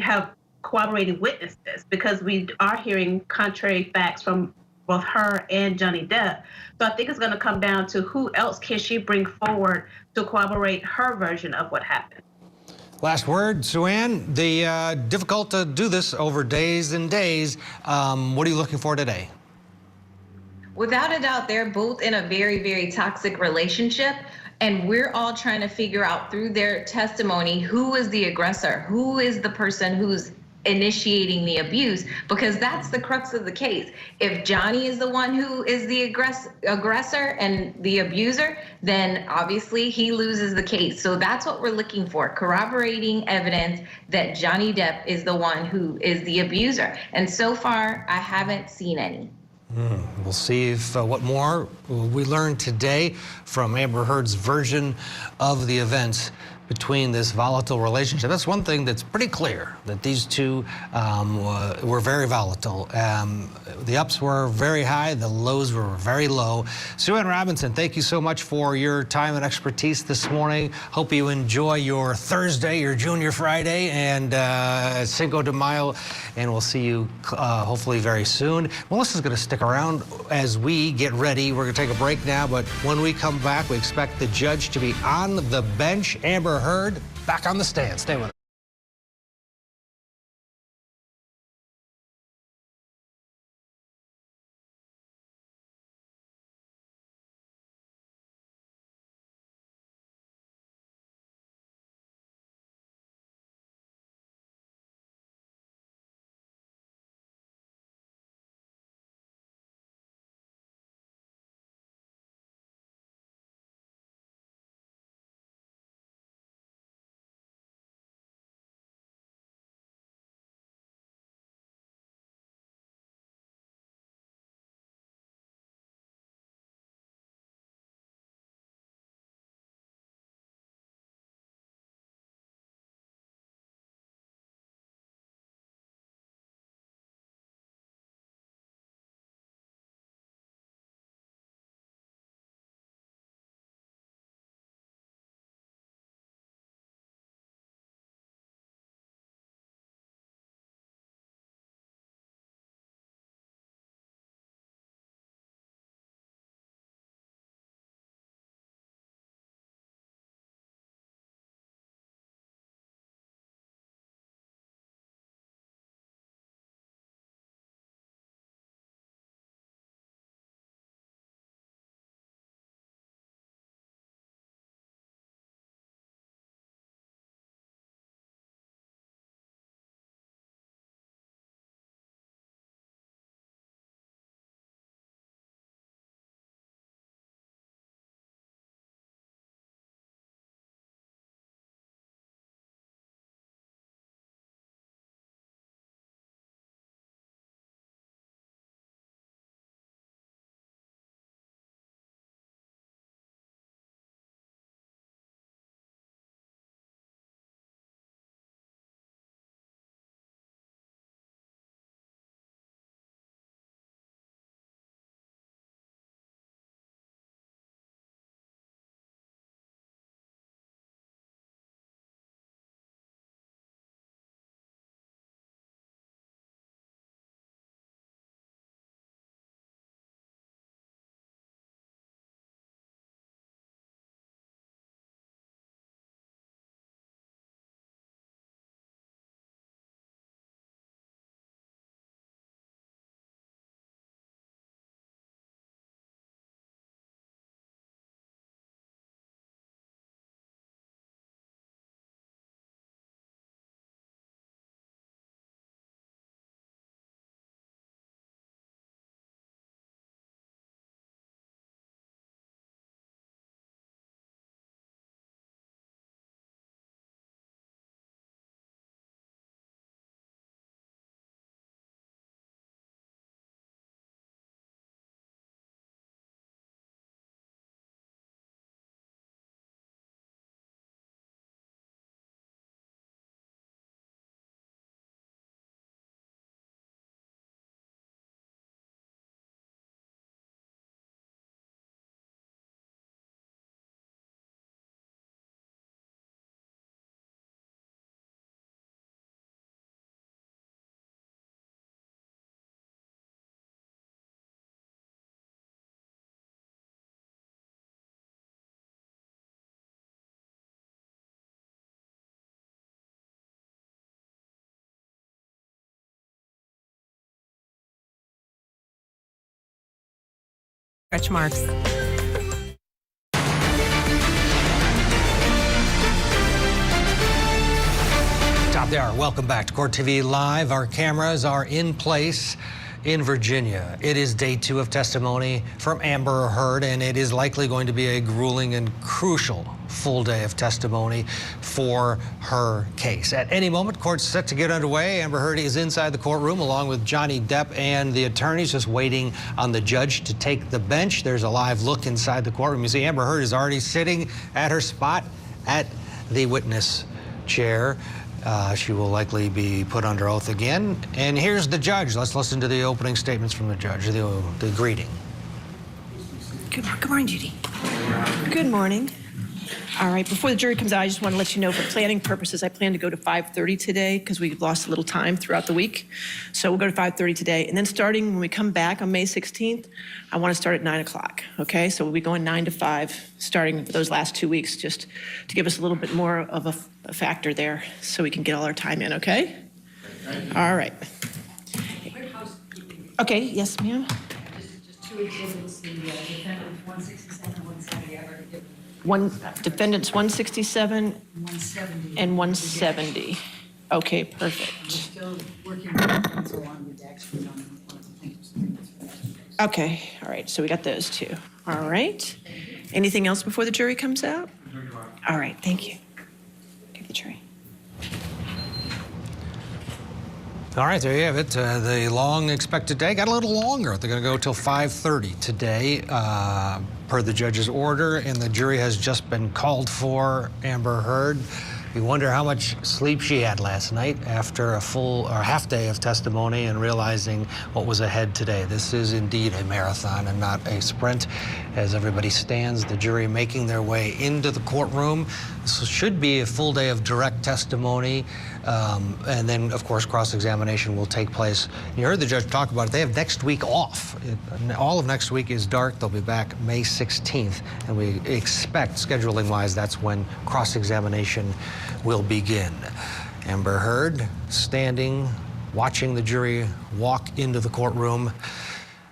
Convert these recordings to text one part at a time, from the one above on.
have corroborating witnesses, because we are hearing contrary facts from both her and Johnny Depp. So I think it's going to come down to who else can she bring forward to corroborate her version of what happened. Last word, Sue-Ann. Difficult to do this over days and days. What are you looking for today? Without a doubt, they're both in a very, very toxic relationship. And we're all trying to figure out through their testimony who is the aggressor, who is the person who's initiating the abuse, because that's the crux of the case. If Johnny is the one who is the aggressor and the abuser, then obviously he loses the case. So that's what we're looking for, corroborating evidence that Johnny Depp is the one who is the abuser. And so far, I haven't seen any. We'll see if what more we learn today from Amber Heard's version of the events between this volatile relationship. That's one thing that's pretty clear, that these two were very volatile. The ups were very high, the lows were very low. Sue-Ann Robinson, thank you so much for your time and expertise this morning. Hope you enjoy your Thursday, your Junior Friday, and Cinco de Mayo, and we'll see you hopefully very soon. Melissa's going to stick around as we get ready. We're going to take a break now, but when we come back, we expect the judge to be on the bench. Amber Heard back on the stand. Stay with us. Stretch marks. Top there. Welcome back to Court TV Live. Our cameras are in place in Virginia. It is day 2 of testimony from Amber Heard, and it is likely going to be a grueling and crucial full day of testimony for her case. At any moment, court's set to get underway. Amber Heard is inside the courtroom along with Johnny Depp and the attorneys, just waiting on the judge to take the bench. There's a live look inside the courtroom. You see Amber Heard is already sitting at her spot at the witness chair. She will likely be put under oath again. And here's the judge. Let's listen to the opening statements from the judge, the greeting. Good morning, Judy. Good morning. All right, before the jury comes out, I just want to let you know for planning purposes, I plan to go to 5:30 today because we've lost a little time throughout the week. So we'll go to 5:30 today. And then starting when we come back on May 16th, I want to start at 9 o'clock, okay? So we'll be going 9 to 5 starting for those last 2 weeks just to give us a little bit more of a factor there so we can get all our time in, okay? All right. Okay, yes, ma'am? Just 2 exhibits, the defendant 167, 170, I've already given. Defendants 167 170. and 170. Okay, We're perfect. still working with counsel on redactions on one of the plaintiff's agreements for that case. Okay, all right, so we got those two. All right. Anything else before the jury comes out? All right, thank you. Give the jury. All right, there you have it. The long expected day got a little longer. They're going to go till 5:30 today, per the judge's order, and the jury has just been called for. Amber Heard. You wonder how much sleep she had last night after a full or half day of testimony and realizing what was ahead today. This is indeed a marathon and not a sprint. As everybody stands, the jury making their way into the courtroom. This should be a full day of direct testimony. And then, of course, cross-examination will take place. You heard the judge talk about it. They have next week off. All of next week is dark. They'll be back May 16th. And we expect, scheduling-wise, that's when cross-examination will begin. Amber Heard standing, watching the jury walk into the courtroom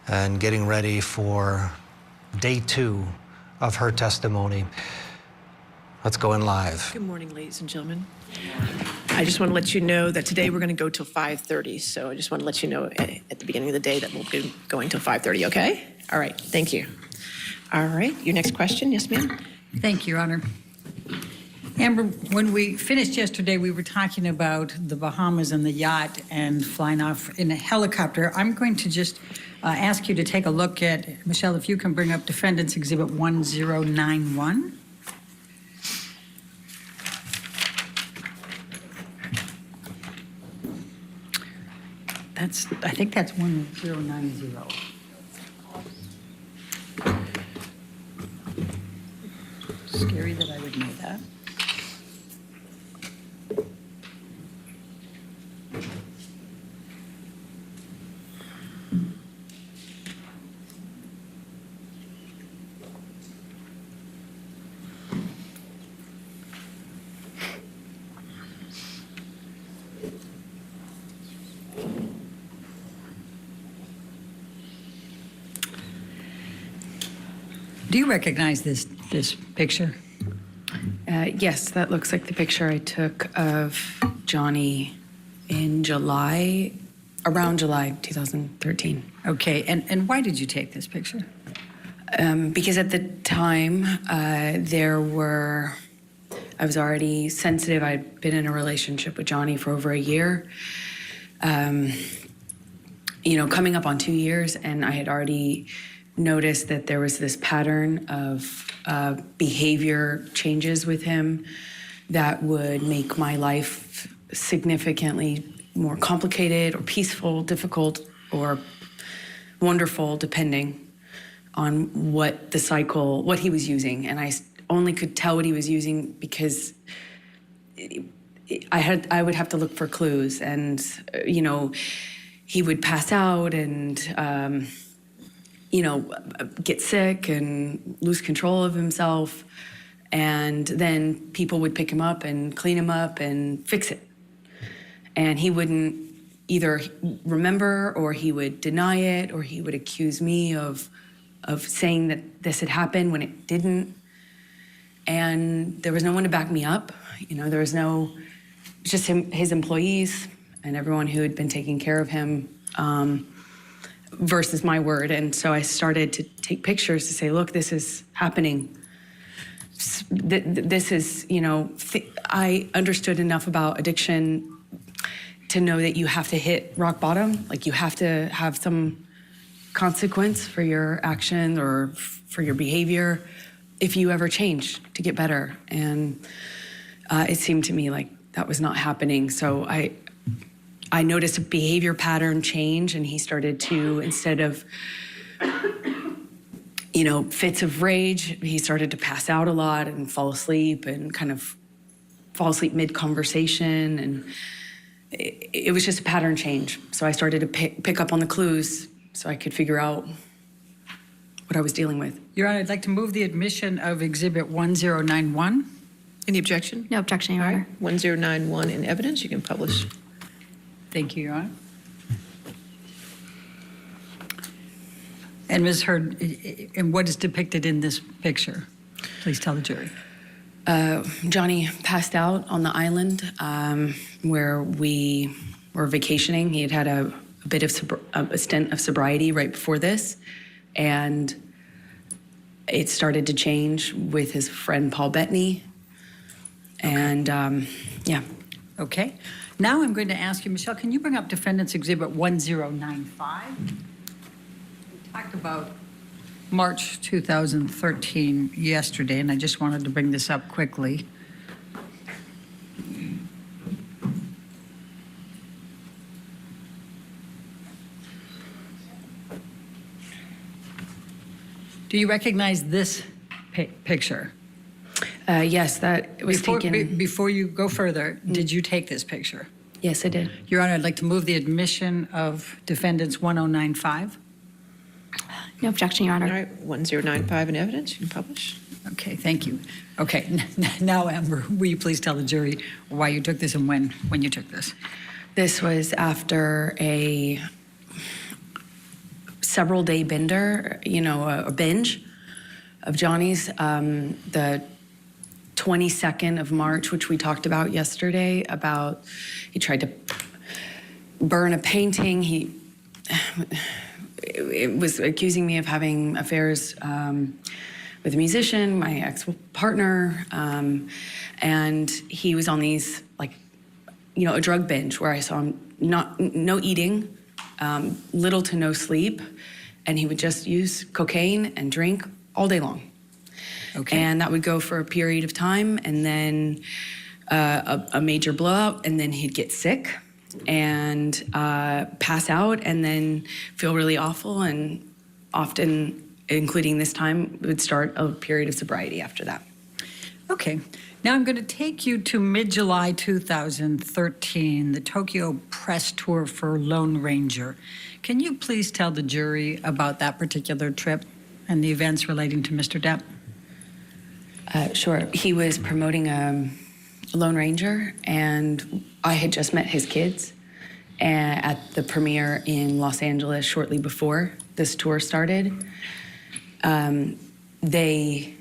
and getting ready for day 2 of her testimony. Let's go in live. Good morning, ladies and gentlemen. I just want to let you know that today we're going to go till 5:30. So I just want to let you know at the beginning of the day that we'll be going till 5:30, okay? All right, thank you. All right, your next question, yes, ma'am? Thank you, Your Honor. Amber, when we finished yesterday, we were talking about the Bahamas and the yacht and flying off in a helicopter. I'm going to just ask you to take a look at, Michelle, if you can bring up Defendants Exhibit 1091. I think that's 1090. Scary that I would know that. Do you recognize this picture? Yes, that looks like the picture I took of Johnny in July, around July 2013. Okay, and why did you take this picture? Because at the time, I was already sensitive. I'd been in a relationship with Johnny for over a year. Coming up on 2 years, and I had already noticed that there was this pattern of behavior changes with him that would make my life significantly more complicated or peaceful, difficult, or wonderful, depending on what he was using. And I only could tell what he was using because I would have to look for clues. And, he would pass out and, get sick and lose control of himself. And then people would pick him up and clean him up and fix it. And he wouldn't either remember, or he would deny it, or he would accuse me of of saying that this had happened when it didn't. And there was no one to back me up. There was just his employees and everyone who had been taking care of him versus my word. And so I started to take pictures to say, look, this is happening. This is, I understood enough about addiction to know that you have to hit rock bottom. Like, you have to have some consequence for your action or for your behavior if you ever change to get better. And it seemed to me like that was not happening. So I noticed a behavior pattern change, and he started to, instead of fits of rage, he started to pass out a lot and fall asleep and kind of fall asleep mid-conversation. And it was just a pattern change. So I started to pick up on the clues so I could figure out what I was dealing with. Your Honor, I'd like to move the admission of Exhibit 1091. Any objection? No objection, Your All Honor. right, 1091 in evidence. You can publish. Thank you, Your Honor. And Ms. Heard, and what is depicted in this picture? Please tell the jury. Johnny passed out on the island where we were vacationing. He had a bit of a stint of sobriety right before this, and it started to change with his friend Paul Betany. And yeah. Okay. Now I'm going to ask you, Michelle, can you bring up Defendants Exhibit 1095? We talked about March 2013 yesterday, and I just wanted to bring this up quickly. Do you recognize this picture? Yes, that was taken. Before you go further, did you take this picture? Yes, I did. Your Honor, I'd like to move the admission of Defendants 1095. No objection, Your Honor. All right, 1095 in evidence. You can publish. Okay, thank you. Okay, now, Amber, will you please tell the jury why you took this and when you took this? This was after a several-day bender, a binge of Johnny's. The 22nd of March, which we talked about yesterday, about he tried to burn a painting. It was accusing me of having affairs with a musician, my ex-partner, and he was on these, a drug binge where I saw him no eating, little to no sleep, and he would just use cocaine and drink all day long. Okay. And that would go for a period of time, and then a major blowout, and then he'd get sick and pass out, and then feel really awful, and often, including this time, would start a period of sobriety after that. Okay. Now I'm going to take you to mid-July 2013, the Tokyo press tour for Lone Ranger. Can you please tell the jury about that particular trip and the events relating to Mr. Depp? Sure. He was promoting Lone Ranger, and I had just met his kids at the premiere in Los Angeles shortly before this tour started. They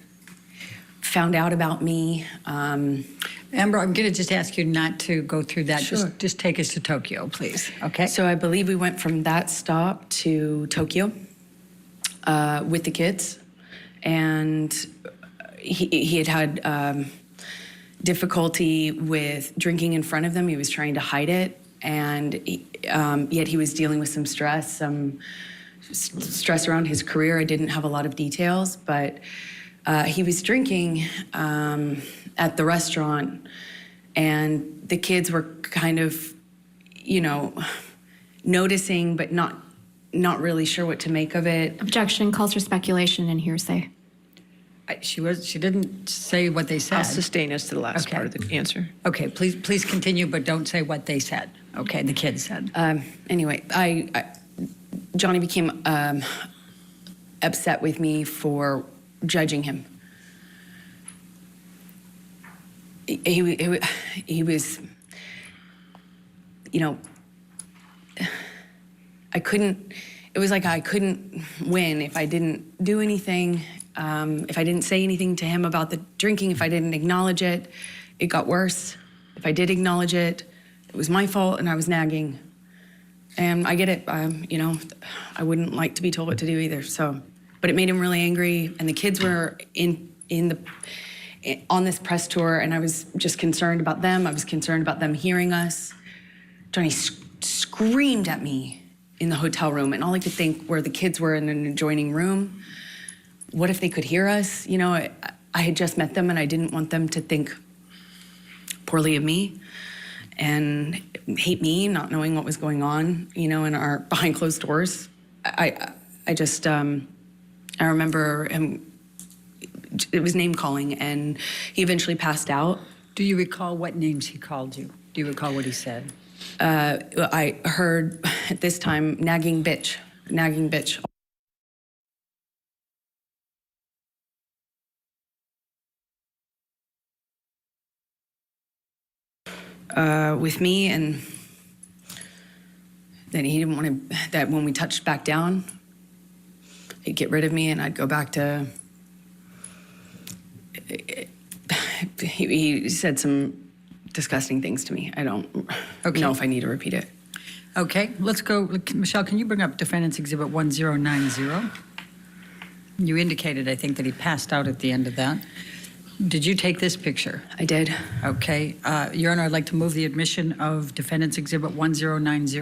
found out about me. Amber, I'm going to just ask you not to go through that. Sure. Just take us to Tokyo, please. Okay. So I believe we went from that stop to Tokyo with the kids, and he had difficulty with drinking in front of them. He was trying to hide it, and yet he was dealing with some stress around his career. I didn't have a lot of details, but he was drinking at the restaurant, and the kids were kind of, noticing, but not really sure what to make of it. Objection calls for speculation and hearsay. She didn't say what they said. I'll sustain us to the last part of the answer. Okay, please continue, but don't say what they said. Okay, the kids said. Anyway, Johnny became upset with me for judging him. He was, I couldn't it was like I couldn't win if I didn't do anything, if I didn't say anything to him about the drinking, if I didn't acknowledge it, it got worse. If I did acknowledge it, it was my fault and I was nagging. And I get it, you know, I wouldn't like to be told what to do either, so. But it made him really angry, and the kids were on this press tour, and I was just concerned about them. I was concerned about them hearing us. Johnny screamed at me in the hotel room, and all I could think were the kids were in an adjoining room. What if they could hear us? You know, I had just met them, and I didn't want them to think poorly of me and hate me, not knowing what was going on, you know, in our behind closed doors. I remember him, it was name calling, and he eventually passed out. Do you recall what names he called you? Do you recall what he said? I heard at this time, nagging bitch, nagging bitch. With me, and then he didn't want to, that when we touched back down, he'd get rid of me and I'd go back to, he said some disgusting things to me. I don't know if I need to repeat it. Okay, let's go. Michelle, can you bring up Defendants Exhibit 1090? You indicated, I think, that he passed out at the end of that. Did you take this picture? I did. Okay. Your Honor, I'd like to move the admission of Defendants Exhibit 1090.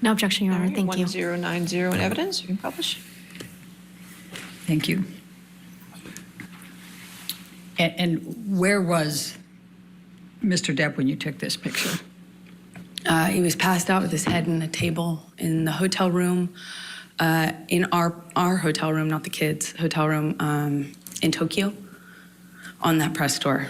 No objection, Your Honor. Thank you. 1090 in evidence. You can publish. Thank you. And where was Mr. Depp when you took this picture? He was passed out with his head in a table in the hotel room, in our hotel room, not the kids' hotel room in Tokyo, on that press tour.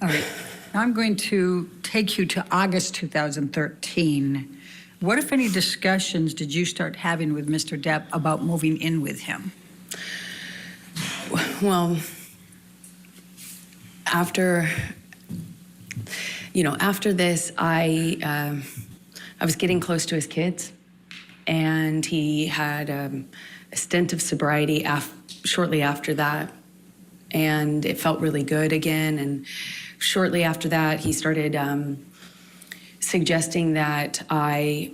All right. Now I'm going to take you to August 2013. What, if any, discussions did you start having with Mr. Depp about moving in with him? Well, after this, I was getting close to his kids, and he had a stint of sobriety shortly after that, and it felt really good again. And shortly after that, he started suggesting that I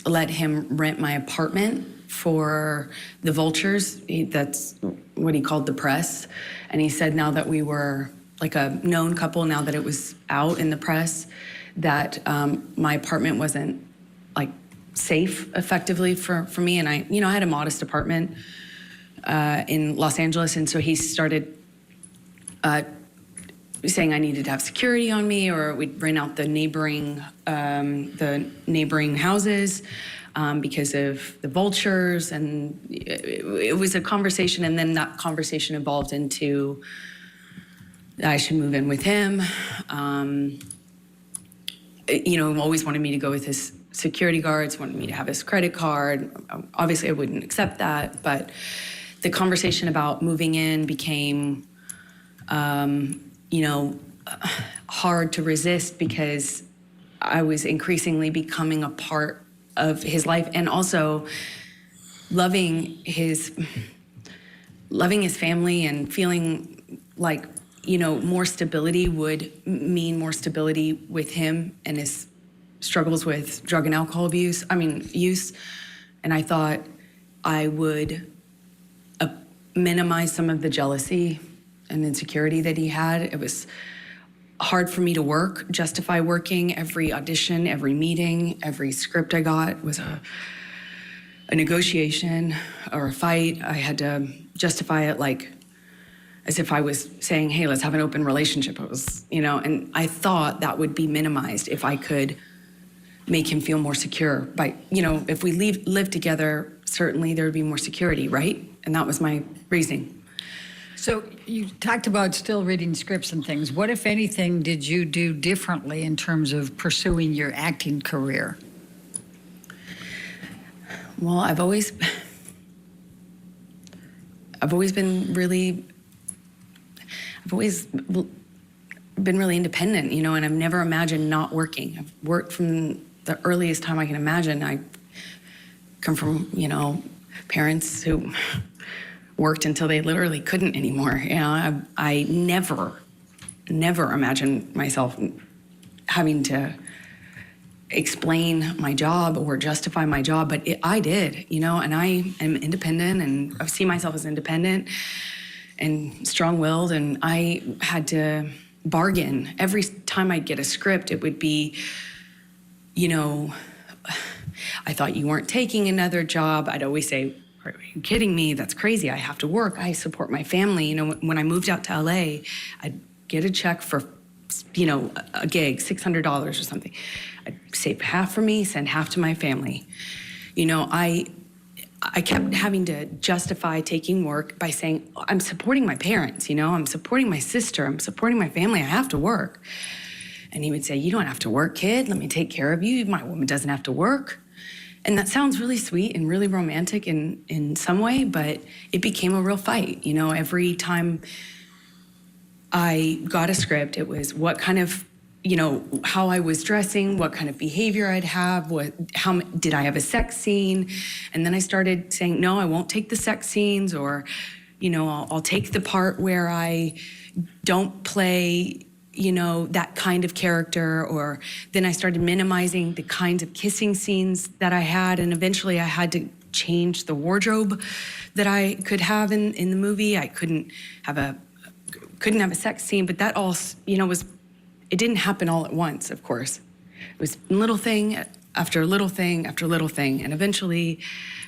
let him rent my apartment for the vultures. That's what he called the press. And he said now that we were like a known couple, now that it was out in the press, that my apartment wasn't like safe effectively for me. And I had a modest apartment in Los Angeles. And so he started saying I needed to have security on me, or we'd rent out the neighboring houses because of the vultures. And it was a conversation, and then that conversation evolved into I should move in with him. Always wanted me to go with his security guards, wanted me to have his credit card. Obviously, I wouldn't accept that, but the conversation about moving in became, hard to resist, because I was increasingly becoming a part of his life, and also loving his family, and feeling like, more stability would mean more stability with him and his struggles with drug and alcohol use. And I thought I would minimize some of the jealousy and insecurity that he had. It was hard for me to justify working. Every audition, every meeting, every script I got was a negotiation or a fight. I had to justify it like as if I was saying, hey, let's have an open relationship. It was, and I thought that would be minimized if I could make him feel more secure. By, if we live together, certainly there would be more security, right? And that was my reasoning. So you talked about still reading scripts and things. What, if anything, did you do differently in terms of pursuing your acting career? Well, I've always been really independent, and I've never imagined not working. I've worked from the earliest time I can imagine. I come from, parents who worked until they literally couldn't anymore. I never imagined myself having to explain my job or justify my job, but I did, and I am independent, and I see myself as independent and strong-willed, and I had to bargain. Every time I'd get a script, it would be, I thought you weren't taking another job. I'd always say, are you kidding me? That's crazy. I have to work. I support my family. When I moved out to LA, I'd get a check for, a gig, $600 or something. I'd save half for me, send half to my family. I kept having to justify taking work by saying, I'm supporting my parents, I'm supporting my sister, I'm supporting my family, I have to work. And he would say, you don't have to work, kid, let me take care of you, my woman doesn't have to work. And that sounds really sweet and really romantic in some way, but it became a real fight. Every time I got a script, it was what kind of, how I was dressing, what kind of behavior I'd have, how did I have a sex scene? And then I started saying, no, I won't take the sex scenes, or, I'll take the part where I don't play, that kind of character, or then I started minimizing the kinds of kissing scenes that I had, and eventually I had to change the wardrobe that I could have in the movie. I couldn't have a sex scene, but that all, it didn't happen all at once, of course. It was little thing after little thing after little thing, and eventually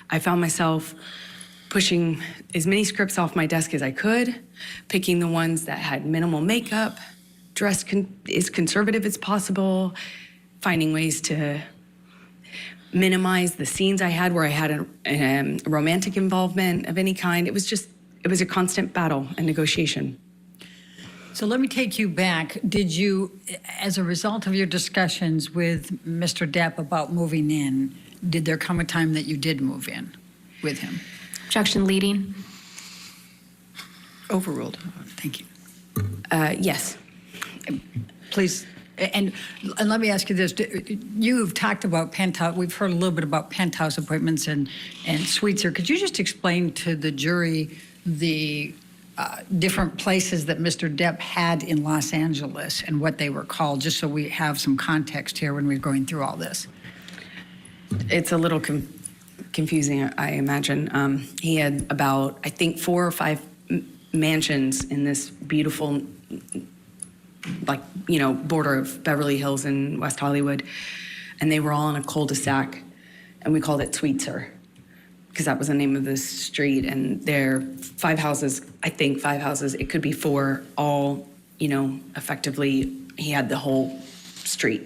I found myself pushing as many scripts off my desk as I could, picking the ones that had minimal makeup, dressed as conservative as possible, finding ways to minimize the scenes I had where I had a romantic involvement of any kind. It was a constant battle and negotiation. So let me take you back. Did you, as a result of your discussions with Mr. Depp about moving in, did there come a time that you did move in with him? Objection leading. Overruled. Thank you. Yes. Please, and let me ask you this. You've talked about penthouse, we've heard a little bit about penthouse appointments and suites here. Could you just explain to the jury the different places that Mr. Depp had in Los Angeles and what they were called, just so we have some context here when we're going through all this? It's a little confusing, I imagine. He had about, I think, 4 or 5 mansions in this beautiful, border of Beverly Hills and West Hollywood, and they were all in a cul-de-sac, and we called it Sweetser, because that was the name of this street. And there are 5 houses, I think 5 houses, it could be 4, all, effectively, he had the whole street.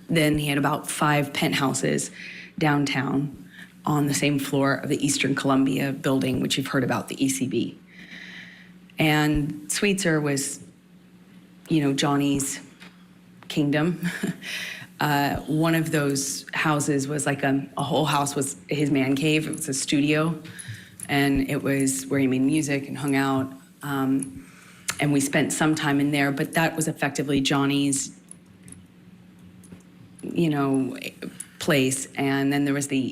Then he had about 5 penthouses downtown on the same floor of the Eastern Columbia building, which you've heard about, the ECB. And Sweetser was, Johnny's kingdom. One of those houses was like a whole house was his man cave. It was a studio, and it was where he made music and hung out. And we spent some time in there, but that was effectively Johnny's, place. And then there was the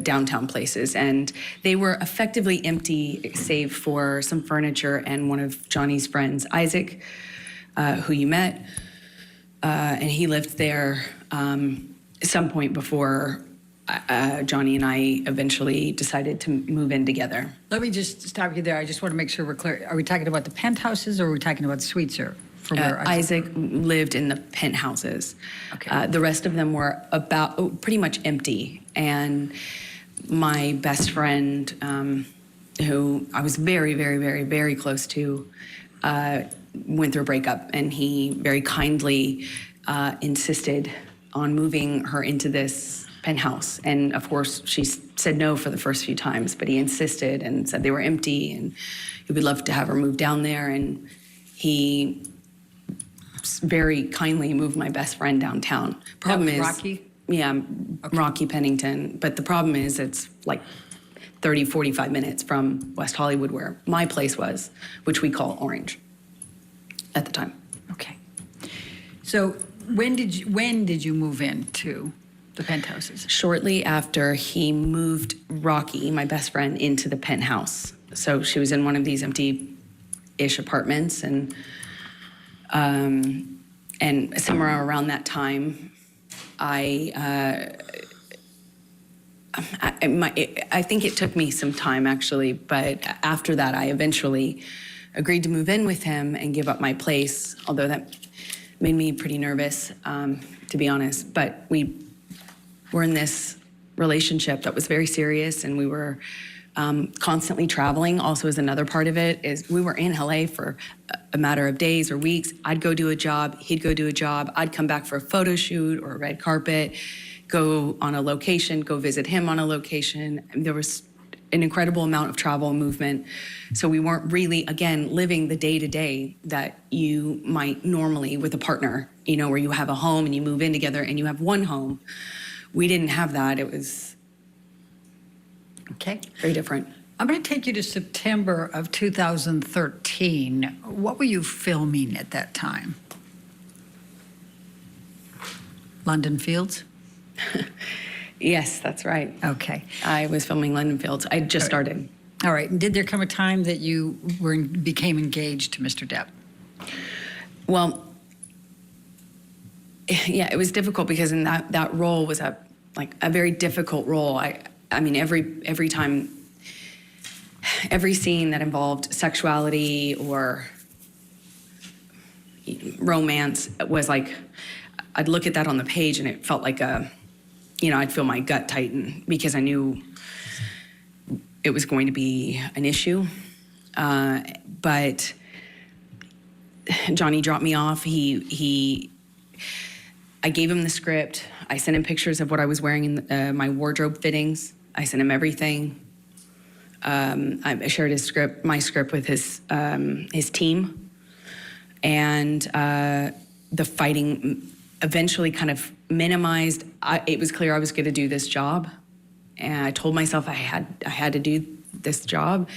downtown places, and they were effectively empty save for some furniture and one of Johnny's friends, Isaac, who you met, and he lived there some point before Johnny and I eventually decided to move in together. Let me just stop you there. I just want to make sure we're clear. Are we talking about the penthouses, or are we talking about Sweetser? Isaac lived in the penthouses. Okay. The rest of them were pretty much empty. And my best friend, who I was very, very, very, very close to, went through a breakup, and he very kindly insisted on moving her into this penthouse. And of course, she said no for the first few times, but he insisted and said they were empty, and he would love to have her move down there. And he very kindly moved my best friend downtown. Problem is, Rocky? Yeah, okay. Rocky Pennington. But the problem is it's like 30, 45 minutes from West Hollywood, where my place was, which we call Orange at the time. Okay. So when did you move in to the penthouses? Shortly after he moved Rocky, my best friend, into the penthouse. So she was in one of these empty-ish apartments, and somewhere around that time, I think it took me some time, actually, but after that, I eventually agreed to move in with him and give up my place, although that made me pretty nervous, to be honest. But we were in this relationship that was very serious, and we were constantly traveling. Also, is another part of it, is we were in LA for a matter of days or weeks. I'd go do a job, he'd go do a job, I'd come back for a photo shoot or a red carpet, go on a location, go visit him on a location. And there was an incredible amount of travel and movement. So we weren't really, again, living the day-to-day that you might normally with a partner, where you have a home and you move in together and you have one home. We didn't have that. It was Okay. very different. I'm going to take you to September of 2013. What were you filming at that time? London Fields? Yes, that's right. Okay. I was filming London Fields. I just started. All right. And did there come a time that you became engaged to Mr. Depp? Well, yeah, it was difficult because in that role was a very difficult role. I mean, every time, every scene that involved sexuality or romance was like, I'd look at that on the page and it felt like I'd feel my gut tighten because I knew it was going to be an issue. But Johnny dropped me off. I gave him the script. I sent him pictures of what I was wearing in my wardrobe fittings. I sent him everything. I shared my script with his team. And the fighting eventually kind of minimized. It was clear I was going to do this job. And I told myself I had to do this job.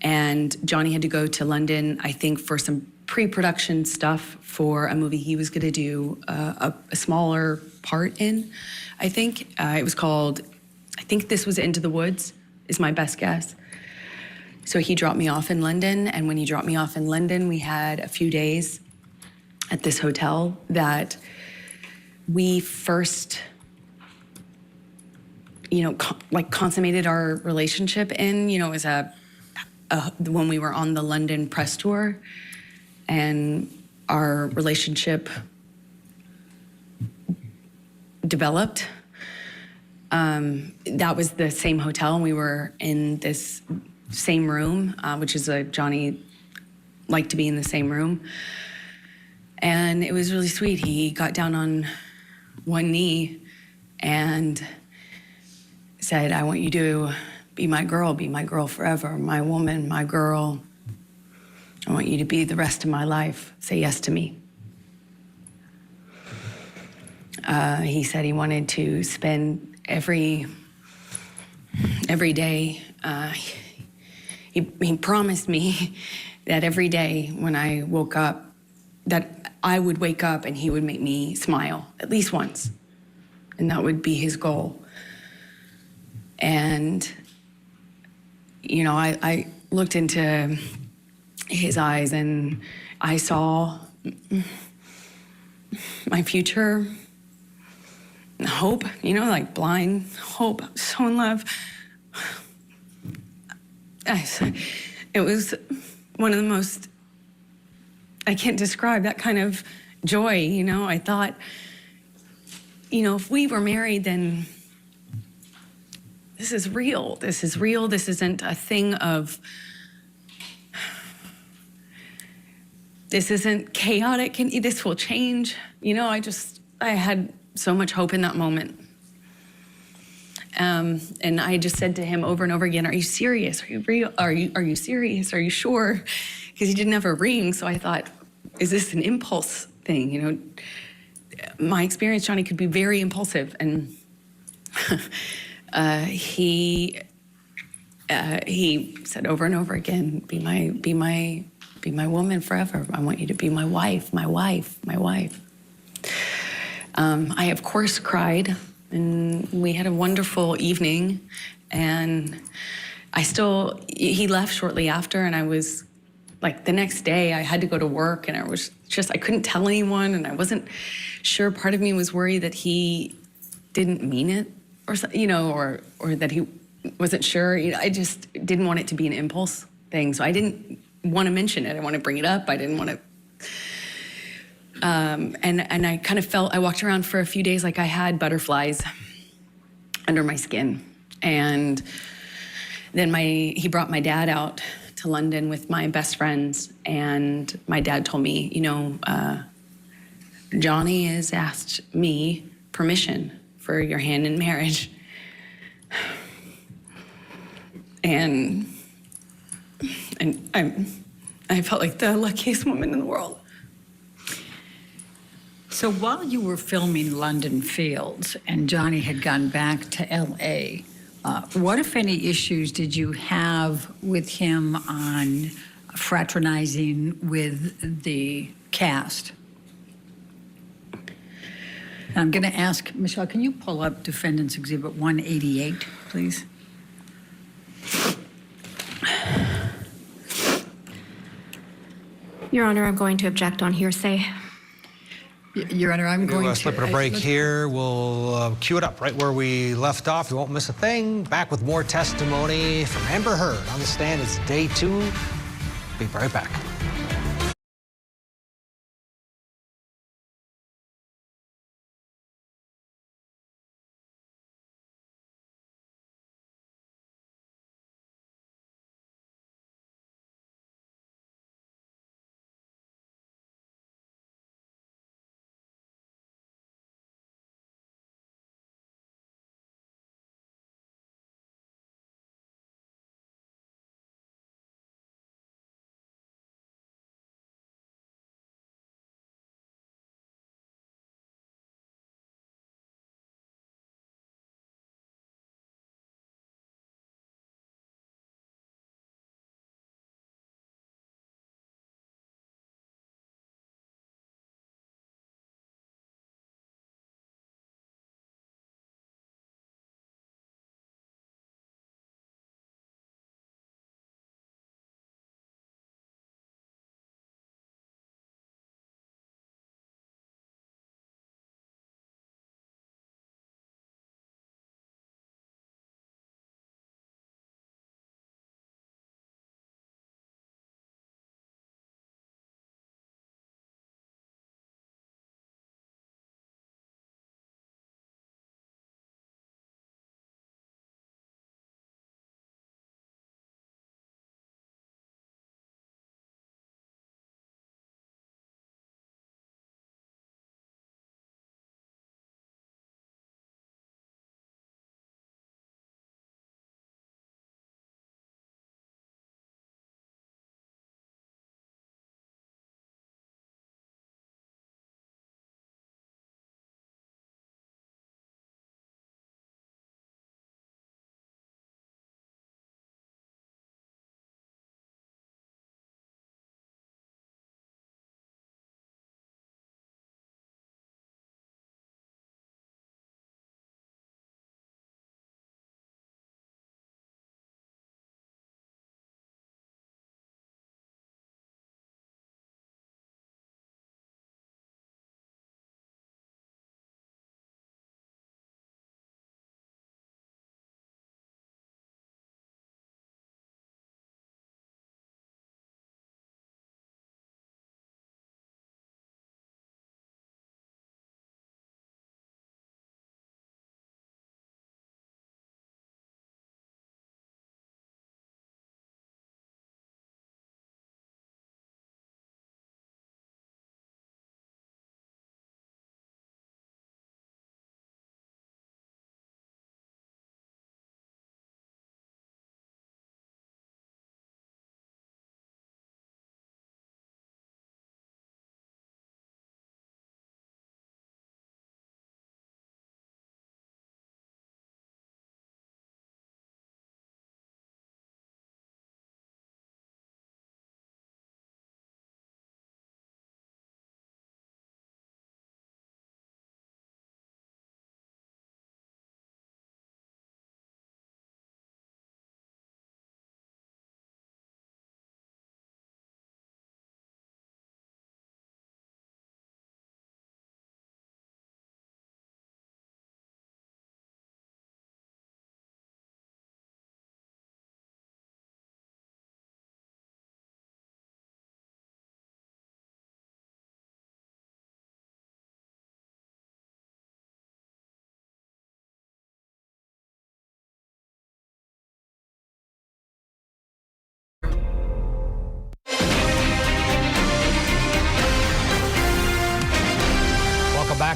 And Johnny had to go to London, I think, for some pre-production stuff for a movie he was going to do a smaller part in, I think. It was called, I think this was Into the Woods, is my best guess. So he dropped me off in London, and when he dropped me off in London, we had a few days at this hotel that we first, consummated our relationship in. It was when we were on the London press tour, and our relationship developed. That was the same hotel, and we were in this same room, which is Johnny liked to be in the same room. And it was really sweet. He got down on one knee and said, I want you to be my girl forever, my woman, my girl. I want you to be the rest of my life. Say yes to me. He said he wanted to spend every day. He promised me that every day when I woke up, that I would wake up and he would make me smile at least once. And that would be his goal. And, I looked into his eyes and I saw my future, hope, like blind hope, so in love. It was one of the most, I can't describe that kind of joy, I thought, if we were married, then this is real. This is real. This isn't a thing of, this isn't chaotic, and this will change. I had so much hope in that moment. And I just said to him over and over again, are you serious? Are you real? Are you serious? Are you sure? Because he didn't have a ring, so I thought, is this an impulse thing? My experience, Johnny could be very impulsive, and he said over and over again, be my woman forever. I want you to be my wife, my wife, my wife. I, of course, cried And we had a wonderful evening. And he left shortly after, and I was like, the next day I had to go to work, and I couldn't tell anyone, and I wasn't sure. Part of me was worried that he didn't mean it, or that he wasn't sure. I just didn't want it to be an impulse thing, so I didn't want to mention it. I want to bring it up. I didn't want to. And I kind of felt, I walked around for a few days like I had butterflies under my skin. And then he brought my dad out to London with my best friends, and my dad told me, Johnny has asked me permission for your hand in marriage. And I felt like the luckiest woman in the world. So while you were filming London Fields and Johnny had gone back to L.A., what, if any, issues did you have with him on fraternizing with the cast? And I'm going to ask, Michelle, can you pull up Defendants Exhibit 188, please? Your Honor, I'm going to object on hearsay. Your Honor, I'm going to... Slipping a break here. We'll cue it up right where we left off. You won't miss a thing. Back with more testimony from Amber Heard on the stand. It's day 2. Be right back.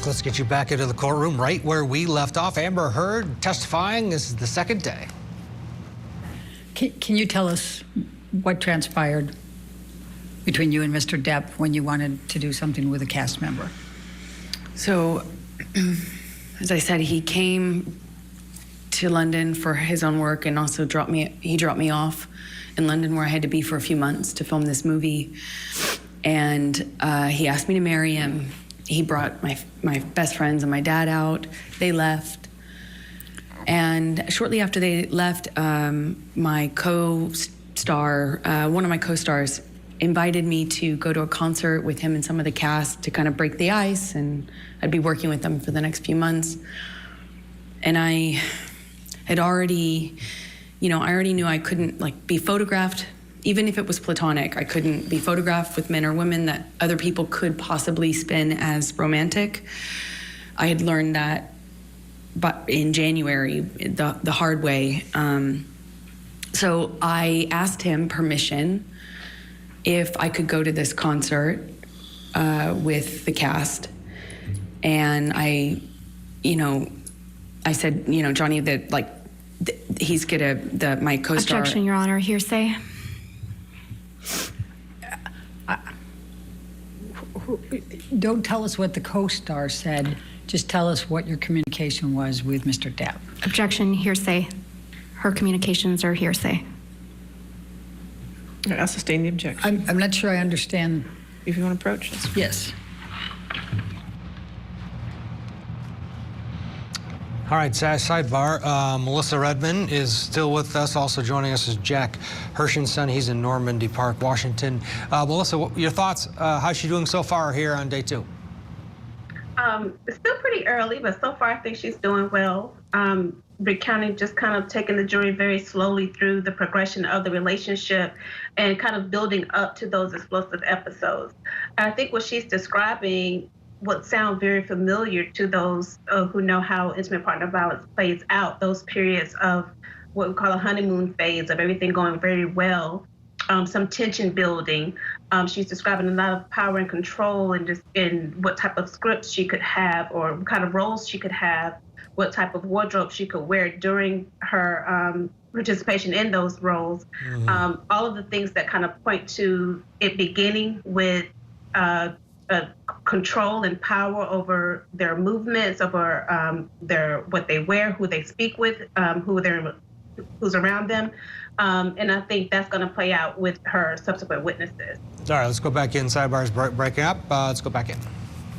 Jack, let's get you back into the courtroom right where we left off. Amber Heard testifying. This is the second day. Can you tell us what transpired between you and Mr. Depp when you wanted to do something with a cast member? So, as I said, he came to London for his own work and also dropped me off in London, where I had to be for a few months to film this movie. And he asked me to marry him. He brought my best friends and my dad out. They left. And shortly after they left, my co-star, one of my co-stars, invited me to go to a concert with him and some of the cast to kind of break the ice, and I'd be working with them for the next few months. And I had already, I already knew I couldn't be photographed, even if it was platonic. I couldn't be photographed with men or women that other people could possibly spin as romantic. I had learned that but in January, the hard way. So I asked him permission if I could go to this concert with the cast. And I said, Johnny, that he's my co-star. Objection, Your Honor. Hearsay. Don't tell us what the co-star said. Just tell us what your communication was with Mr. Depp. Objection, hearsay. Her communications are hearsay. I'll sustain the objection. I'm not sure I understand. If you want to approach this. Yes. All right, sidebar. Melissa Redmond is still with us. Also joining us is Jack Hershenson. He's in Normandy Park, Washington. Melissa, your thoughts? How's she doing so far here on day 2? It's still pretty early, but so far I think she's doing well. Recounting, just kind of taking the jury very slowly through the progression of the relationship and kind of building up to those explosive episodes. And I think what she's describing would sound very familiar to those who know how intimate partner violence plays out, those periods of what we call a honeymoon phase of everything going very well, some tension building. She's describing a lot of power and control and just in what type of scripts she could have or what kind of roles she could have, what type of wardrobe she could wear during her participation in those roles. Mm-hmm. All of the things that kind of point to it beginning with control and power over their movements, over what they wear, who they speak with, who's around them. And I think that's going to play out with her subsequent witnesses. All right, let's go back in. Sidebar's breaking up. Let's go back in.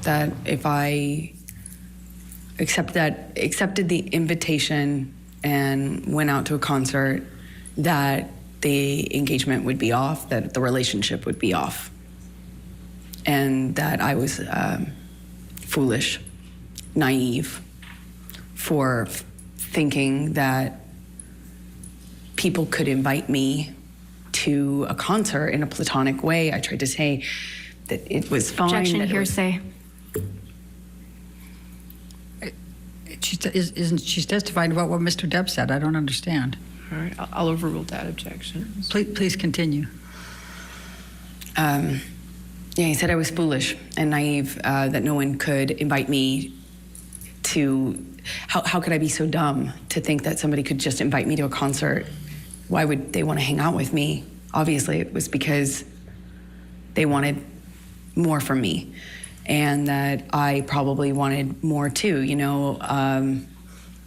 That if I accepted the invitation and went out to a concert, that the engagement would be off, that the relationship would be off, and that I was foolish, naive for thinking that people could invite me to a concert in a platonic way. I tried to say that it was fine. Objection, hearsay. She's testifying about what Mr. Depp said. I don't understand. All right, I'll overrule that objection. Please continue. Yeah, he said I was foolish and naive, that no one could invite me to. How could I be so dumb to think that somebody could just invite me to a concert? Why would they want to hang out with me? Obviously, it was because they wanted more from me, and that I probably wanted more too.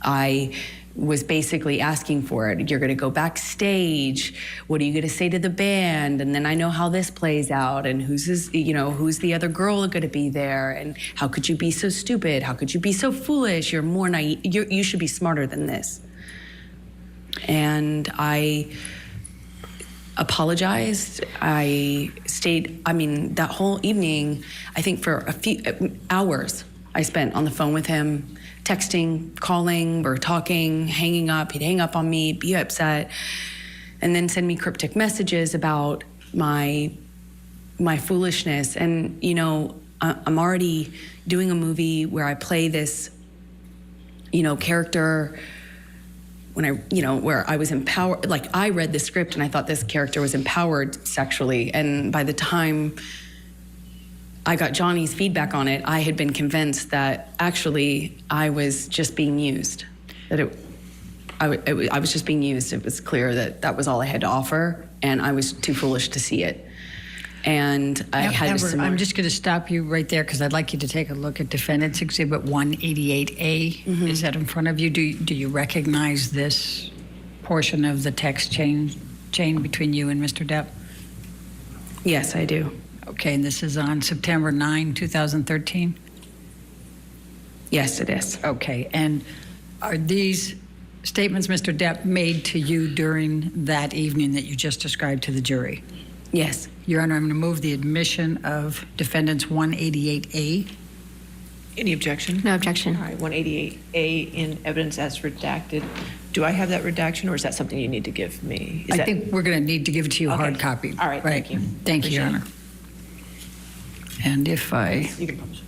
I was basically asking for it. You're going to go backstage. What are you going to say to the band? And then I know how this plays out, and who's the other girl going to be there? And how could you be so stupid? How could you be so foolish? You're more naive. You should be smarter than this. And I apologized. I stayed, that whole evening, I think for a few hours, I spent on the phone with him, texting, calling, or talking, hanging up. He'd hang up on me, be upset, and then send me cryptic messages about my foolishness. And, I'm already doing a movie where I play this, character where I was empowered. Like, I read the script and I thought this character was empowered sexually. And by the time I got Johnny's feedback on it, I had been convinced that actually I was just being used. That I was just being used. It was clear that that was all I had to offer, and I was too foolish to see it. And I had Amber, I'm just going to stop you right there because I'd like you to take a look at Defendants Exhibit 188A. Is that in front of you? Do you recognize this portion of the text chain between you and Mr. Depp? Yes, I do. Okay, and this is on September 9, 2013? Yes, it is. Okay, and are these statements Mr. Depp made to you during that evening that you just described to the jury? Yes. Your Honor, I'm going to move the admission of Defendants 188A. Any objection? No objection. All right, 188A in evidence as redacted. Do I have that redaction, or is that something you need to give me? I think we're going to need to give it to you Okay. hard copy. All right, thank you. Thank you, Your Honor. And if I You can publish.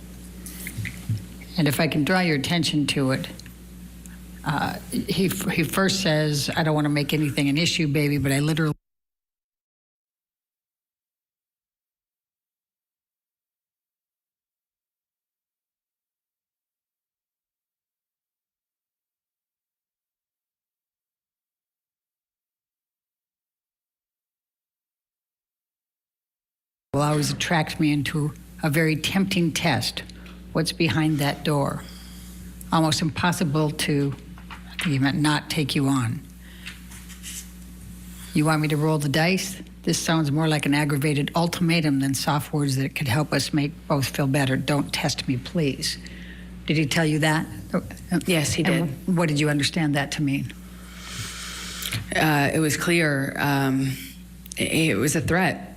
can draw your attention to it, he first says, "I don't want to make anything an issue, baby, but I literally." Will always attract me into a very tempting test. What's behind that door? Almost impossible to, I think he meant not take you on. You want me to roll the dice? This sounds more like an aggravated ultimatum than soft words that could help us make both feel better. Don't test me, please. Did he tell you that? Yes, he did. And what did you understand that to mean? It was clear. It was a threat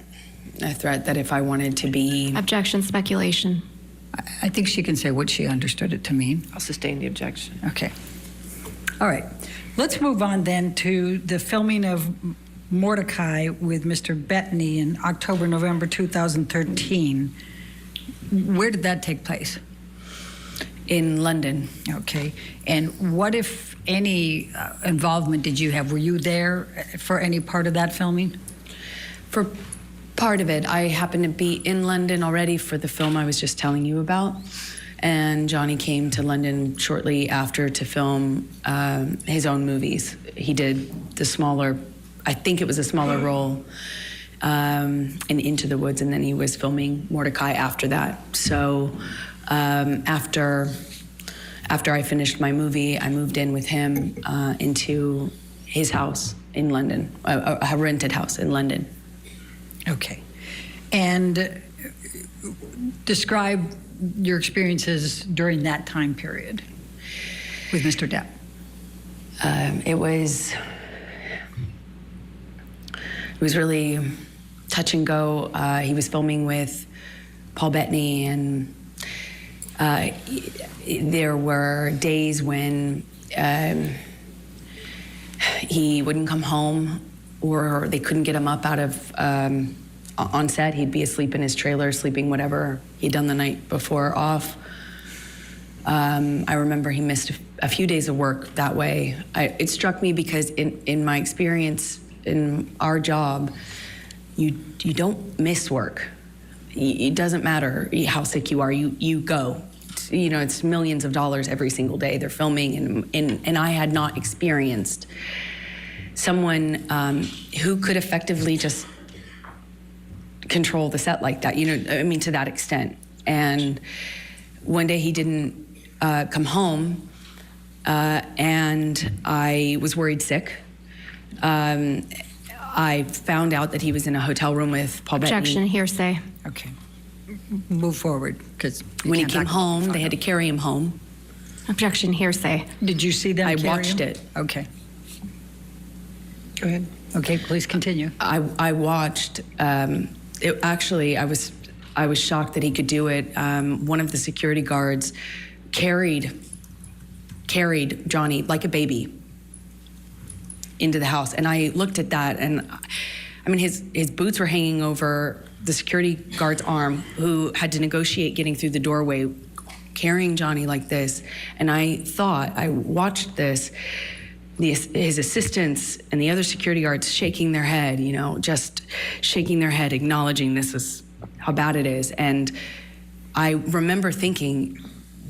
that if I wanted to be... Objection, speculation. I think she can say what she understood it to mean. I'll sustain the objection. Okay. All right. Let's move on then to the filming of Mordecai with Mr. Betany in October, November 2013. Where did that take place? In London. Okay. And what, if any, involvement did you have? Were you there for any part of that filming? For part of it, I happened to be in London already for the film I was just telling you about. And Johnny came to London shortly after to film his own movies. He did the smaller, I think it was a smaller role in Into the Woods, and then he was filming Mordecai after that. So after I finished my movie, I moved in with him into his house in London, a rented house in London. Okay. And describe your experiences during that time period with Mr. Depp. It was really touch and go. He was filming with Paul Betany, and there were days when he wouldn't come home, or they couldn't get him up out of on set. He'd be asleep in his trailer, sleeping whatever he'd done the night before off. I remember he missed a few days of work that way. It struck me because in my experience in our job, you don't miss work. It doesn't matter how sick you are, you go. You know, it's millions of dollars every single day they're filming, and I had not experienced someone who could effectively just control the set like that, you know, I mean, to that extent. And one day he didn't come home, and I was worried sick. I found out that he was in a hotel room with Paul Betany. Objection, hearsay. Okay. Move forward, because When he came home, they had to carry him home. Objection, hearsay. Did you see them? I carry watched him? it. Okay. Go ahead. Okay, please continue. I watched. Actually, I was shocked that he could do it. One of the security guards carried Johnny like a baby into the house, and I looked at that, and I mean, his boots were hanging over the security guard's arm, who had to negotiate getting through the doorway, carrying Johnny like this. And I watched this. His assistants and the other security guards shaking their head, you know, just shaking their head, acknowledging this is how bad it is. And I remember thinking,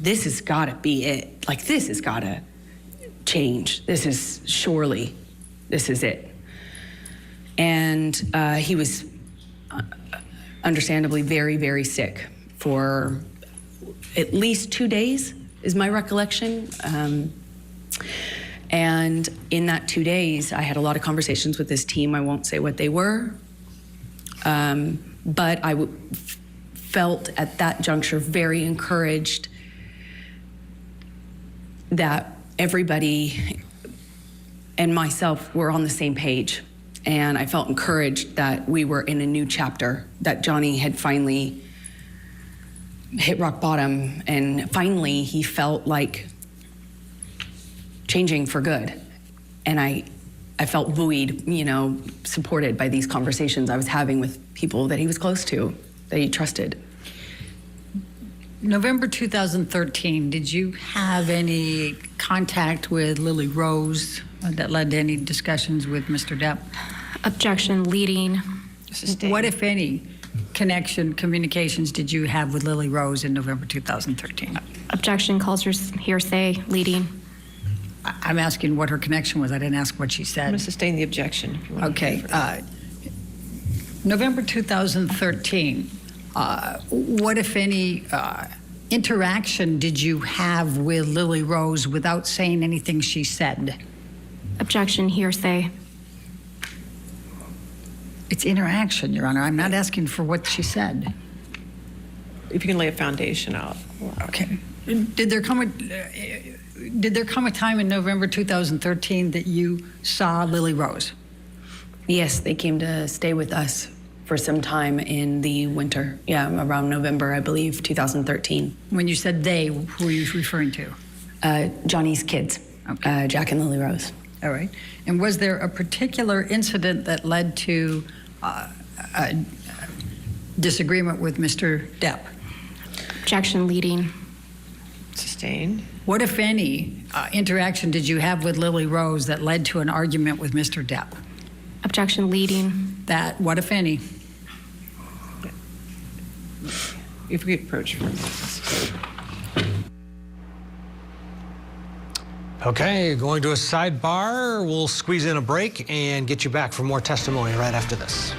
this has got to be it. Like, this has got to change. This is it. And he was understandably very, very sick for at least 2 days, is my recollection. And in that 2 days, I had a lot of conversations with his team. I won't say what they were, but I felt at that juncture very encouraged that everybody and myself were on the same page. And I felt encouraged that we were in a new chapter, that Johnny had finally hit rock bottom, and finally he felt like changing for good. And I felt buoyed, supported by these conversations I was having with people that he was close to, that he trusted. November 2013, did you have any contact with Lily Rose that led to any discussions with Mr. Depp? Objection, leading. Sustained. What, if any, communications did you have with Lily Rose in November 2013? Objection, calls for hearsay, leading. I'm asking what her connection was. I didn't ask what she I'm said. going to sustain the objection. If you want Okay. November 2013, what, if any, interaction did you have with Lily Rose without saying anything she said? Objection, hearsay. It's interaction, Your Honor. I'm not asking for what she said. If you can lay a foundation out. Okay. Did there come a time in November 2013 that you saw Lily Rose? Yes, they came to stay with us for some time in the winter. Yeah, around November, I believe, 2013. When you said they, who were you referring to? Johnny's kids, Okay. Jack and Lily Rose. All right. And was there a particular incident that led to a disagreement with Mr. Depp? Objection, leading. Sustained. What, if any, interaction did you have with Lily Rose that led to an argument with Mr. Depp? Objection, leading. That, what, if any? If we could approach for a minute. Okay, going to a sidebar. We'll squeeze in a break and get you back for more testimony right after this.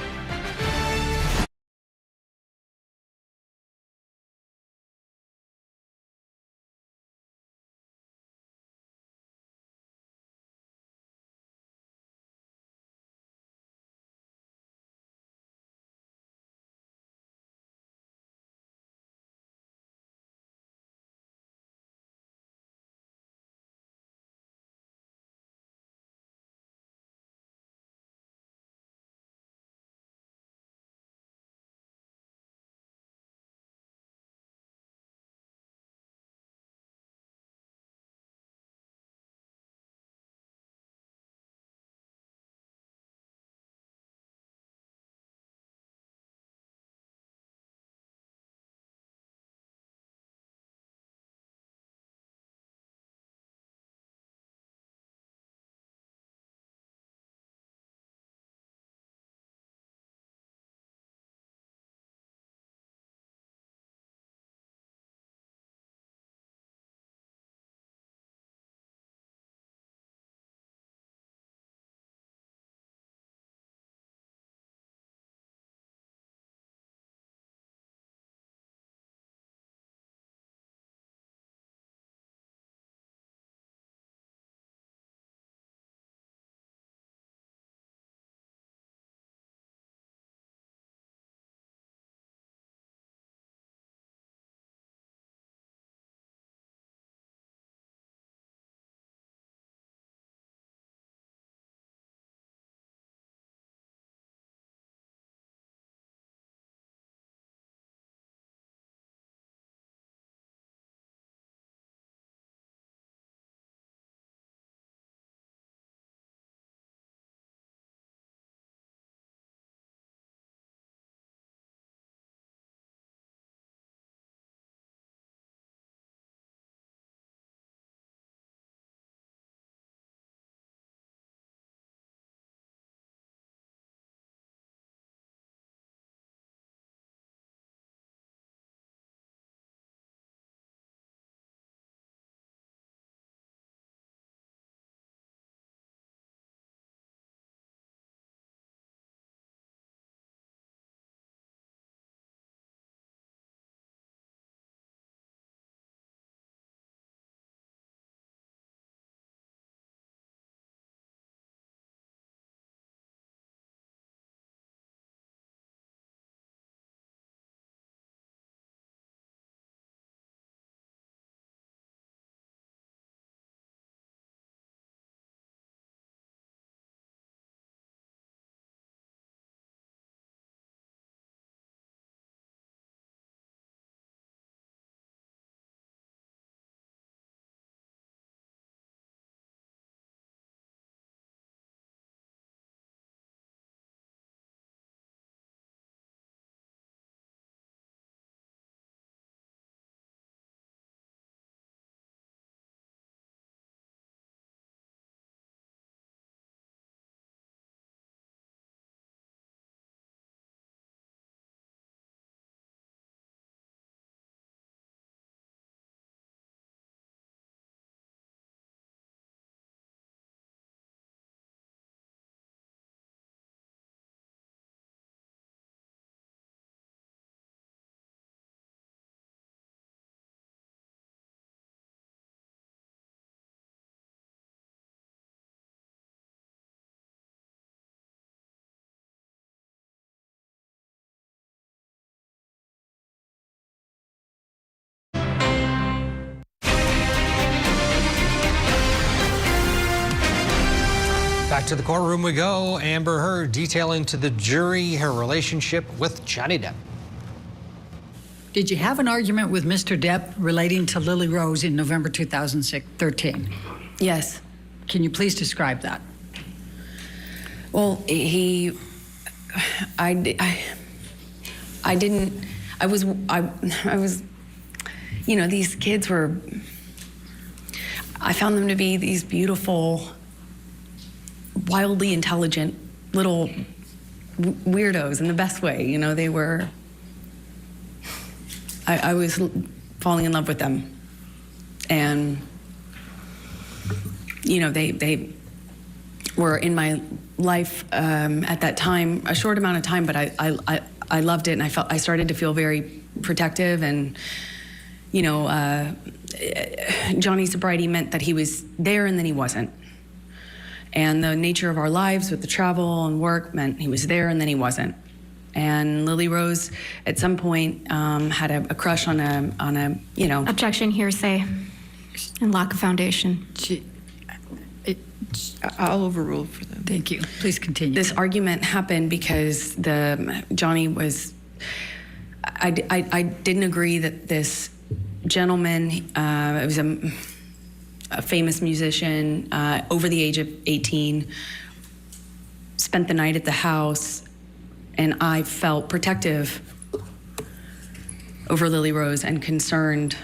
Back to the courtroom we go. Amber Heard detailing to the jury her relationship with Johnny Depp. Did you have an argument with Mr. Depp relating to Lily Rose in November 2013? Yes. Can you please describe that? Well, I was, you know, these kids were, I found them to be these beautiful, wildly intelligent little weirdos in the best way. You know, they were, I was falling in love with them. And, you know, they were in my life at that time, a short amount of time, but I loved it, and I started to feel very protective, and, you know, Johnny's sobriety meant that he was there and then he wasn't. And the nature of our lives with the travel and work meant he was there and then he wasn't. And Lily Rose, at some point, had a crush on a, you know. Objection, hearsay, and lack of foundation. I'll overrule for them. Thank you. Please continue. This argument happened because Johnny was, I didn't agree that this gentleman, it was a famous musician, over the age of 18, spent the night at the house, and I felt protective over Lily Rose and concerned.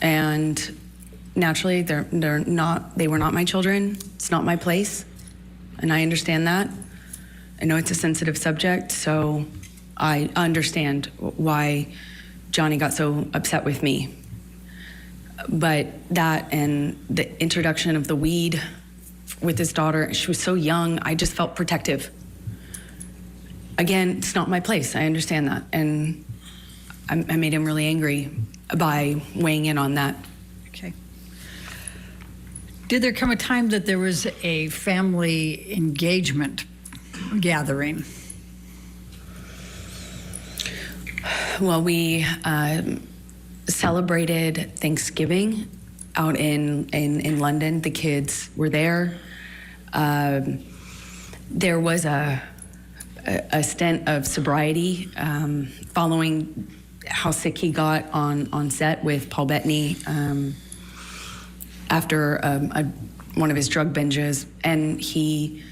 And naturally, they were not my children. It's not my place, and I understand that. I know it's a sensitive subject, so I understand why Johnny got so upset with me. But that and the introduction of the weed with his daughter, she was so young, I just felt protective. Again, it's not my place. I understand that, and I made him really angry by weighing in on that. Okay. Did there come a time that there was a family engagement gathering? Well, we celebrated Thanksgiving out in London. The kids were there. There was a stint of sobriety following how sick he got on set with Paul Betany after one of his drug binges, and he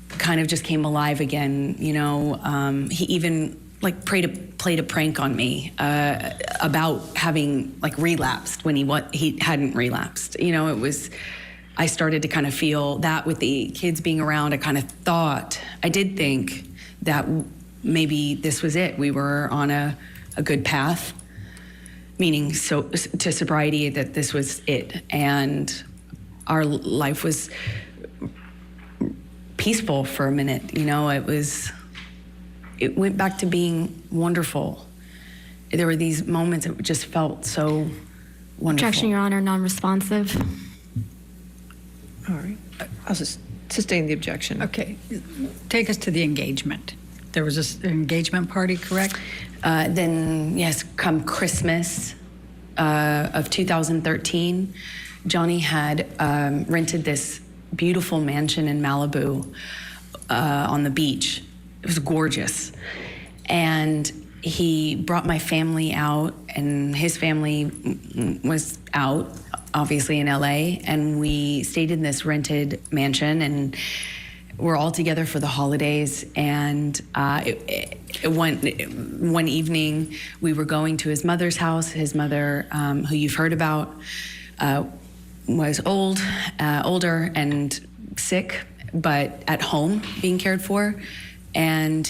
kind of just came alive again. You know, he even played a prank on me about having relapsed when he hadn't relapsed. You know, I started to kind of feel that with the kids being around. I did think that maybe this was it. We were on a good path, meaning to sobriety, that this was it. And our life was peaceful for a minute. You know, it went back to being wonderful. There were these moments that just felt so wonderful. Objection, Your Honor, non-responsive. All right. I'll just sustain the objection. Okay. Take us to the engagement. There was an engagement party, correct? Then, yes, come Christmas of 2013, Johnny had rented this beautiful mansion in Malibu on the beach. It was gorgeous. And he brought my family out, and his family was out, obviously in LA, and we stayed in this rented mansion, and we're all together for the holidays. And one evening, we were going to his mother's house. His mother, who you've heard about, was older and sick, but at home being cared for. And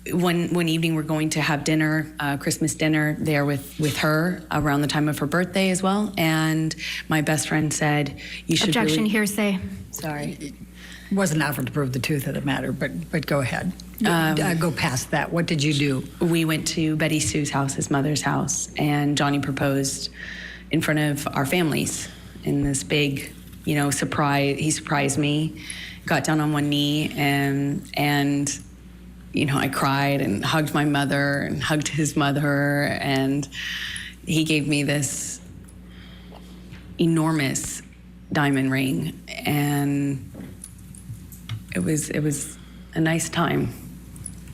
one evening, we're going to have dinner, Christmas dinner there with her around the time of her birthday as well. And my best friend said, "You should." Objection, hearsay. Sorry. It wasn't offered to prove the truth of the matter, but go ahead. Go past that. What did you do? We went to Betty Sue's house, his mother's house, and Johnny proposed in front of our families in this big, surprise. He surprised me, got down on one knee, and I cried and hugged my mother and hugged his mother, and he gave me this enormous diamond ring, and it was a nice time.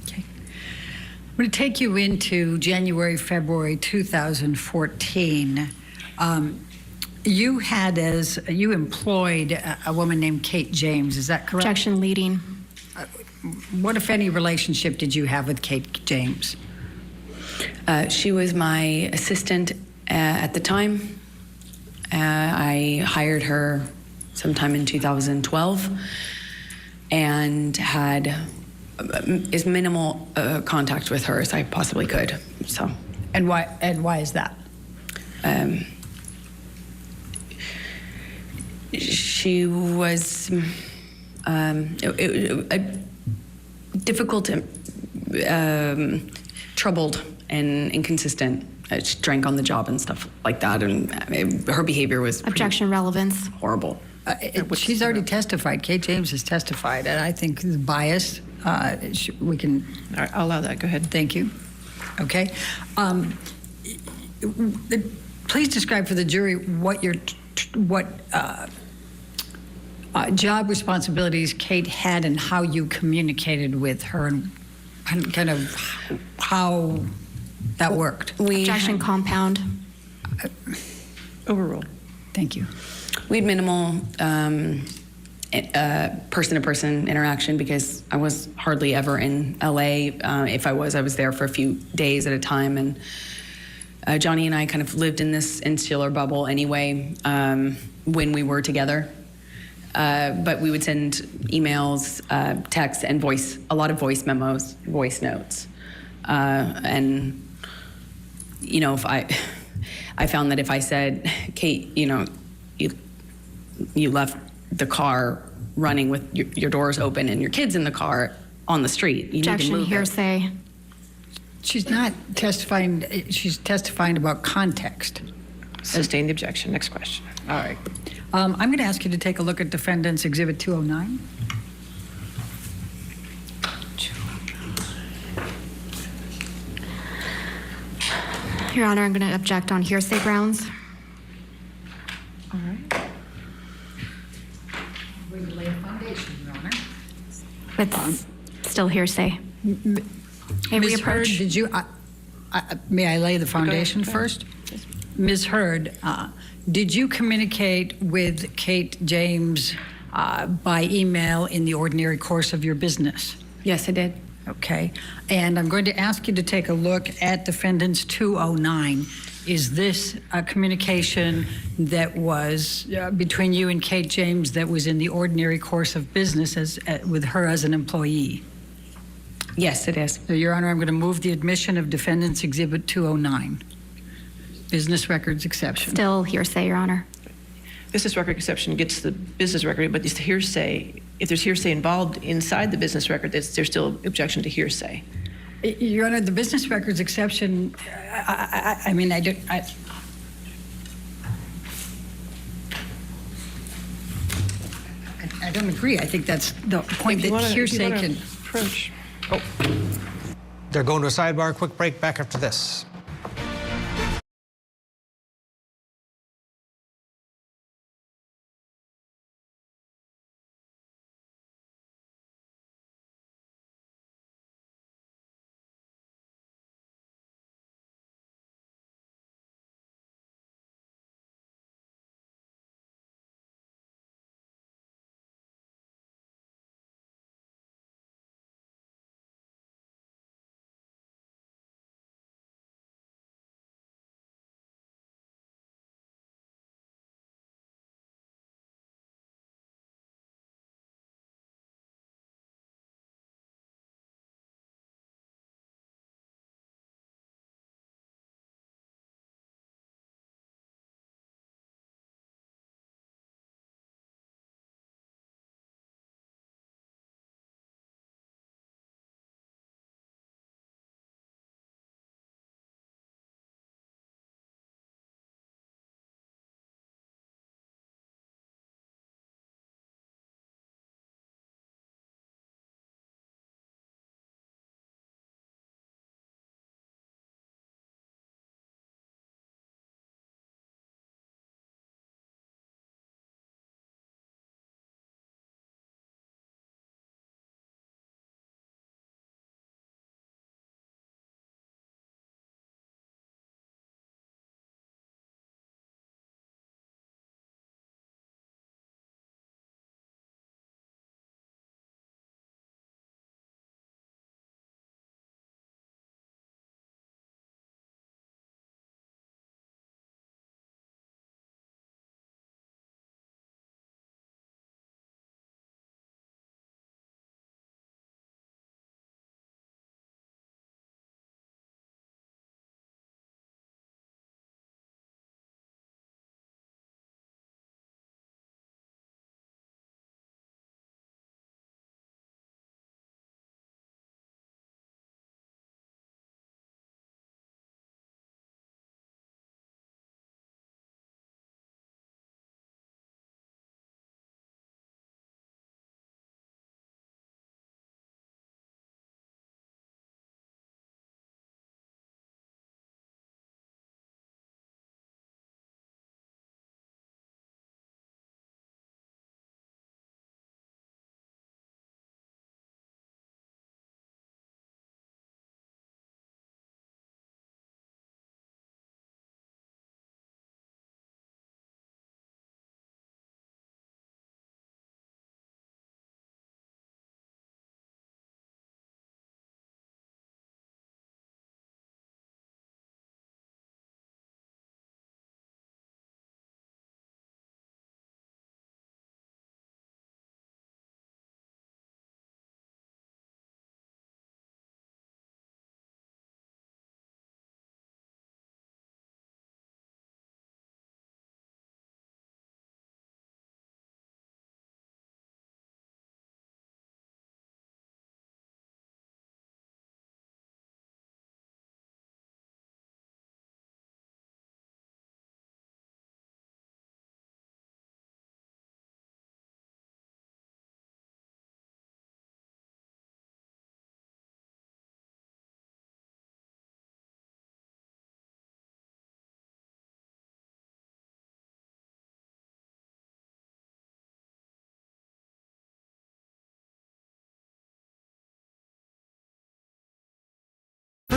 Okay. I'm going to take you into January, February 2014. You employed a woman named Kate James, is that correct? Objection leading. What, if any, relationship did you have with Kate James? She was my assistant at the time. I hired her sometime in 2012 and had as minimal contact with her as I possibly could. So, And why is that? She was difficult, troubled, and inconsistent. She drank on the job and stuff like that, and her behavior was Objection relevance. horrible. She's already testified. Kate James has testified, and I think the bias, we can... All right, I'll allow that. Go ahead. Thank you. Okay. Please describe for the jury what job responsibilities Kate had and how you communicated with her and kind of how that worked. Objection compound. Overruled. Thank you. We had minimal person-to-person interaction because I was hardly ever in LA. If I was there for a few days at a time. And Johnny and I kind of lived in this insular bubble anyway when we were together. But we would send emails, texts, and a lot of voice memos, voice notes. And, you know, if I found that if I said, Kate, you know, you left the car running with your doors open and your kids in the car on the street, you need to Objection move it. hearsay. She's not testifying. She's testifying about context. Sustain the objection. Next question. All right. I'm going to ask you to take a look at Defendants Exhibit 209. Your Honor, I'm going to object on hearsay grounds. All right. We lay a foundation, Your Honor. But still hearsay. May we Ms. Hurd, approach? did you? May I lay the foundation first? Ms. Hurd, did you communicate with Kate James by email in the ordinary course of your business? Yes, I did. Okay. And I'm going to ask you to take a look at Defendants 209. Is this a communication that was between you and Kate James that was in the ordinary course of business with her as an employee? Yes, it is. So, Your Honor, I'm going to move the admission of Defendants Exhibit 209. Business records exception. Still hearsay, Your Honor. Business record exception gets the business record, but it's the hearsay. If there's hearsay involved inside the business record, there's still objection to hearsay. Your Honor, the business records exception, I mean, I don't agree. I think that's the point that hearsay can... approach. They're going to a sidebar. Quick break. Back after this.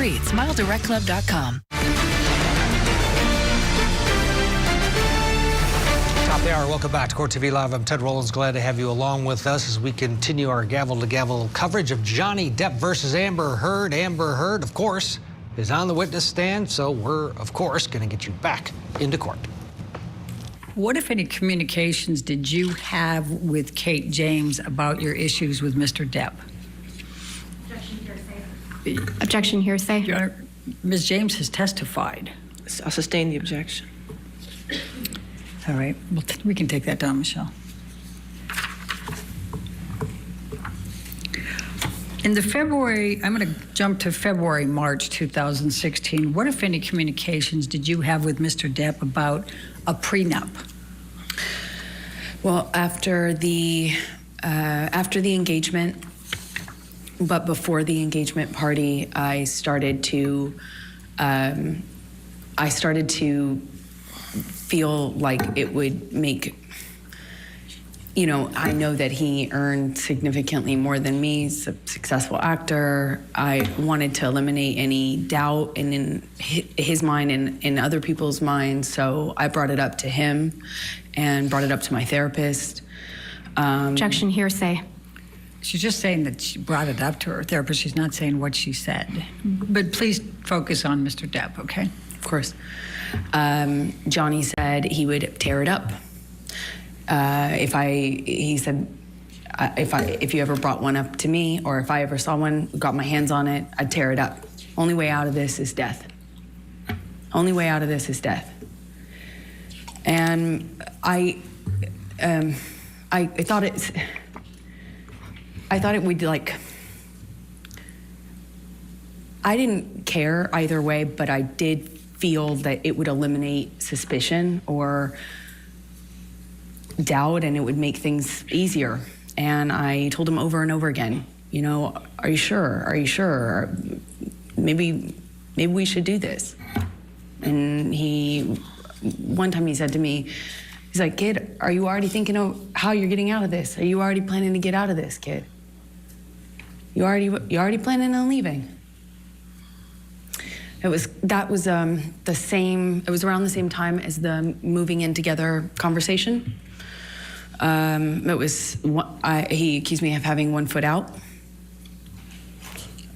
free at SmileDirectClub.com. Top of the hour. Welcome back to Court TV Live. I'm Ted Rollins. Glad to have you along with us as we continue our gavel-to-gavel coverage of Johnny Depp versus Amber Heard. Amber Heard, of course, is on the witness stand, so we're, of course, going to get you back into court. What, if any, communications did you have with Kate James about your issues with Mr. Depp? Objection hearsay. Your Honor, Ms. James has testified. I'll sustain the objection. All right, well, we can take that down, Michelle. In the February, I'm going to jump to February, March 2016. What, if any, communications did you have with Mr. Depp about a prenup? Well, after the engagement, but before the engagement party, I started to feel like it would make, you know, I know that he earned significantly more than me. He's a successful actor. I wanted to eliminate any doubt in his mind and in other people's minds. So I brought it up to him and brought it up to my therapist. Objection hearsay. She's just saying that she brought it up to her therapist. She's not saying what she said. But please focus on Mr. Depp, okay? Of course. Johnny said he would tear it up. He said, if you ever brought one up to me, or if I ever saw one, got my hands on it, I'd tear it up. Only way out of this is death. Only way out of this is death. And I thought it would, like, I didn't care either way, but I did feel that it would eliminate suspicion or doubt, and it would make things easier. And I told him over and over again, you know, are you sure? Are you sure? Maybe we should do this. And one time he said to me, he's like, kid, are you already thinking of how you're getting out of this? Are you already planning to get out of this, kid? You already planning on leaving? It was around the same time as the moving in together conversation. He accused me of having one foot out.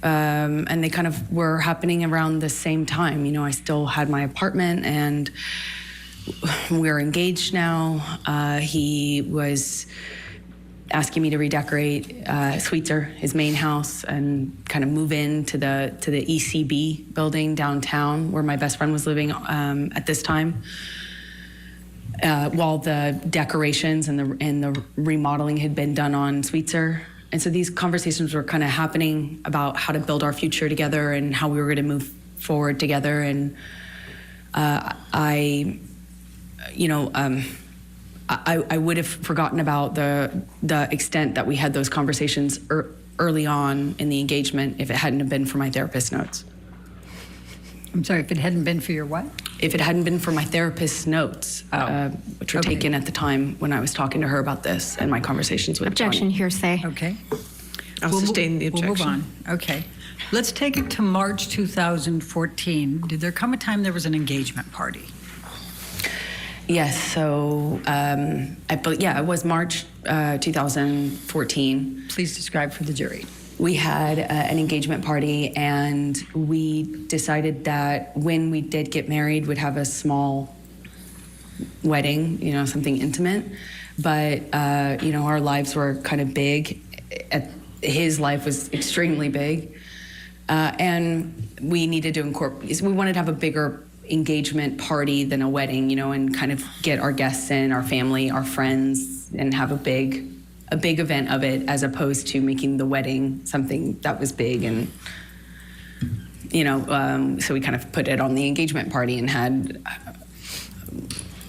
And they kind of were happening around the same time. You know, I still had my apartment and we're engaged now. He was asking me to redecorate Sweetser, his main house, and kind of move into the ECB building downtown where my best friend was living at this time. While the decorations and the remodeling had been done on Sweetser. And so these conversations were kind of happening about how to build our future together and how we were going to move forward together. And I would have forgotten about the extent that we had those conversations early on in the engagement if it hadn't have been for my therapist's notes. I'm sorry, if it hadn't been for your what? If it hadn't been for my therapist's notes, which were taken at the time when I was talking to her about this and my conversations with Objection Johnny. hearsay. Okay. I'll sustain the objection. We'll move on. Okay. Let's take it to March 2014. Did there come a time there was an engagement party? Yes, so it was March 2014. Please describe for the jury. We had an engagement party, and we decided that when we did get married, we'd have a small wedding, you know, something intimate. But, you know, our lives were kind of big. His life was extremely big. And we needed to incorporate, we wanted to have a bigger engagement party than a wedding, you know, and kind of get our guests in, our family, our friends, and have a big event of it, as opposed to making the wedding something that was big. And, you know, so we kind of put it on the engagement party and had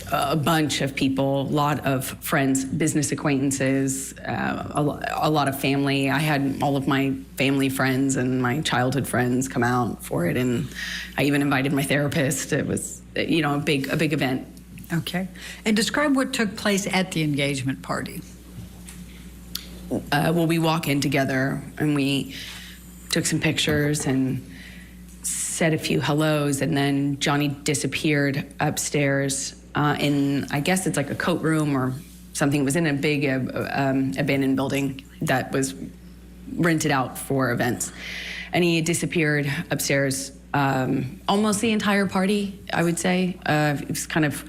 a bunch of people, a lot of friends, business acquaintances, a lot of family. I had all of my family friends and my childhood friends come out for it, and I even invited my therapist. It was, you know, a big event. Okay. And describe what took place at the engagement party. Well, we walk in together and we took some pictures and said a few hellos, and then Johnny disappeared upstairs in, I guess it's like a coat room or something. It was in a big abandoned building that was rented out for events. And he disappeared upstairs almost the entire party, I would say. It was kind of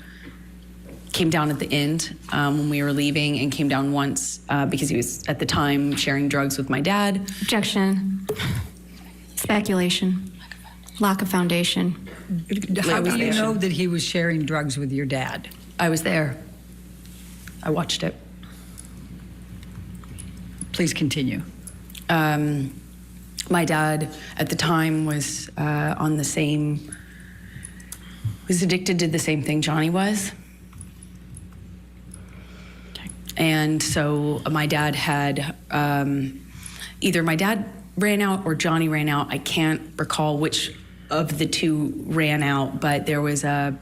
came down at the end when we were leaving, and came down once because he was at the time sharing drugs with my dad. Objection. Speculation. Lack of foundation. How do you know that he was sharing drugs with your dad? I was there. I watched it. Please continue. My dad at the time was was addicted to the same thing Johnny was. Okay. And so my dad had, either my dad ran out or Johnny ran out. I can't recall which of the two ran out, but there was they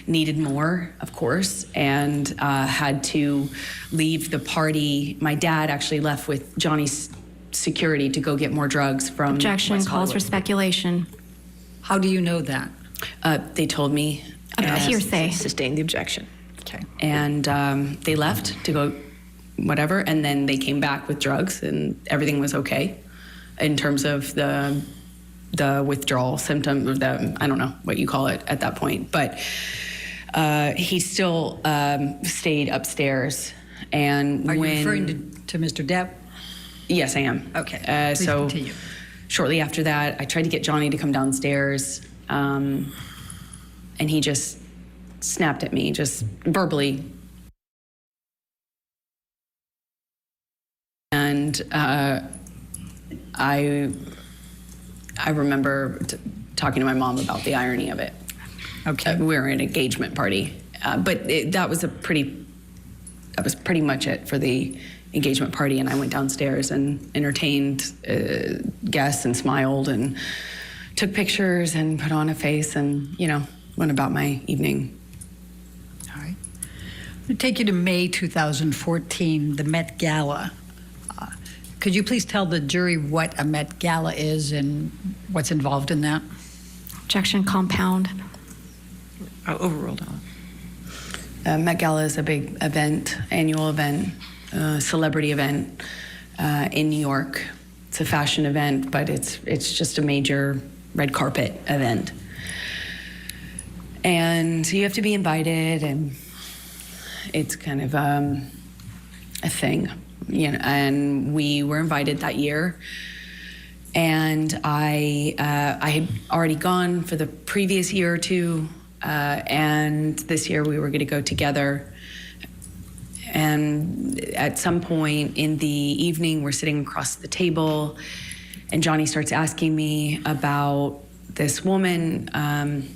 needed more, of course, and had to leave the party. My dad actually left with Johnny's security to go get more drugs from Objection. West Calls for Hollywood. speculation. How do you know that? They told me. Hearsay. Sustain the objection. Okay. And they left to go whatever, and then they came back with drugs, and everything was okay in terms of the withdrawal symptom, or I don't know what you call it at that point. But he still stayed upstairs. And Are you referring to Mr. Depp? Yes, I am. Okay. Please so continue. shortly after that, I tried to get Johnny to come downstairs, and he just snapped at me, just verbally. And I remember talking to my mom about the irony of it. Okay. We were at an engagement party, but that was pretty much it for the engagement party. And I went downstairs and entertained guests and smiled and took pictures and put on a face and, went about my evening. All right. I'm going to take you to May 2014, the Met Gala. Could you please tell the jury what a Met Gala is and what's involved in that? Objection. Compound. Overruled. Met Gala is a big event, annual event, celebrity event in New York. It's a fashion event, but it's just a major red carpet event. And you have to be invited, and it's kind of a thing, and we were invited that year. And I had already gone for the previous year or two, and this year we were going to go together. And at some point in the evening, we're sitting across the table, and Johnny starts asking me about this woman.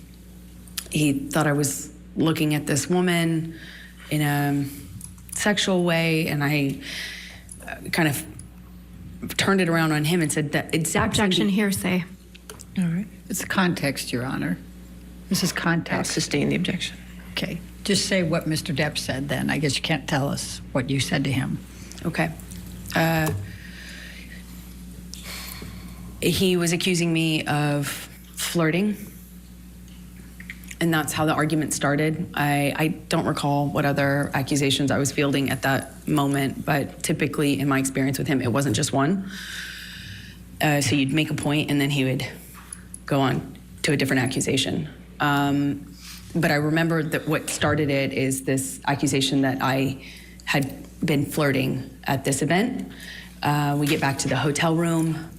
He thought I was looking at this woman in a sexual way, and I kind of turned it around on him and said that exactly. Objection. Hearsay. All right. It's context, Your Honor. This is I'll context. sustain the objection. Okay. Just say what Mr. Depp said then. I guess you can't tell us what you said to him. Okay. He was accusing me of flirting, and that's how the argument started. I don't recall what other accusations I was fielding at that moment, but typically in my experience with him, it wasn't just one. So you'd make a point, and then he would go on to a different accusation. But I remember that what started it is this accusation that I had been flirting at this event. We get back to the hotel room,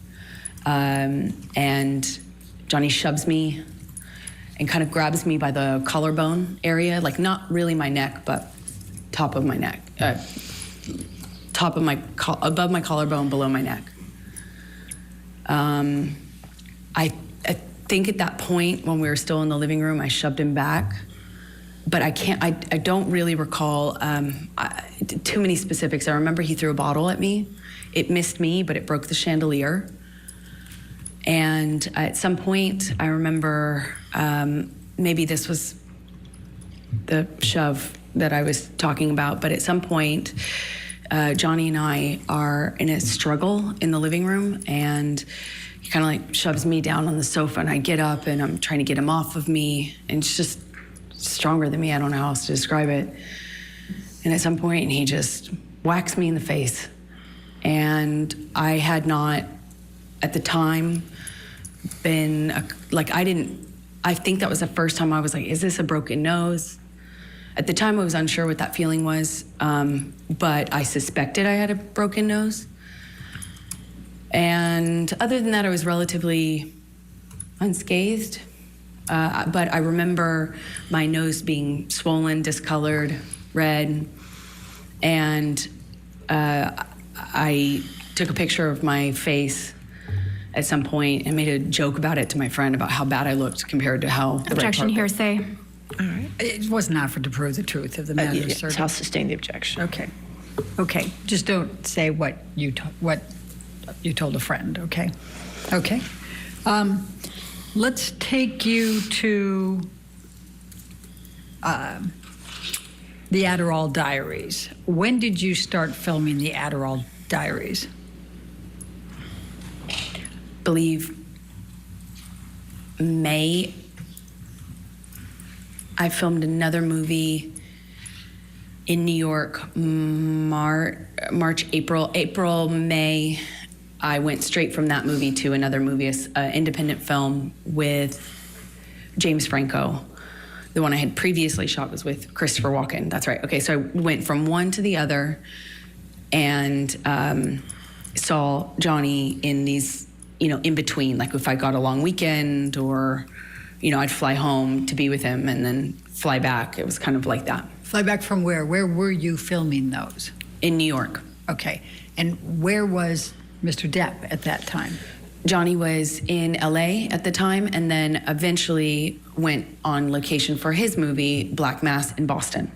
and Johnny shoves me and kind of grabs me by the collarbone area, like not really my neck, but top of my neck, above my collarbone, below my neck. I think at that point, when we were still in the living room, I shoved him back, but I don't really recall too many specifics. I remember he threw a bottle at me. It missed me, but it broke the chandelier. And at some point, I remember maybe this was the shove that I was talking about, but at some point, Johnny and I are in a struggle in the living room, and he kind of like shoves me down on the sofa, and I get up and I'm trying to get him off of me, and it's just stronger than me. I don't know how else to describe it. And at some point, he just whacks me in the face. And I had not, at the time, been, I think that was the first time I was like, is this a broken nose? At the time, I was unsure what that feeling was, but I suspected I had a broken nose. And other than that, I was relatively unscathed. But I remember my nose being swollen, discolored, red. And I took a picture of my face at some point and made a joke about it to my friend about how bad I looked compared to how the red Objection, carpet. hearsay. All right. It was not for to prove the truth of the matter. Yes, asserted. I'll sustain the objection. Okay. Okay. Just don't say what you told a friend. Okay. Okay. Let's take you to the Adderall Diaries. When did you start filming the Adderall Diaries? Believe May. I filmed another movie in New York, March, April, May. I went straight from that movie to another movie, an independent film with James Franco. The one I had previously shot was with Christopher Walken. That's right. Okay, so I went from one to the other and saw Johnny in these, in between, like if I got a long weekend or, I'd fly home to be with him and then fly back. It was kind of like that. Fly back from where? Where were you filming those? In New York. Okay. And where was Mr. Depp at that time? Johnny was in LA at the time and then eventually went on location for his movie, Black Mass, in Boston.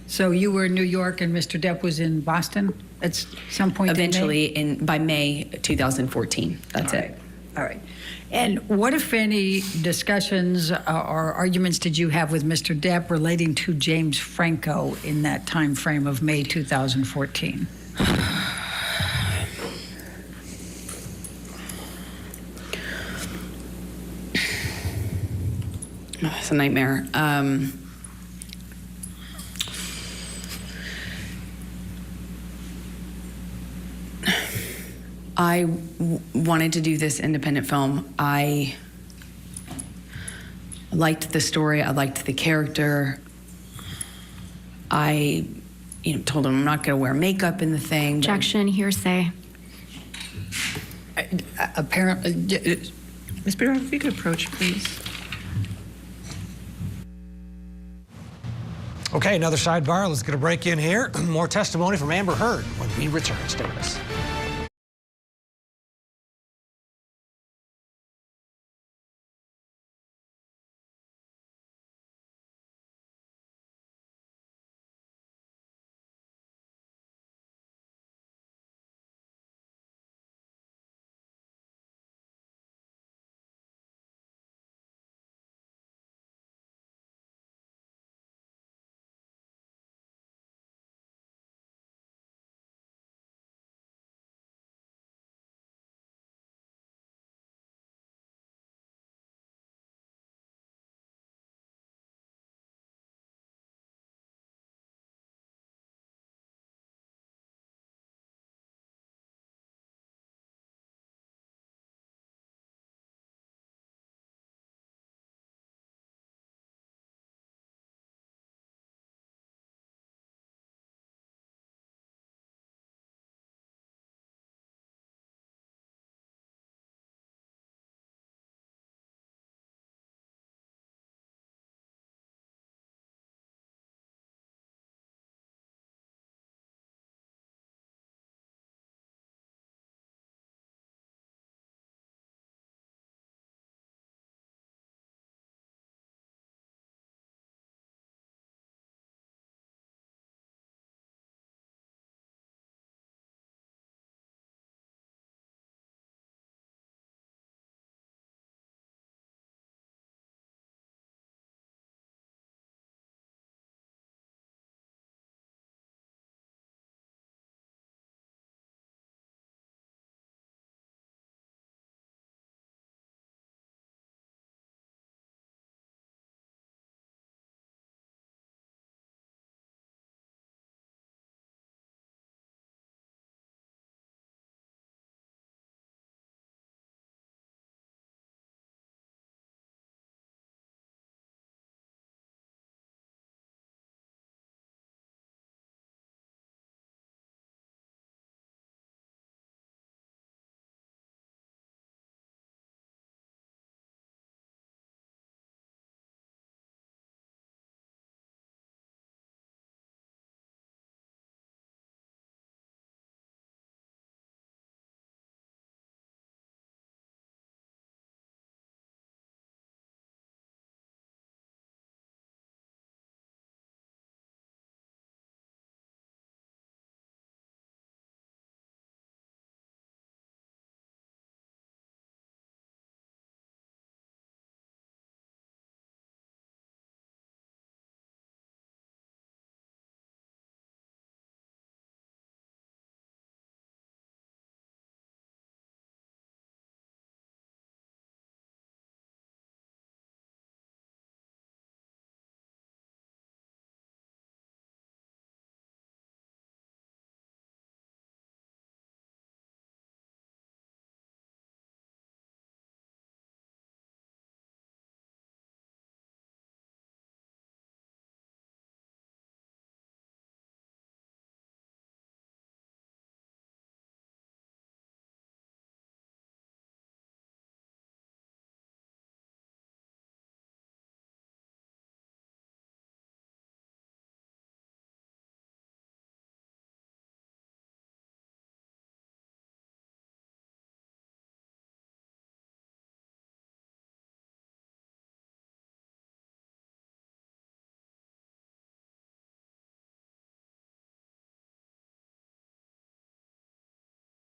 So you were in New York and Mr. Depp was in Boston at some point Eventually, by May 2014. That's it. All right. And what, if any, discussions or arguments did you have with Mr. Depp relating to James Franco in that time frame of May 2014? It's a nightmare. I wanted to do this independent film. I liked the story. I liked the character. I, told him I'm not going to wear makeup in the thing. Objection, hearsay. Apparently, Ms. Bureau, if you could approach, please. Okay, another sidebar. Let's get a break in here. More testimony from Amber Heard when we return. Stay with us.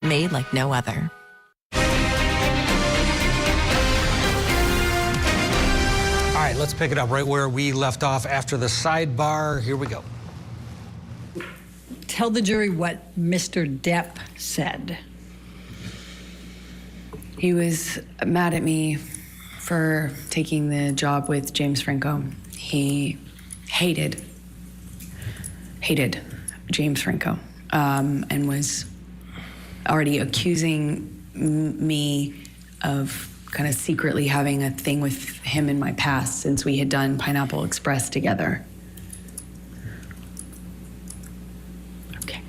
made like no other. All right, let's pick it up right where we left off after the sidebar. Here we go. Tell the jury what Mr. Depp said. He was mad at me for taking the job with James Franco. He hated James Franco, and was already accusing me of kind of secretly having a thing with him in my past since we had done Pineapple Express together. Okay.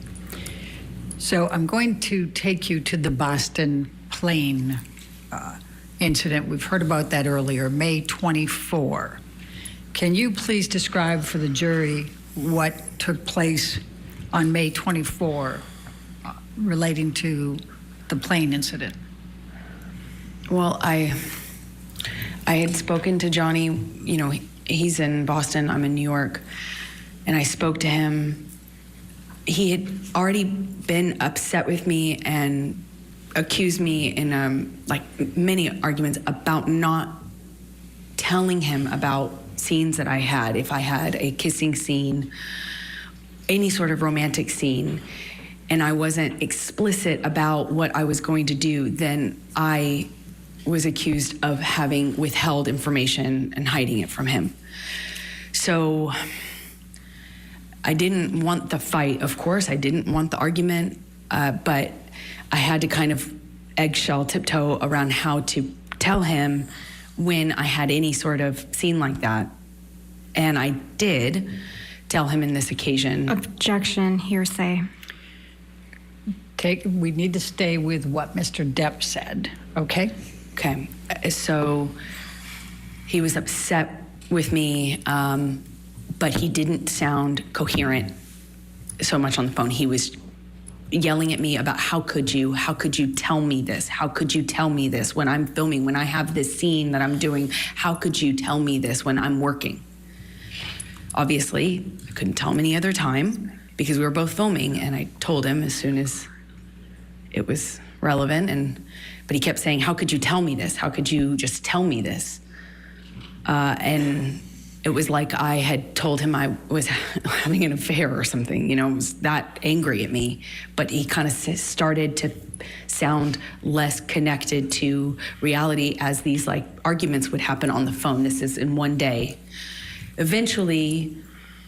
So I'm going to take you to the Boston plane incident. We've heard about that earlier, May 24. Can you please describe for the jury what took place on May 24 relating to the plane incident? Well, I had spoken to Johnny. You know, he's in Boston, I'm in New York, and I spoke to him. He had already been upset with me and accused me in like many arguments about not telling him about scenes that I had. If I had a kissing scene, any sort of romantic scene, and I wasn't explicit about what I was going to do, then I was accused of having withheld information and hiding it from him. So I didn't want the fight, of course. I didn't want the argument, but I had to kind of eggshell tiptoe around how to tell him when I had any sort of scene like that. And I did tell him in this occasion. Objection, hearsay. We need to stay with what Mr. Depp said, okay? Okay, so he was upset with me, but he didn't sound coherent so much on the phone. He was yelling at me about how could you tell me this? How could you tell me this when I'm filming, when I have this scene that I'm doing? How could you tell me this when I'm working? Obviously, I couldn't tell him any other time because we were both filming, and I told him as soon as it was relevant, but he kept saying, how could you tell me this? How could you just tell me this? And it was like I had told him I was having an affair or something, you know, he was that angry at me. But he kind of started to sound less connected to reality as these like arguments would happen on the phone. This is in one day. Eventually,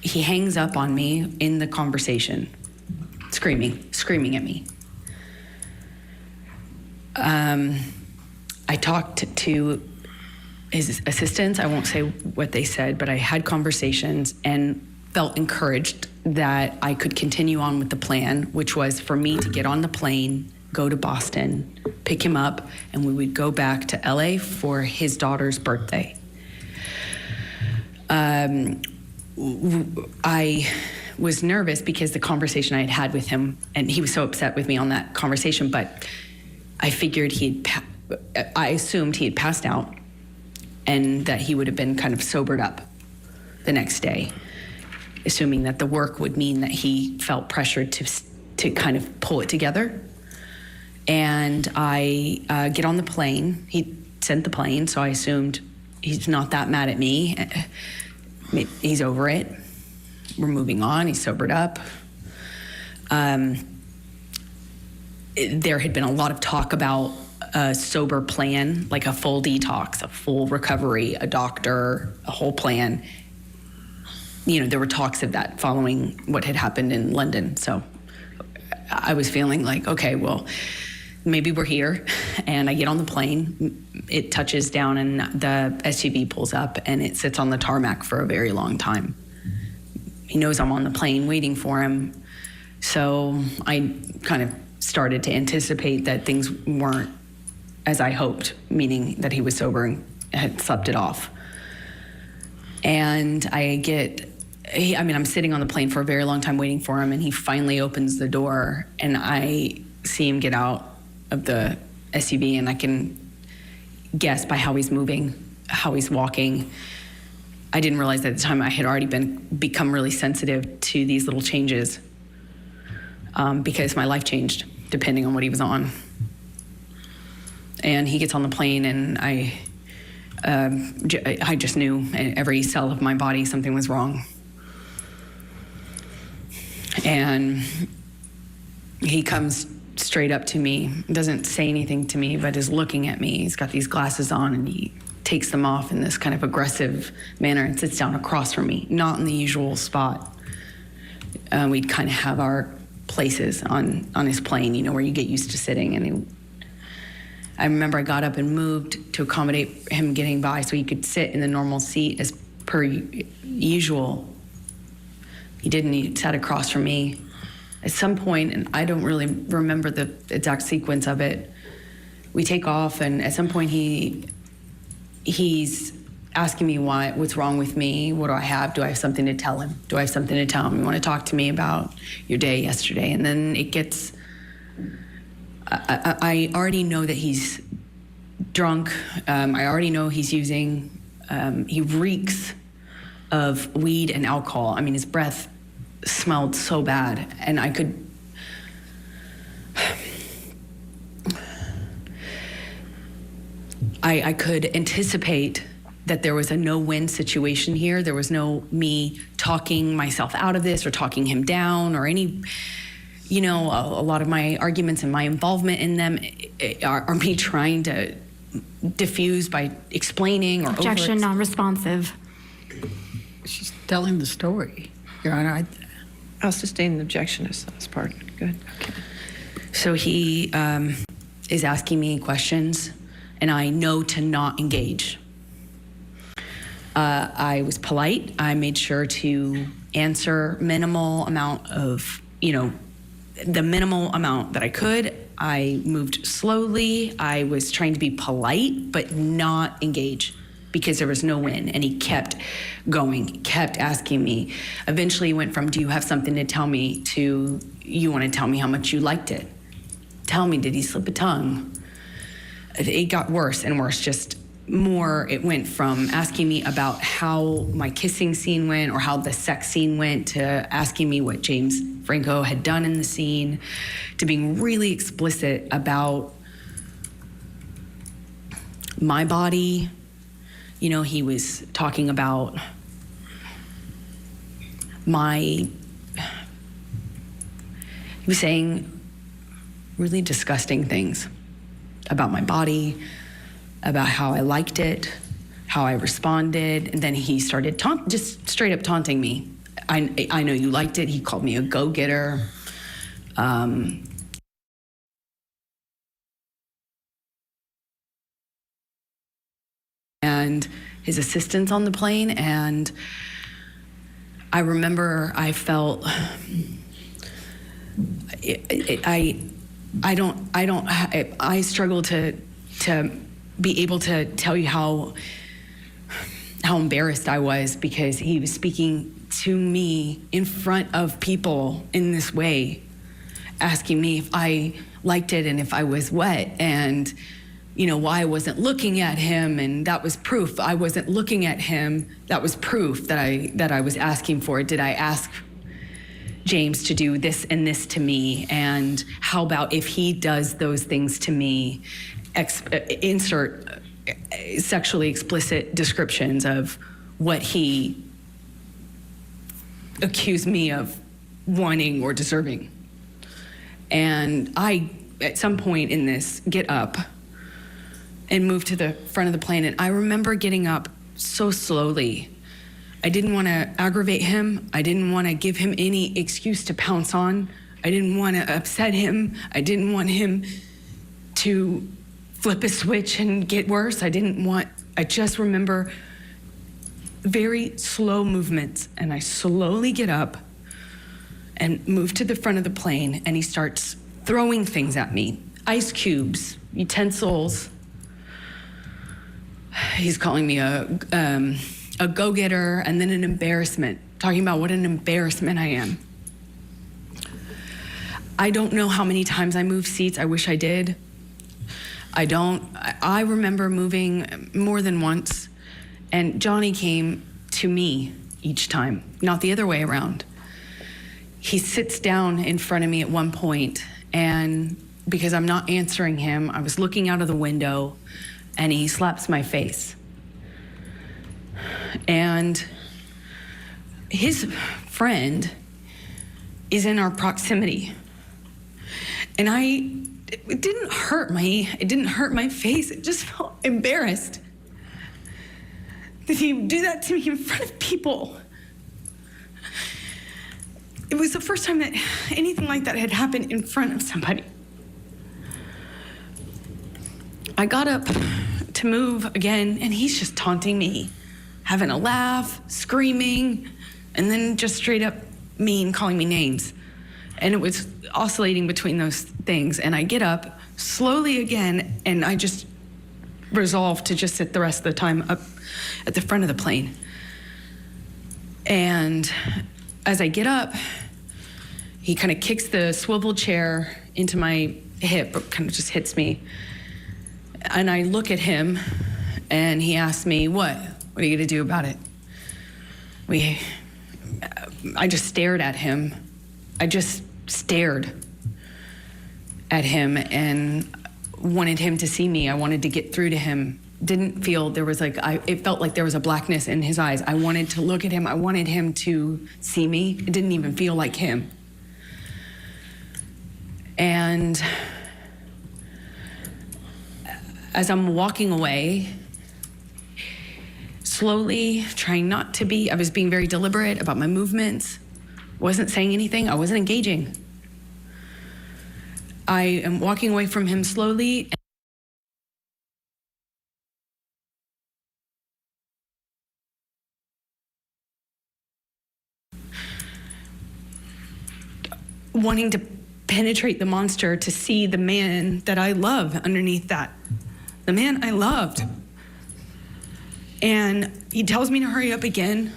he hangs up on me in the conversation, screaming at me. I talked to his assistants. I won't say what they said, but I had conversations and felt encouraged that I could continue on with the plan, which was for me to get on the plane, go to Boston, pick him up, and we would go back to LA for his daughter's birthday. I was nervous because the conversation I had with him, and he was so upset with me on that conversation, but I figured I assumed he had passed out and that he would have been kind of sobered up the next day, assuming that the work would mean that he felt pressured to kind of pull it together. And I get on the plane. He sent the plane, so I assumed he's not that mad at me. He's over it. We're moving on. He's sobered up. There had been a lot of talk about a sober plan, like a full detox, a full recovery, a doctor, a whole plan. You know, there were talks of that following what had happened in London. So I was feeling like, okay, well, maybe we're here. And I get on the plane, it touches down and the SUV pulls up and it sits on the tarmac for a very long time. He knows I'm on the plane waiting for him. So I kind of started to anticipate that things weren't as I hoped, meaning that he was sober and had slept it off. And I'm sitting on the plane for a very long time waiting for him, and he finally opens the door, and I see him get out of the SUV, and I can guess by how he's moving, how he's walking. I didn't realize at the time I had already become really sensitive to these little changes because my life changed depending on what he was on. And he gets on the plane, and I just knew in every cell of my body something was wrong. And he comes straight up to me, doesn't say anything to me, but is looking at me. He's got these glasses on, and he takes them off in this kind of aggressive manner and sits down across from me, not in the usual spot. We'd kind of have our places on his plane, you know, where you get used to sitting. And I remember I got up and moved to accommodate him getting by so he could sit in the normal seat as per usual. He didn't. He sat across from me. At some point, and I don't really remember the exact sequence of it, we take off, and at some point he's asking me what's wrong with me, what do I have? Do I have something to tell him? Do I have something to tell him? You want to talk to me about your day yesterday? And then it gets, I already know that he's drunk. I already know he's using, he reeks of weed and alcohol. I mean, his breath smelled so bad, and I could, I could anticipate that there was a no-win situation here. There was no me talking myself out of this or talking him down or any, you know, a lot of my arguments and my involvement in them are me trying to diffuse by explaining or Objection, non-responsive. She's telling the story, Your Honor. I'll sustain the objection as part. Good. Okay. So he is asking me questions, and I know to not engage. I was polite. I made sure to answer minimal amount of, you know, the minimal amount that I could. I moved slowly. I was trying to be polite, but not engage because there was no win. And he kept going, kept asking me. Eventually he went from, do you have something to tell me, to, you want to tell me how much you liked it? Tell me, did he slip a tongue? It got worse and worse, just more. It went from asking me about how my kissing scene went or how the sex scene went to asking me what James Franco had done in the scene, to being really explicit about my body. You know, he was talking about he was saying really disgusting things about my body, about how I liked it, how I responded, and then he started just straight up taunting me. I know you liked it. He called me a go-getter. And his assistants on the plane, and I remember I felt I struggle to be able to tell you how embarrassed I was because he was speaking to me in front of people in this way, asking me if I liked it and if I was wet, and you know, why I wasn't looking at him, and that was proof. I wasn't looking at him. That was proof that I was asking for. Did I ask James to do this and this to me? And how about if he does those things to me? Insert sexually explicit descriptions of what he accused me of wanting or deserving. And I, at some point in this, get up and move to the front of the plane. And I remember getting up so slowly. I didn't want to aggravate him. I didn't want to give him any excuse to pounce on. I didn't want to upset him. I didn't want him to flip a switch and get worse. I just remember very slow movements. And I slowly get up and move to the front of the plane, and he starts throwing things at me. Ice cubes, utensils. He's calling me a go-getter, and then an embarrassment, talking about what an embarrassment I am. I don't know how many times I moved seats. I wish I did. I don't. I remember moving more than once, and Johnny came to me each time, not the other way around. He sits down in front of me at one point, And because I'm not answering him, I was looking out of the window and he slaps my face. And his friend is in our proximity. And it didn't hurt my face. It just felt embarrassed that he would do that to me in front of people. It was the first time that anything like that had happened in front of somebody. I got up to move again, and he's just taunting me, having a laugh, screaming, and then just straight up mean, calling me names. And it was oscillating between those things. And I get up slowly again, and I just resolve to just sit the rest of the time up at the front of the plane. And as I get up, he kind of kicks the swivel chair into my hip, kind of just hits me. And I look at him, and he asks me, what are you gonna do about it? I just stared at him. I just stared at him and wanted him to see me. I wanted to get through to him. Didn't feel there was it felt like there was a blackness in his eyes. I wanted to look at him. I wanted him to see me. It didn't even feel like him. And as I'm walking away, slowly, trying not to be, I was being very deliberate about my movements, wasn't saying anything, I wasn't engaging. I am walking away from him slowly. Wanting to penetrate the monster to see the man that I love underneath that. The man I loved. And he tells me to hurry up again.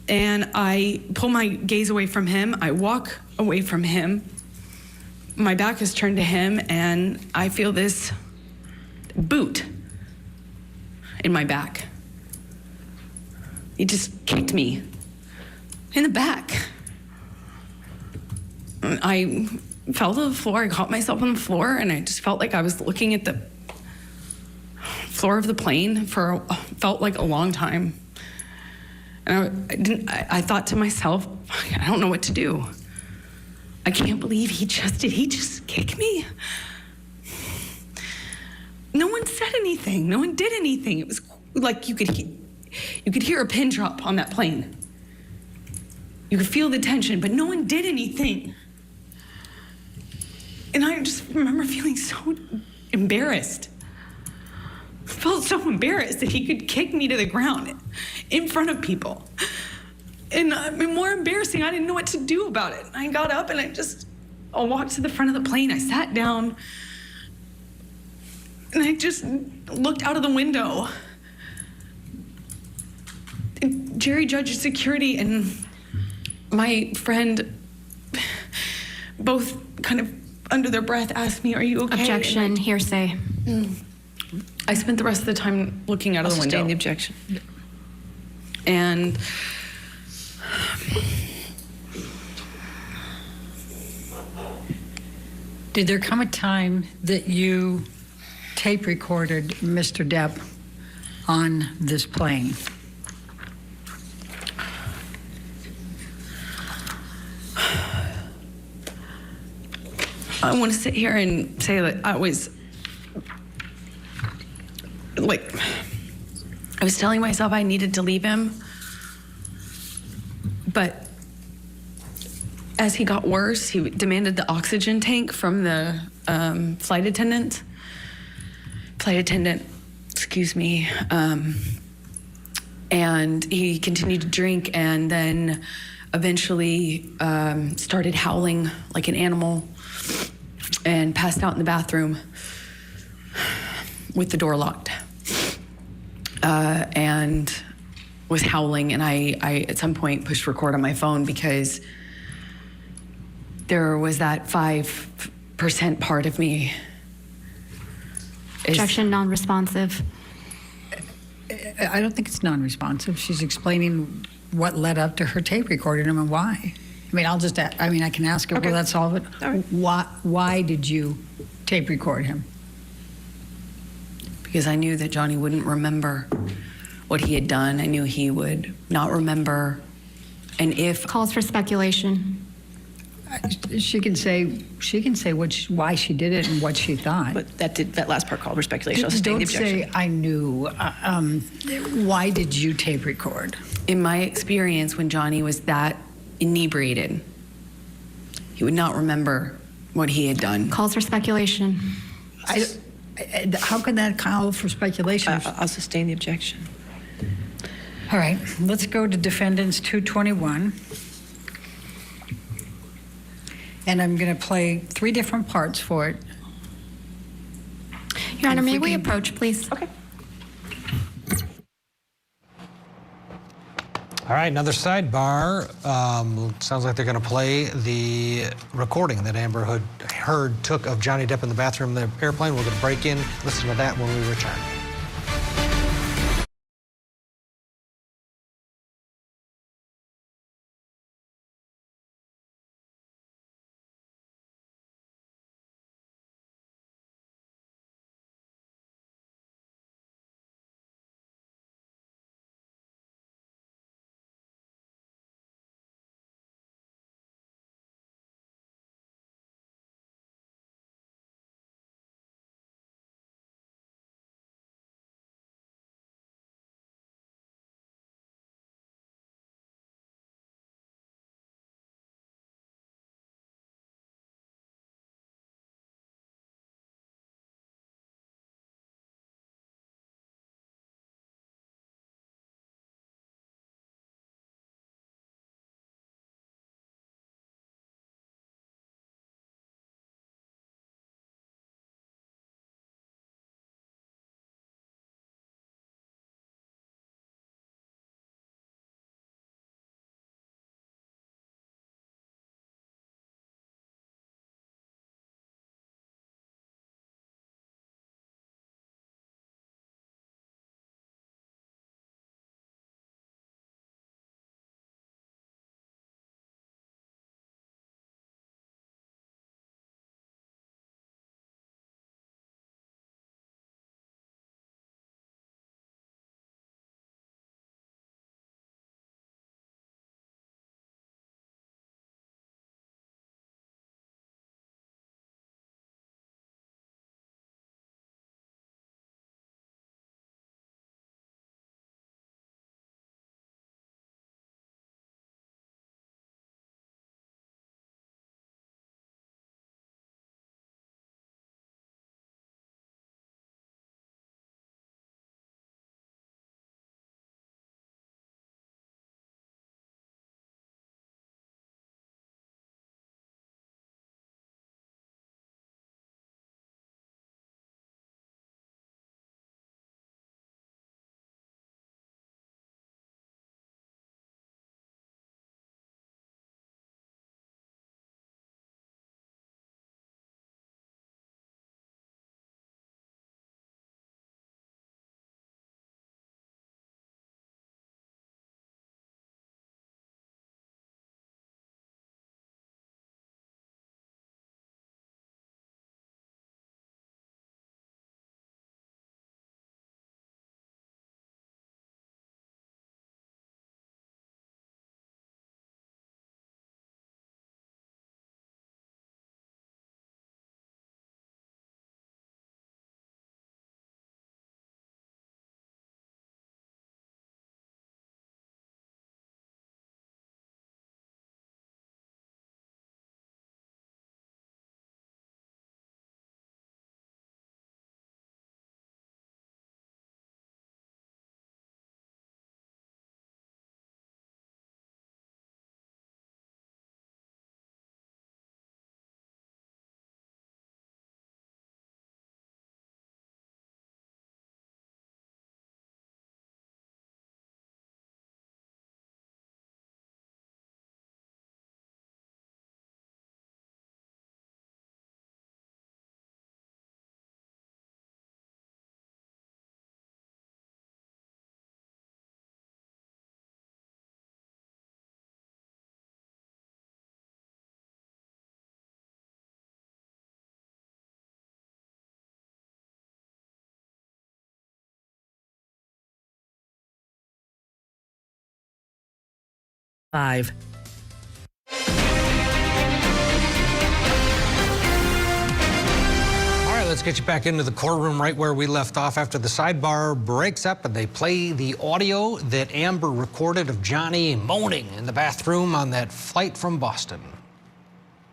And I pull my gaze away from him. I walk away from him. My back is turned to him, and I feel this boot in my back. He just kicked me in the back. I fell to the floor. I caught myself on the floor, and I just felt like I was looking at the floor of the plane for felt like a long time. And I thought to myself, I don't know what to do. I can't believe he just kick me? No one said anything. No one did anything. It was like you could hear a pin drop on that plane. You could feel the tension, but no one did anything. And I just remember feeling so embarrassed. I felt so embarrassed that he could kick me to the ground in front of people. And more embarrassing, I didn't know what to do about it. I got up and I walked to the front of the plane. I sat down and I just looked out of the window. And Jerry Judge's security and my friend both kind of under their breath asked me, "Are you okay?" Objection, hearsay. I spent the rest of the time looking out of the window. Sustain the objection. And did there come a time that you tape recorded Mr. Depp on this plane? I want to sit here and say that I was telling myself I needed to leave him, but as he got worse, he demanded the oxygen tank from the flight attendant, and he continued to drink and then eventually started howling like an animal and passed out in the bathroom with the door locked. And was howling, and I at some point pushed record on my phone because there was that 5% part of me. Objection, non-responsive. I don't think it's non-responsive. She's explaining what led up to her tape recording him and why. I mean, I can ask her, Okay. will that solve it? All right. Why did you tape record him? Because I knew that Johnny wouldn't remember what he had done. I knew he would not remember. And if Calls for speculation. She can say why she did it and what she thought. But that last part called for speculation. I'll sustain the Don't objection. say I knew. Why did you tape record? in my experience, when Johnny was that inebriated, he would not remember what he had done. Calls for speculation. How can that call for speculation? I'll sustain the objection. All right, let's go to Defendants 221. And I'm going to play 3 different parts for it. Your Honor, And if may we we can- approach, please? Okay. All right, another sidebar. Sounds like they're going to play the recording that Amber Heard took of Johnny Depp in the bathroom of the airplane. We're going to break in, listen to that when we return. 5. All right, let's get you back into the courtroom right where we left off after the sidebar breaks up and they play the audio that Amber recorded of Johnny moaning in the bathroom on that flight from Boston.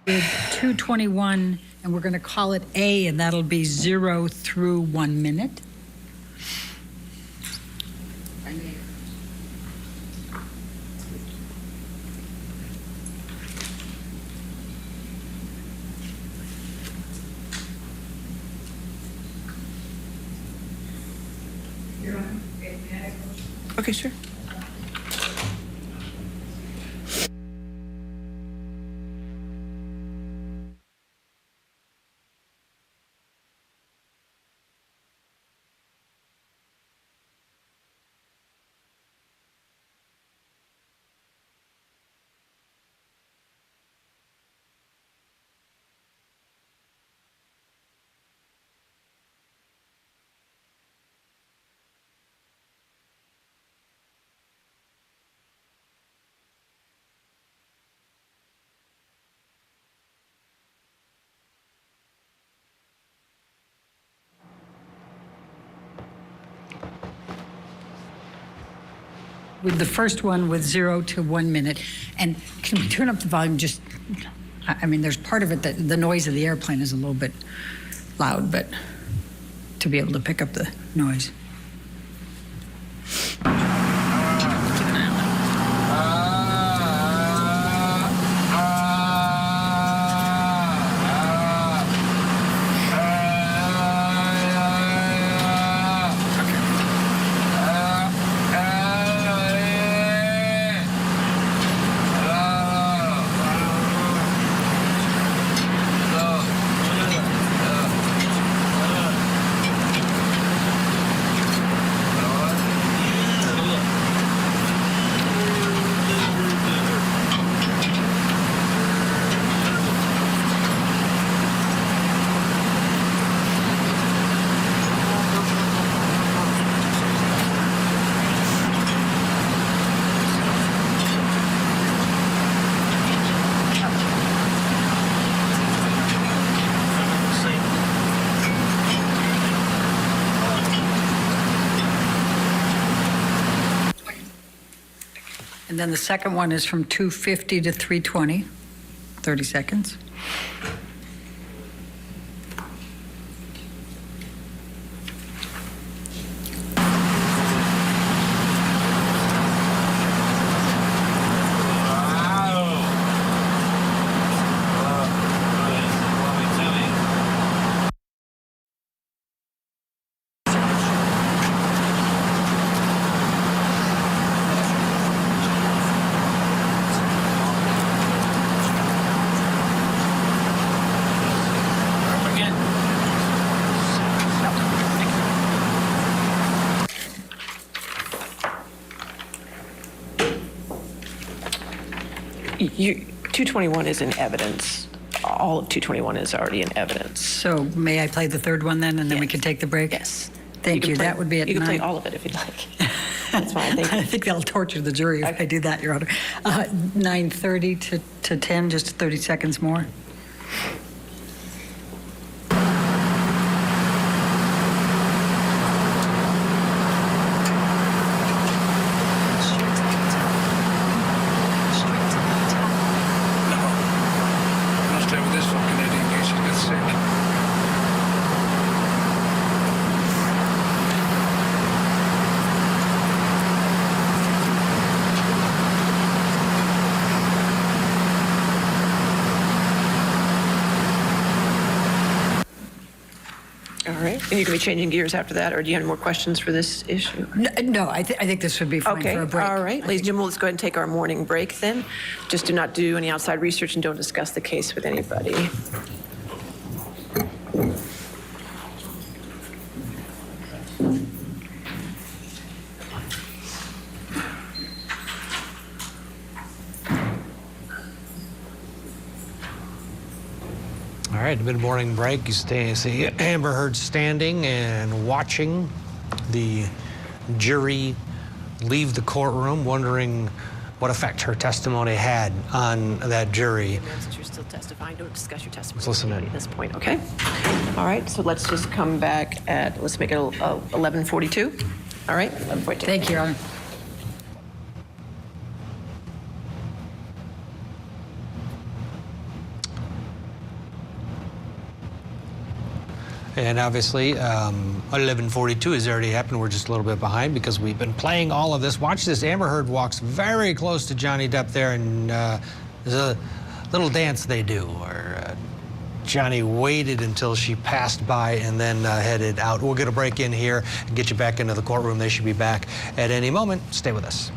2:21, and we're going to call it A, and that'll be 0 through 1 minute. Okay, sure. With the first one with 0 to 1 minute. And can we turn up the volume just, I mean, there's part of it that the noise of the airplane is a little bit loud, but to be able to pick up the noise. And then the second one is from 2:50 to 3:20, 30 seconds. You, 221 is in evidence. All of 221 is already in evidence. So may I play the third one then, and then we Yes. can take the break? Yes. Thank you. Play, That would be at You can play 9. all of it if you'd like. That's fine. Thank you. I think that'll torture the jury if I do that, Your Honor. 9:30 to 10, just 30 seconds more. All right. And you can be changing gears after that, or do you have any more questions for this issue? No, I think this would be fine Okay, for a break. all right. Ladies and gentlemen, let's go ahead and take our morning break then. Just do not do any outside research and don't discuss the case with anybody. All right, mid-morning break. You see Amber Heard standing and watching the jury leave the courtroom, wondering what effect her testimony had on that jury. Since you're still testifying, don't discuss your testimony Let's listen in. at this point, okay? All right, so let's just come back at, let's make it 11:42. All right, 11:42. Thank you, Your Honor. And obviously, 11:42 has already happened. We're just a little bit behind because we've been playing all of this. Watch this. Amber Heard walks very close to Johnny Depp there, and there's a little dance they do where Johnny waited until she passed by and then headed out. We'll get a break in here and get you back into the courtroom. They should be back at any moment. Stay with us.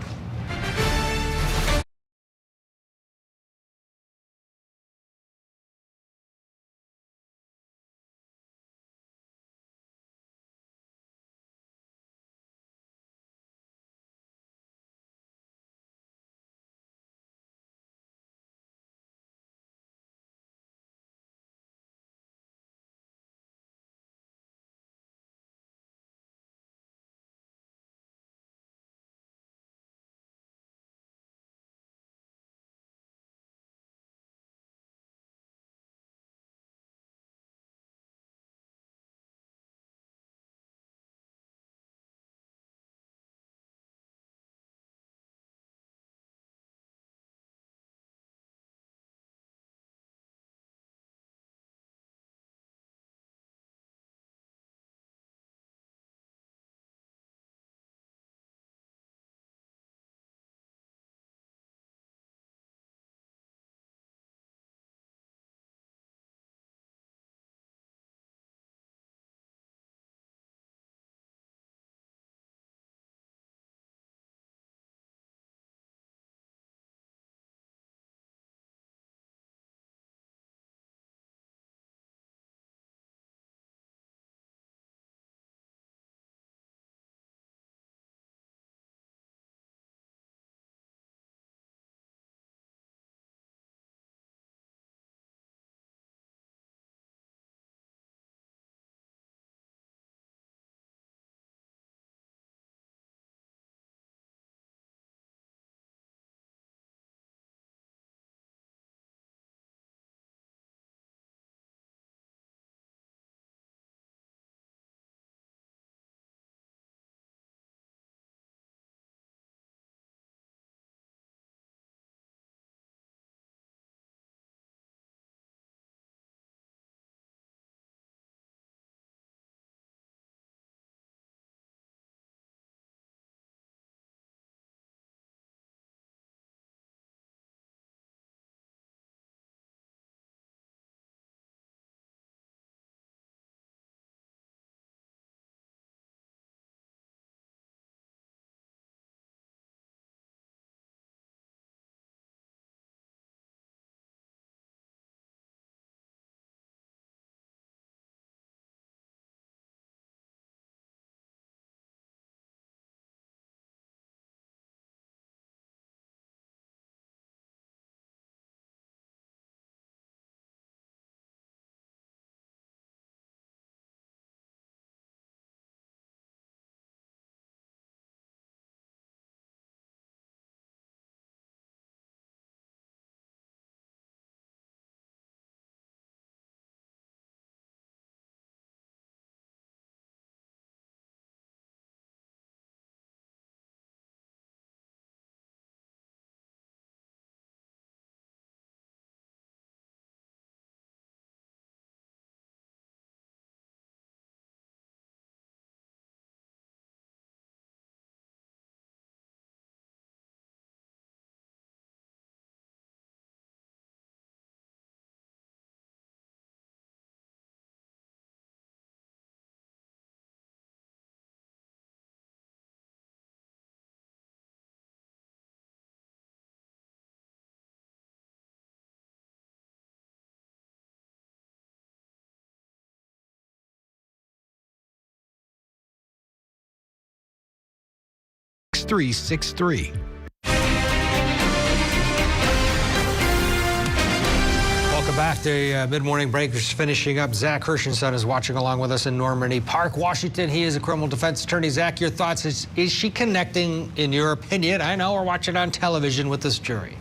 back. The mid-morning break is finishing up. Zach Hershenson is watching along with us in Normandy Park, Washington. He is a criminal defense attorney. Zach, your thoughts? Is she connecting, in your opinion? I know we're watching on television with this jury.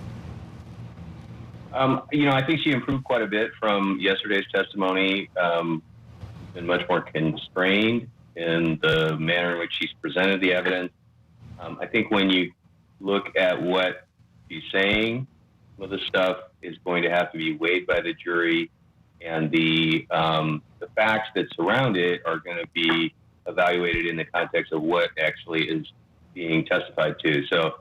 I think she improved quite a bit from yesterday's testimony. Been much more constrained in the manner in which she's presented the evidence. I think when you look at what she's saying, some of the stuff is going to have to be weighed by the jury, and the facts that surround it are going to be evaluated in the context of what actually is being testified to. So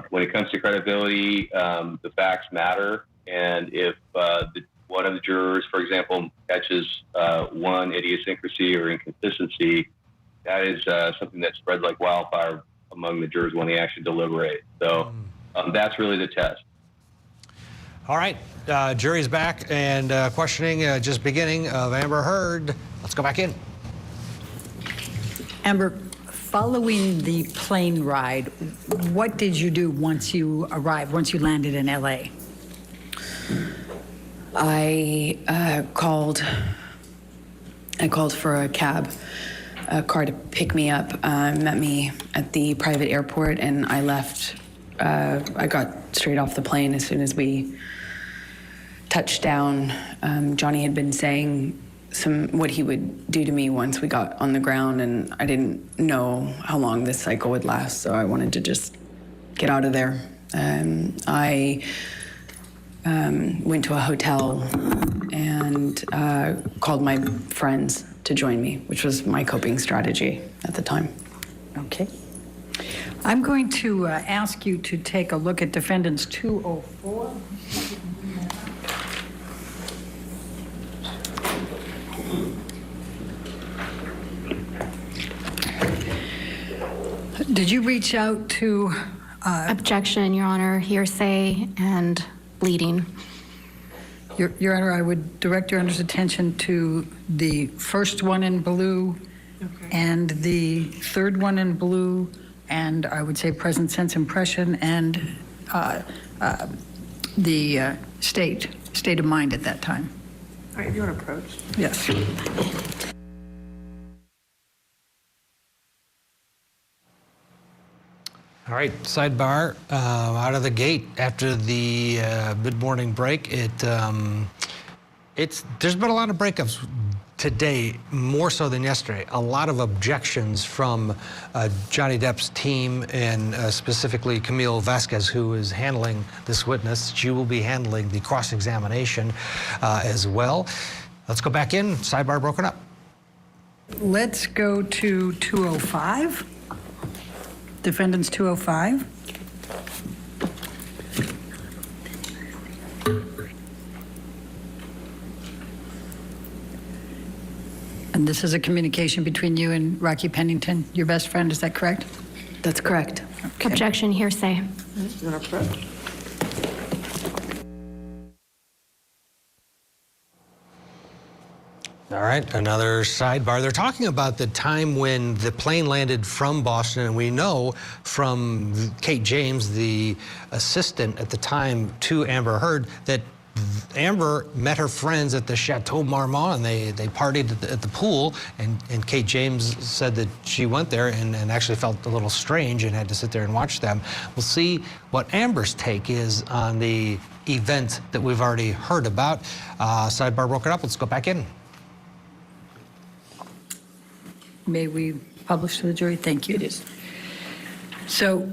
when it comes to credibility, the facts matter, and if one of the jurors, for example, catches one idiosyncrasy or inconsistency, that is something that spreads like wildfire among the jurors when they actually deliberate. So that's really the test. All right, jury's back, and questioning just beginning of Amber Heard. Let's go back in. Amber, following the plane ride, what did you do once you arrived, once you landed in LA? I called for a car to pick me up, met me at the private airport, and I left. I got straight off the plane as soon as we touched down. Johnny had been saying what he would do to me once we got on the ground, and I didn't know how long this cycle would last, so I wanted to just get out of there. I went to a hotel and called my friends to join me, which was my coping strategy at the time. Okay. I'm going to ask you to take a look at Defendants 204. Did you reach out to... Objection, Your Honor, hearsay and bleeding. Your Honor, I would direct Your Honor's attention to the first one in blue, and the third one in blue, and I would say present sense impression, and the state of mind at that time. All right, you want to approach? Yes. All right, sidebar, out of the gate after the mid-morning break. There's been a lot of breakups today, more so than yesterday. A lot of objections from Johnny Depp's team, and specifically Camille Vasquez, who is handling this witness. She will be handling the cross-examination as well. Let's go back in, sidebar broken up. Let's go to 205. Defendants 205. And this is a communication between you and Rocky Pennington, your best friend, is that correct? That's correct. Okay. Objection, hearsay. You want to approach? All right, another sidebar. They're talking about the time when the plane landed from Boston, and we know from Kate James, the assistant at the time to Amber Heard, that Amber met her friends at the Chateau Marmont, and they partied at the pool, and Kate James said that she went there and actually felt a little strange and had to sit there and watch them. We'll see what Amber's take is on the event that we've already heard about. Sidebar broken up. Let's go back in. May we publish to the jury? Thank you. It is. So,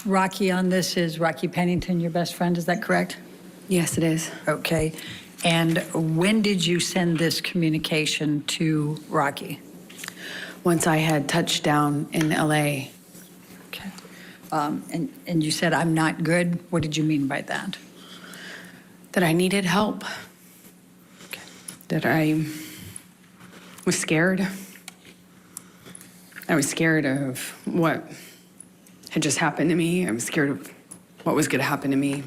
Rocky, on this is Rocky Pennington, your best friend, is that correct? Yes, it is. Okay. And when did you send this communication to Rocky? Once I had touched down in LA. Okay. And you said, I'm not good. What did you mean by that? That I needed help. Okay. That I was scared. I was scared of what had just happened to me. I was scared of what was going to happen to me. I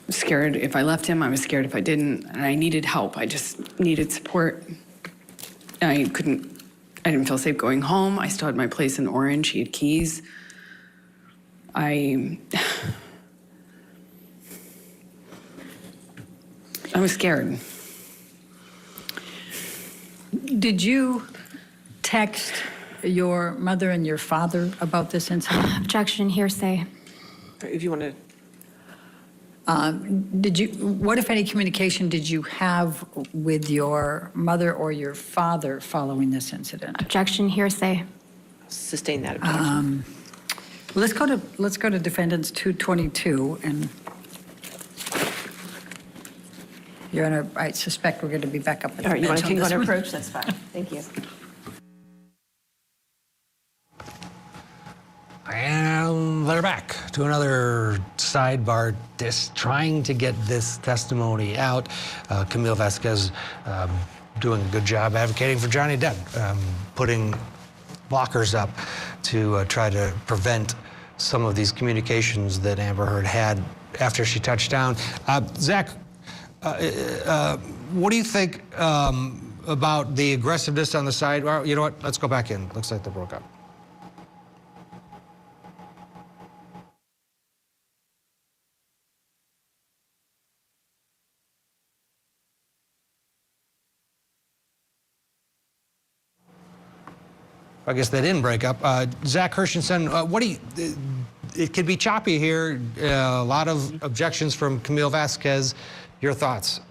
was scared if I left him. I was scared if I didn't. And I needed help. I just needed support. I didn't feel safe going home. I still had my place in Orange. He had keys. was scared. Did you text your mother and your father about this incident? Objection, hearsay. If you want to. What, if any, communication did you have with your mother or your father following this incident? Objection, hearsay. Sustain that objection. Let's go to Defendants 222, and Your Honor, I suspect we're going to be back up at the All right, you want bench to on take on this one. approach? That's fine. Thank you. And they're back to another sidebar, trying to get this testimony out. Camille Vasquez doing a good job advocating for Johnny Depp, putting blockers up to try to prevent some of these communications that Amber Heard had after she touched down. Zach, what do you think about the aggressiveness on the side? Well, you know what? Let's go back in. Looks like they broke up. I guess they didn't break up. Zach Hershenson, what do you? It could be choppy here. A lot of objections from Camille Vasquez. Your thoughts?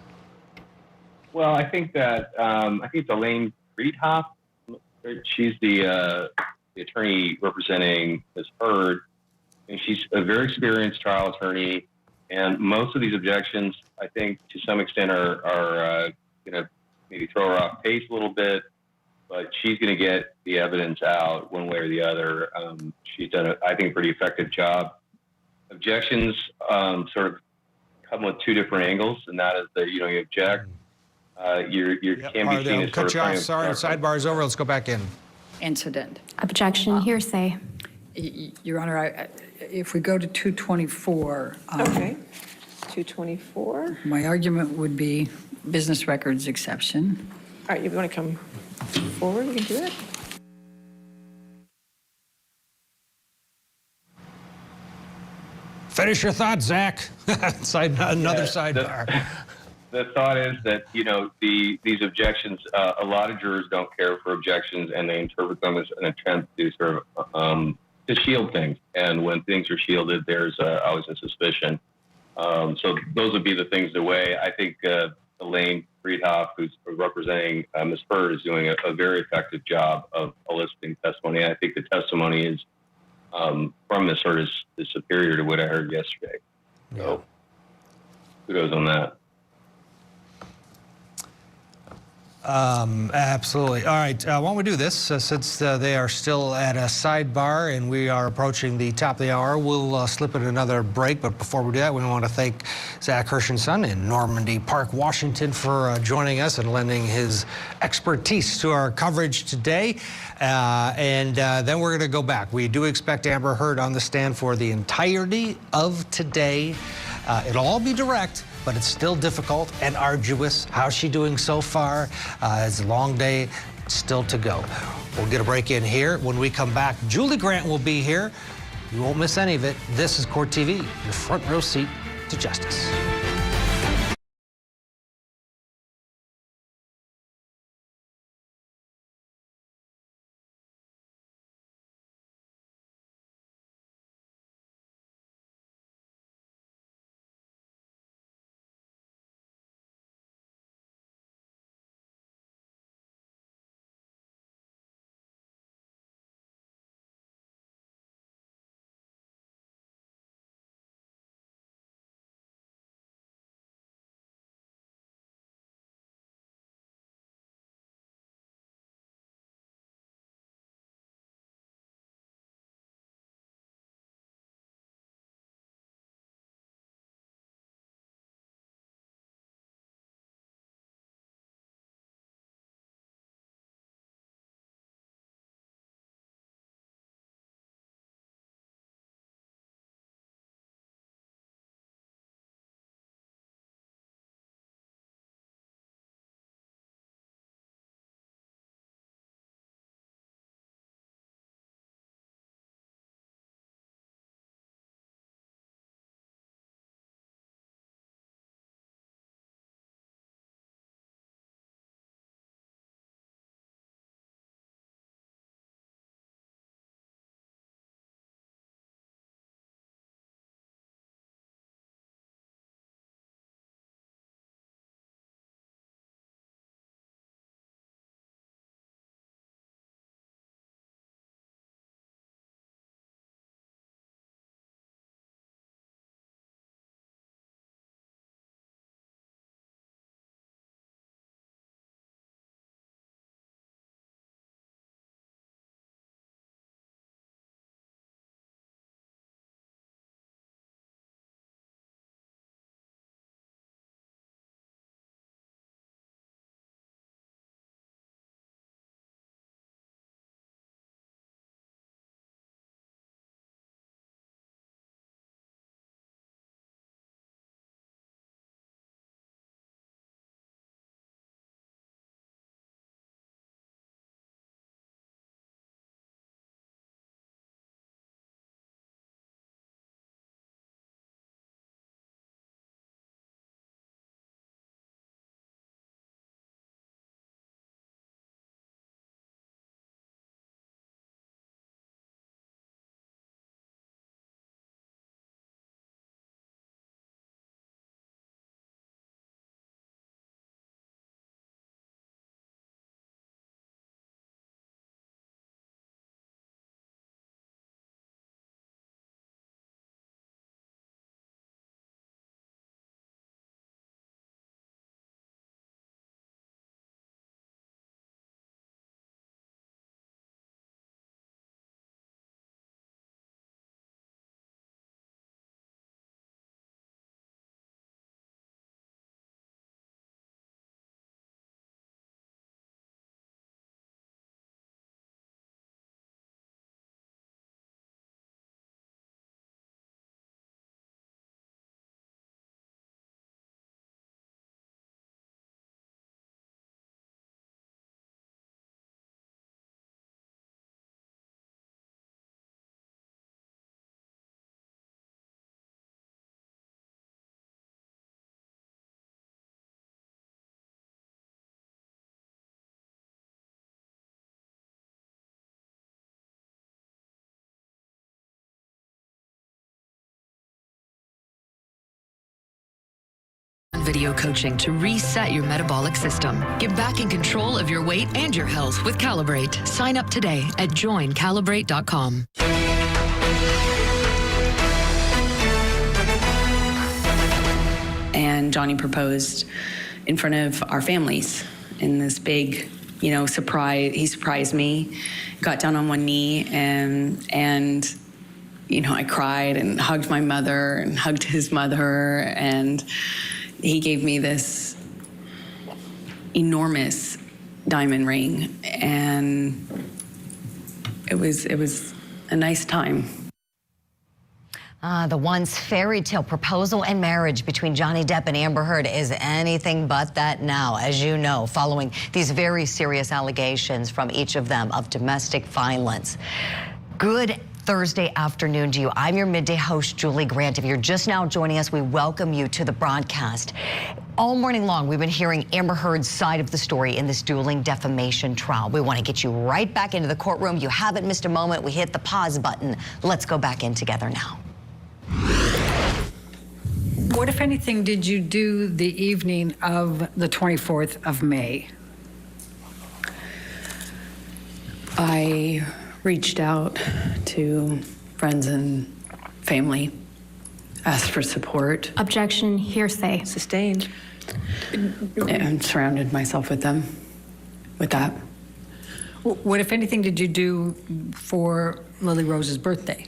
Well, I think that Elaine Friedhoff, she's the attorney representing Ms. Heard, and she's a very experienced trial attorney. And most of these objections, I think, to some extent, are going to maybe throw her off pace a little bit. But she's going to get the evidence out one way or the other. She's done, I think, a pretty effective job. Objections sort of come with two different angles, and that is that you object. You can be seen as sort of trying to Sorry, sidebar's over. Let's go back in. Incident. Objection, hearsay. Your Honor, if we go to 224. Okay. 224. My argument would be business records exception. All right, you want to come forward? We can do it. Finish your thoughts, Zach. Another sidebar. The thought is that these objections. A lot of jurors don't care for objections, and they interpret them as an attempt to sort of to shield things. And when things are shielded, there's always a suspicion. So those would be the things to weigh. I think Elaine Friedhoff, who's representing Ms. Heard, is doing a very effective job of eliciting testimony. And I think the testimony is from Ms. Heard is superior to what I heard yesterday. So kudos on that. Absolutely. All right, why don't we do this? Since they are still at a sidebar and we are approaching the top of the hour, we'll slip in another break. But before we do that, we want to thank Zach Hershenson in Normandy Park, Washington, for joining us and lending his expertise to our coverage today. And then we're going to go back. We do expect Amber Heard on the stand for the entirety of today. It'll all be direct, but it's still difficult and arduous. How's she doing so far? It's a long day still to go. We'll get a break in here. When we come back, Julie Grant will be here. You won't miss any of it. This is Court TV, your front row seat to justice. video coaching to reset your metabolic system. Get back in control of your weight and your health with Calibrate. Sign up today at joincalibrate.com. And Johnny proposed in front of our families in this big, surprise. He surprised me, got down on one knee, and I cried and hugged my mother and hugged his mother, and he gave me this enormous diamond ring, and it was a nice time. The once fairy tale proposal and marriage between Johnny Depp and Amber Heard is anything but that now, as you know, following these very serious allegations from each of them of domestic violence. Good Thursday afternoon to you. I'm your midday host, Julie Grant. If you're just now joining us, we welcome you to the broadcast. All morning long, we've been hearing Amber Heard's side of the story in this dueling defamation trial. We want to get you right back into the courtroom. You haven't missed a moment. We hit the pause button. Let's go back in together now. What, if anything, did you do the evening of the 24th of May? I reached out to friends and family, asked for support. Objection, hearsay. Sustained. And surrounded myself with them, with that. What, if anything, did you do for Lily Rose's birthday?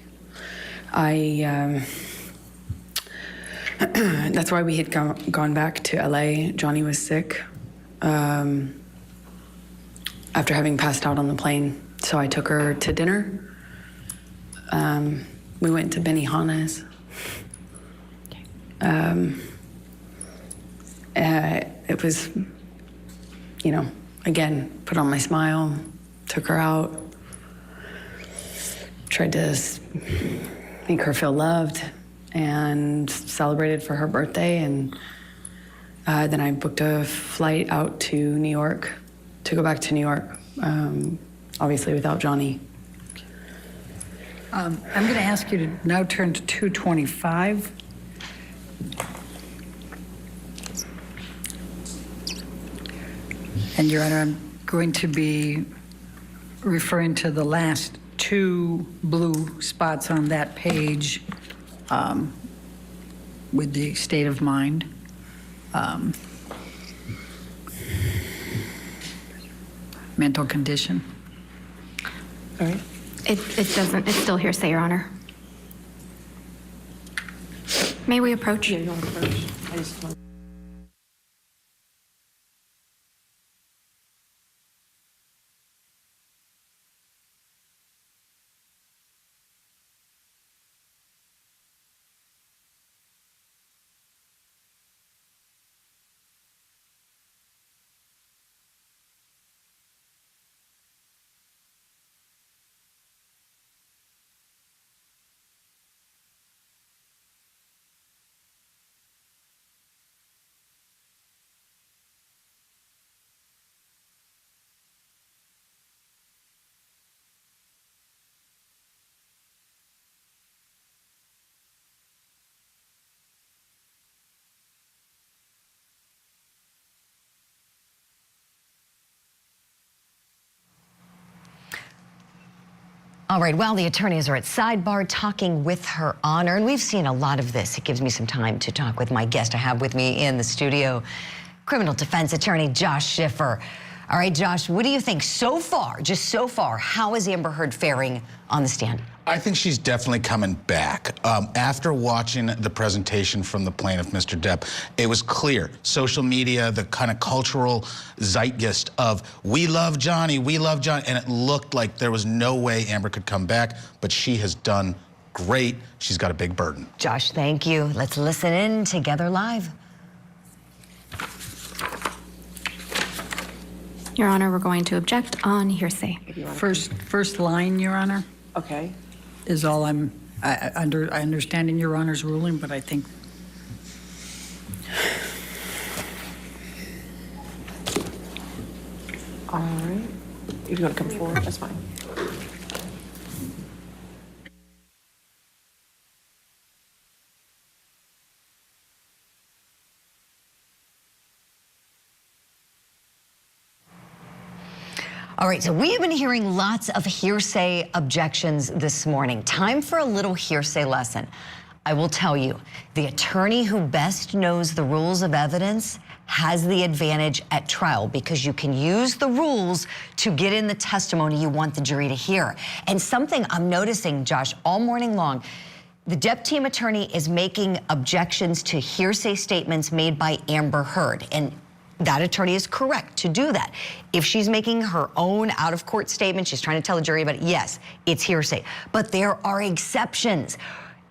That's why we had gone back to LA. Johnny was sick after having passed out on the plane. So I took her to dinner. We went to Benihana's. It was, again, put on my smile, took her out, tried to make her feel loved, and celebrated for her birthday. And then I booked a flight out to New York to go back to New York, obviously without Johnny. I'm going to ask you to now turn to 225. And Your Honor, I'm going to be referring to the last two blue spots on that page with the state of mind. Mental condition. All right. It doesn't, it's still hearsay, Your Honor. May we approach? Yeah, you want to approach? I just want. All right, well, the attorneys are at sidebar talking with Her Honor, and we've seen a lot of this. It gives me some time to talk with my guest I have with me in the studio, criminal defense attorney Josh Schiffer. All right, Josh, what do you think so far, just so far, how is Amber Heard faring on the stand? I think she's definitely coming back. After watching the presentation from the plaintiff, Mr. Depp, it was clear. Social media, the kind of cultural zeitgeist of, we love Johnny, and it looked like there was no way Amber could come back, but she has done great. She's got a big burden. Josh, thank you. Let's listen in together live. Your Honor, we're going to object on hearsay. First line, Your Honor. Okay. Is all I understand in Your Honor's ruling, but I think. All right. If you want to come forward, that's fine. All right, so we have been hearing lots of hearsay objections this morning. Time for a little hearsay lesson. I will tell you, the attorney who best knows the rules of evidence has the advantage at trial because you can use the rules to get in the testimony you want the jury to hear. And something I'm noticing, Josh, all morning long, the Depp team attorney is making objections to hearsay statements made by Amber Heard. And that attorney is correct to do that. If she's making her own out-of-court statement, she's trying to tell the jury about it, yes, it's hearsay. But there are exceptions.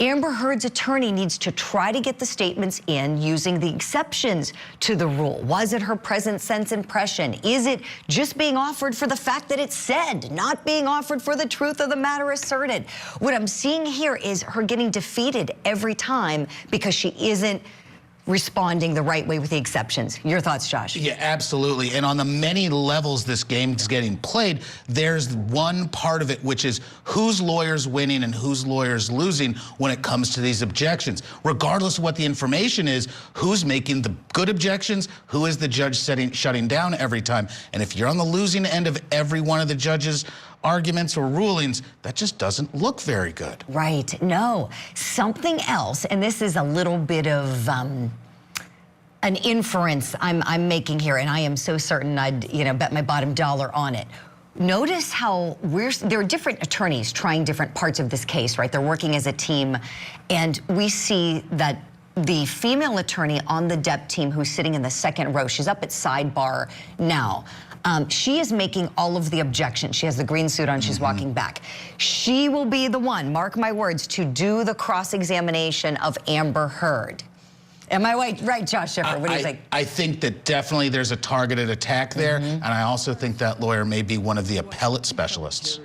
Amber Heard's attorney needs to try to get the statements in using the exceptions to the rule. Was it her present sense impression? Is it just being offered for the fact that it's said, not being offered for the truth of the matter asserted? What I'm seeing here is her getting defeated every time because she isn't responding the right way with the exceptions. Your thoughts, Josh? Yeah, absolutely. And on the many levels this game is getting played, there's one part of it, which is whose lawyer's winning and whose lawyer's losing when it comes to these objections. Regardless of what the information is, who's making the good objections, who is the judge shutting down every time. And if you're on the losing end of every one of the judge's arguments or rulings, that just doesn't look very good. Right, no. Something else, and this is a little bit of an inference I'm making here, and I am so certain I'd bet my bottom dollar on it. Notice how there are different attorneys trying different parts of this case, right? They're working as a team, and we see that the female attorney on the Depp team who's sitting in the second row, she's up at sidebar now. She is making all of the objections. She has the green suit on, she's walking back. She will be the one, mark my words, to do the cross-examination of Amber Heard. Am I right, Josh Schiffer? What do you think? I think that definitely there's a targeted attack there, and I also think that lawyer may be one of the appellate specialists.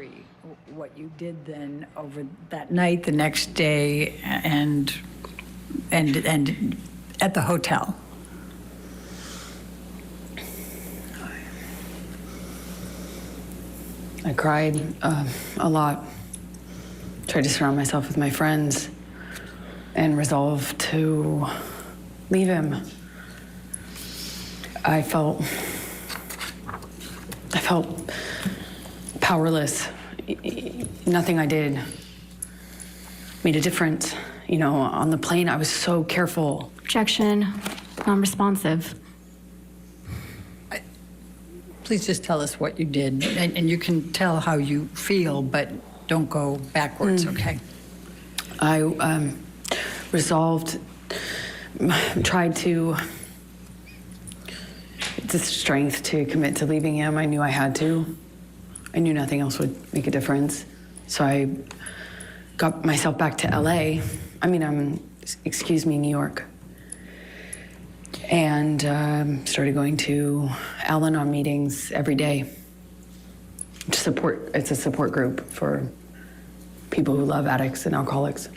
What you did then over that night, the next day, and at the hotel. I cried a lot, tried to surround myself with my friends, and resolved to leave him. I felt powerless. Nothing I did made a difference. You know, on the plane, I was so careful. Objection, non-responsive. Please just tell us what you did, and you can tell how you feel, but don't go backwards, okay? I resolved, tried to, the strength to commit to leaving him. I knew I had to. I knew nothing else would make a difference. So I got myself back to LA. New York. And started going to Al-Anon meetings every day. It's a support group for people who love addicts and alcoholics.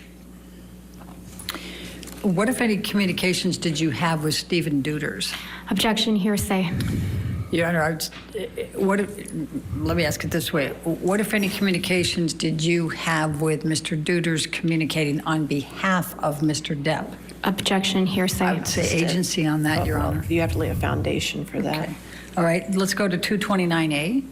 What, if any, communications did you have with Stephen Deuters? Objection, hearsay. Your Honor, let me ask it this way. What, if any, communications did you have with Mr. Deuters communicating on behalf of Mr. Depp? Objection, hearsay. I would say agency on that, Your Honor. You have to lay a foundation for that. Okay. All right, let's go to 229A.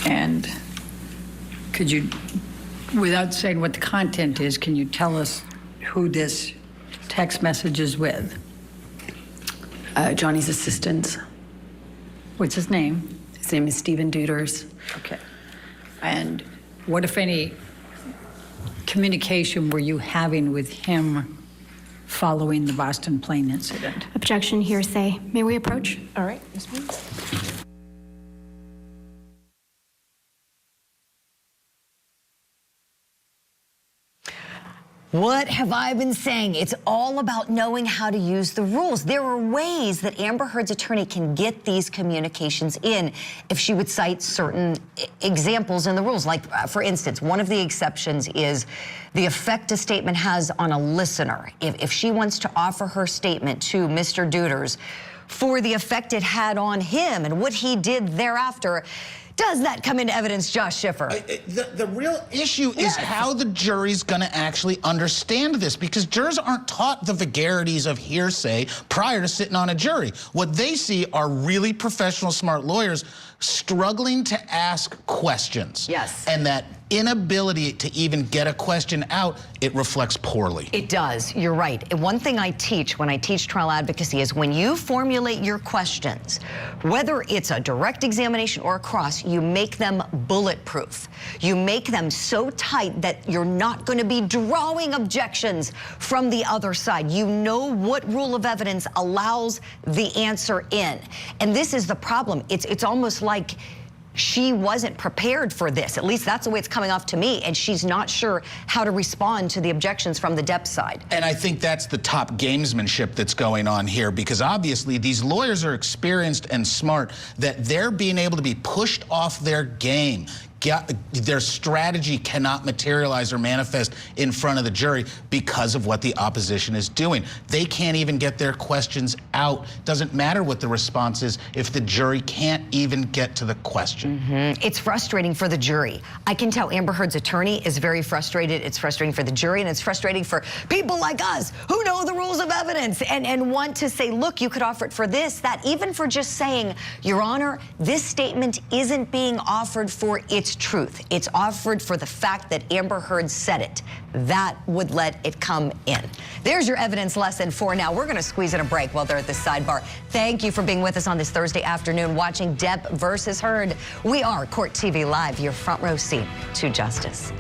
And could you, without saying what the content is, can you tell us who this text message is with? Johnny's assistant. What's his name? His name is Stephen Deuters. Okay. And what, if any, communication were you having with him following the Boston plane incident? Objection, hearsay. May we approach? All right, Ms. Means. What have I been saying? It's all about knowing how to use the rules. There are ways that Amber Heard's attorney can get these communications in if she would cite certain examples in the rules. Like, for instance, one of the exceptions is the effect a statement has on a listener. If she wants to offer her statement to Mr. Deuters for the effect it had on him and what he did thereafter, Does that come into evidence, Josh Schiffer? The real issue is how the jury's going to actually understand this, because jurors aren't taught the vagaries of hearsay prior to sitting on a jury. What they see are really professional, smart lawyers struggling to ask questions. Yes. And that inability to even get a question out, it reflects poorly. It does. You're right. And one thing I teach when I teach trial advocacy is when you formulate your questions, whether it's a direct examination or a cross, you make them bulletproof. You make them so tight that you're not going to be drawing objections from the other side. You know what rule of evidence allows the answer in. And this is the problem. It's almost like she wasn't prepared for this. At least that's the way it's coming off to me. And she's not sure how to respond to the objections from the Depp side. And I think that's the top gamesmanship that's going on here, because obviously these lawyers are experienced and smart, that they're being able to be pushed off their game. Their strategy cannot materialize or manifest in front of the jury because of what the opposition is doing. They can't even get their questions out. Doesn't matter what the response is if the jury can't even get to the question. It's frustrating for the jury. I can tell Amber Heard's attorney is very frustrated. It's frustrating for the jury, and it's frustrating for people like us who know the rules of evidence and want to say, look, you could offer it for this, that, even for just saying, Your Honor, this statement isn't being offered for its truth. It's offered for the fact that Amber Heard said it. That would let it come in. There's your evidence lesson for now. We're going to squeeze in a break while they're at this sidebar. Thank you for being with us on this Thursday afternoon watching Depp versus Heard. We are Court TV Live, your front row seat to justice.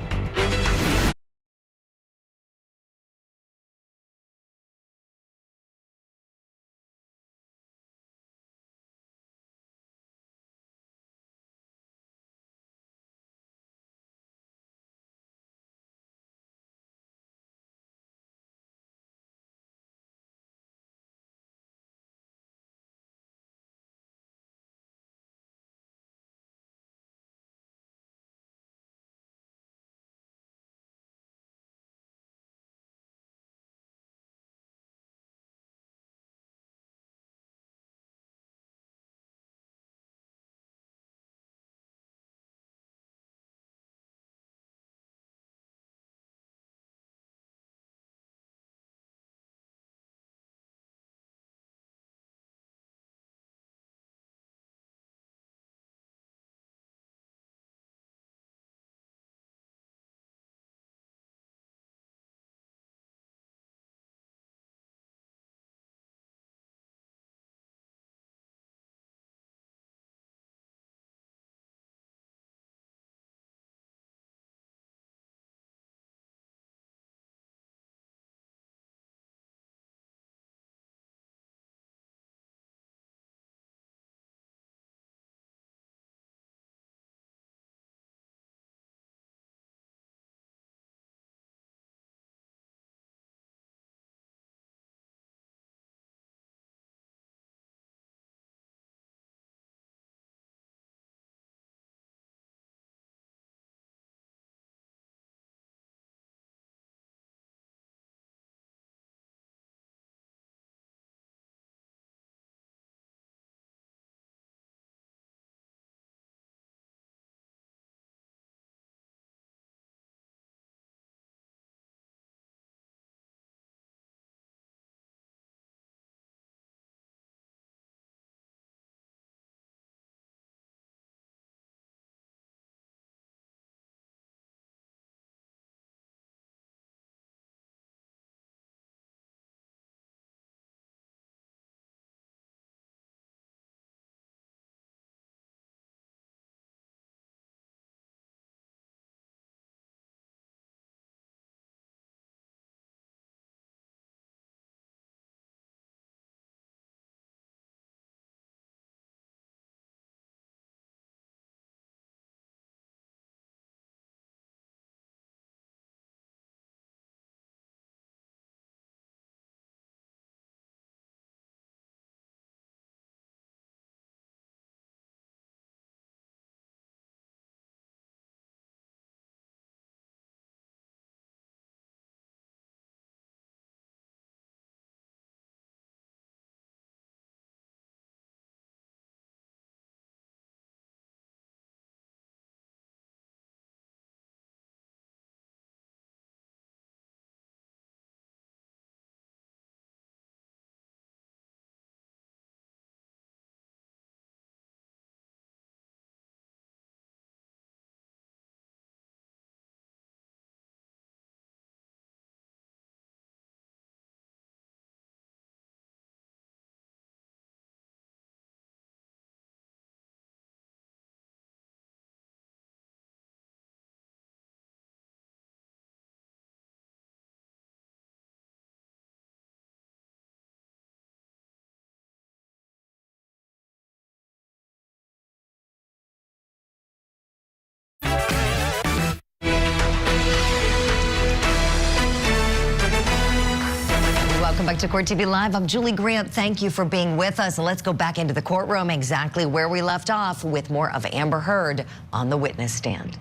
back to Court TV Live. I'm Julie Grant. Thank you for being with us. Let's go back into the courtroom exactly where we left off with more of Amber Heard on the witness stand.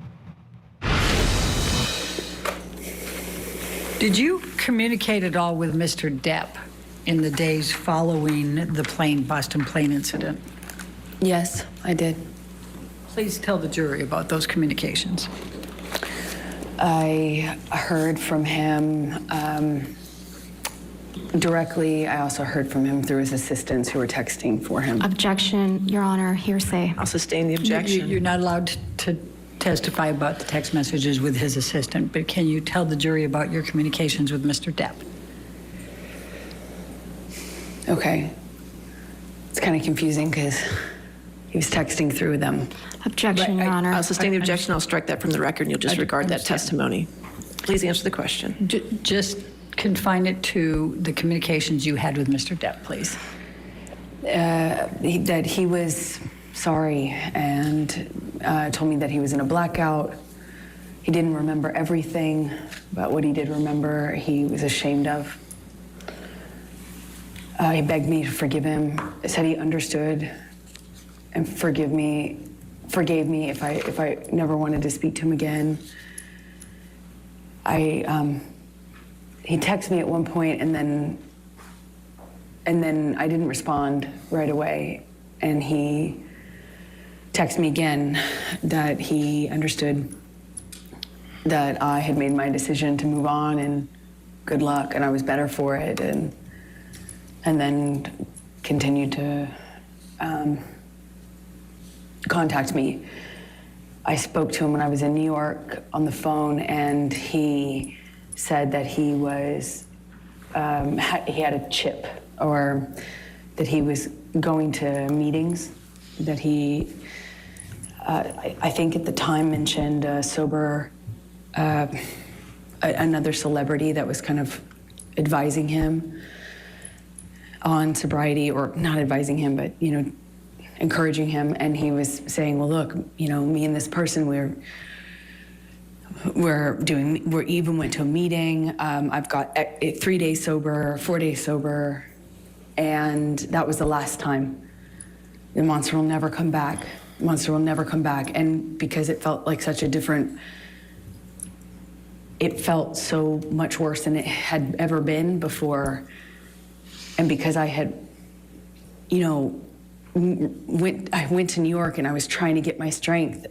Did you communicate at all with Mr. Depp in the days following the Boston plane incident? Yes, I did. Please tell the jury about those communications. I heard from him directly. I also heard from him through his assistants who were texting for him. Objection, Your Honor, hearsay. I'll sustain the objection. You're not allowed to testify about the text messages with his assistant, but can you tell the jury about your communications with Mr. Depp? Okay. It's kind of confusing because he was texting through them. Objection, Your Honor. I'll sustain the objection. I'll strike that from the record, and you'll disregard that testimony. Please answer the question. Just confine it to the communications you had with Mr. Depp, please. That he was sorry and told me that he was in a blackout. He didn't remember everything, but what he did remember, he was ashamed of. He begged me to forgive him, said he understood and forgave me if I never wanted to speak to him again. He texted me at one point and then I didn't respond right away, and he texted me again that he understood that I had made my decision to move on and good luck and I was better for it, and then continued to contact me. I spoke to him when I was in New York on the phone, and he said that he was he had a chip, or that he was going to meetings, that he I think at the time mentioned another celebrity that was kind of advising him on sobriety, or not advising him, but encouraging him. And he was saying, well, look, me and this person, we even went to a meeting. I've got 3 days sober, 4 days sober, and that was the last time. The monster will never come back. Monster will never come back. And because it felt like such a different, it felt so much worse than it had ever been before. And because I had, I went to New York and I was trying to get my strength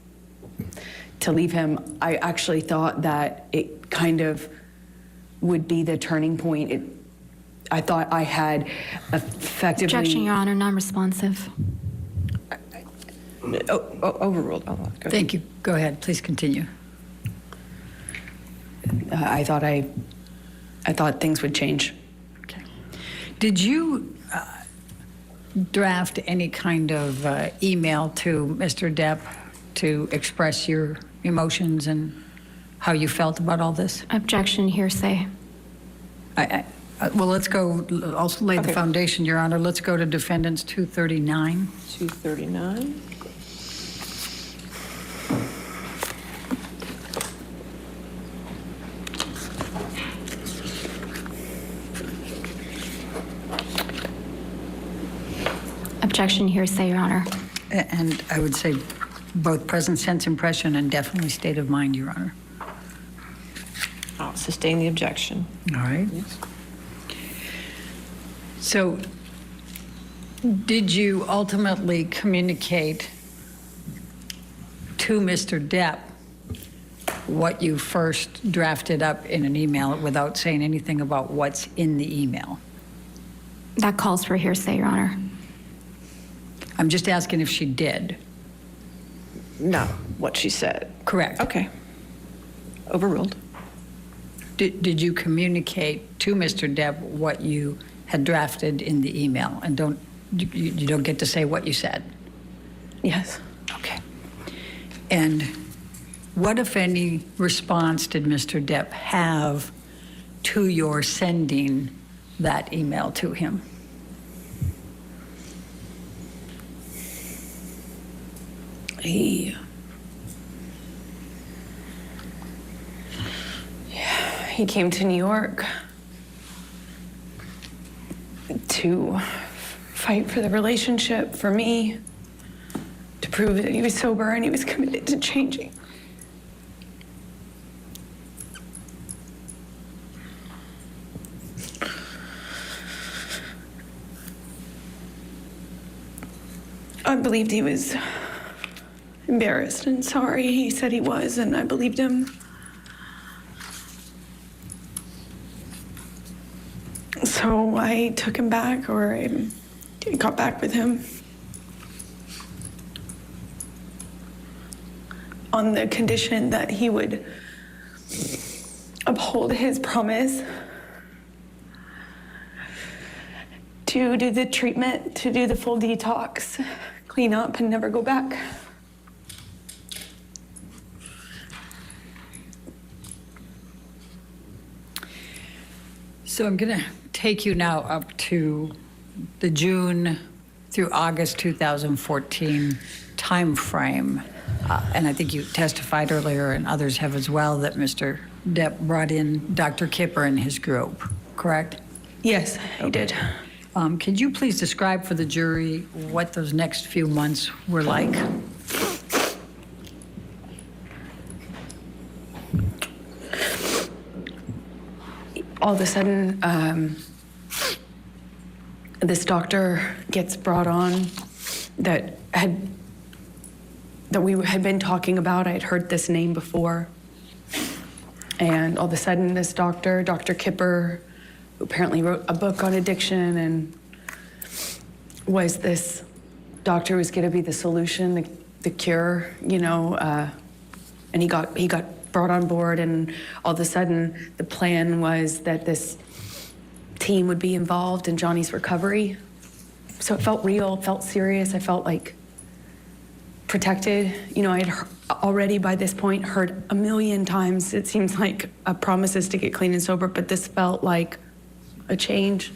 to leave him, I actually thought that it kind of would be the turning point. I thought I had effectively... Objection, Your Honor, non-responsive. Overruled. Go ahead. Thank you. Go ahead. Please continue. I thought things would change. Okay. Did you draft any kind of email to Mr. Depp to express your emotions and how you felt about all this? Objection, hearsay. Well, let's go, also lay the foundation, Your Honor. Let's go to Defendants 239. 239. Objection, hearsay, Your Honor. And I would say both present sense impression and definitely state of mind, Your Honor. I'll sustain the objection. All right. Yes. So, did you ultimately communicate to Mr. Depp what you first drafted up in an email without saying anything about what's in the email? That calls for hearsay, Your Honor. I'm just asking if she did. No, what she said. Correct. Okay. Overruled. Did you communicate to Mr. Depp what you had drafted in the email? And you don't get to say what you said? Yes. Okay. And what, if any, response did Mr. Depp have to your sending that email to him? He came to New York. to fight for the relationship, for me, to prove that he was sober and he was committed to changing. I believed he was embarrassed and sorry. He said he was, and I believed him. So I took him back, or I got back with him on the condition that he would uphold his promise to do the treatment, to do the full detox, clean up, and never go back. So I'm going to take you now up to the June through August 2014 time frame. And I think you testified earlier, and others have as well, that Mr. Depp brought in Dr. Kipper and his group, correct? Yes, he did. Could you please describe for the jury what those next few months were like? All of a sudden, this doctor gets brought on that we had been talking about. I had heard this name before. And all of a sudden, this doctor, Dr. Kipper, who apparently wrote a book on addiction and was this doctor who was going to be the solution, the cure, you know, and he got brought on board, and all of a sudden the plan was that this team would be involved in Johnny's recovery. So it felt real, felt serious. I felt like protected. You know, I had already by this point heard a million times, it seems like, promises to get clean and sober, but this felt like a change.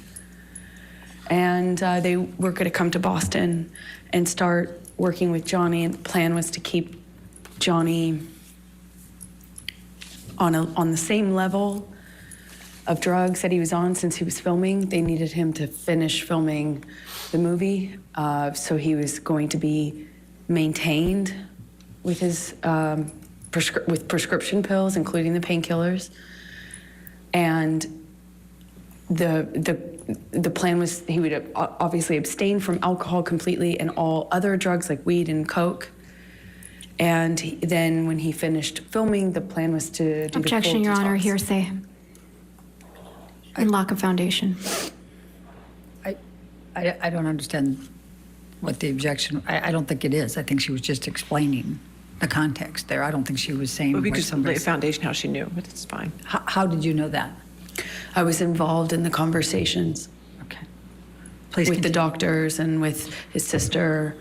And they were going to come to Boston and start working with Johnny, and the plan was to keep Johnny on the same level of drugs that he was on since he was filming. They needed him to finish filming the movie, so he was going to be maintained with his with prescription pills, including the painkillers. And the plan was he would obviously abstain from alcohol completely and all other drugs like weed and coke. And then when he finished filming, the plan was to do Objection, the full Your Honor, detox. hearsay. And lack of foundation. I don't understand what the objection, I don't think it is. I think she was just explaining the context there. I don't think she was saying Well, we what could somebody lay a foundation how she knew, but it's fine. How did you know that? I was involved in the conversations. Okay. Please with the continue. doctors and with his sister.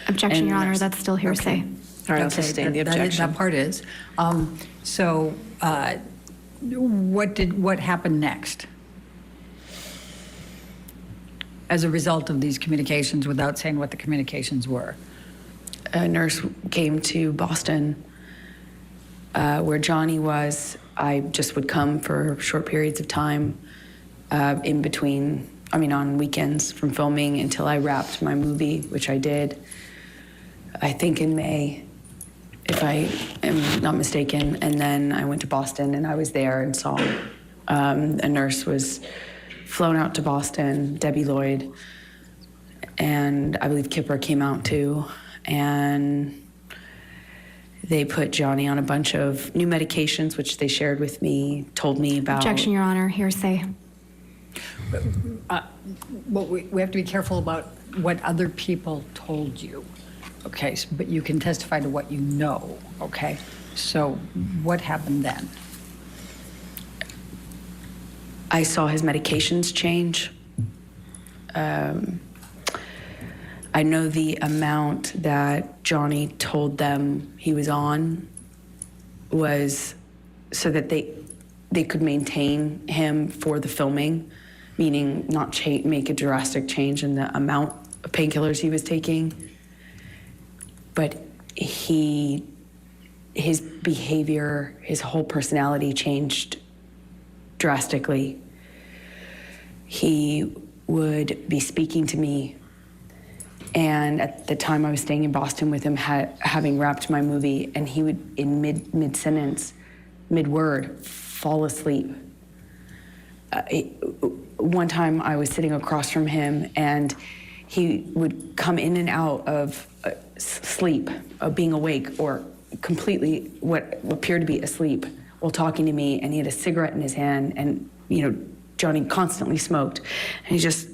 Objection, and Your Honor, nurse. that's still hearsay. All right, I'll Okay, sustain the that objection. part is. So what happened next? As a result of these communications, without saying what the communications were? A nurse came to Boston where Johnny was. I just would come for short periods of time in between, on weekends from filming until I wrapped my movie, which I did, I think in May, if I am not mistaken. And then I went to Boston and I was there and saw a nurse was flown out to Boston, Debbie Lloyd, and I believe Kipper came out too. And they put Johnny on a bunch of new medications, which they shared with me, told me about. Objection, Your Honor, hearsay. Well, we have to be careful about what other people told you. Okay, but you can testify to what you know, okay? So what happened then? I saw his medications change. I know the amount that Johnny told them he was on was so that they could maintain him for the filming, meaning not make a drastic change in the amount of painkillers he was taking. But his behavior, his whole personality changed drastically. He would be speaking to me. And at the time I was staying in Boston with him, having wrapped my movie, and he would, in mid-sentence, mid-word, fall asleep. One time I was sitting across from him, and he would come in and out of sleep, of being awake, or completely what appeared to be asleep while talking to me, and he had a cigarette in his hand, and, you know, Johnny constantly smoked, and he just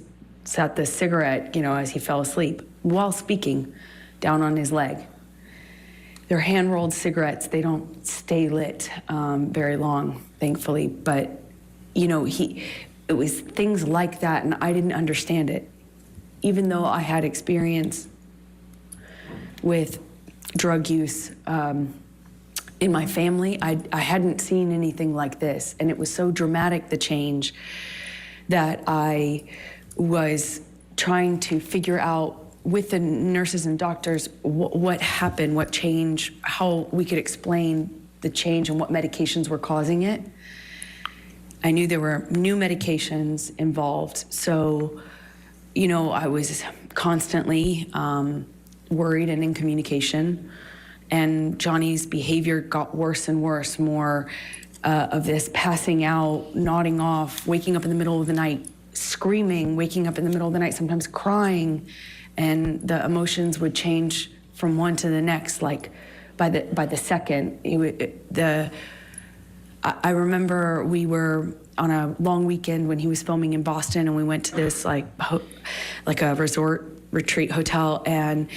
set the cigarette, you know, as he fell asleep while speaking, down on his leg. They're hand-rolled cigarettes. They don't stay lit very long, thankfully, but, you know, it was things like that, and I didn't understand it. Even though I had experience with drug use in my family, I hadn't seen anything like this, and it was so dramatic, the change, that I was trying to figure out with the nurses and doctors what happened, what changed, how we could explain the change and what medications were causing it. I knew there were new medications involved, so, you know, I was constantly worried and in communication, and Johnny's behavior got worse and worse, more of this passing out, nodding off, waking up in the middle of the night, screaming, waking up in the middle of the night, sometimes crying, and the emotions would change from one to the next, like by the second. I remember we were on a long weekend when he was filming in Boston, and we went to this like a resort retreat hotel, and,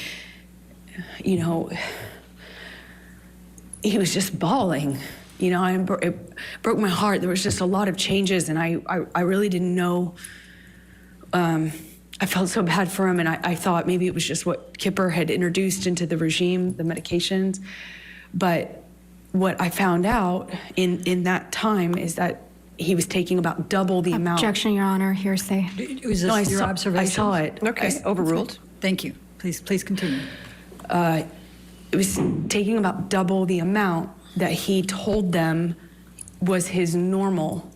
you know, he was just bawling. You know, it broke my heart. There was just a lot of changes, and I really didn't know. I felt so bad for him, and I thought maybe it was just what Kipper had introduced into the regime, the medications. But what I found out in that time is that he was taking about double the amount. Objection, Your Honor, hearsay. Was this your observation? I saw it. Okay, overruled. Thank you. Please continue. It was taking about double the amount that he told them was his normal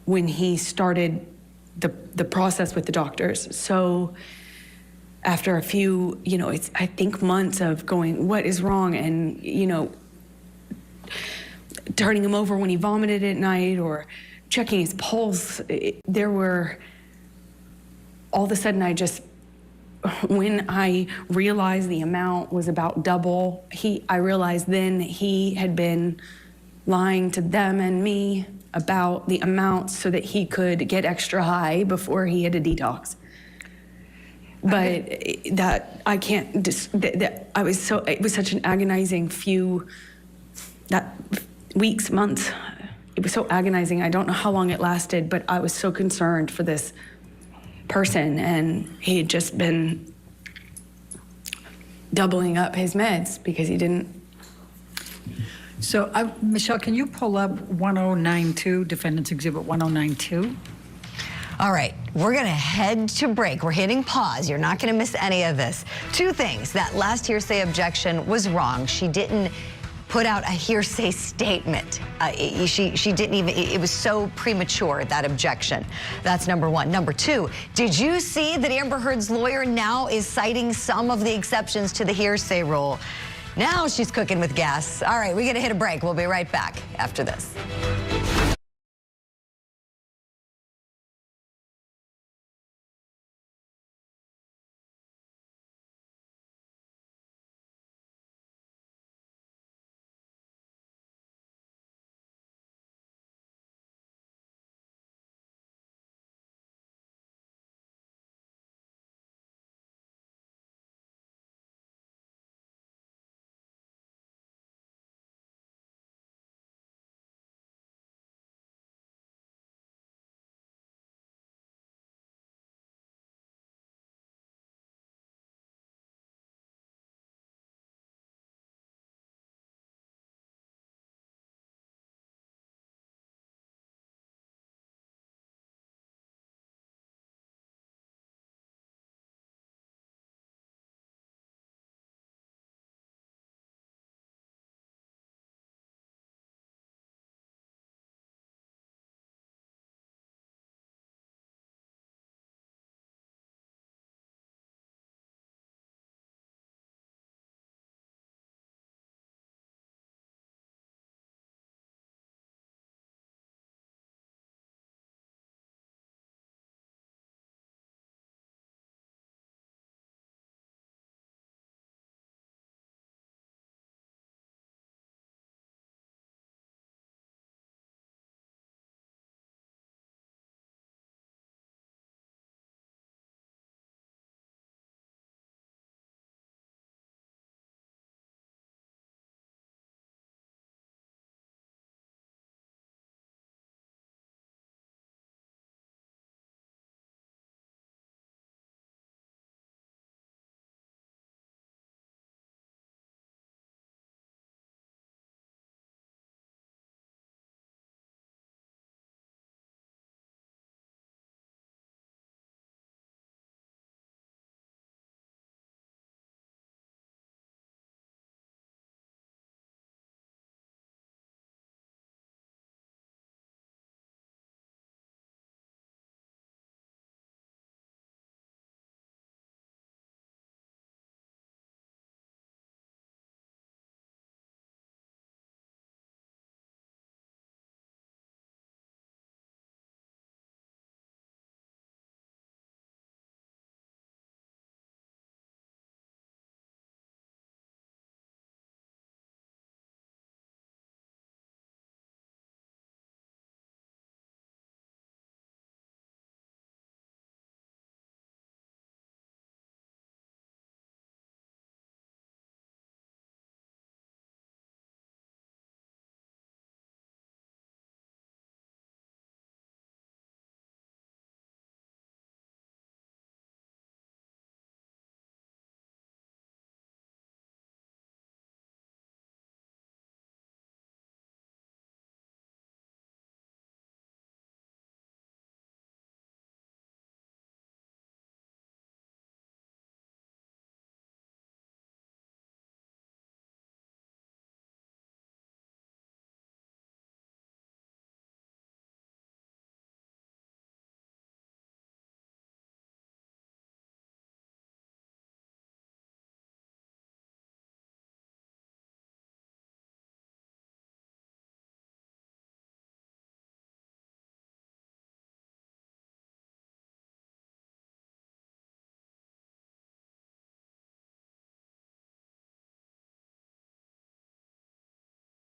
when he started the process with the doctors. So after a few, you know, I think months of going, what is wrong? And, you know, turning him over when he vomited at night or checking his pulse, there were, all of a sudden when I realized the amount was about double, I realized then he had been lying to them and me about the amount so that he could get extra high before he had a detox. But that I can't, it was such an agonizing weeks, months. It was so agonizing. I don't know how long it lasted, but I was so concerned for this person, and he had just been doubling up his meds because he didn't. So, Michelle, can you pull up 1092, Defendants Exhibit 1092? All right, we're going to head to break. We're hitting pause. You're not going to miss any of this. Two things. That last hearsay objection was wrong. She didn't put out a hearsay statement. She didn't even, it was so premature, that objection. That's number one. Number two, did you see that Amber Heard's lawyer now is citing some of the exceptions to the hearsay rule? Now she's cooking with gas. All right, we're gonna hit a break. We'll be right back after this.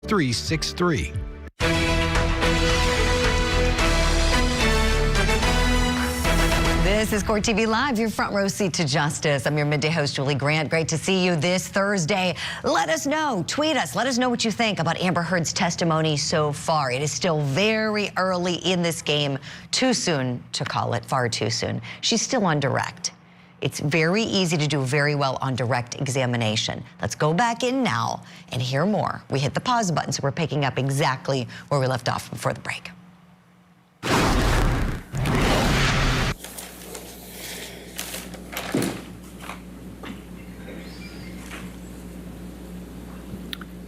363. This is Court TV Live, your front row seat to justice. I'm your midday host, Julie Grant. Great to see you this Thursday. Let us know, tweet us, let us know what you think about Amber Heard's testimony so far. It is still very early in this game. Too soon to call it, far too soon. She's still on direct. It's very easy to do very well on direct examination. Let's go back in now and hear more. We hit the pause button, so we're picking up exactly where we left off before the break.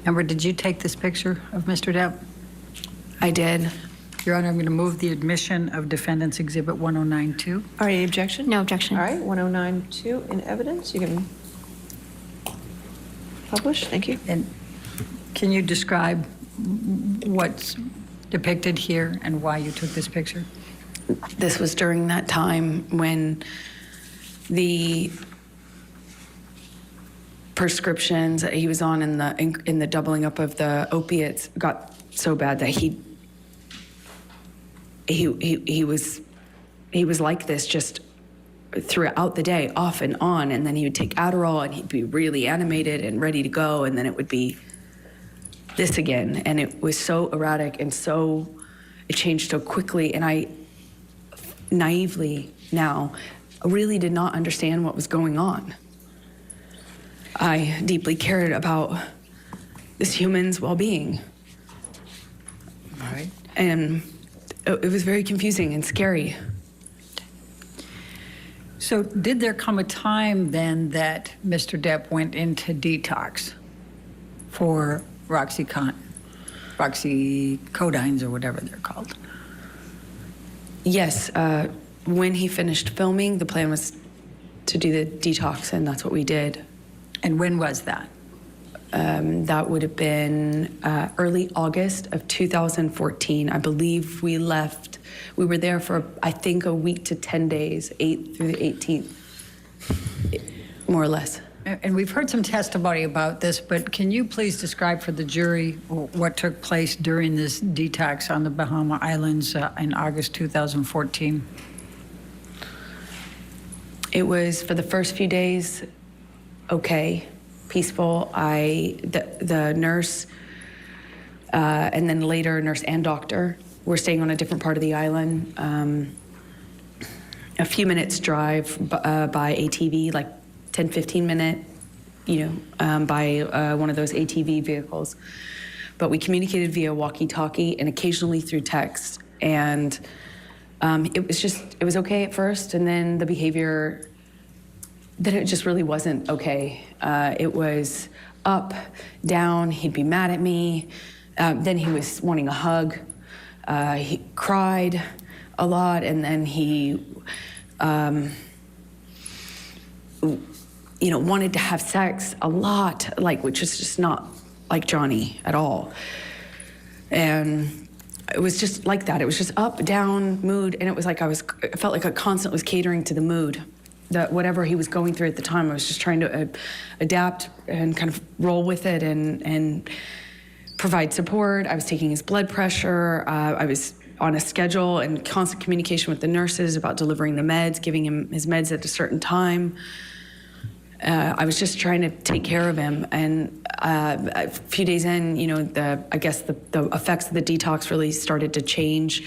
Amber, did you take this picture of Mr. Depp? I did. Your Honor, I'm going to move the admission of Defendants Exhibit 1092. All right, any objection? No objection. All right, 1092 in evidence. You can publish. Thank you. And can you describe what's depicted here and why you took this picture? This was during that time when the prescriptions that he was on in the doubling up of the opiates got so bad that he was like this just throughout the day, off and on, and then he would take Adderall and he'd be really animated and ready to go, and then it would be this again, and it was so erratic and it changed so quickly, and I naively now really did not understand what was going on. I deeply cared about this human's well-being. All right. And it was very confusing and scary. So did there come a time then that Mr. Depp went into detox for oxycodines or whatever they're called? Yes, when he finished filming, the plan was to do the detox, and that's what we did. And when was that? That would have been early August of 2014. I believe we left. We were there for, I think, a week to 10 days, 8th through the 18th, more or less. And we've heard some testimony about this, but can you please describe for the jury what took place during this detox on the Bahama Islands in August 2014? It was, for the first few days, okay, peaceful. The nurse, and then later nurse and doctor were staying on a different part of the island, a few minutes drive by ATV, like 10, 15 minute, by one of those ATV vehicles. But we communicated via walkie-talkie and occasionally through text. And it was okay at first, and then the behavior, that it just really wasn't okay. It was up, down, he'd be mad at me. Then he was wanting a hug. He cried a lot, and then he, wanted to have sex a lot, which is just not like Johnny at all. And it was just like that. It was just up, down, mood, and it was like I felt like I constantly was catering to the mood. That whatever he was going through at the time, I was just trying to adapt and kind of roll with it and provide support. I was taking his blood pressure. I was on a schedule and constant communication with the nurses about delivering the meds, giving him his meds at a certain time. I was just trying to take care of him. And a few days in, I guess the effects of the detox really started to change.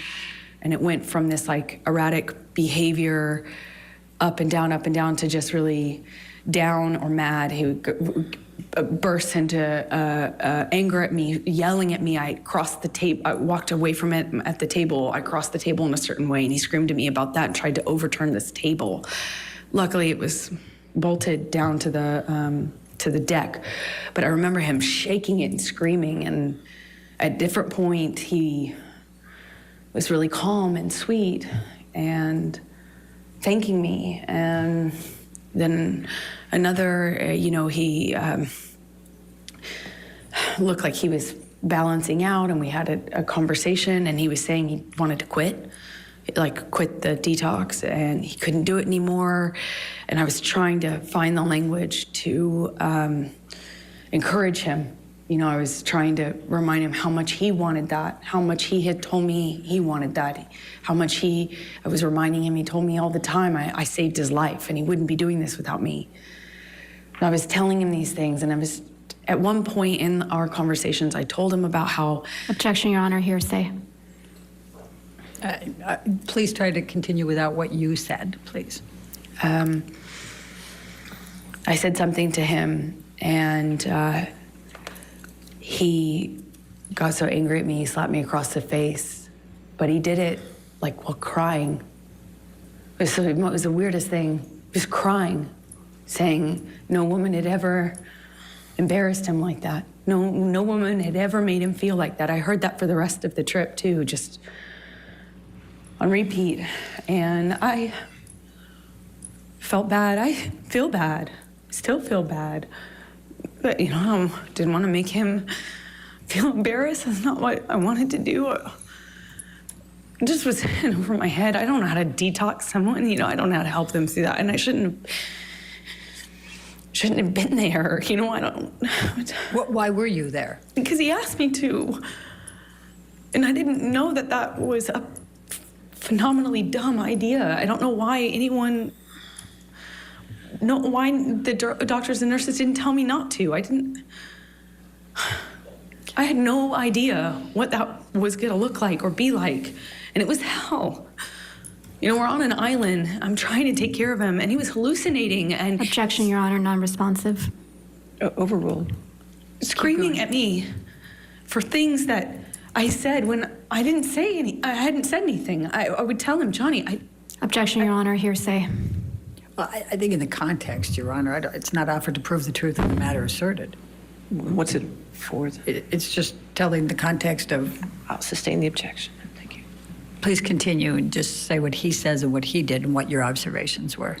And it went from this erratic behavior up and down to just really down or mad. He would burst into anger at me, yelling at me. I crossed the table. I walked away from it at the table. I crossed the table in a certain way, and he screamed at me about that and tried to overturn this table. Luckily, it was bolted down to the deck. But I remember him shaking it and screaming, and at a different point, he was really calm and sweet and thanking me. And then another, he looked like he was balancing out, and we had a conversation, and he was saying he wanted to quit the detox, and he couldn't do it anymore. And I was trying to find the language to encourage him You know, I was trying to remind him how much he wanted that, how much he had told me he wanted that, how much I was reminding him, he told me all the time, I saved his life and he wouldn't be doing this without me. And I was telling him these things, and at one point in our conversations, I told him about how... Objection, Your Honor, hearsay. Please try to continue without what you said, please. I said something to him, and he got so angry at me, he slapped me across the face. But he did it, like, while crying. It was the weirdest thing. Just crying, saying no woman had ever embarrassed him like that. No woman had ever made him feel like that. I heard that for the rest of the trip, too, just on repeat. And I felt bad. I feel bad. Still feel bad. But, you know, I didn't want to make him feel embarrassed. That's not what I wanted to do. It just was in over my head. I don't know how to detox someone. You know, I don't know how to help them through that. And I shouldn't have been there. You know, I don't... Why were you there? Because he asked me to. And I didn't know that that was a phenomenally dumb idea. I don't know why anyone... No, why the doctors and nurses didn't tell me not to. I had no idea what that was gonna look like or be like. And it was hell. You know, we're on an island. I'm trying to take care of him, and he was hallucinating and... Objection, Your Honor, non-responsive. Overruled. Screaming at me for things that I said when I didn't say any... I hadn't said anything. I would tell him, Johnny, Objection, Your Honor, hearsay. Well, I think in the context, Your Honor, it's not offered to prove the truth of the matter asserted. What's it for? It's just telling the context of... I'll sustain the objection. Thank you. Please continue and just say what he says and what he did and what your observations were.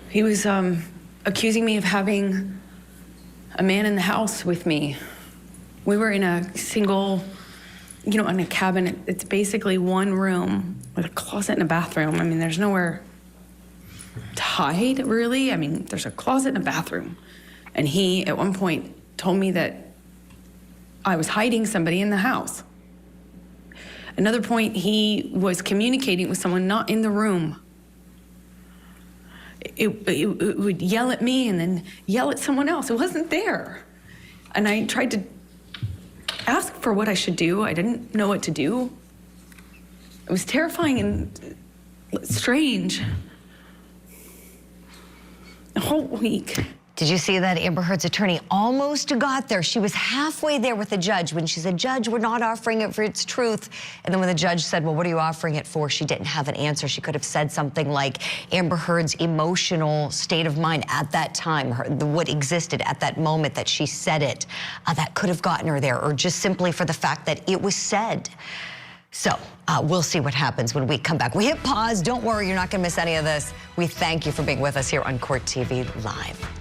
He was accusing me of having a man in the house with me. We were in a single, you know, in a cabin. It's basically one room with a closet and a bathroom. I mean, there's nowhere to hide, really. I mean, there's a closet and a bathroom. And he, at one point, told me that I was hiding somebody in the house. Another point, he was communicating with someone not in the room. It would yell at me and then yell at someone else. It wasn't there. And I tried to ask for what I should do. I didn't know what to do. It was terrifying and strange. The whole week. Did you see that? Amber Heard's attorney almost got there. She was halfway there with the judge when she said, Judge, we're not offering it for its truth. And then when the judge said, well, what are you offering it for? She didn't have an answer. She could have said something like Amber Heard's emotional state of mind at that time, what existed at that moment that she said it, that could have gotten her there, or just simply for the fact that it was said. So we'll see what happens when we come back. We hit pause. Don't worry, you're not going to miss any of this. We thank you for being with us here on Court TV Live.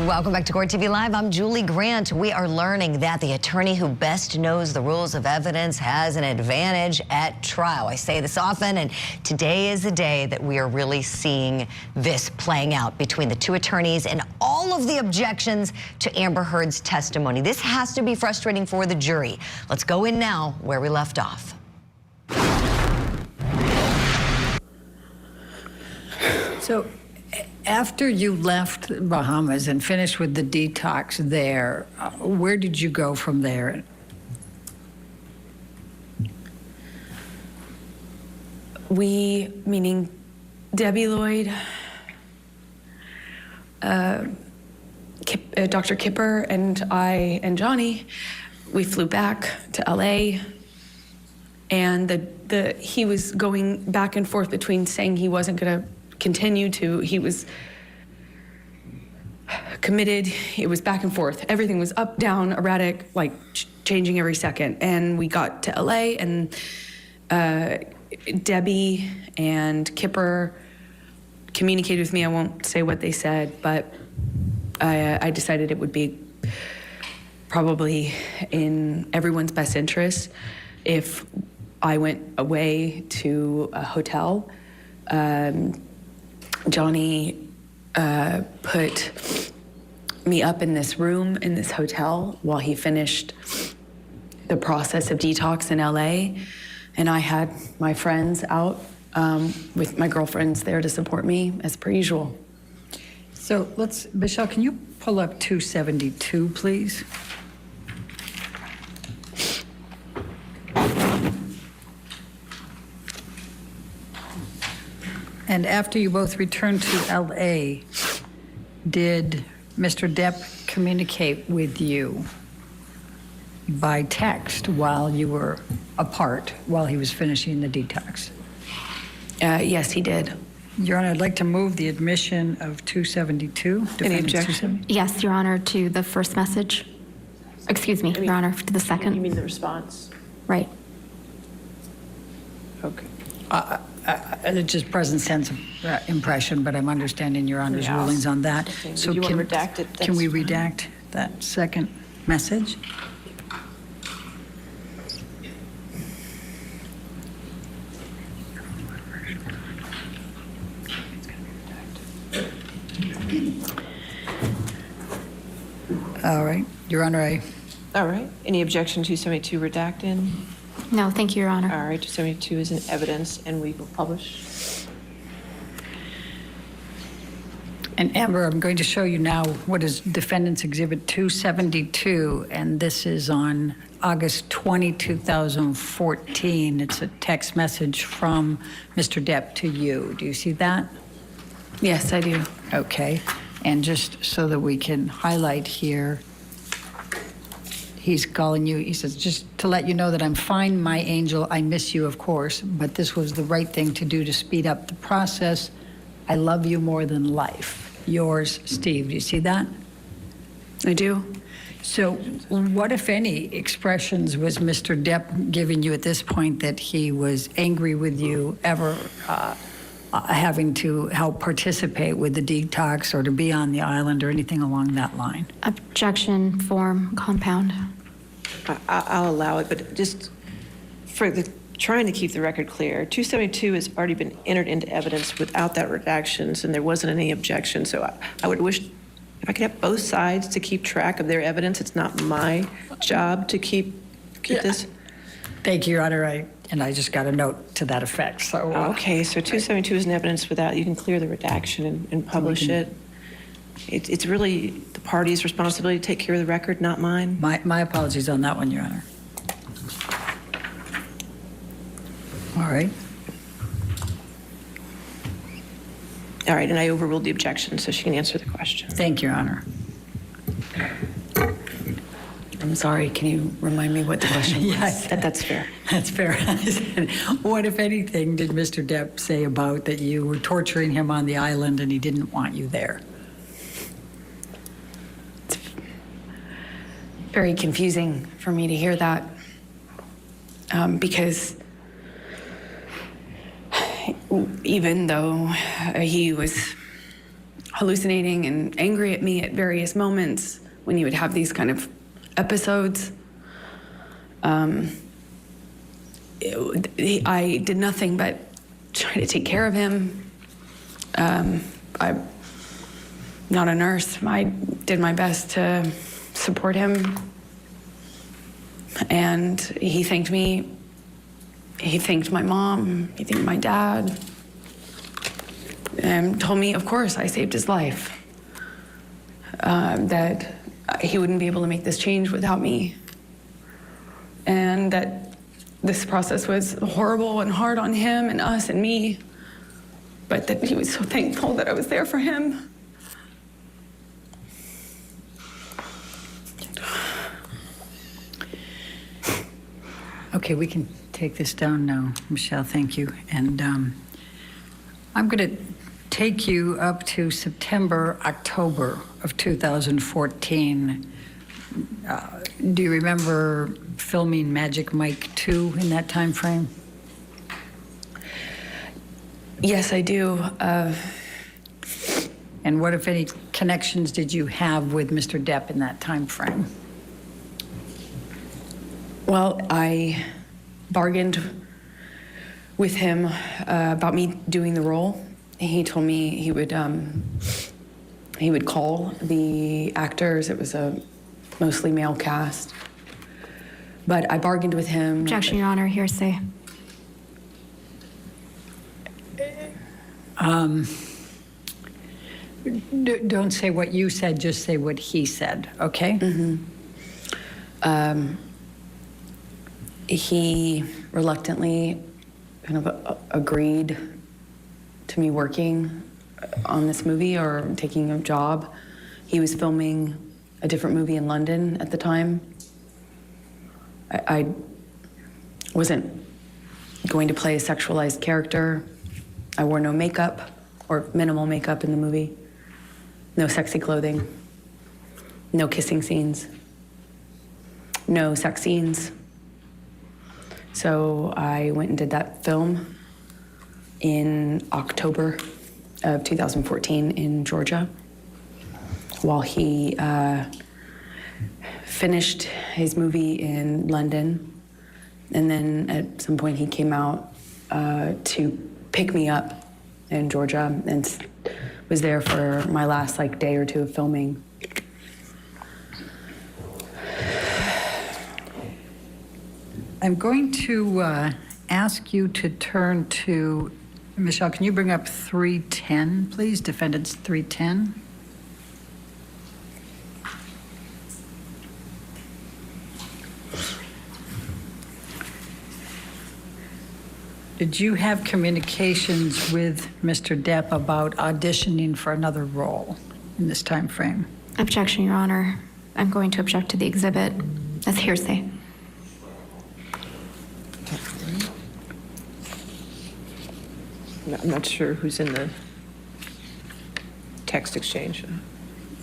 Welcome back to Court TV Live. I'm Julie Grant. We are learning that the attorney who best knows the rules of evidence has an advantage at trial. I say this often, and today is the day that we are really seeing this playing out between the two attorneys and all of the objections to Amber Heard's testimony. This has to be frustrating for the jury. Let's go in now where we left off. So after you left Bahamas and finished with the detox there, where did you go from there? We, meaning Debbie Lloyd, Dr. Kipper, and I and Johnny, we flew back to LA, and he was going back and forth between saying he wasn't going to continue to, he was committed. It was back and forth. Everything was up, down, erratic, like changing every second. And we got to LA, and Debbie and Kipper communicated with me. I won't say what they said, but I decided it would be probably in everyone's best interest if I went away to a hotel. Johnny put me up in this room in this hotel while he finished the process of detox in LA, and I had my friends out with my girlfriends there to support me as per usual. So Michelle, can you pull up 272, please? And after you both returned to LA, did Mr. Depp communicate with you by text while you were apart, while he was finishing the detox? Yes, he did. Your Honor, I'd like to move the admission of 272. Any objection? Yes, Your Honor, to the first message. Excuse me, Your Honor, to the second. You mean the response? Right. Okay. It's just present sense of impression, but I'm understanding Your Honor's rulings on that. Okay. So you want to redact it? Can we redact that second message? All right, Your Honor, All right. Any objection to 272 redacted? No, thank you, Your Honor. All right, 272 is in evidence, and we will publish. And Amber, I'm going to show you now what is Defendants Exhibit 272, and this is on August 20, 2014. It's a text message from Mr. Depp to you. Do you see that? Yes, I do. Okay. And just so that we can highlight here, he's calling you, he says, just to let you know that I'm fine, my angel. I miss you, of course, but this was the right thing to do to speed up the process. I love you more than life. Yours, Steve. Do you see that? I do. So what, if any, expressions was Mr. Depp giving you at this point that he was angry with you, ever having to help participate with the detox or to be on the island or anything along that line? Objection, form, compound. I'll allow it, but just for trying to keep the record clear, 272 has already been entered into evidence without that redactions, and there wasn't any objection. So I would wish if I could have both sides to keep track of their evidence. It's not my job to keep this. Thank you, Your Honor. And I just got a note to that effect. So okay, so 272 is in evidence without, you can clear the redaction and publish it. It's really the party's responsibility to take care of the record, not mine. My apologies on that one, Your Honor. All right. All right, and I overruled the objection, so she can answer the question. Thank you, Your Honor. I'm sorry, can you remind me what the question was? Yes, That's fair. that's fair. What, if anything, did Mr. Depp say about that you were torturing him on the island and he didn't want you there? It's very confusing for me to hear that because even though he was hallucinating and angry at me at various moments when he would have these kind of episodes. I did nothing but try to take care of him. I'm not a nurse. I did my best to support him. And he thanked me. He thanked my mom. He thanked my dad. And told me, of course, I saved his life. That he wouldn't be able to make this change without me. And that this process was horrible and hard on him and us and me. But that he was so thankful that I was there for him. Okay, we can take this down now. Michelle, thank you. And I'm going to take you up to September, October of 2014. Do you remember filming Magic Mike 2 in that time frame? Yes, I do. And what, if any, connections did you have with Mr. Depp in that time frame? Well, I bargained with him about me doing the role. He told me he would call the actors. It was a mostly male cast. But I bargained with him. Objection, Your Honor, hearsay. Don't say what you said, just say what he said, okay? He reluctantly kind of agreed to me working on this movie or taking a job. He was filming a different movie in London at the time. I wasn't going to play a sexualized character. I wore no makeup or minimal makeup in the movie. No sexy clothing. No kissing scenes. No sex scenes. So I went and did that film in October of 2014 in Georgia while he finished his movie in London. And then at some point he came out to pick me up in Georgia and was there for my last day or two of filming. I'm going to ask you to turn to, Michelle, can you bring up 310, please? Defendants 310. Did you have communications with Mr. Depp about auditioning for another role in this time frame? Objection, Your Honor. I'm going to object to the exhibit as hearsay. I'm not sure who's in the text exchange.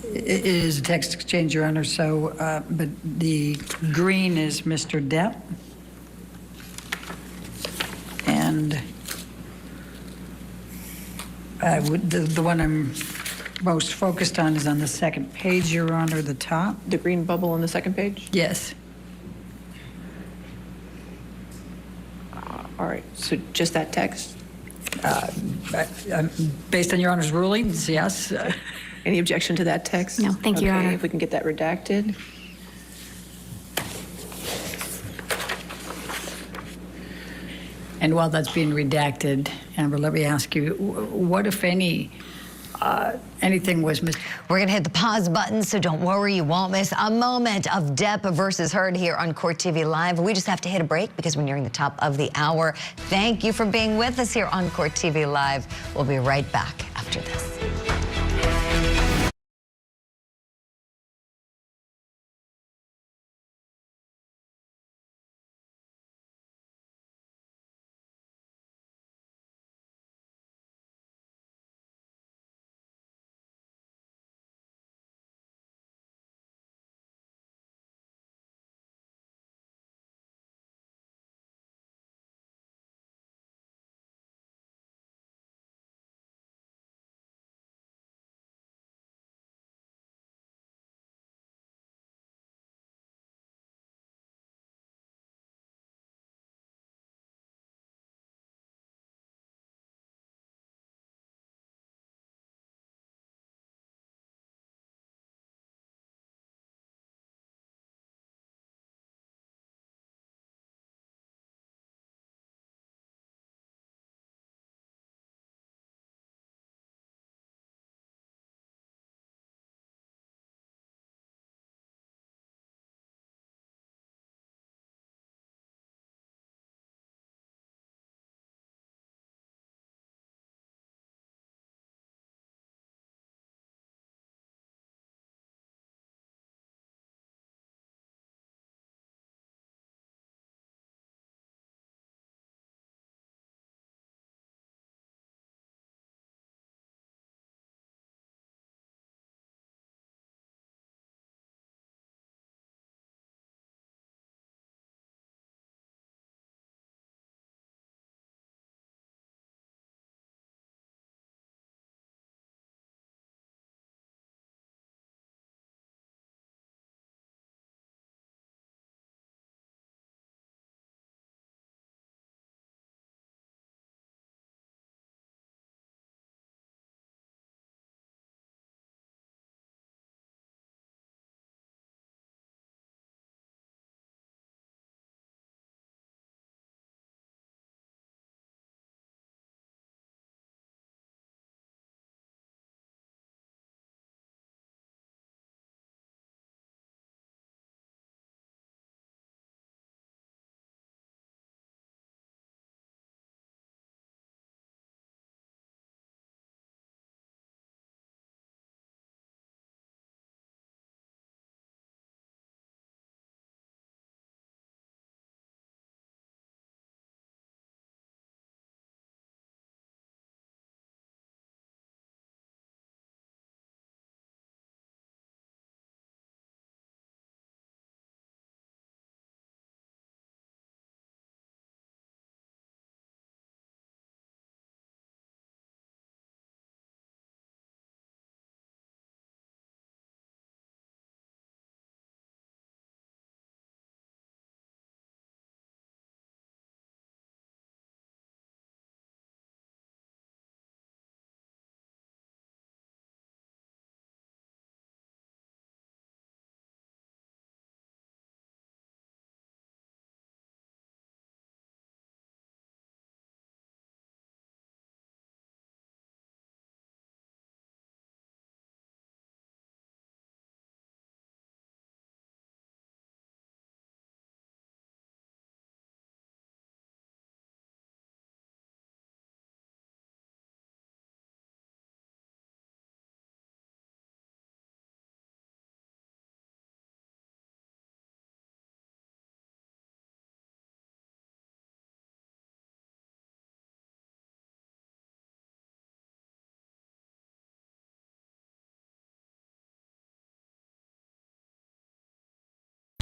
It is a text exchange, Your Honor, so, but the green is Mr. Depp. And the one I'm most focused on is on the second page, Your Honor, the top. The green bubble on the second page? Yes. All right, so just that text? Based on Your Honor's rulings, yes. Any objection to that text? No, thank you, Your Honor. If we can get that redacted. And while that's being redacted, Amber, let me ask you, what, if any, anything was missed? We're going to hit the pause button, so don't worry, you won't miss a moment of Depp versus Heard here on Court TV Live. We just have to hit a break because we're nearing the top of the hour. Thank you for being with us here on Court TV Live. We'll be right back after this.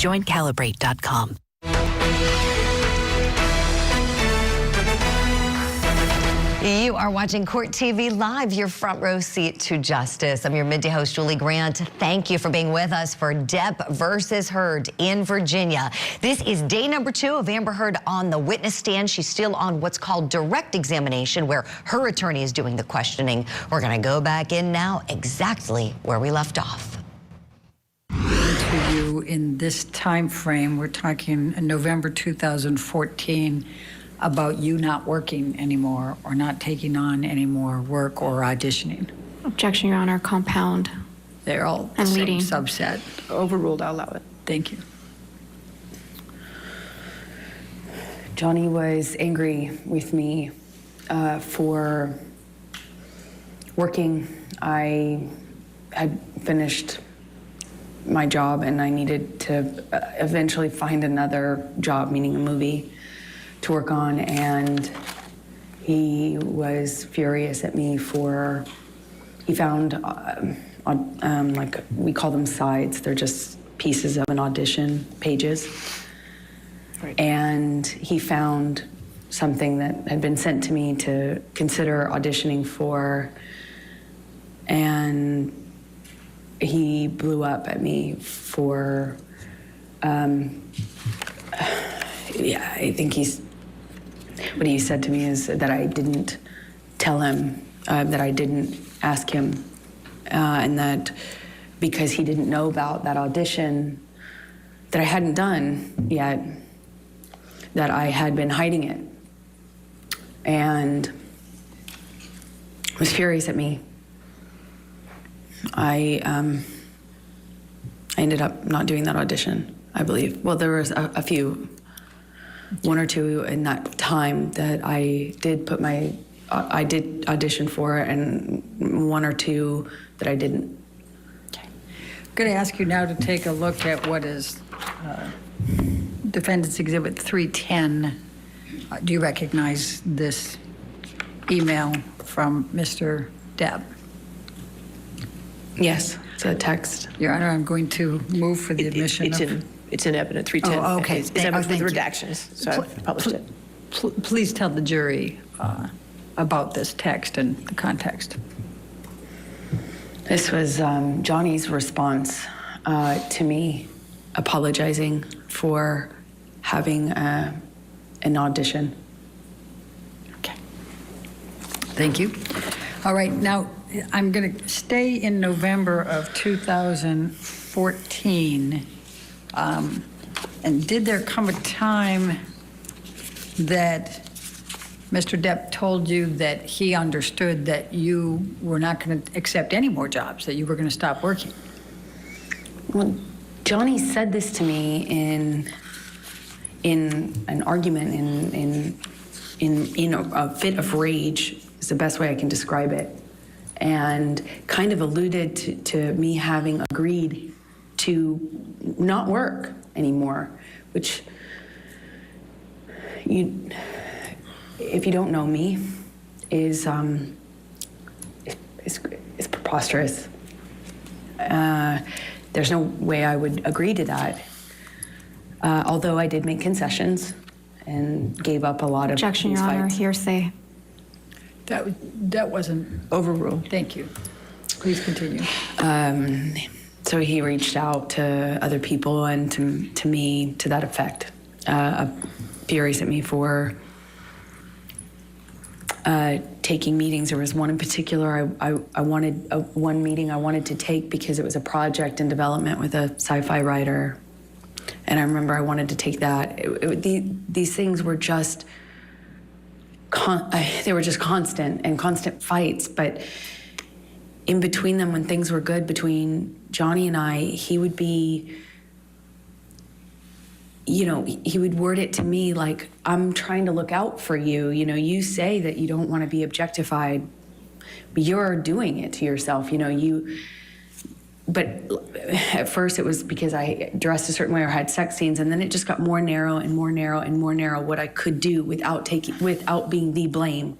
Join Calibrate.com. You are watching Court TV Live, your front row seat to justice. I'm your midday host, Julie Grant. Thank you for being with us for Depp versus Heard in Virginia. This is day number 2 of Amber Heard on the witness stand. She's still on what's called direct examination, where her attorney is doing the questioning. We're going to go back in now exactly where we left off. To you in this time frame, we're talking November 2014. About you not working anymore or not taking on any more work or auditioning. Objection, Your Honor. Compound. They're all the And same leading. subset. Overruled, I'll allow it. Thank you. Johnny was angry with me for working. I had finished my job and I needed to eventually find another job, meaning a movie, to work on, and he was furious at me for, he found, like, we call them sides, they're just pieces of an audition, pages. Right. And he found something that had been sent to me to consider auditioning for, and he blew up at me for, yeah, I think what he said to me is that I didn't tell him, that I didn't ask him, and that because he didn't know about that audition that I hadn't done yet, that I had been hiding it, and was furious at me. I ended up not doing that audition, I believe. Well, there was a few, 1 or 2 in that time that I did I did audition for, and 1 or 2 that I didn't. Okay. I'm going to ask you now to take a look at what is Defendants Exhibit 310. Do you recognize this email from Mr. Depp? Yes, it's a text. Your Honor, I'm going to move for the admission It's in evidence 310. Oh, okay. It's evidence Thank with you. redactions, so I've published it. Please tell the jury about this text and the context. This was Johnny's response to me apologizing for having an audition. Okay. Thank you. All right, now I'm going to stay in November of 2014. And did there come a time that Mr. Depp told you that he understood that you were not going to accept any more jobs, that you were going to stop working? Well, Johnny said this to me in an argument, in a fit of rage, is the best way I can describe it, and kind of alluded to me having agreed to not work anymore, which if you don't know me, is preposterous. There's no way I would agree to that. Although I did make concessions and gave up a lot of Objection, these Your Honor. fights. Hearsay. That wasn't Overruled. Thank you. Please continue. So he reached out to other people and to me to that effect. Furious at me for taking meetings. There was one in particular I wanted, one meeting I wanted to take because it was a project in development with a sci-fi writer. And I remember I wanted to take that. These things were just, they were just constant fights. But in between them, when things were good between Johnny and I, he would be, he would word it to me like, I'm trying to look out for you. You say that you don't want to be objectified, but you're doing it to yourself. But at first it was because I dressed a certain way or had sex scenes, and then it just got more narrow and more narrow and more narrow what I could do without being the blame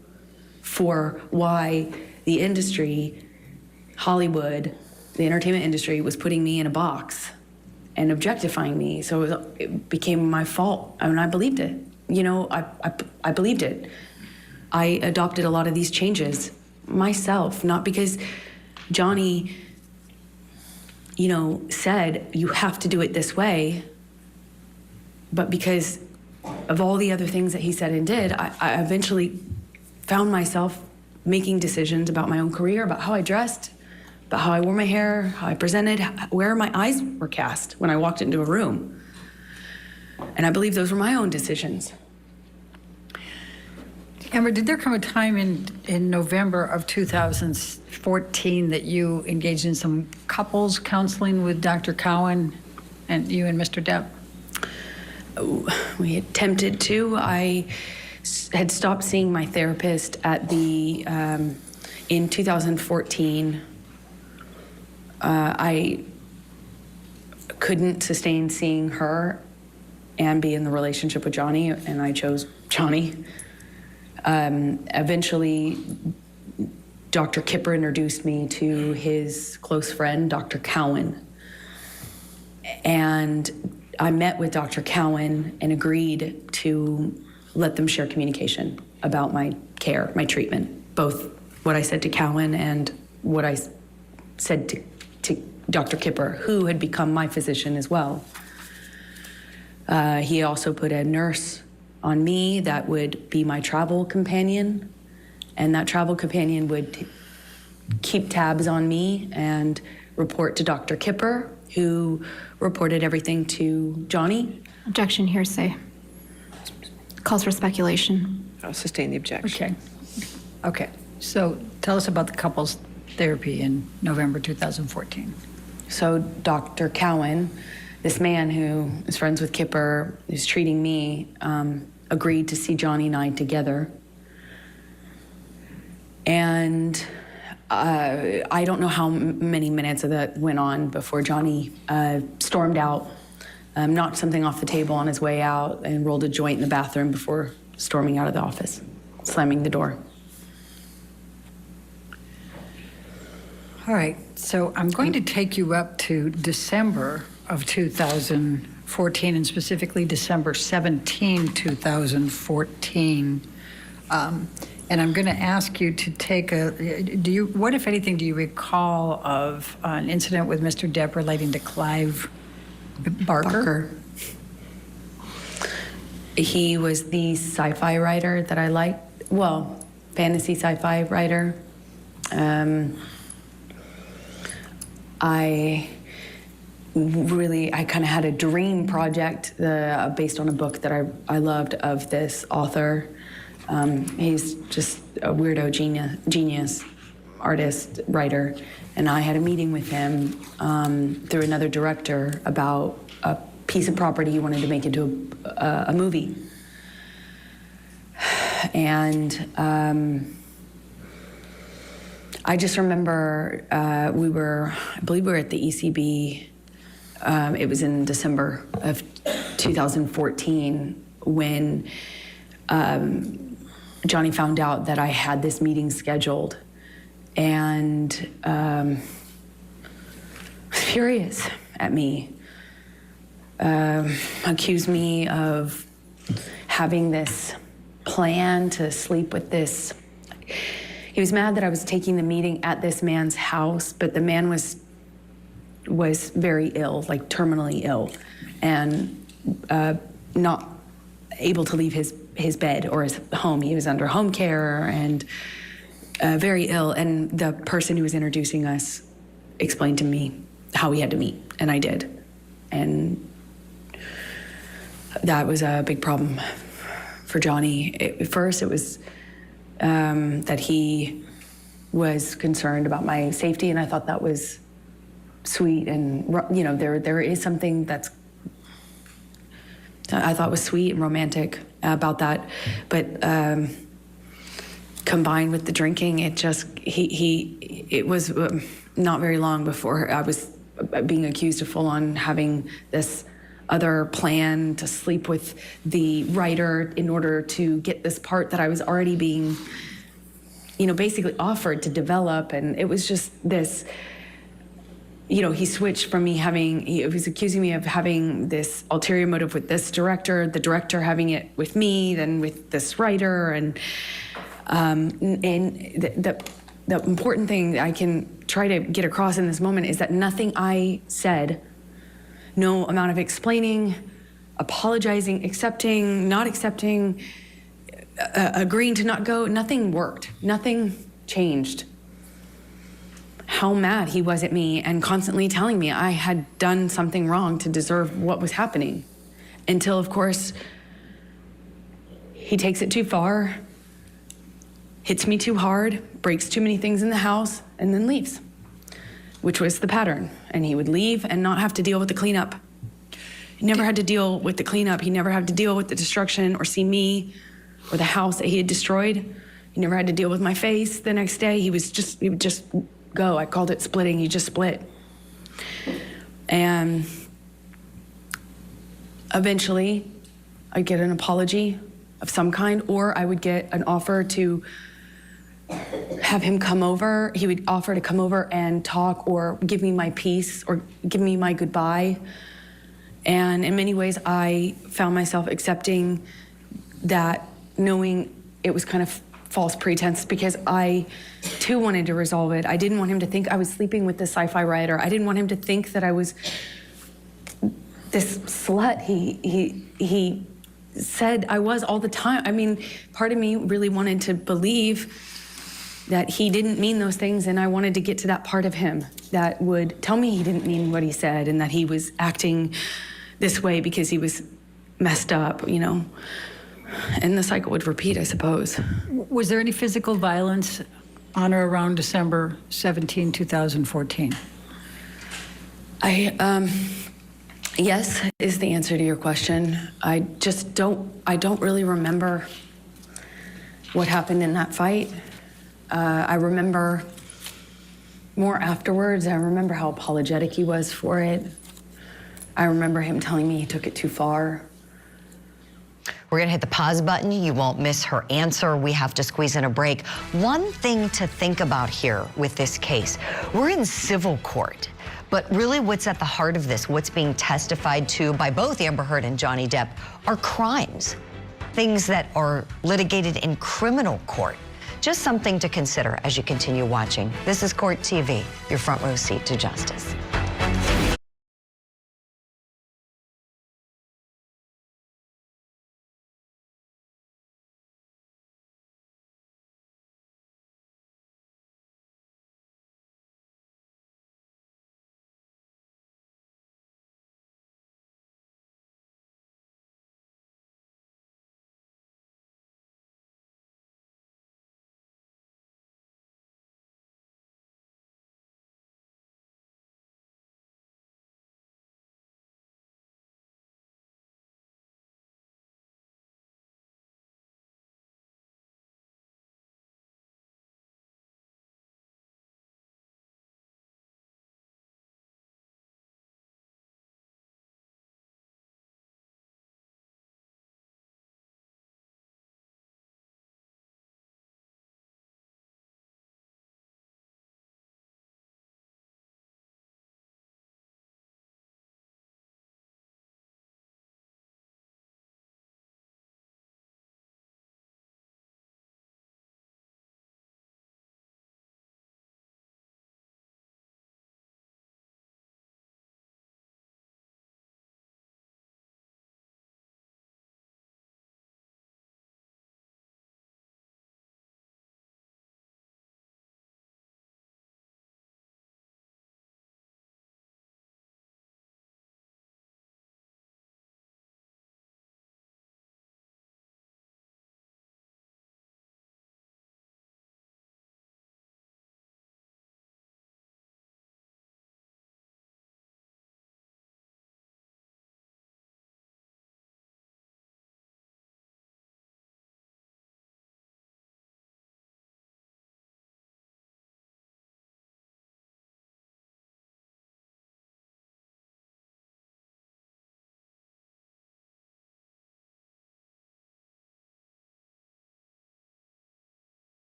for why the industry, Hollywood, the entertainment industry, was putting me in a box and objectifying me. So it became my fault. I mean, I believed it. You know, I believed it. I adopted a lot of these changes myself, not because Johnny, you know, said you have to do it this way, but because of all the other things that he said and did, I eventually found myself making decisions about my own career, about how I dressed, about how I wore my hair, how I presented, where my eyes were cast when I walked into a room. And I believe those were my own decisions. Amber, did there come a time in November of 2014 that you engaged in some couples counseling with Dr. Cowan and you and Mr. Depp? We attempted to. I had stopped seeing my therapist at the in 2014. I couldn't sustain seeing her and be in the relationship with Johnny, and I chose Johnny. Eventually, Dr. Kipper introduced me to his close friend, Dr. Cowan. And I met with Dr. Cowan and agreed to let them share communication about my care, my treatment, both what I said to Cowan and what I said to Dr. Kipper, who had become my physician as well. He also put a nurse on me that would be my travel companion, and that travel companion would keep tabs on me and report to Dr. Kipper, who reported everything to Johnny. Objection, hearsay. Calls for speculation. I'll sustain the objection. Okay. So tell us about the couples therapy in November 2014. So Dr. Cowan, this man who is friends with Kipper, who's treating me, agreed to see Johnny and I together. And I don't know how many minutes of that went on before Johnny stormed out, knocked something off the table on his way out, and rolled a joint in the bathroom before storming out of the office, slamming the door. All right. So I'm going to take you up to December of 2014, and specifically December 17, 2014. And I'm going to ask you to take what, if anything, do you recall of an incident with Mr. Depp relating to Clive Barker? He was the sci-fi writer that I liked. Well, fantasy sci-fi writer. I kind of had a dream project based on a book that I loved of this author. He's just a weirdo genius, artist, writer. And I had a meeting with him through another director about a piece of property he wanted to make into a movie. And I just remember I believe we were at the ECB. It was in December of 2014 when Johnny found out that I had this meeting scheduled, and was furious at me. Accused me of having this plan to sleep with this. He was mad that I was taking the meeting at this man's house, but the man was very ill, like terminally ill, and not able to leave his bed or his home. He was under home care and very ill. And the person who was introducing us explained to me how we had to meet, and I did. And that was a big problem for Johnny. At first, it was that he was concerned about my safety, and I thought that was sweet. And you know, there is something that's I thought was sweet and romantic about that, but combined with the drinking, it was not very long before I was being accused of full-on having this other plan to sleep with the writer in order to get this part that I was already being, basically offered to develop. And it was just this, he switched from me he was accusing me of having this ulterior motive with this director, the director having it with me, then with this writer, and the important thing that I can try to get across in this moment is that nothing I said, no amount of explaining, apologizing, accepting, not accepting, agreeing to not go, nothing worked. Nothing changed. How mad he was at me and constantly telling me I had done something wrong to deserve what was happening. Until, of course, he takes it too far, hits me too hard, breaks too many things in the house, and then leaves, which was the pattern. And he would leave and not have to deal with the cleanup. He never had to deal with the cleanup. He never had to deal with the destruction or see me or the house that he had destroyed. He never had to deal with my face the next day. He would just go. I called it splitting. He just split. And eventually I'd get an apology of some kind, or I would get an offer to have him come over. He would offer to come over and talk or give me my peace or give me my goodbye. And in many ways, I found myself accepting that, knowing it was kind of false pretense, because I too wanted to resolve it. I didn't want him to think I was sleeping with this sci-fi writer. I didn't want him to think that I was this slut he said I was all the time. I mean, part of me really wanted to believe that he didn't mean those things, and I wanted to get to that part of him that would tell me he didn't mean what he said and that he was acting this way because he was messed up, And the cycle would repeat, I suppose. Was there any physical violence on or around December 17, 2014? Yes is the answer to your question. I don't really remember what happened in that fight. I remember more afterwards. I remember how apologetic he was for it. I remember him telling me he took it too far. We're going to hit the pause button. You won't miss her answer. We have to squeeze in a break. One thing to think about here with this case, we're in civil court, but really what's at the heart of this, what's being testified to by both Amber Heard and Johnny Depp, are crimes, things that are litigated in criminal court. Just something to consider as you continue watching. This is Court TV, your front row seat to justice.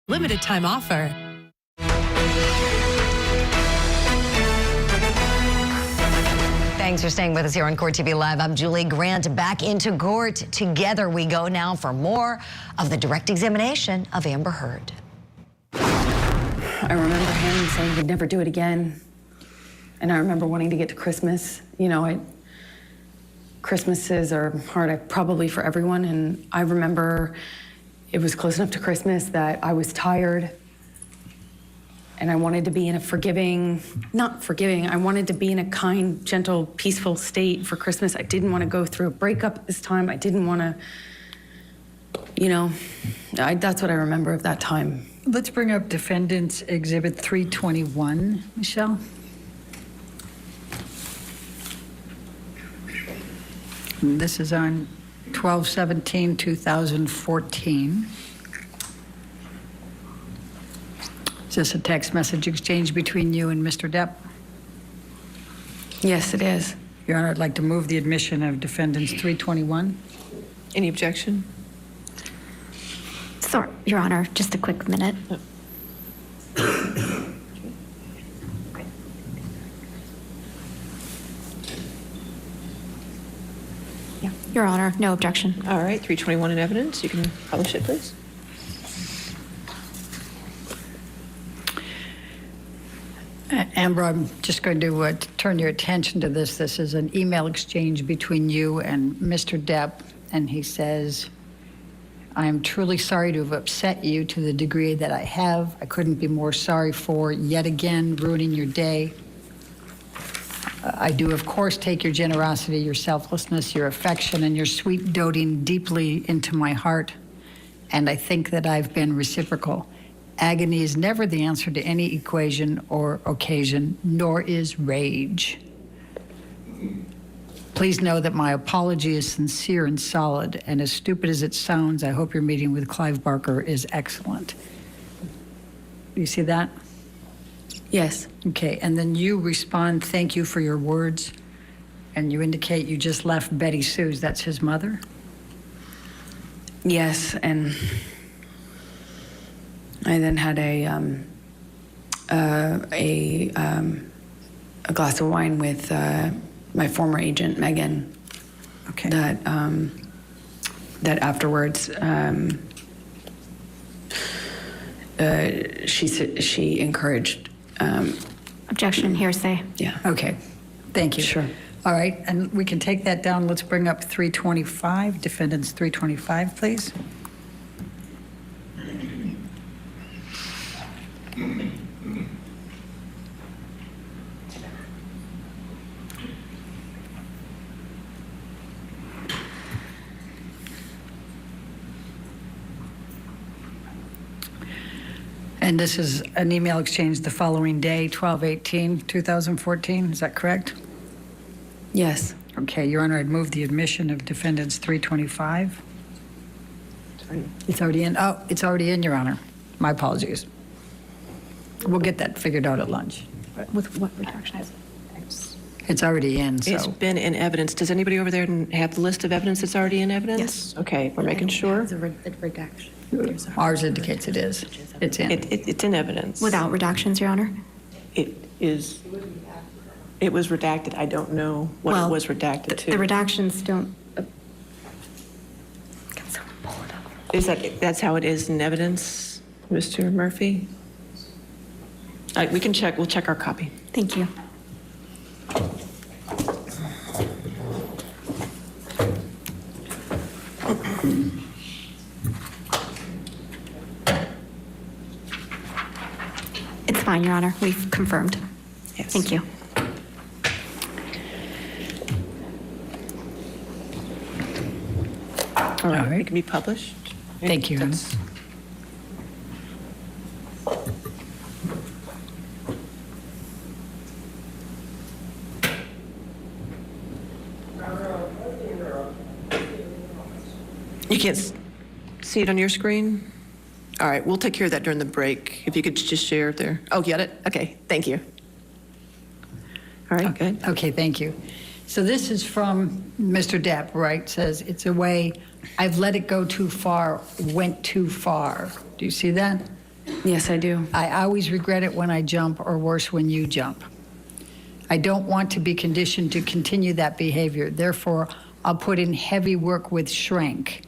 Limited time offer. Thanks for staying with us here on Court TV Live. I'm Julie Grant. Back into court. Together we go now for more of the direct examination of Amber Heard. I remember him saying he'd never do it again. And I remember wanting to get to Christmas. You know, Christmases are hard probably for everyone. And I remember it was close enough to Christmas that I was tired. And I wanted to be in a I wanted to be in a kind, gentle, peaceful state for Christmas. I didn't want to go through a breakup at this time. I didn't want to, you know, that's what I remember of that time. Let's bring up Defendants Exhibit 321, Michelle. And this is on 12/17/2014. Is this a text message exchange between you and Mr. Depp? Yes, it is. Your Honor, I'd like to move the admission of Defendants 321. Any objection? Sorry, Your Honor, just a quick minute. Yeah, Your Honor, no objection. All right, 321 in evidence. You can publish it, please. Amber, I'm just going to turn your attention to this. This is an email exchange between you and Mr. Depp, and he says, I am truly sorry to have upset you to the degree that I have. I couldn't be more sorry for yet again ruining your day. I do, of course, take your generosity, your selflessness, your affection, and your sweet doting deeply into my heart, and I think that I've been reciprocal. Agony is never the answer to any equation or occasion, nor is rage. Please know that my apology is sincere and solid, and as stupid as it sounds, I hope your meeting with Clive Barker is excellent. You see that? Yes. Okay, and then you respond, thank you for your words, and you indicate you just left Betty Sue's, that's his mother? Yes, and I then had a glass of wine with my former agent, Megan. Okay. That afterwards, she encouraged. Objection, hearsay. Yeah. Okay, thank you. Sure. All right, and we can take that down. Let's bring up 325, Defendants 325, please. And this is an email exchange the following day, 12/18/2014, is that correct? Yes. Okay, Your Honor, I'd move the admission of Defendants 325. It's already in. Oh, it's already in, Your Honor. My apologies. We'll get that figured out at lunch. With what redaction is it? It's already in, so. It's been in evidence. Does anybody over there have the list of evidence that's already in evidence? Yes. Okay, we're making sure. The redaction. Ours indicates it is. It's in. It's in evidence. Without redactions, Your Honor? It was redacted. I don't know what it was redacted to. The redactions don't. Can someone pull it up? Is that's how it is in evidence, Mr. Murphy? We can check. We'll check our copy. Thank you. It's fine, Your Honor. We've confirmed. Yes. Thank you. All right. It can be published. Thank you. You can't see it on your screen? All right, we'll take care of that during the break. If you could just share it there. Oh, get it? Okay, thank you. All right, good. Okay, thank you. So this is from Mr. Depp, right? Says, it's a way, I've let it go too far, went too far. Do you see that? Yes, I do. I always regret it when I jump, or worse, when you jump. I don't want to be conditioned to continue that behavior. Therefore, I'll put in heavy work with shrink.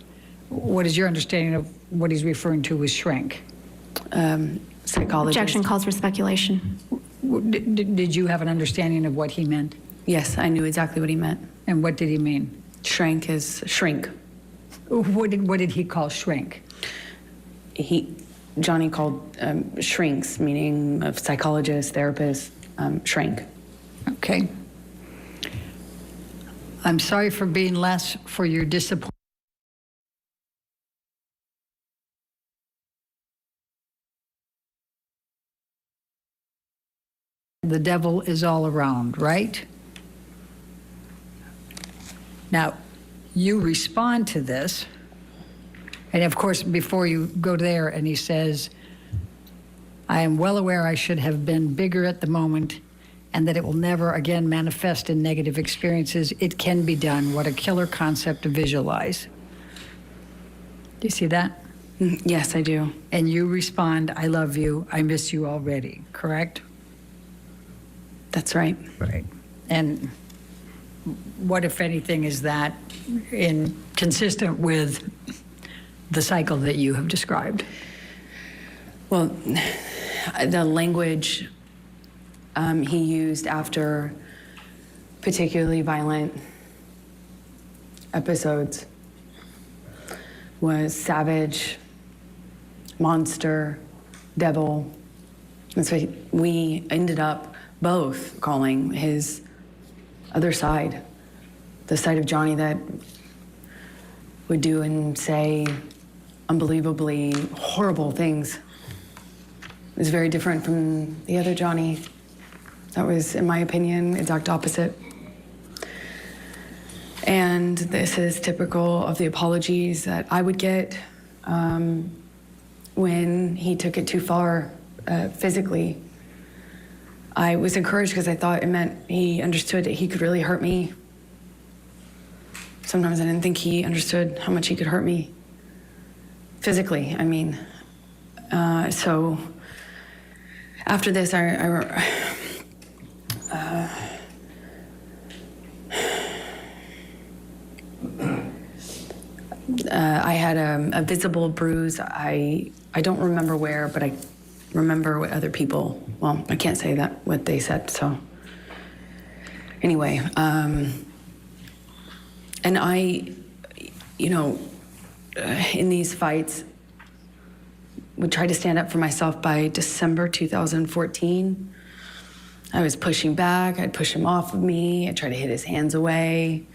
What is your understanding of what he's referring to with shrink? Psychologist. Objection calls for speculation. Did you have an understanding of what he meant? Yes, I knew exactly what he meant. And what did he mean? Shrink is shrink. What did he call shrink? Johnny called shrinks, meaning of psychologist, therapist, shrink. Okay. I'm sorry for being less for your disappointment. The devil is all around, right? Now, you respond to this, and of course, before you go there, and he says, I am well aware I should have been bigger at the moment, and that it will never again manifest in negative experiences. It can be done. What a killer concept to visualize. Do you see that? Yes, I do. And you respond, I love you, I miss you already, correct? That's right. Right. And what, if anything, is that consistent with the cycle that you have described? Well, the language he used after particularly violent episodes was savage, monster, devil. That's what we ended up both calling his other side, the side of Johnny that would do and say unbelievably horrible things. It was very different from the other Johnny. That was, in my opinion, exact opposite. And this is typical of the apologies that I would get when he took it too far physically. I was encouraged because I thought it meant he understood that he could really hurt me. Sometimes I didn't think he understood how much he could hurt me physically. I mean, so after this, I had a visible bruise. I don't remember where, but I remember what other people, well, I can't say that, what they said, so. Anyway, and I, in these fights, would try to stand up for myself. By December 2014. I was pushing back, I'd push him off of me, I'd try to hit his hands away.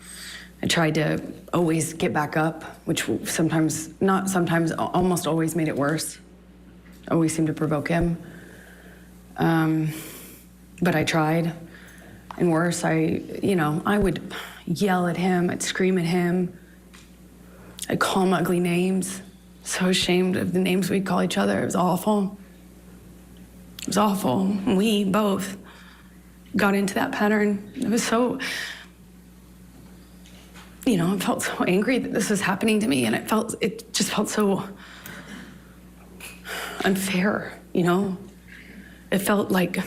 I tried to always get back up, which sometimes, not sometimes, almost always made it worse. Always seemed to provoke him. But I tried. And worse, I would yell at him, I'd scream at him. I'd call him ugly names. So ashamed of the names we'd call each other. It was awful. It was awful. We both got into that pattern. It was so, I felt so angry that this was happening to me, and it just felt so unfair, It felt like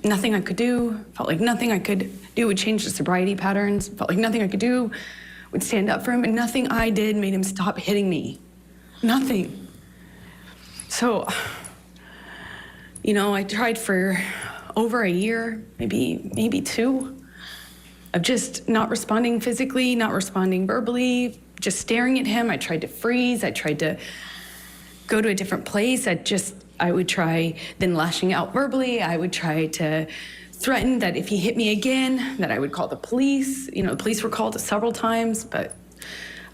nothing I could do, felt like nothing I could do would change the sobriety patterns, felt like nothing I could do would stand up for him, and nothing I did made him stop hitting me. Nothing. So, I tried for over a year, maybe two, of just not responding physically, not responding verbally, just staring at him. I tried to freeze. I tried to go to a different place. I would try then lashing out verbally. I would try to threaten that if he hit me again, that I would call the police. The police were called several times, but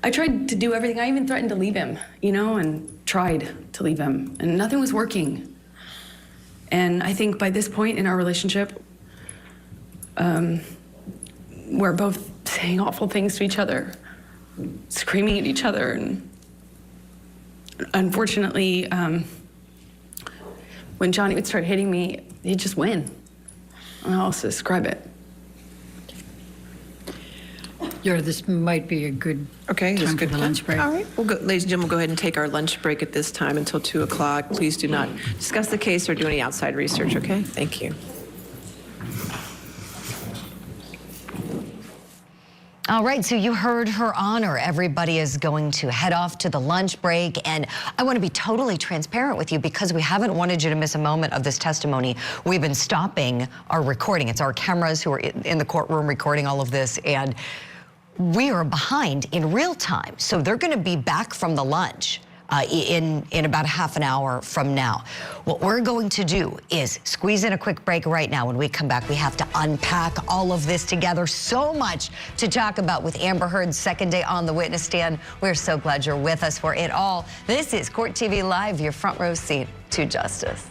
I tried to do everything. I even threatened to leave him, and tried to leave him, and nothing was working. And I think by this point in our relationship, we're both saying awful things to each other, screaming at each other, and unfortunately, when Johnny would start hitting me, he'd just win. I don't know how else to describe it. This might be a good Okay, that's time for good. the lunch break. All right, ladies and gentlemen, we'll go ahead and take our lunch break at this time until 2 o'clock. Please do not discuss the case or do any outside research, okay? Thank you. All right, so you heard Her Honor. Everybody is going to head off to the lunch break, and I want to be totally transparent with you because we haven't wanted you to miss a moment of this testimony. We've been stopping our recording. It's our cameras who are in the courtroom recording all of this, and we are behind in real time. So they're going to be back from the lunch in about half an hour from now. What we're going to do is squeeze in a quick break right now. When we come back, we have to unpack all of this together. So much to talk about with Amber Heard's second day on the witness stand. We're so glad you're with us for it all. This is Court TV Live, your front row seat to justice.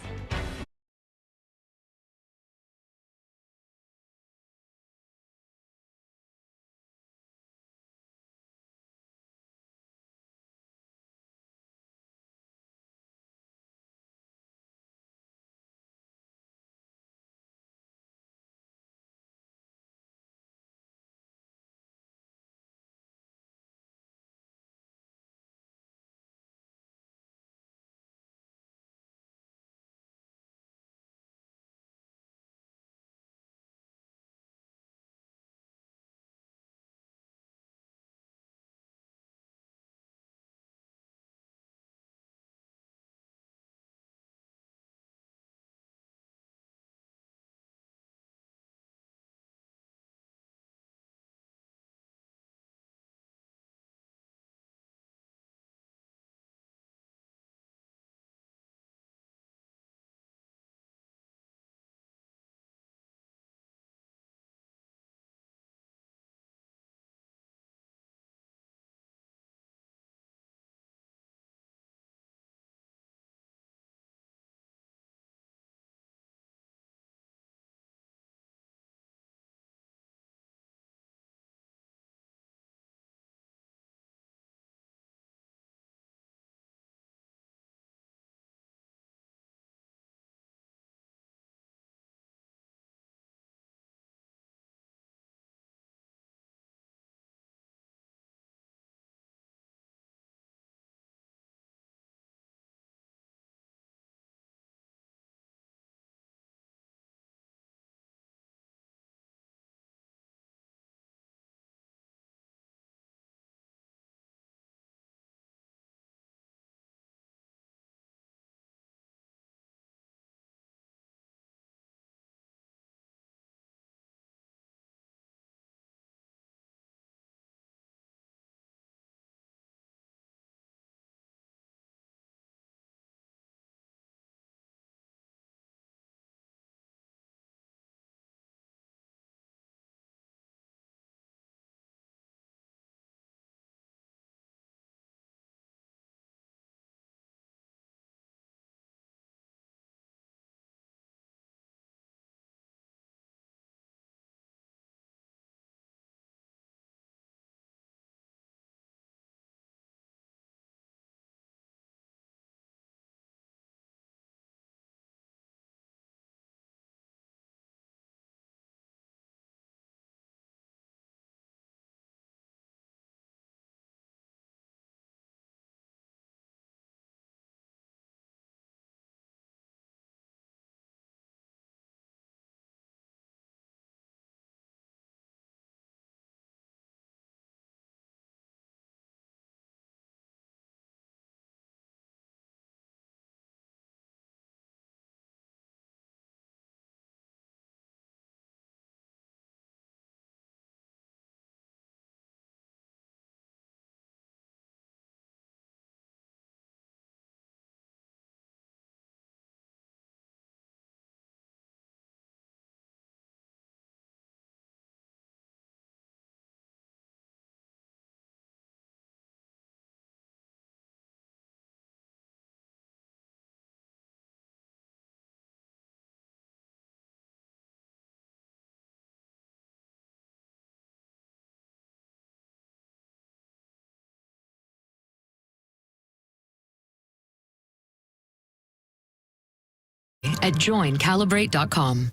At joincalibrate.com.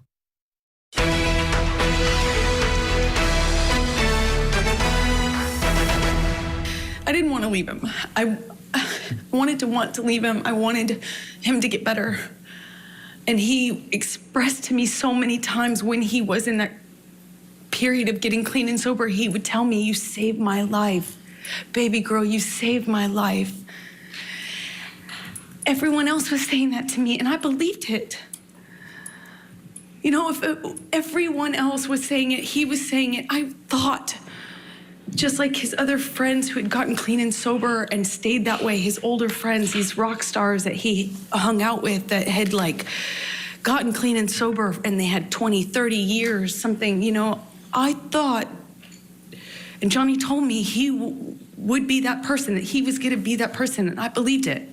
I didn't want to leave him. I wanted to leave him. I wanted him to get better. And he expressed to me so many times when he was in that period of getting clean and sober, he would tell me, "You saved my life. Baby girl, you saved my life." Everyone else was saying that to me, and I believed it. You know, if everyone else was saying it, he was saying it. I thought, just like his other friends who had gotten clean and sober and stayed that way, his older friends, these rock stars that he hung out with that had like gotten clean and sober and they had 20, 30 years, something, you know, I thought, and Johnny told me he would be that person, that he was gonna be that person, and I believed it.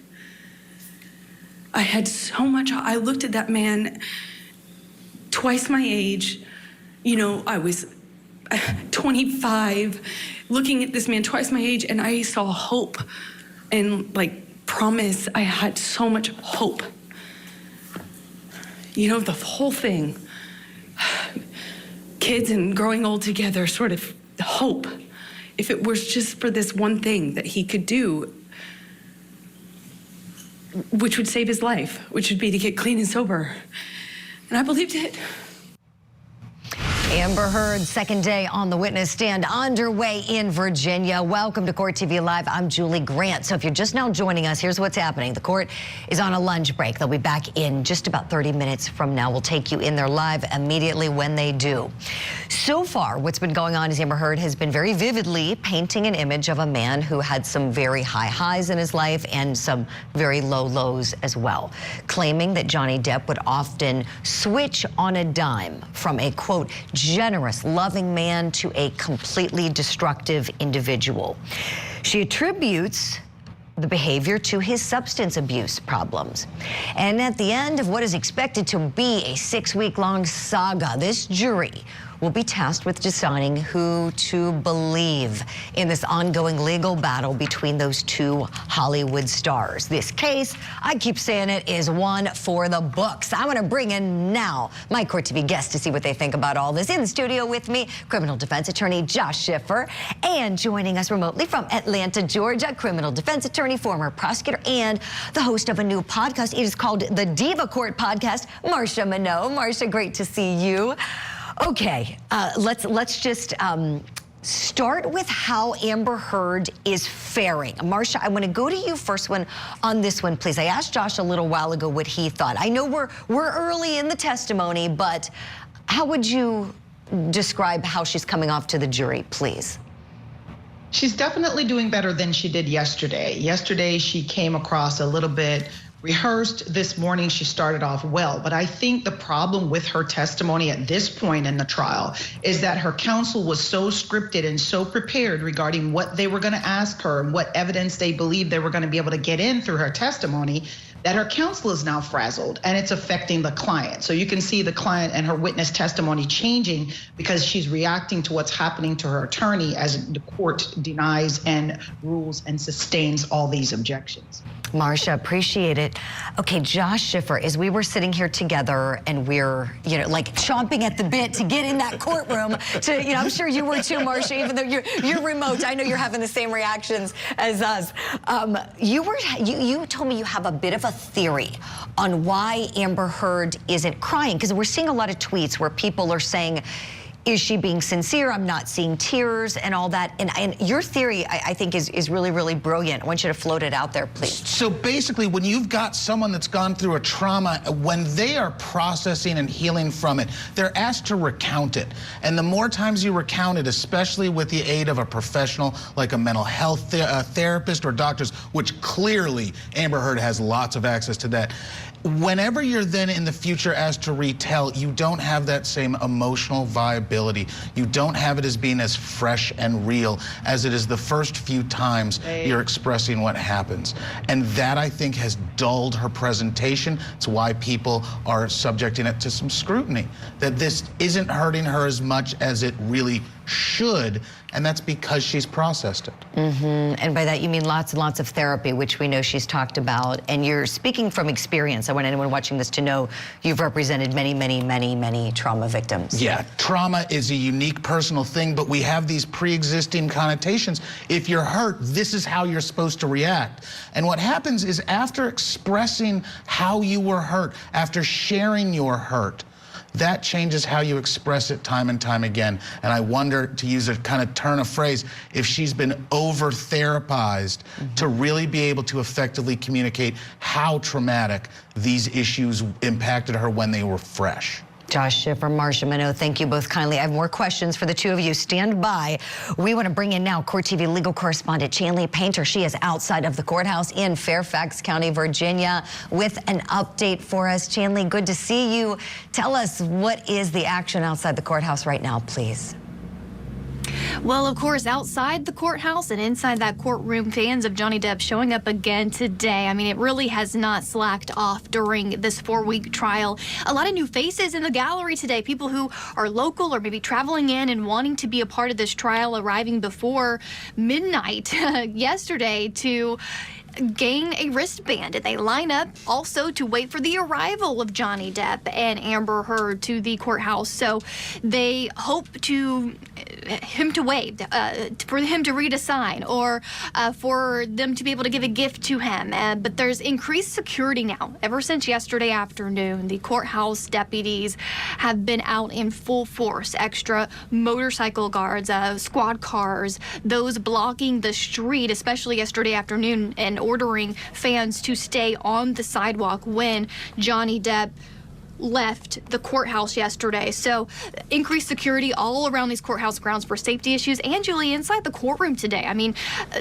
I had so much, I looked at that man twice my age, you know, I was 25, looking at this man twice my age, and I saw hope and like promise. I had so much hope. You know, the whole thing, kids and growing old together, sort of hope. If it was just for this one thing that he could do, which would save his life, which would be to get clean and sober. And I believed it. Amber Heard's second day on the witness stand underway in Virginia. Welcome to Court TV Live. I'm Julie Grant. So if you're just now joining us, here's what's happening. The court is on a lunch break. They'll be back in just about 30 minutes from now. We'll take you in there live immediately when they do. So far, what's been going on is Amber Heard has been very vividly painting an image of a man who had some very high highs in his life and some very low lows as well, claiming that Johnny Depp would often switch on a dime from a, quote, generous, loving man to a completely destructive individual. She attributes the behavior to his substance abuse problems. And at the end of what is expected to be a 6-week-long saga, this jury will be tasked with deciding who to believe in this ongoing legal battle between those two Hollywood stars. This case, I keep saying it, is one for the books. I'm going to bring in now my Court TV guests to see what they think about all this. In the studio with me, criminal defense attorney Josh Schiffer, and joining us remotely from Atlanta, Georgia, criminal defense attorney, former prosecutor, and the host of a new podcast. It is called the Diva Court Podcast, Marsha Minot. Marsha, great to see you. Okay, let's just start with how Amber Heard is faring. Marsha, I want to go to you first on this one, please. I asked Josh a little while ago what he thought. I know we're early in the testimony, but how would you describe how she's coming off to the jury, please? She's definitely doing better than she did yesterday. Yesterday, she came across a little bit rehearsed. This morning, she started off well. But I think the problem with her testimony at this point in the trial is that her counsel was so scripted and so prepared regarding what they were going to ask her and what evidence they believed they were going to be able to get in through her testimony, that her counsel is now frazzled, and it's affecting the client. So you can see the client and her witness testimony changing because she's reacting to what's happening to her attorney as the court denies and rules and sustains all these objections. Marsha, appreciate it. Okay, Josh Schiffer, as we were sitting here together and we're, like chomping at the bit to get in that courtroom, I'm sure you were too, Marsha, even though you're remote. I know you're having the same reactions as us. You told me you have a bit of a theory on why Amber Heard isn't crying, because we're seeing a lot of tweets where people are saying, is she being sincere? I'm not seeing tears and all that. And your theory, I think, is really, really brilliant. I want you to float it out there, please. So basically, when you've got someone that's gone through a trauma, when they are processing and healing from it, they're asked to recount it. And the more times you recount it, especially with the aid of a professional like a mental health therapist or doctors, which clearly Amber Heard has lots of access to that, whenever you're then in the future asked to retell, you don't have that same emotional viability. You don't have it as being as fresh and real as it is the first few times you're expressing what happens. And that, I think, has dulled her presentation. It's why people are subjecting it to some scrutiny, that this isn't hurting her as much as it really should, and that's because she's processed it. And by that you mean lots and lots of therapy, which we know she's talked about. And you're speaking from experience. I want anyone watching this to know you've represented many, many, many, many trauma victims. Yeah, trauma is a unique personal thing, but we have these pre-existing connotations. If you're hurt, this is how you're supposed to react. And what happens is after expressing how you were hurt, after sharing your hurt, that changes how you express it time and time again. And I wonder, to use a kind of turn of phrase, if she's been over-therapized to really be able to effectively communicate how traumatic these issues impacted her when they were fresh. Josh Schiffer, Marcia Minot, thank you both kindly. I have more questions for the two of you. Stand by. We want to bring in now Court TV legal correspondent Chanley Painter. She is outside of the courthouse in Fairfax County, Virginia, with an update for us. Chanley, good to see you. Tell us, what is the action outside the courthouse right now, please? Well, of course, outside the courthouse and inside that courtroom, fans of Johnny Depp showing up again today. I mean, it really has not slacked off during this 4-week trial. A lot of new faces in the gallery today, people who are local or maybe traveling in and wanting to be a part of this trial, arriving before midnight yesterday to gain a wristband, and they line up also to wait for the arrival of Johnny Depp and Amber Heard to the courthouse. So they hope to him to wave, for him to read a sign, or for them to be able to give a gift to him. But there's increased security now. Ever since yesterday afternoon, the courthouse deputies have been out in full force. Extra motorcycle guards, squad cars, those blocking the street, especially yesterday afternoon, and ordering fans to stay on the sidewalk when Johnny Depp left the courthouse yesterday. So increased security all around these courthouse grounds for safety issues. And Julie, inside the courtroom today, I mean,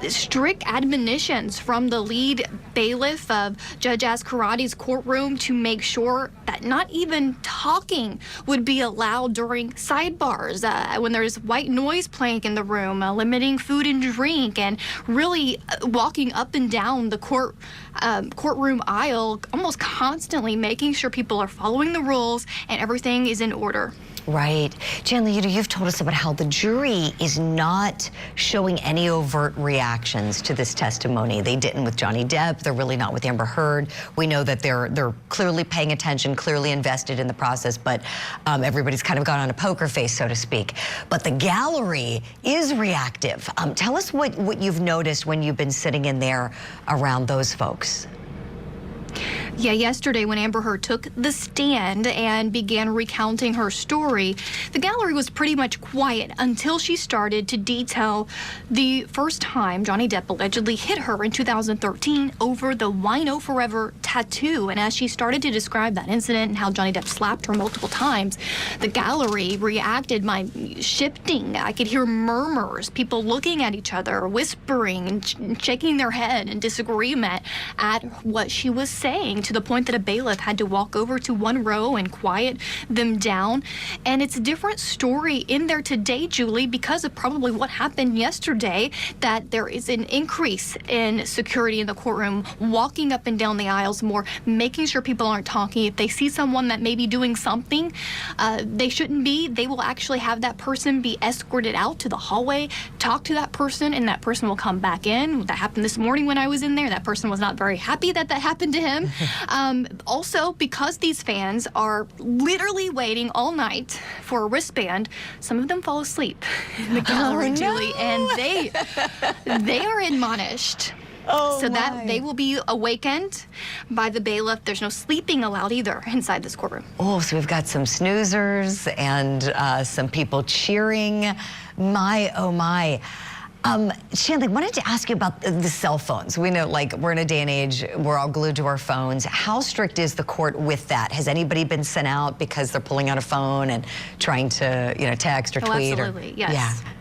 strict admonitions from the lead bailiff of Judge Azcarati's courtroom to make sure that not even talking would be allowed during sidebars, when there's white noise playing in the room, limiting food and drink, and really walking up and down the courtroom aisle almost constantly, making sure people are following the rules and everything is in order. Right. Chanley, you've told us about how the jury is not showing any overt reactions to this testimony. They didn't with Johnny Depp. They're really not with Amber Heard. We know that they're clearly paying attention, clearly invested in the process, but everybody's kind of gone on a poker face, so to speak. But the gallery is reactive. Tell us what you've noticed when you've been sitting in there around those folks. Yeah, yesterday when Amber Heard took the stand and began recounting her story, the gallery was pretty much quiet until she started to detail the first time Johnny Depp allegedly hit her in 2013 over the Wino Forever tattoo. And as she started to describe that incident and how Johnny Depp slapped her multiple times, the gallery reacted by shifting. I could hear murmurs, people looking at each other, whispering and shaking their head in disagreement at what she was saying, to the point that a bailiff had to walk over to one row and quiet them down. And it's a different story in there today, Julie, because of probably what happened yesterday, that there is an increase in security in the courtroom, walking up and down the aisles more, making sure people aren't talking. If they see someone that may be doing something they shouldn't be, they will actually have that person be escorted out to the hallway, talk to that person, and that person will come back in. That happened this morning when I was in there. That person was not very happy that happened to him. Also, because these fans are literally waiting all night for a wristband, some of them fall asleep in the gallery, Julie, and they are admonished. So that they will be awakened by the bailiff. There's no sleeping allowed either inside this courtroom. Oh, so we've got some snoozers and some people cheering. My, oh my. Chanley, wanted to ask you about the cell phones. We know, like, we're in a day and age, we're all glued to our phones. How strict is the court with that? Has anybody been sent out because they're pulling out a phone and trying to, text or tweet? Absolutely, yes. Yeah.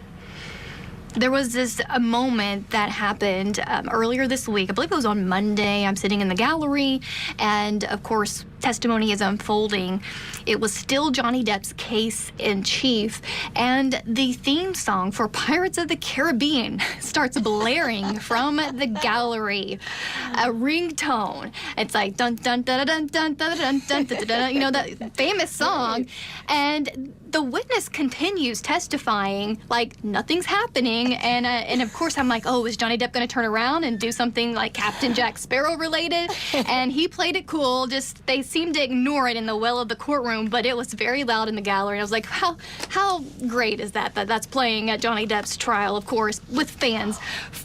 There was a moment that happened earlier this week. I believe it was on Monday. I'm sitting in the gallery, and of course, testimony is unfolding. It was still Johnny Depp's case in chief, and the theme song for Pirates of the Caribbean starts blaring from the gallery. A ringtone. It's like dun dun dun dun dun dun dun dun dun dun, that famous song, and the witness continues testifying like nothing's happening, and of course I'm like, oh, is Johnny Depp going to turn around and do something like Captain Jack Sparrow related? And he played it cool. Just they seemed to ignore it in the well of the courtroom, but it was very loud in the gallery. And I was like, how great is that that's playing at Johnny Depp's trial, of course, with fans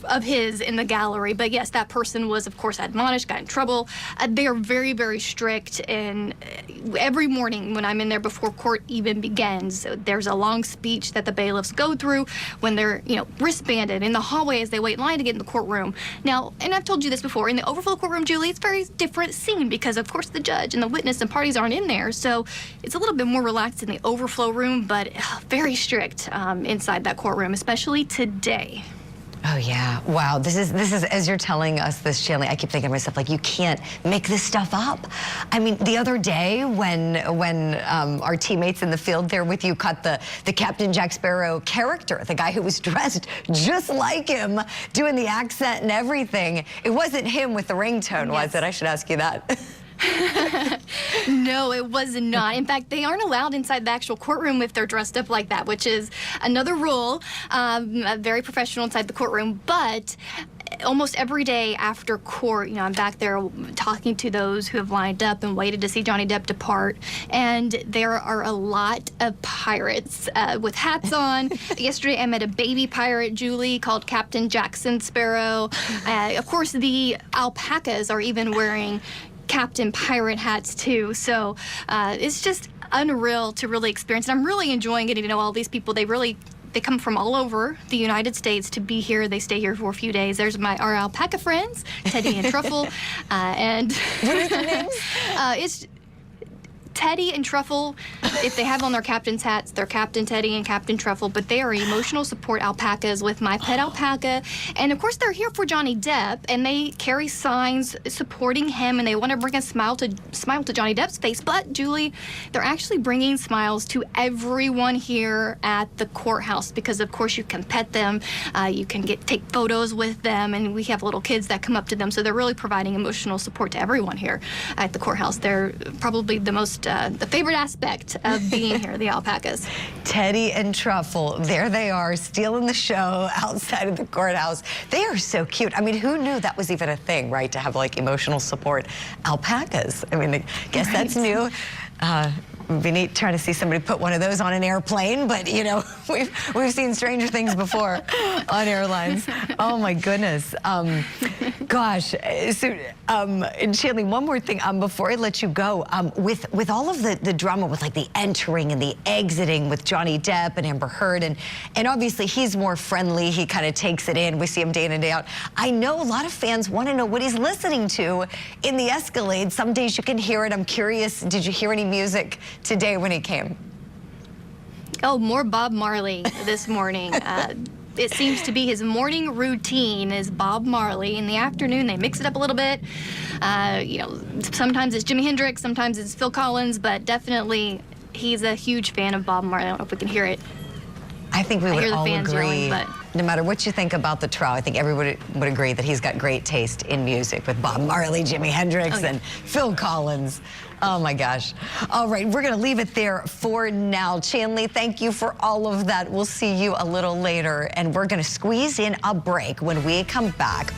of his in the gallery. But yes, that person was, of course, admonished, got in trouble. They are very, very strict, and every morning when I'm in there before court even begins, there's a long speech that the bailiffs go through when they're, wristbanded in the hallway as they wait in line to get in the courtroom. Now, and I've told you this before, in the overflow courtroom, Julie, it's a very different scene because, of course, the judge and the witness and parties aren't in there, so it's a little bit more relaxed in the overflow room, but very strict inside that courtroom, especially today. Oh yeah, wow. This is as you're telling us this, Shanley, I keep thinking to myself, like, you can't make this stuff up. I mean, the other day when our teammates in the field there with you caught the Captain Jack Sparrow character, the guy who was dressed just like him, doing the accent and everything, it wasn't him with the ringtone, was it? I should ask you that. No, it was not. In fact, they aren't allowed inside the actual courtroom if they're dressed up like that, which is another rule. Very professional inside the courtroom, but almost every day after court, I'm back there talking to those who have lined up and waited to see Johnny Depp depart, and there are a lot of pirates with hats on. Yesterday, I met a baby pirate, Julie, called Captain Jackson Sparrow. Of course, the alpacas are even wearing Captain Pirate hats too, so it's just unreal to really experience, and I'm really enjoying getting to know all these people. They come from all over the United States to be here. They stay here for a few days. There's our alpaca friends, Teddy and Truffle, and what are their names? It's Teddy and Truffle. If they have on their captain's hats, they're Captain Teddy and Captain Truffle, but they are emotional support alpacas with My Pet Alpaca. And of course, they're here for Johnny Depp, and they carry signs supporting him, and they want to bring a smile to Johnny Depp's face. But, Julie, they're actually bringing smiles to everyone here at the courthouse because, of course, you can pet them, you can take photos with them, and we have little kids that come up to them. So they're really providing emotional support to everyone here at the courthouse. They're probably the favorite aspect of being here, the alpacas. Teddy and Truffle, there they are, stealing the show outside of the courthouse. They are so cute. I mean, who knew that was even a thing, right, to have, like, emotional support alpacas? I mean, I guess that's new. It'd be neat trying to see somebody put one of those on an airplane, but, we've seen stranger things before on airlines. Oh, my goodness. Gosh. So, and Shanley, one more thing before I let you go. With all of the drama with, like, the entering and the exiting with Johnny Depp and Amber Heard, and obviously he's more friendly. He kind of takes it in. We see him day in and day out. I know a lot of fans want to know what he's listening to in the Escalade. Some days you can hear it. I'm curious, did you hear any music today when he came? Oh, more Bob Marley this morning. It seems to be his morning routine is Bob Marley. In the afternoon, they mix it up a little bit. Sometimes it's Jimi Hendrix, sometimes it's Phil Collins, but definitely he's a huge fan of Bob Marley. I don't know if we can hear it. I think we would all agree, yelling, no matter what you think about the trial, I think everybody would agree that he's got great taste in music with Bob Marley, Jimi Hendrix, and Phil Collins. Oh, my gosh. All right, we're going to leave it there for now. Shanley, thank you for all of that. We'll see you a little later, and we're going to squeeze in a break. When we come back,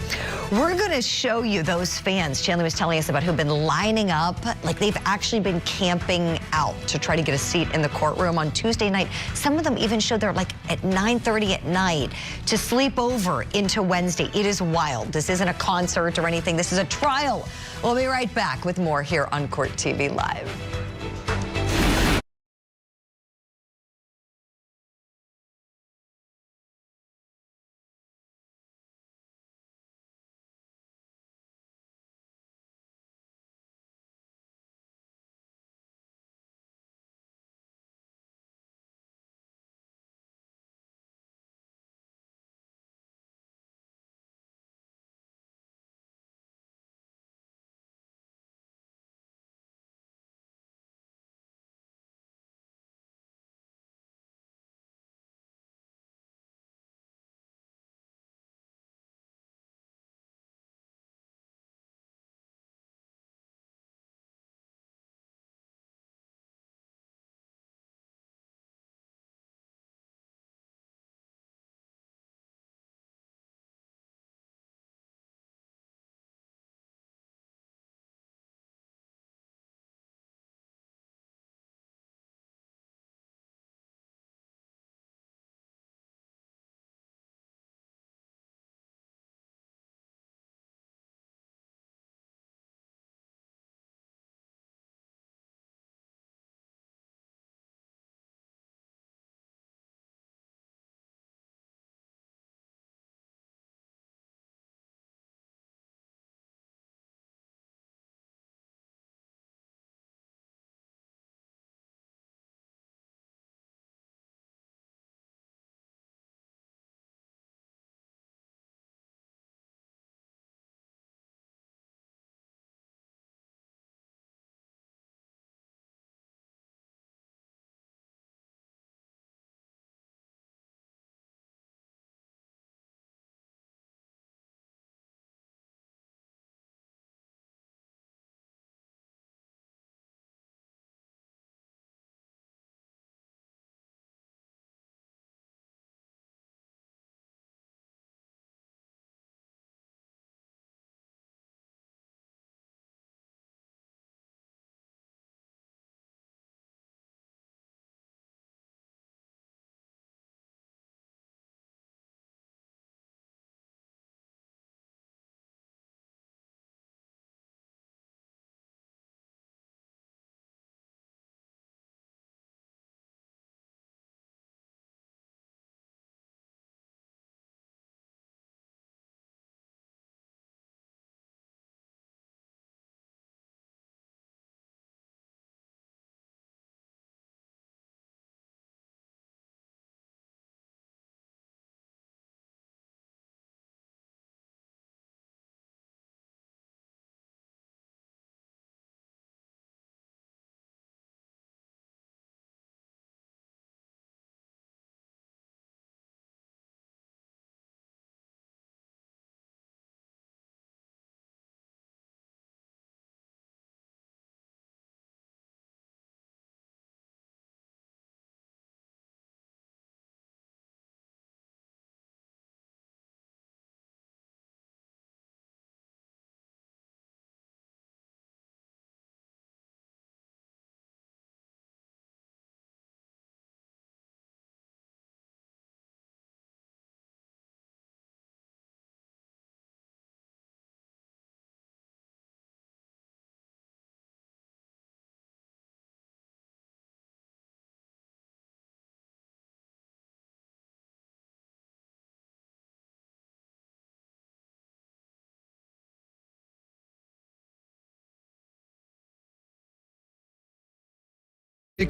we're going to show you those fans Shanley was telling us about who've been lining up, like they've actually been camping out to try to get a seat in the courtroom on Tuesday night. Some of them even showed there like at 9:30 at night to sleep over into Wednesday. It is wild. This isn't a concert or anything. This is a trial. We'll be right back with more here on Court TV Live.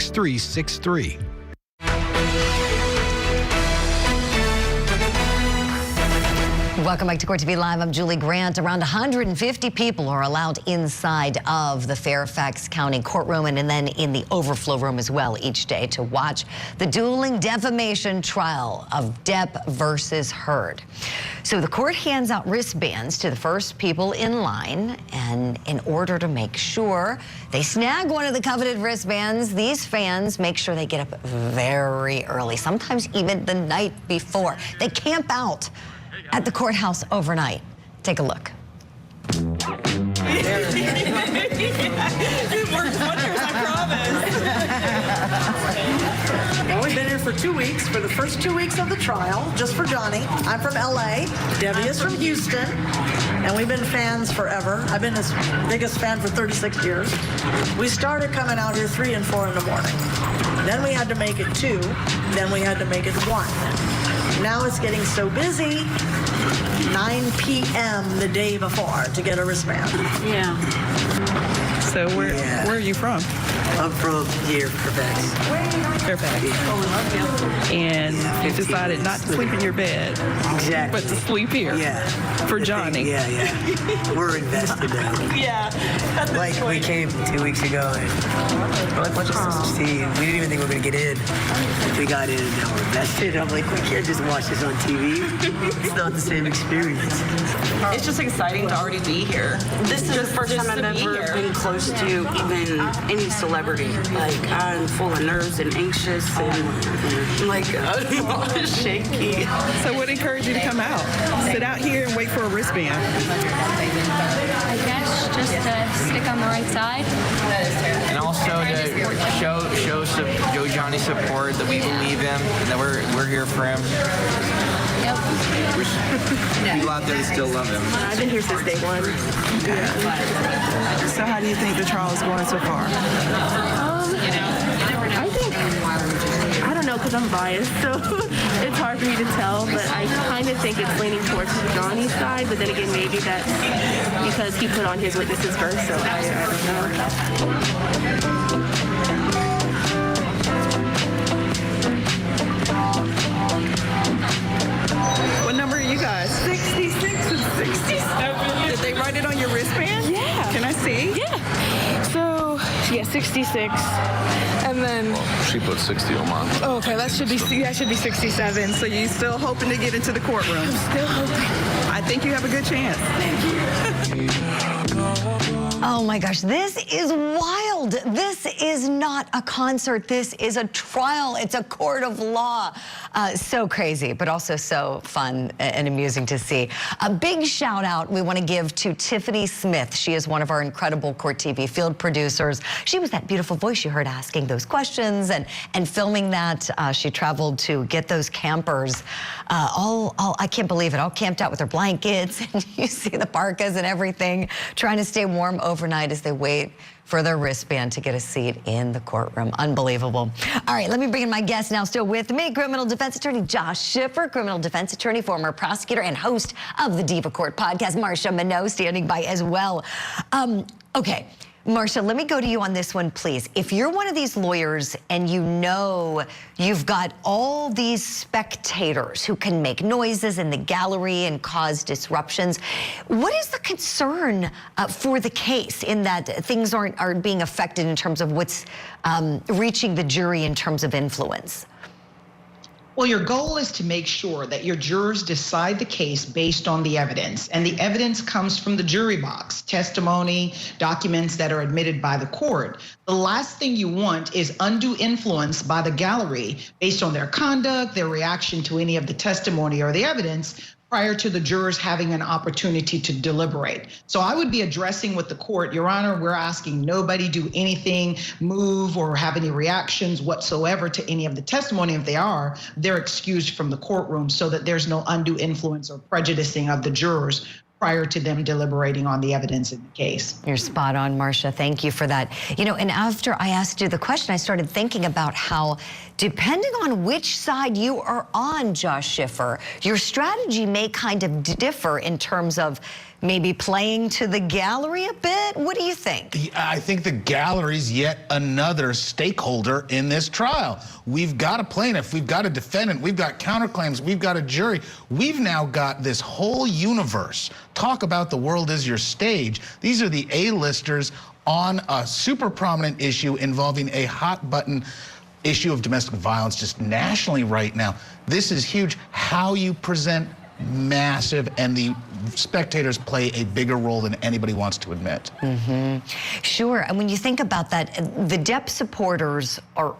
6363. Welcome back to Court TV Live. I'm Julie Grant. Around 150 people are allowed inside of the Fairfax County courtroom and then in the overflow room as well each day to watch the dueling defamation trial of Depp versus Heard. So the court hands out wristbands to the first people in line, and in order to make sure they snag one of the coveted wristbands, these fans make sure they get up very early, sometimes even the night before. They camp out at the courthouse overnight. Take a look. It worked wonders, I promise. Well, we've been here for 2 weeks, for the first 2 weeks of the trial, just for Johnny. I'm from LA, Debbie is from Houston, and we've been fans forever. I've been his biggest fan for 36 years. We started coming out here 3 and 4 in the morning. Then we had to make it 2, then we had to make it 1. Now it's getting so busy, 9 p.m. the day before to get a wristband. Yeah. So where are you from? I'm from here, Fairfax. Fairfax. And you decided not to sleep in your bed. Exactly. But to sleep here. Yeah. For Johnny. Yeah. We're invested now. Yeah. Like we came 2 weeks ago and see, we didn't even think we were gonna get in. We got in and now we're invested. I'm like, we can't just watch this on TV. It's not the same experience. It's just exciting to already be here. This is the first time I've ever been close to even any celebrity. Like, I'm full of nerves and anxious and like I'm shaky. So what encouraged you to come out? Sit out here and wait for a wristband? I guess just to stick on the right side. And also to show Johnny support, that we believe him, and that we're here for him. Yep. People out there that still love him. I've been here since day one. So how do you think the trial is going so far? I don't know, because I'm biased, so it's hard for me to tell, but I kind of think it's leaning towards Johnny's side, but then again, maybe that's because he put on his witnesses first, so I don't know. What number are you guys? 66 and 67. Did they write it on your wristband? Yeah. Can I see? Yeah. So, yeah, 66. And then... She put 60 on mine. Oh, okay, that should be 67. So you still hoping to get into the courtroom? I'm still hoping. I think you have a good chance. Thank you. Oh my gosh, this is wild. This is not a concert. This is a trial. It's a court of law. So crazy, but also so fun and amusing to see. A big shout out we want to give to Tiffany Smith. She is one of our incredible Court TV field producers. She was that beautiful voice you heard asking those questions and filming that. She traveled to get those campers I can't believe it, all camped out with their blankets. And you see the parkas and everything, trying to stay warm overnight as they wait for their wristband to get a seat in the courtroom. Unbelievable. All right, let me bring in my guest now, still with me, criminal defense attorney Josh Schiffer, criminal defense attorney, former prosecutor, and host of the Diva Court podcast, Marcia Minot, standing by as well. Okay. Marcia, let me go to you on this one, please. If you're one of these lawyers and you know you've got all these spectators who can make noises in the gallery and cause disruptions, what is the concern for the case in that things aren't being affected in terms of what's reaching the jury in terms of influence? Well, your goal is to make sure that your jurors decide the case based on the evidence, and the evidence comes from the jury box, testimony, documents that are admitted by the court. The last thing you want is undue influence by the gallery based on their conduct, their reaction to any of the testimony or the evidence prior to the jurors having an opportunity to deliberate. So I would be addressing with the court, Your Honor, we're asking nobody do anything, move or have any reactions whatsoever to any of the testimony. If they are, they're excused from the courtroom so that there's no undue influence or prejudicing of the jurors prior to them deliberating on the evidence in the case. You're spot on, Marcia. Thank you for that. You know, and after I asked you the question, I started thinking about how, depending on which side you are on, Josh Schiffer, your strategy may kind of differ in terms of maybe playing to the gallery a bit. What do you think? I think the gallery's yet another stakeholder in this trial. We've got a plaintiff, we've got a defendant, we've got counterclaims, we've got a jury. We've now got this whole universe. Talk about the world as your stage. These are the A-listers on a super prominent issue involving a hot button issue of domestic violence just nationally right now. This is huge. How you present, massive, and the spectators play a bigger role than anybody wants to admit. Sure, and when you think about that, the Depp supporters are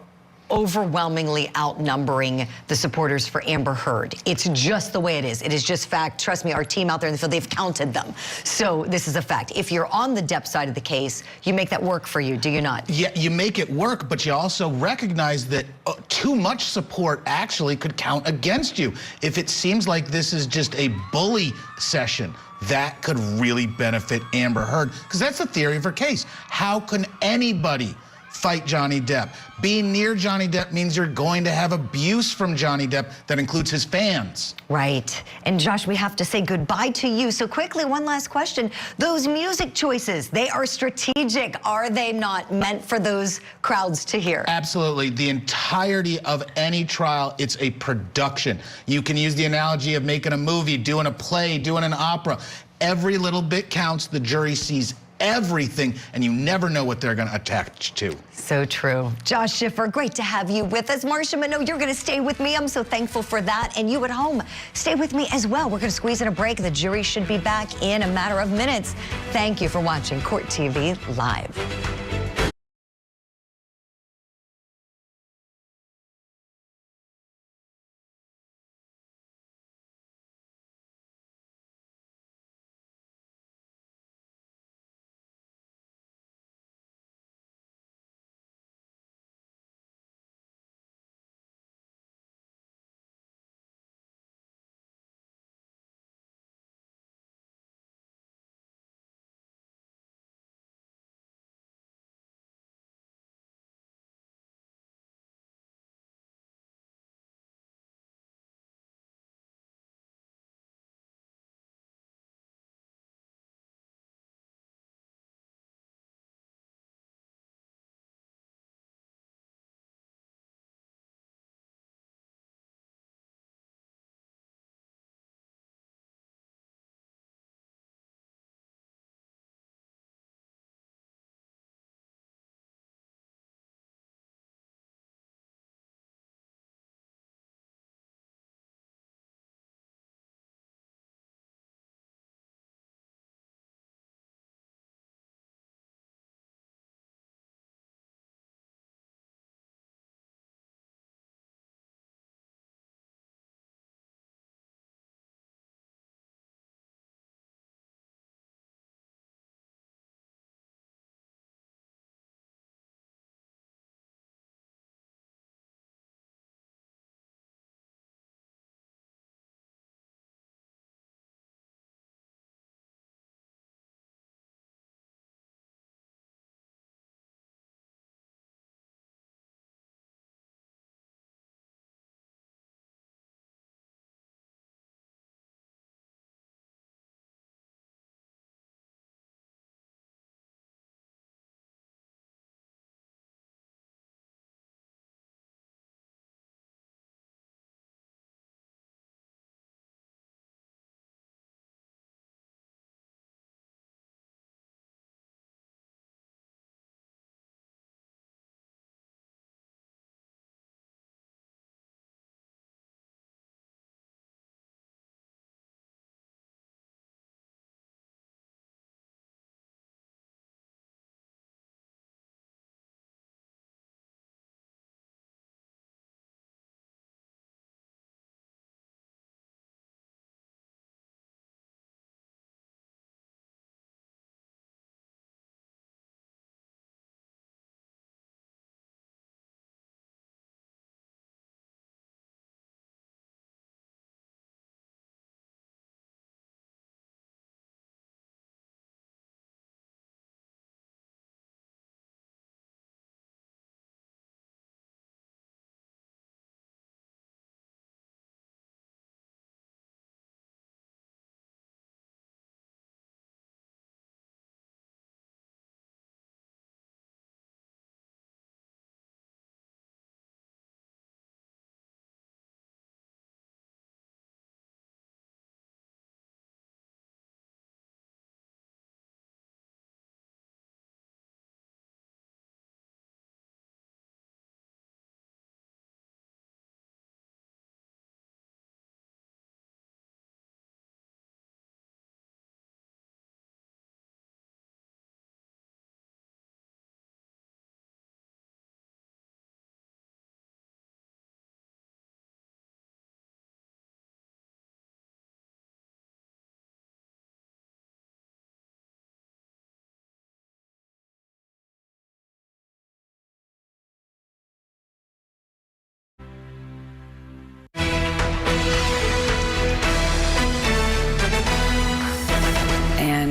overwhelmingly outnumbering the supporters for Amber Heard. It's just the way it is. It is just fact. Trust me, our team out there in the field, they've counted them. So this is a fact. If you're on the Depp side of the case, you make that work for you, do you not? Yeah, you make it work, but you also recognize that too much support actually could count against you. If it seems like this is just a bully session, that could really benefit Amber Heard, because that's the theory of her case. How can anybody fight Johnny Depp? Being near Johnny Depp means you're going to have abuse from Johnny Depp that includes his fans. Right. And Josh, we have to say goodbye to you. So quickly, one last question. Those music choices, they are strategic. Are they not meant for those crowds to hear? Absolutely. The entirety of any trial, it's a production. You can use the analogy of making a movie, doing a play, doing an opera. Every little bit counts. The jury sees everything, and you never know what they're going to attach to. So true. Josh Schiffer, great to have you with us. Marcia Minot, you're going to stay with me. I'm so thankful for that. And you at home, stay with me as well. We're going to squeeze in a break. The jury should be back in a matter of minutes. Thank you for watching Court TV Live.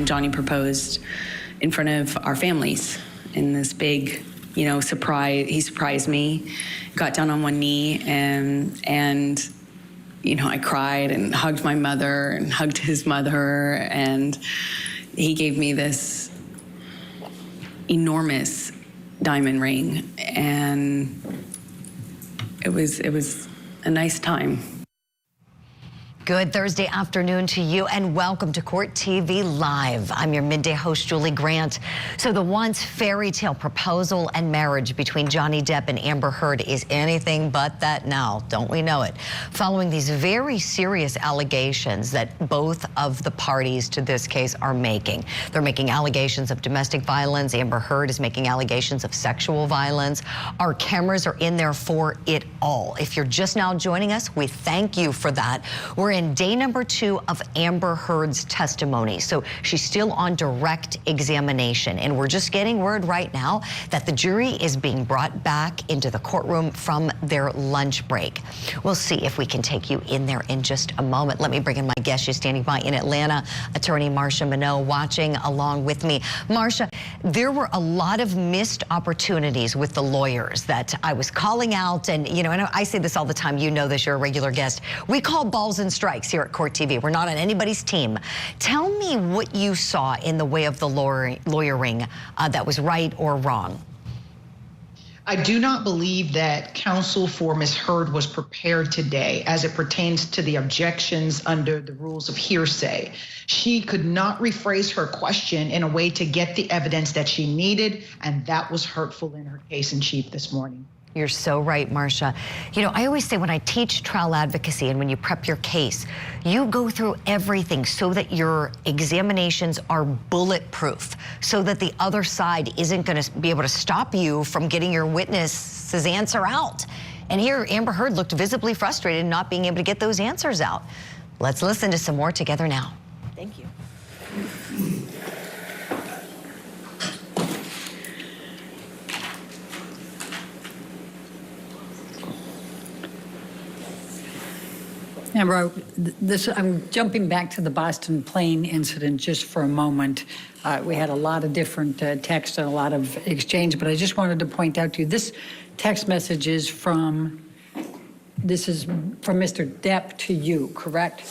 and Johnny proposed in front of our families in this big, surprise. He surprised me, got down on one knee, and I cried and hugged my mother and hugged his mother, and he gave me this enormous diamond ring, and it was a nice time. Good Thursday afternoon to you, and welcome to Court TV Live. I'm your midday host, Julie Grant. So the once fairy tale proposal and marriage between Johnny Depp and Amber Heard is anything but that now, don't we know it? Following these very serious allegations that both of the parties to this case are making. They're making allegations of domestic violence. Amber Heard is making allegations of sexual violence. Our cameras are in there for it all. If you're just now joining us, we thank you for that. We're in day number 2 of Amber Heard's testimony. So she's still on direct examination. And we're just getting word right now that the jury is being brought back into the courtroom from their lunch break. We'll see if we can take you in there in just a moment. Let me bring in my guest. She's standing by in Atlanta, attorney Marsha Minot, watching along with me. Marsha, there were a lot of missed opportunities with the lawyers that I was calling out. And, I say this all the time. You know this, you're a regular guest. We call balls and strikes here at Court TV. We're not on anybody's team. Tell me what you saw in the way of the lawyering that was right or wrong. I do not believe that counsel for Ms. Heard was prepared today as it pertains to the objections under the rules of hearsay. She could not rephrase her question in a way to get the evidence that she needed, and that was hurtful in her case in chief this morning. You're so right, Marsha. I always say when I teach trial advocacy and when you prep your case, you go through everything so that your examinations are bulletproof, so that the other side isn't going to be able to stop you from getting your witness's answer out. And here, Amber Heard looked visibly frustrated in not being able to get those answers out. Let's listen to some more together now. Thank you. Amber, I'm jumping back to the Boston plane incident just for a moment. We had a lot of different texts and a lot of exchange, but I just wanted to point out to you, this text message is from Mr. Depp to you, correct?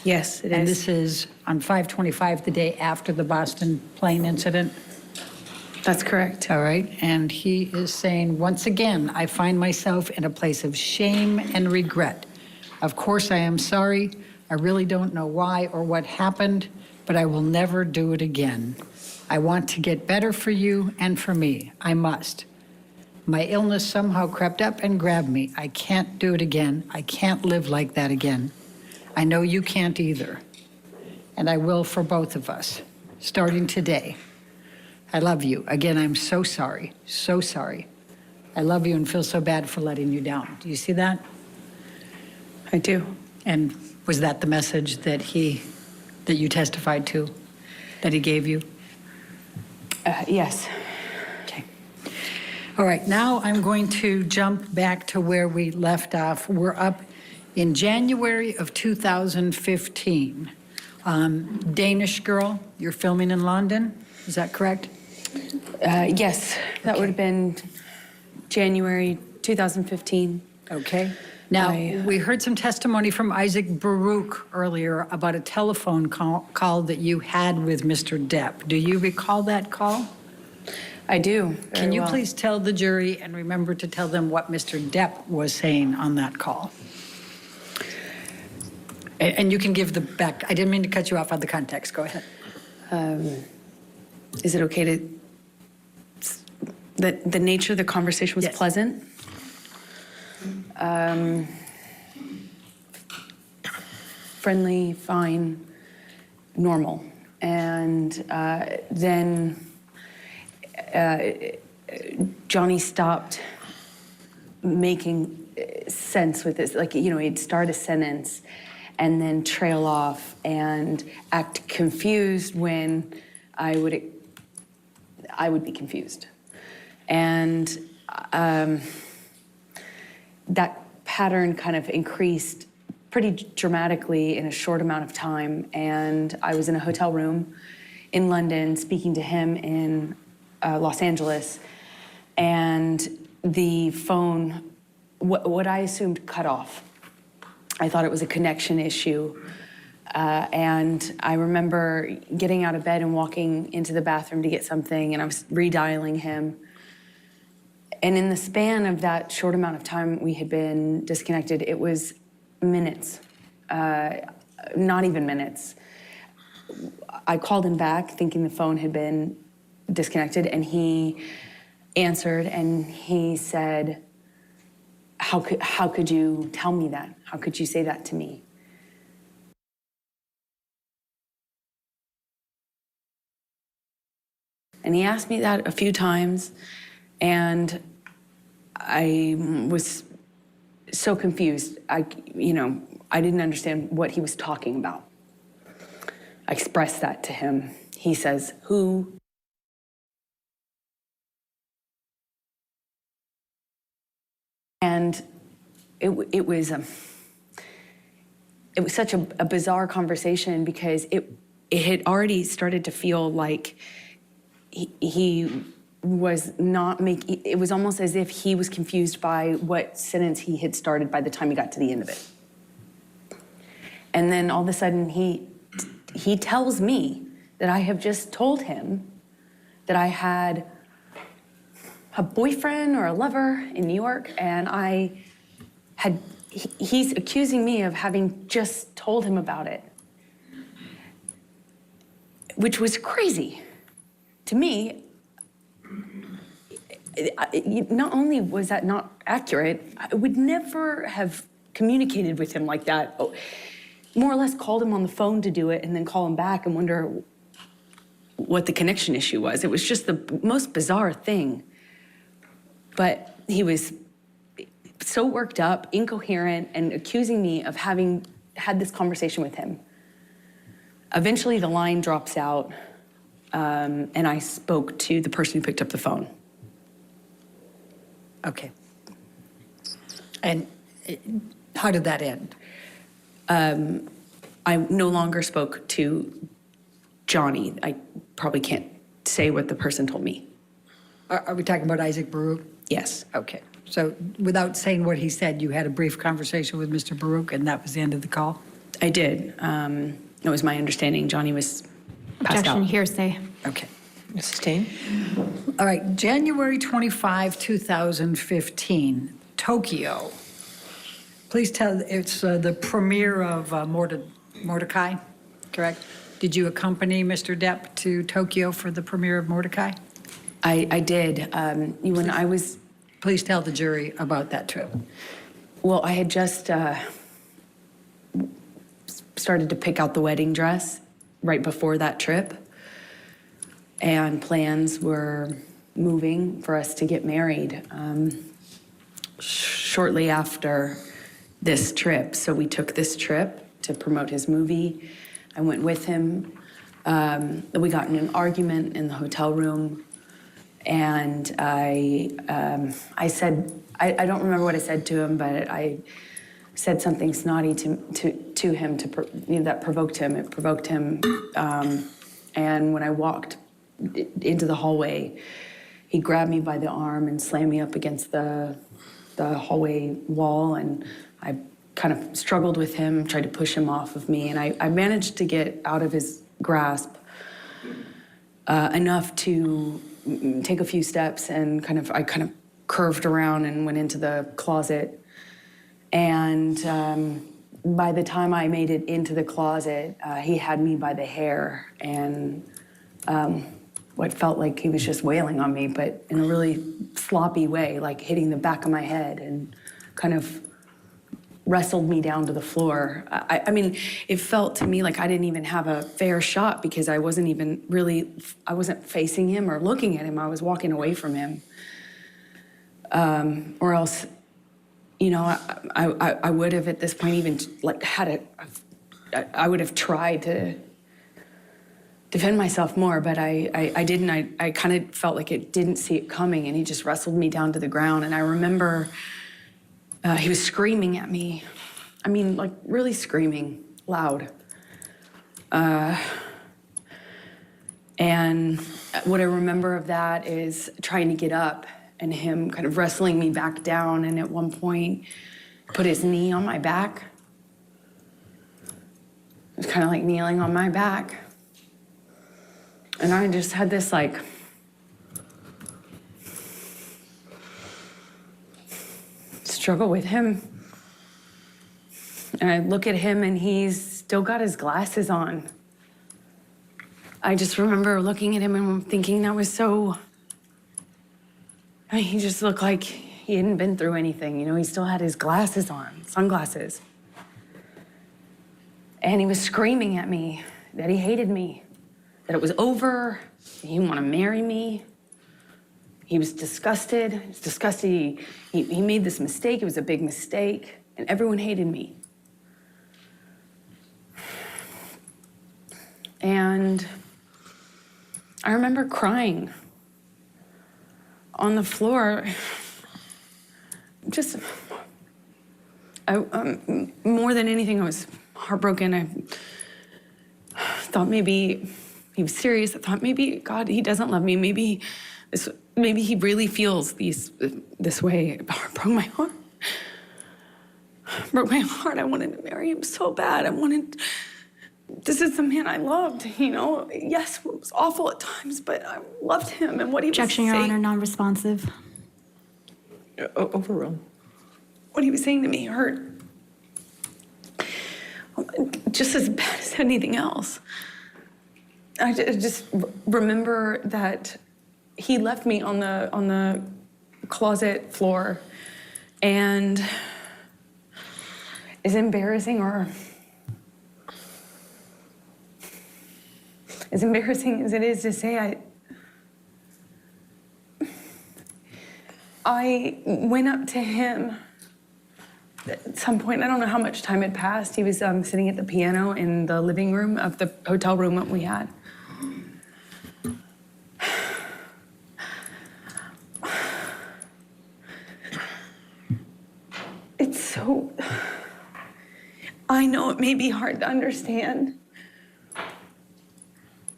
Yes, it is. And this is on 5/25, the day after the Boston plane incident? That's correct. All right, and he is saying, once again, I find myself in a place of shame and regret. Of course, I am sorry. I really don't know why or what happened, but I will never do it again. I want to get better for you and for me. I must. My illness somehow crept up and grabbed me. I can't do it again. I can't live like that again. I know you can't either. And I will for both of us, starting today. I love you. Again, I'm so sorry, so sorry. I love you and feel so bad for letting you down. Do you see that? I do. And was that the message that you testified to, that he gave you? Yes. Okay. All right, now I'm going to jump back to where we left off. We're up in January of 2015. Danish girl, you're filming in London, is that correct? Yes, that would have been January 2015. Okay. Now, we heard some testimony from Isaac Baruch earlier about a telephone call that you had with Mr. Depp. Do you recall that call? I do. Can you please tell the jury and remember to tell them what Mr. Depp was saying on that call? And you can give the back. I didn't mean to cut you off on the context. Go ahead. Is it okay to... The nature of the conversation was pleasant. Friendly, fine, normal. And then Johnny stopped making sense with this. Like, he'd start a sentence and then trail off and act confused when I would be confused. And that pattern kind of increased pretty dramatically in a short amount of time. And I was in a hotel room in London speaking to him in Los Angeles. And the phone, what I assumed, cut off. I thought it was a connection issue. And I remember getting out of bed and walking into the bathroom to get something, and I was redialing him. And in the span of that short amount of time we had been disconnected, it was minutes, not even minutes. I called him back thinking the phone had been disconnected, and he answered and he said, how could you tell me that? How could you say that to me? And he asked me that a few times, and I was so confused. I didn't understand what he was talking about. I expressed that to him. He says, who? And it was such a bizarre conversation, because it had already started to feel like he was not making, it was almost as if he was confused by what sentence he had started by the time he got to the end of it. And then all of a sudden he tells me that I have just told him that I had a boyfriend or a lover in New York, and he's accusing me of having just told him about it, which was crazy. To me, not only was that not accurate, I would never have communicated with him like that. More or less called him on the phone to do it and then call him back and wonder what the connection issue was. It was just the most bizarre thing. But he was so worked up, incoherent, and accusing me of having had this conversation with him. Eventually the line drops out. And I spoke to the person who picked up the phone. Okay. And how did that end? I no longer spoke to Johnny. I probably can't say what the person told me. Are we talking about Isaac Baruch? Yes. Okay. So without saying what he said, you had a brief conversation with Mr. Baruch, and that was the end of the call? I did. It was my understanding Johnny was passed Objection, out. hearsay. Okay. Sustained. All right, January 25, 2015, Tokyo. Please tell, it's the premiere of Mordecai, correct? Did you accompany Mr. Depp to Tokyo for the premiere of Mordecai? I did. When I was... Please tell the jury about that trip. Well, I had just started to pick out the wedding dress right before that trip. And plans were moving for us to get married shortly after this trip. So we took this trip to promote his movie. I went with him. We got in an argument in the hotel room. And I said, I don't remember what I said to him, but I said something snotty to him that provoked him. It provoked him. And when I walked into the hallway, he grabbed me by the arm and slammed me up against the hallway wall. And I kind of struggled with him, tried to push him off of me. And I managed to get out of his grasp enough to take a few steps, and I kind of curved around and went into the closet. And by the time I made it into the closet, he had me by the hair, and what felt like he was just wailing on me, but in a really sloppy way, like hitting the back of my head, and kind of wrestled me down to the floor. I mean, it felt to me like I didn't even have a fair shot, because I wasn't facing him or looking at him. I was walking away from him. Or else, I would have at this point even I would have tried to defend myself more, but I didn't. I kind of felt like it didn't see it coming, and he just wrestled me down to the ground. And I remember he was screaming at me I mean, like really screaming loud. And what I remember of that is trying to get up and him kind of wrestling me back down, and at one point put his knee on my back. It was kind of like kneeling on my back. And I just had this like struggle with him. And I look at him and he's still got his glasses on. I just remember looking at him and thinking that was so, I mean, he just looked like he hadn't been through anything. You know, he still had his glasses on, sunglasses. And he was screaming at me that he hated me, that it was over, that he didn't want to marry me. He was disgusted. He was disgusted. He made this mistake. It was a big mistake. And everyone hated me. And I remember crying on the floor. Just, more than anything, I was heartbroken. I thought maybe he was serious. I thought maybe, God, he doesn't love me. Maybe he really feels this way. It broke my heart. Broke my heart. I wanted to marry him so bad. This is the man I loved, you know? Yes, it was awful at times, but I loved him and what he was saying. Objection, Your Honor, non-responsive. Overruled. What he was saying to me hurt just as bad as anything else. I just remember that he left me on the closet floor, and as embarrassing as it is to say, I went up to him at some point. I don't know how much time had passed. He was sitting at the piano in the living room of the hotel room that we had. It's so, I know it may be hard to understand.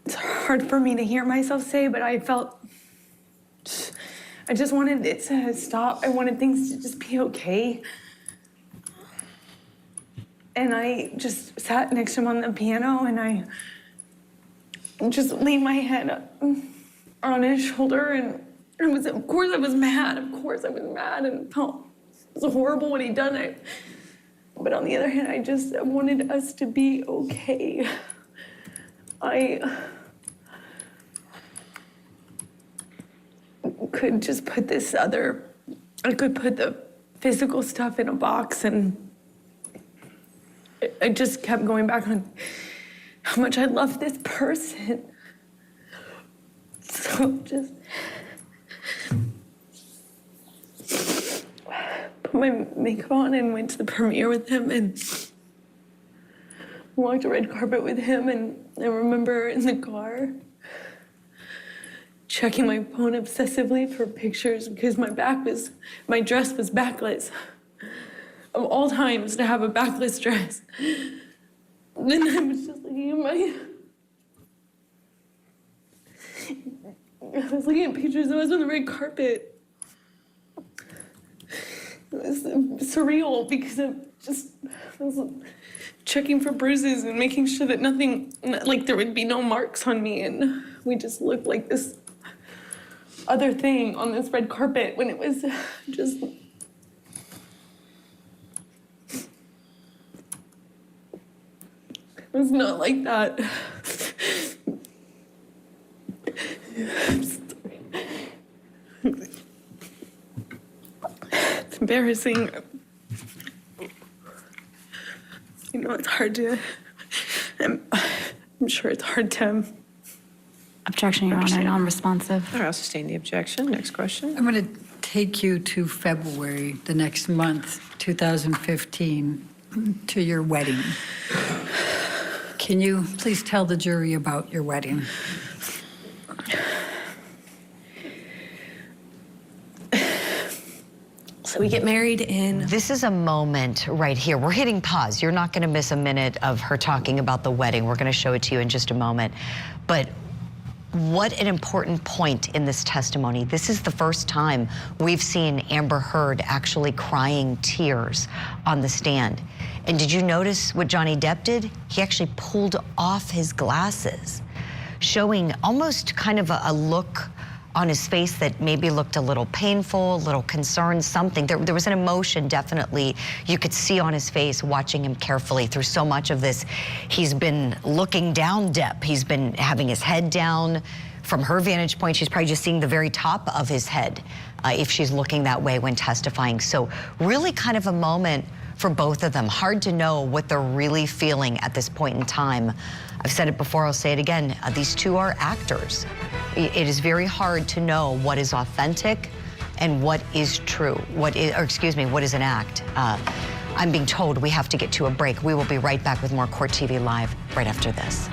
It's hard for me to hear myself say, but I just wanted it to stop. I wanted things to just be okay. And I just sat next to him on the piano and I just leaned my head on his shoulder, and of course I was mad. Of course I was mad and felt it was horrible what he'd done. But on the other hand, I wanted us to be okay. I could just put I could put the physical stuff in a box, and I just kept going back on how much I love this person. So just put my makeup on and went to the premiere with him and walked the red carpet with him. And I remember in the car checking my phone obsessively for pictures because my dress was backless. Of all times to have a backless dress. Then I was just looking at pictures. I was on the red carpet. It was surreal because I was checking for bruises and making sure that nothing, like there would be no marks on me, and we just looked like this other thing on this red carpet when it was just. It was not like that. I'm sorry. It's embarrassing. You know, it's hard to, I'm sure it's hard to. Objection, Your Honor, non-responsive. I'll sustain the objection. Next question. I'm going to take you to February, the next month, 2015, to your wedding. Can you please tell the jury about your wedding? So we get married in... This is a moment right here. We're hitting pause. You're not going to miss a minute of her talking about the wedding. We're going to show it to you in just a moment. But what an important point in this testimony. This is the first time we've seen Amber Heard actually crying tears on the stand. And did you notice what Johnny Depp did? He actually pulled off his glasses, showing almost kind of a look on his face that maybe looked a little painful, a little concerned, something. There was an emotion, definitely, you could see on his face, watching him carefully through so much of this. He's been looking down Depp. He's been having his head down. From her vantage point, she's probably just seeing the very top of his head if she's looking that way when testifying. So really kind of a moment for both of them. Hard to know what they're really feeling at this point in time. I've said it before, I'll say it again. These two are actors. It is very hard to know what is authentic and what is true, what is an act. I'm being told we have to get to a break. We will be right back with more Court TV Live right after this.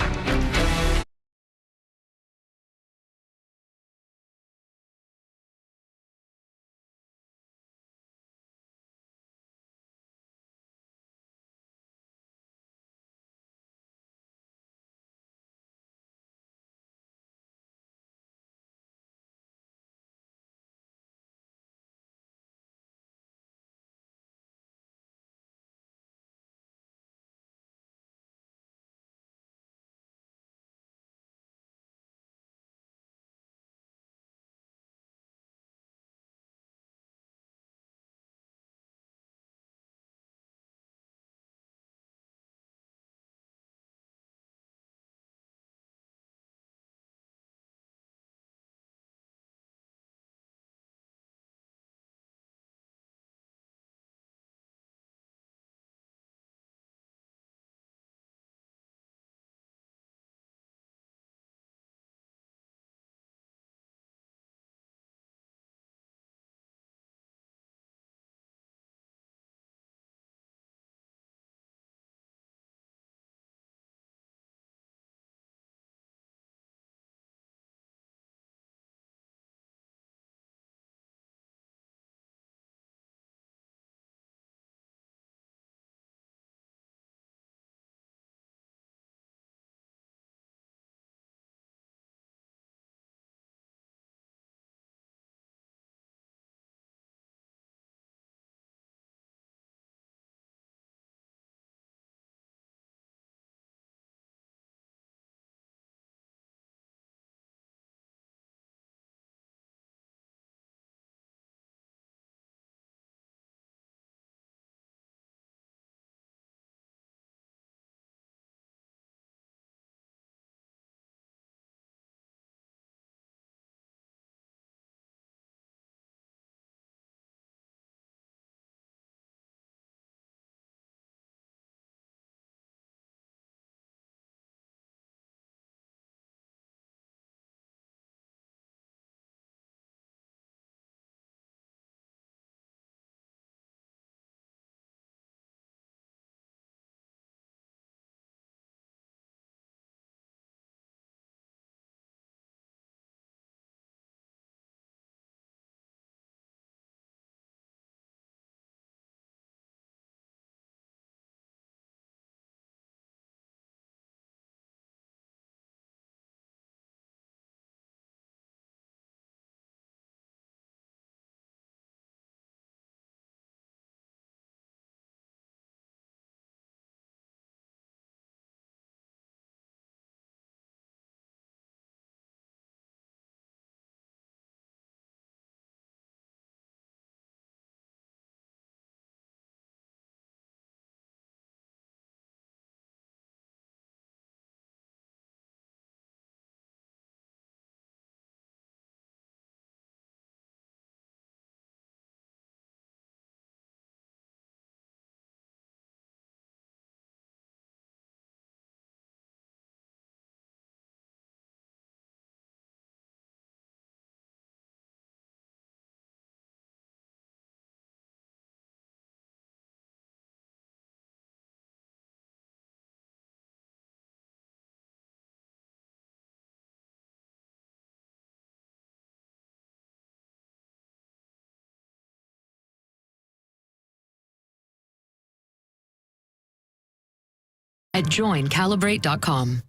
at joincalibrate.com.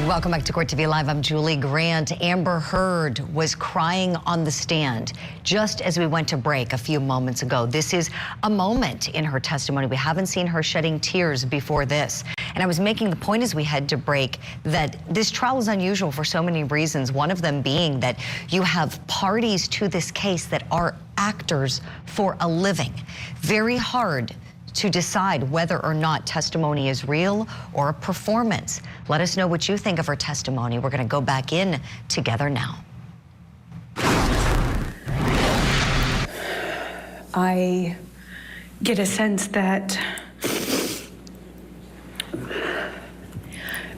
Welcome back to Court TV Live. I'm Julie Grant. Amber Heard was crying on the stand just as we went to break a few moments ago. This is a moment in her testimony. We haven't seen her shedding tears before this. And I was making the point as we head to break that this trial is unusual for so many reasons. One of them being that you have parties to this case that are actors for a living. Very hard to decide whether or not testimony is real or a performance. Let us know what you think of her testimony. We're going to go back in together now. I get a sense that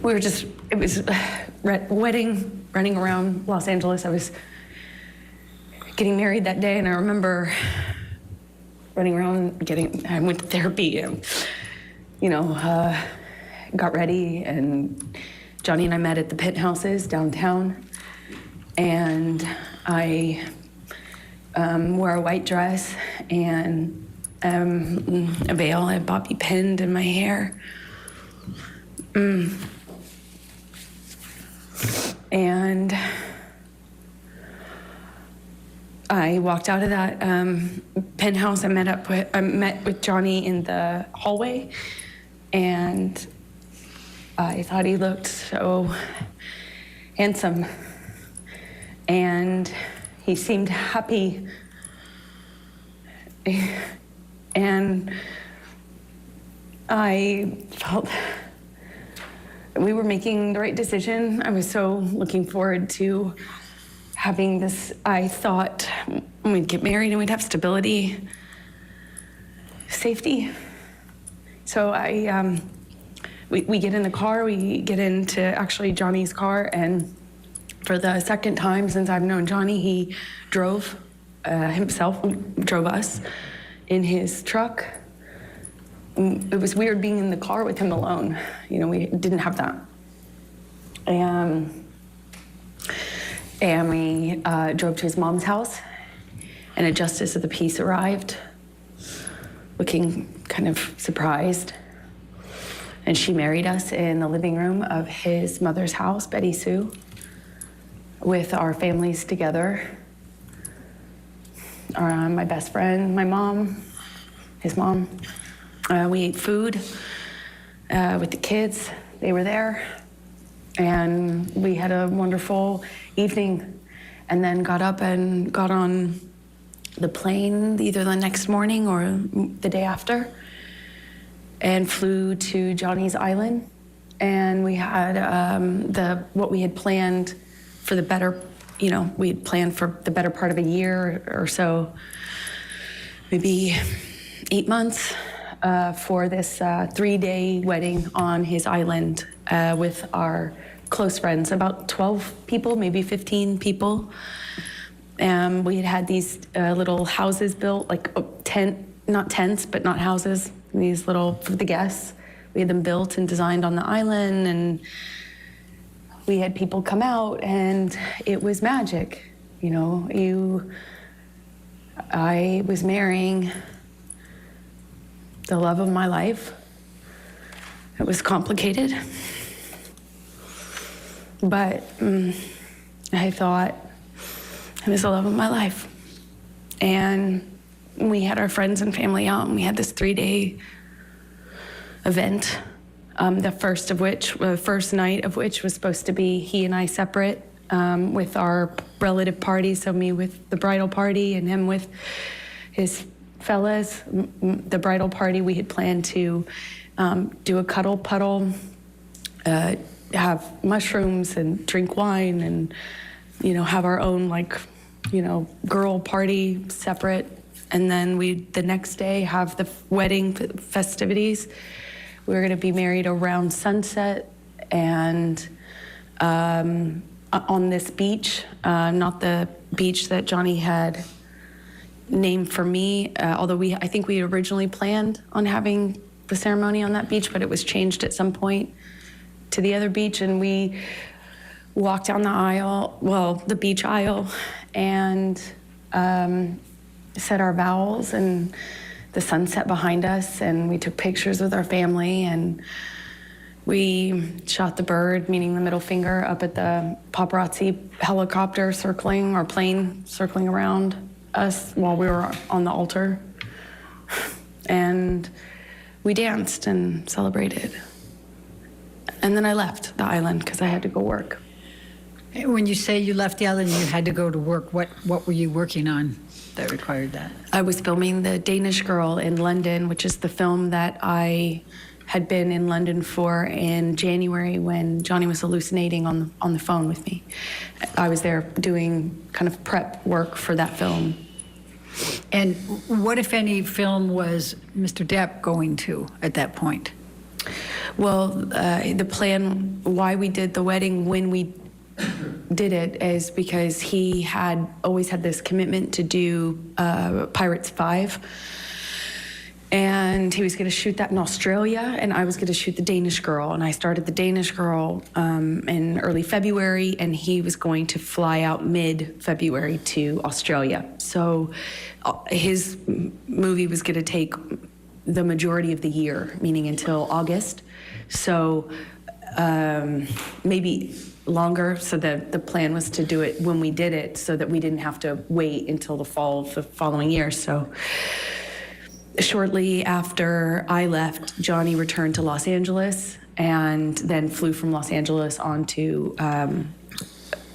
it was wedding, running around Los Angeles. I was getting married that day, and I remember running around, I went to therapy, and, got ready, and Johnny and I met at the penthouses downtown, and I wore a white dress and a veil. I had bobby pinned in my hair. And I walked out of that penthouse. I met with Johnny in the hallway, and I thought he looked so handsome, and he seemed happy, and I felt we were making the right decision. I was so looking forward to having this. I thought we'd get married and we'd have stability, safety. So we get in the car, we get into actually Johnny's car, and for the second time since I've known Johnny, he drove drove us in his truck. It was weird being in the car with him alone. We didn't have that. And we drove to his mom's house, and a justice of the peace arrived, looking kind of surprised. And she married us in the living room of his mother's house, Betty Sue, with our families together. My best friend, my mom, his mom. We ate food with the kids. They were there. And we had a wonderful evening, and then got up and got on the plane either the next morning or the day after, and flew to Johnny's Island. And we had what we had planned for the better, we had planned for the better part of a year or so, maybe 8 months, for this 3-day wedding on his island with our close friends, about 12 people, maybe 15 people. We had these little houses built, like not tents, but not houses, these little, for the guests. We had them built and designed on the island, and we had people come out, and it was magic. I was marrying the love of my life. It was complicated, but I thought it was the love of my life. And we had our friends and family out, and we had this 3-day event. The first night of which was supposed to be he and I separate, with our relative party. So me with the bridal party and him with his fellas. The bridal party, we had planned to do a cuddle puddle, have mushrooms and drink wine, and have our own girl party separate. And then the next day have the wedding festivities. We were going to be married around sunset, and on this beach, not the beach that Johnny had named for me, although I think we originally planned on having the ceremony on that beach, but it was changed at some point to the other beach. And we walked down the beach aisle, and said our vows. And the sunset behind us, and we took pictures with our family, and we shot the bird, meaning the middle finger, up at the paparazzi helicopter circling, or plane circling around us while we were on the altar. And we danced and celebrated. And then I left the island because I had to go work. When you say you left the island and you had to go to work, what were you working on that required that? I was filming The Danish Girl in London, which is the film that I had been in London for in January when Johnny was hallucinating on the phone with me. I was there doing kind of prep work for that film. And what, if any, film was Mr. Depp going to at that point? Well, the plan, why we did the wedding when we did it, is because he had always had this commitment to do Pirates 5. And he was going to shoot that in Australia, and I was going to shoot The Danish Girl. And I started The Danish Girl in early February, and he was going to fly out mid-February to Australia. So his movie was going to take the majority of the year, meaning until August. So maybe longer. So the plan was to do it when we did it so that we didn't have to wait until the fall of the following year. So shortly after I left, Johnny returned to Los Angeles and then flew from Los Angeles on to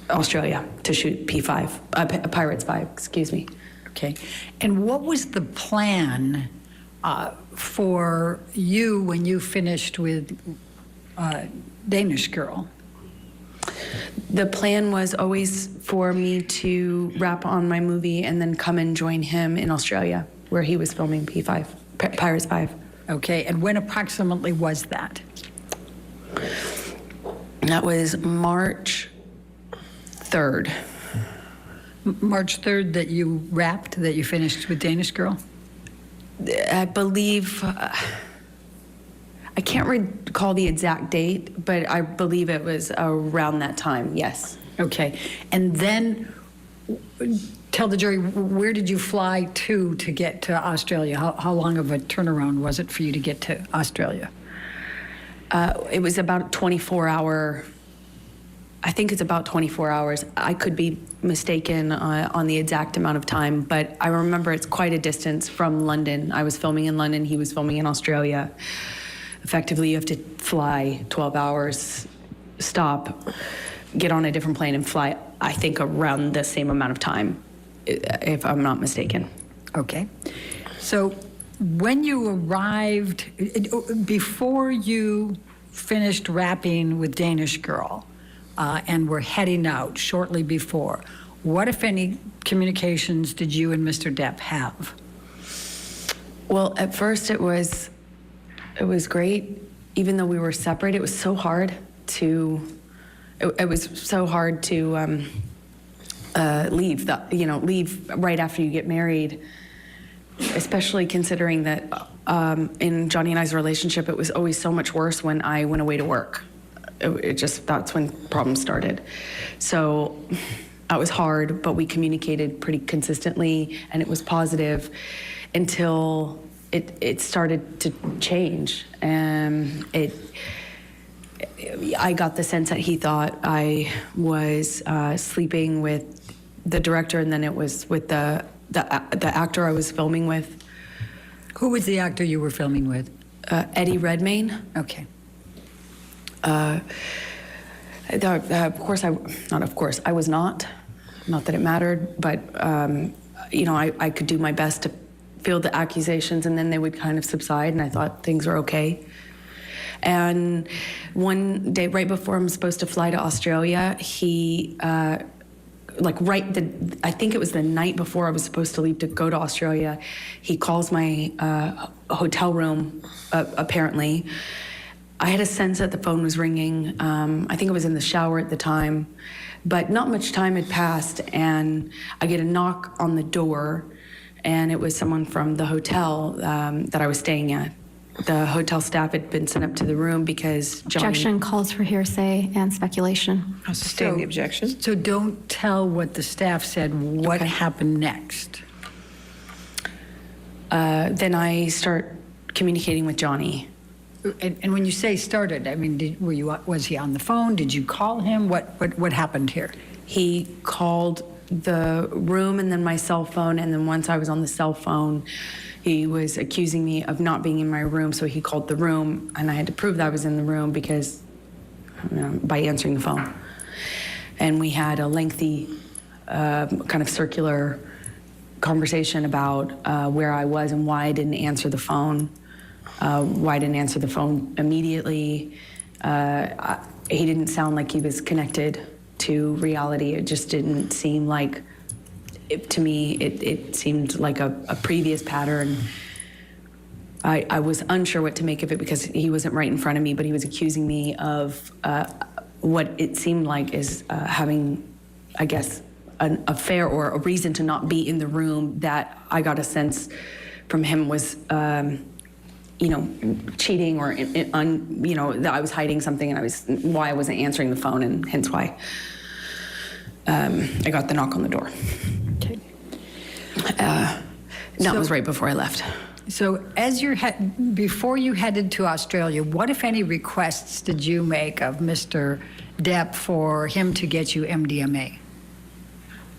Australia to shoot Pirates 5, excuse me. Okay. And what was the plan for you when you finished with Danish Girl? The plan was always for me to wrap on my movie and then come and join him in Australia, where he was filming Pirates 5. Okay, and when approximately was that? That was March 3rd. March 3rd that you wrapped, that you finished with Danish Girl? I believe, I can't recall the exact date, but I believe it was around that time, yes. Okay, and then tell the jury, where did you fly to get to Australia? How long of a turnaround was it for you to get to Australia? It was about a 24-hour, I think it's about 24 hours. I could be mistaken on the exact amount of time, but I remember it's quite a distance from London. I was filming in London, he was filming in Australia. Effectively, you have to fly 12 hours, stop, get on a different plane and fly, I think, around the same amount of time, if I'm not mistaken. Okay. So when you arrived, before you finished wrapping with Danish Girl and were heading out shortly before, what, if any, communications did you and Mr. Depp have? Well, at first it was great. Even though we were separated, it was so hard to leave right after you get married, especially considering that in Johnny and I's relationship, it was always so much worse when I went away to work. That's when problems started. So that was hard, but we communicated pretty consistently, and it was positive until it started to change. I got the sense that he thought I was sleeping with the director, and then it was with the actor I was filming with. Who was the actor you were filming with? Eddie Redmayne. Okay. I was not. Not that it mattered, but I could do my best to field the accusations, and then they would kind of subside, and I thought things were okay. And one day, right before I'm supposed to fly to Australia, he, I think it was the night before I was supposed to leave to go to Australia, he calls my hotel room, apparently. I had a sense that the phone was ringing. I think I was in the shower at the time, but not much time had passed, and I get a knock on the door, and it was someone from the hotel that I was staying at. The hotel staff had been sent up to the room because Johnny... Objection calls for hearsay and speculation. I'll sustain the objection. So don't tell what the staff said. What happened next? then I start communicating with Johnny. And when you say started, I mean, was he on the phone? Did you call him? What happened here? He called the room and then my cell phone, and then once I was on the cell phone, he was accusing me of not being in my room, so he called the room, and I had to prove that I was in the room because by answering the phone. And we had a lengthy kind of circular conversation about where I was and why I didn't answer the phone. Why I didn't answer the phone immediately. He didn't sound like he was connected to reality. It just didn't seem like, to me, it seemed like a previous pattern. I was unsure what to make of it because he wasn't right in front of me, but he was accusing me of what it seemed like is having, I guess, an affair or a reason to not be in the room that I got a sense from him was, cheating or, that I was hiding something and why I wasn't answering the phone, and hence why I got the knock on the door. Okay. That was right before I left. So before you headed to Australia, what, if any, requests did you make of Mr. Depp for him to get you MDMA?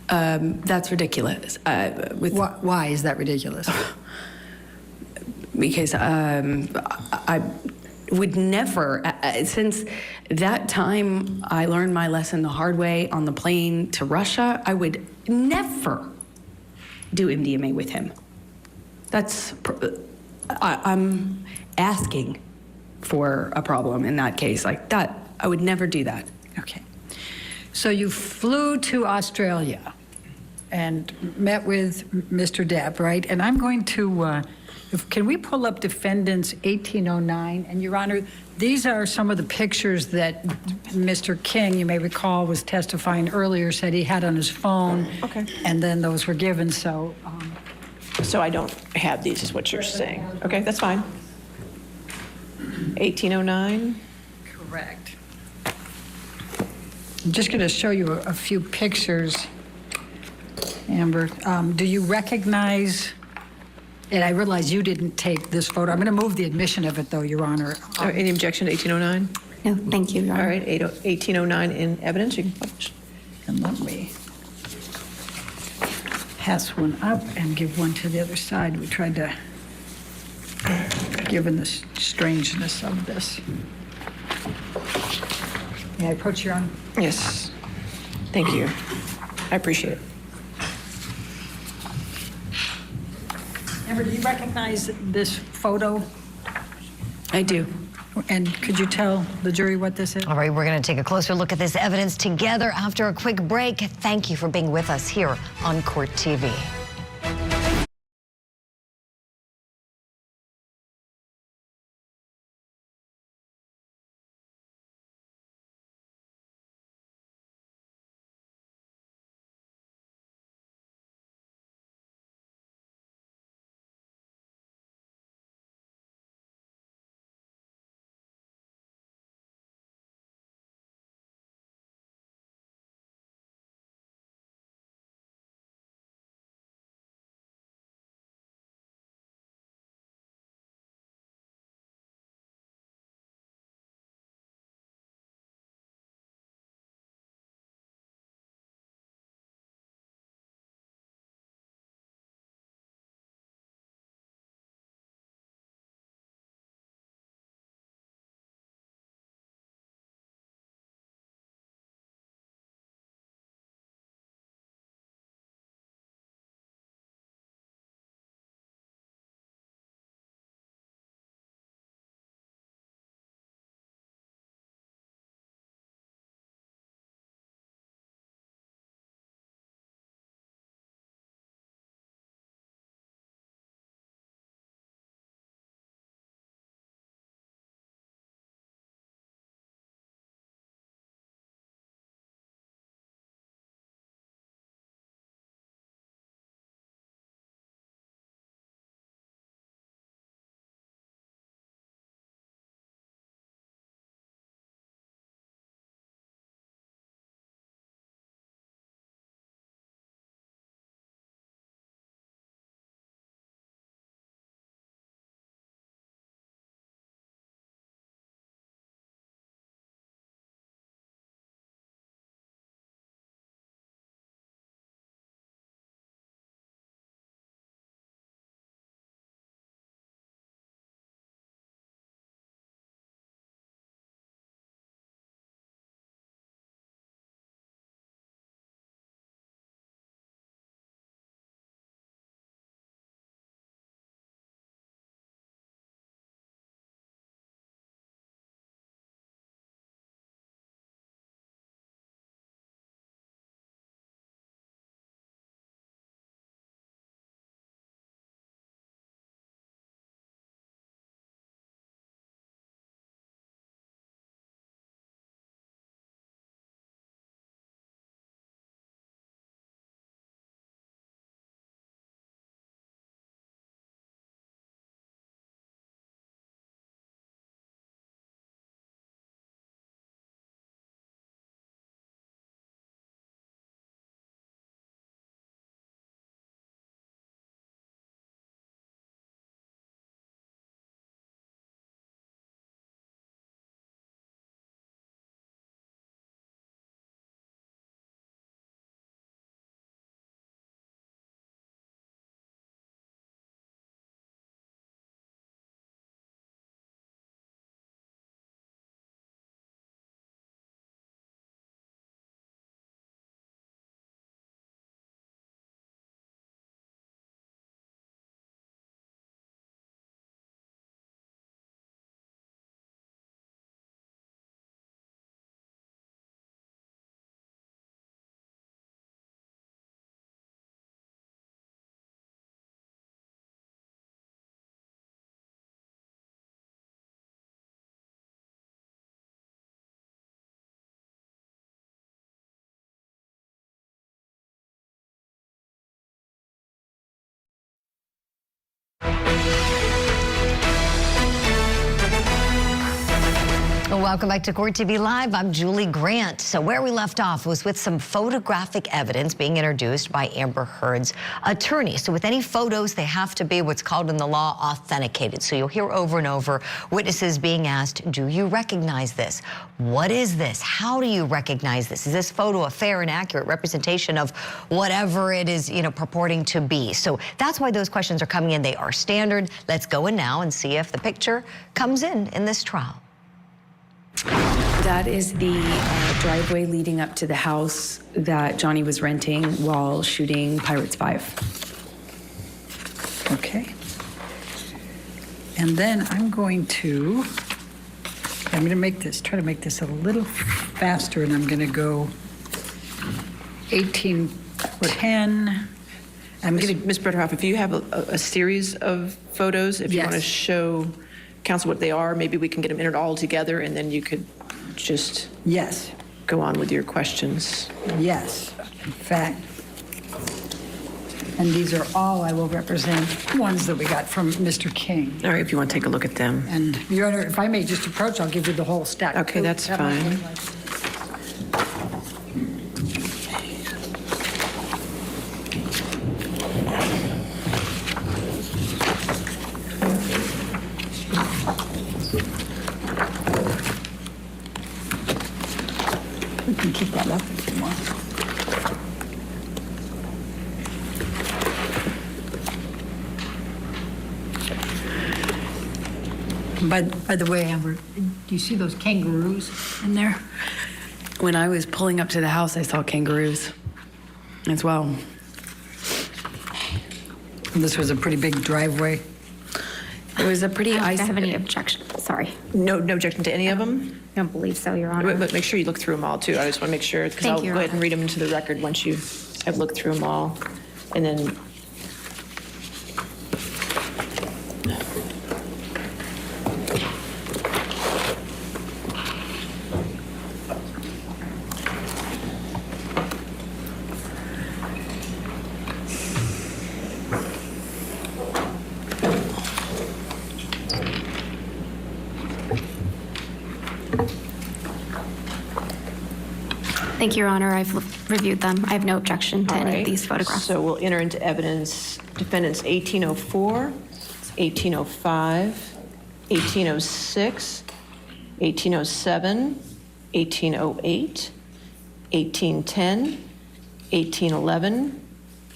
That's ridiculous. Why is that ridiculous? Because I would never, since that time I learned my lesson the hard way on the plane to Russia, I would never do MDMA with him. I'm asking for a problem in that case. Like that, I would never do that. Okay. So you flew to Australia and met with Mr. Depp, right? And I'm going to, can we pull up Defendants 1809? And Your Honor, these are some of the pictures that Mr. King, you may recall, was testifying earlier, said he had on his phone. Okay. And then those were given, so. So I don't have these, is what you're saying. Okay, that's fine. 1809? Correct. I'm just going to show you a few pictures, Amber. Do you recognize, and I realize you didn't take this photo. I'm going to move the admission of it, though, Your Honor. Any objection to 1809? No, thank you, Your Honor. All right, 1809 in evidence, you can publish. And let me pass one up and give one to the other side. We tried to, given the strangeness of this. May I approach, Your Honor? Yes. Thank you. I appreciate it. Amber, do you recognize this photo? I do. And could you tell the jury what this is? All right, we're going to take a closer look at this evidence together after a quick break. Thank you for being with us here on Court TV. Welcome back to Court TV Live. I'm Julie Grant. So where we left off was with some photographic evidence being introduced by Amber Heard's attorney. So with any photos, they have to be what's called in the law authenticated. So you'll hear over and over witnesses being asked, do you recognize this? What is this? How do you recognize this? Is this photo a fair and accurate representation of whatever it is, purporting to be? So that's why those questions are coming in. They are standard. Let's go in now and see if the picture comes in this trial. That is the driveway leading up to the house that Johnny was renting while shooting Pirates 5. Okay. And then I'm going to try to make this a little faster, and I'm going to go 1810. Ms. Bretterhoff, if you have a series of photos, if you want to show counsel what they are, maybe we can get them entered all together, and then you could just go on with your questions. Yes, in fact. And these are all, I will represent, ones that we got from Mr. King. All right, if you want to take a look at them. And, Your Honor, if I may just approach, I'll give you the whole stack. Okay, that's fine. We can keep that up if you want. By the way, Amber, do you see those kangaroos in there? When I was pulling up to the house, I saw kangaroos as well. And this was a pretty big driveway. It was a pretty I don't have any objection. Sorry. No objection to any of them? I don't believe so, Your Honor. But make sure you look through them all, too. I just want to make sure, because I'll go ahead and read them into the record once you have looked through them all. And then Thank you, Your Honor. I've reviewed them. I have no objection to any of these photographs. So we'll enter into evidence defendants 1804, 1805, 1806, 1807, 1808, 1810, 1811,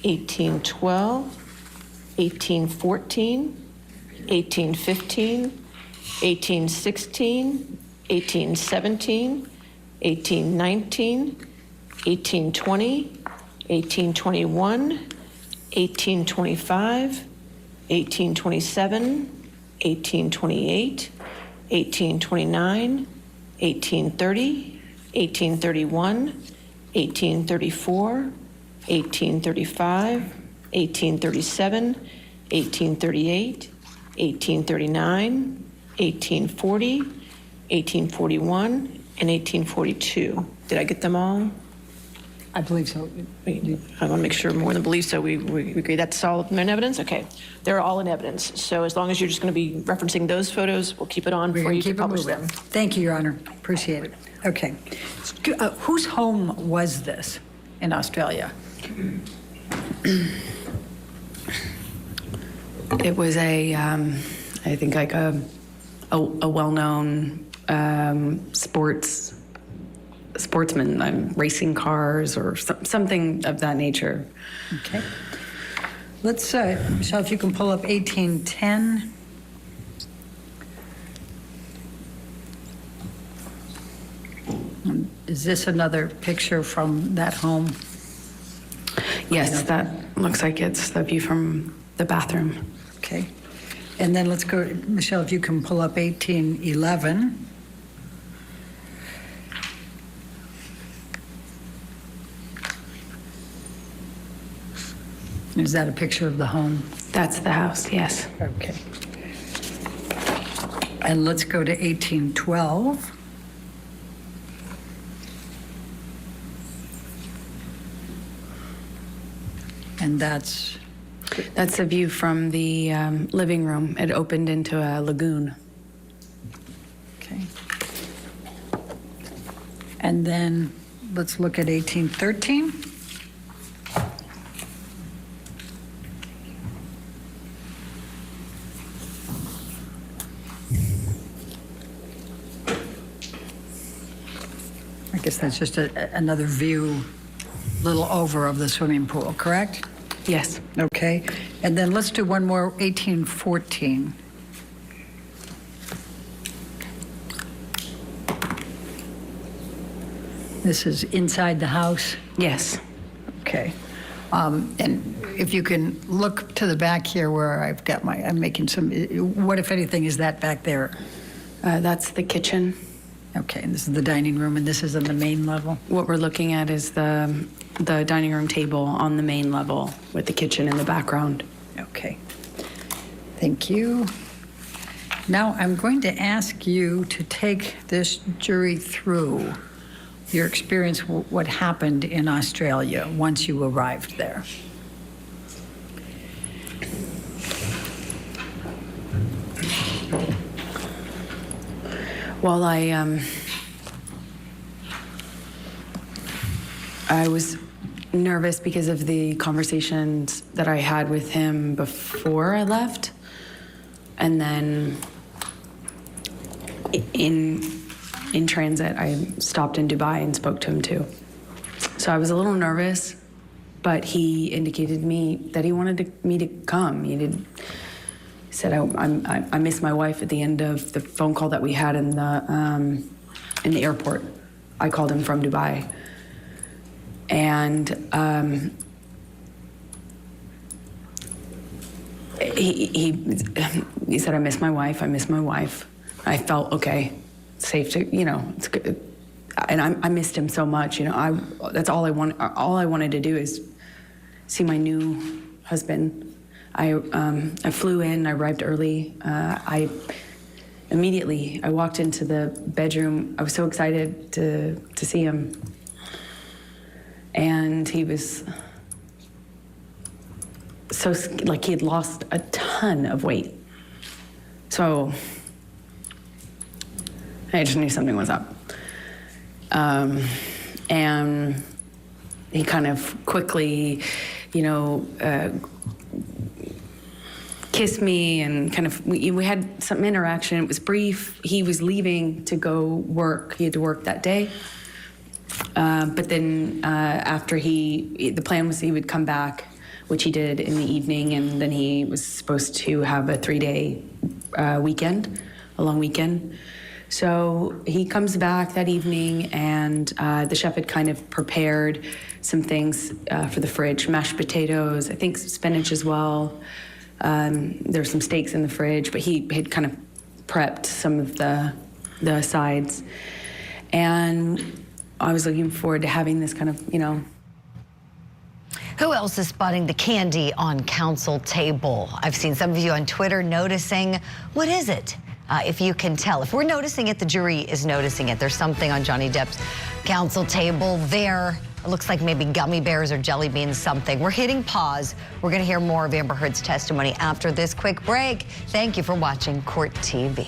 1812, 1814, 1815, 1816, 1817, 1819, 1820, 1821, 1825, 1827, 1828, 1829, 1830, 1831, 1834, 1835, 1837, 1838, 1839, 1840, 1841, and 1842. Did I get them all? I believe so. I want to make sure more than believe so. We agree that's all in evidence? Okay. They're all in evidence. So as long as you're just going to be referencing those photos, we'll keep it on for you to publish them. Thank you, Your Honor. Appreciate it. Okay. Whose home was this in Australia? It was I think like a well-known sportsman, racing cars or something of that nature. Okay. Let's, Michelle, if you can pull up 1810. Is this another picture from that home? Yes, that looks like it's the view from the bathroom. Okay. And then let's go, Michelle, if you can pull up 1811. Is that a picture of the home? That's the house, yes. Okay. And let's go to 1812. And that's a view from the living room. It opened into a lagoon. Okay. And then let's look at 1813. I guess that's just another view, little over of the swimming pool, correct? Yes. Okay. And then let's do one more, 1814. This is inside the house? Yes. Okay. And if you can look to the back here where I've got I'm making some, what if anything is that back there? That's the kitchen. Okay, and this is the dining room, and this is on the main level? What we're looking at is the dining room table on the main level with the kitchen in the background. Okay. Thank you. Now I'm going to ask you to take this jury through your experience, what happened in Australia once you arrived there. Well, I was nervous because of the conversations that I had with him before I left. And then in transit, I stopped in Dubai and spoke to him too. So I was a little nervous, but he indicated to me that he wanted me to come. He said, I miss my wife at the end of the phone call that we had in the airport. I called him from Dubai. And he said, I miss my wife. I felt okay, safe to, it's good. And I missed him so much, that's all I wanted to do is see my new husband. I flew in, I arrived early. I walked into the bedroom. I was so excited to see him. And he was so, like, he had lost a ton of weight. So I just knew something was up. And he kind of quickly, kissed me and kind of, we had some interaction. It was brief. He was leaving to go work. He had to work that day. But then after the plan was he would come back, which he did in the evening, and then he was supposed to have a 3-day weekend, a long weekend. So he comes back that evening, and the chef had kind of prepared some things for the fridge, mashed potatoes, I think spinach as well. There's some steaks in the fridge, but he had kind of prepped some of the sides. And I was looking forward to having this kind of, Who else is spotting the candy on counsel table? I've seen some of you on Twitter noticing, what is it? If you can tell. If we're noticing it, the jury is noticing it. There's something on Johnny Depp's counsel table there. It looks like maybe gummy bears or jelly beans, something. We're hitting pause. We're going to hear more of Amber Heard's testimony after this quick break. Thank you for watching Court TV.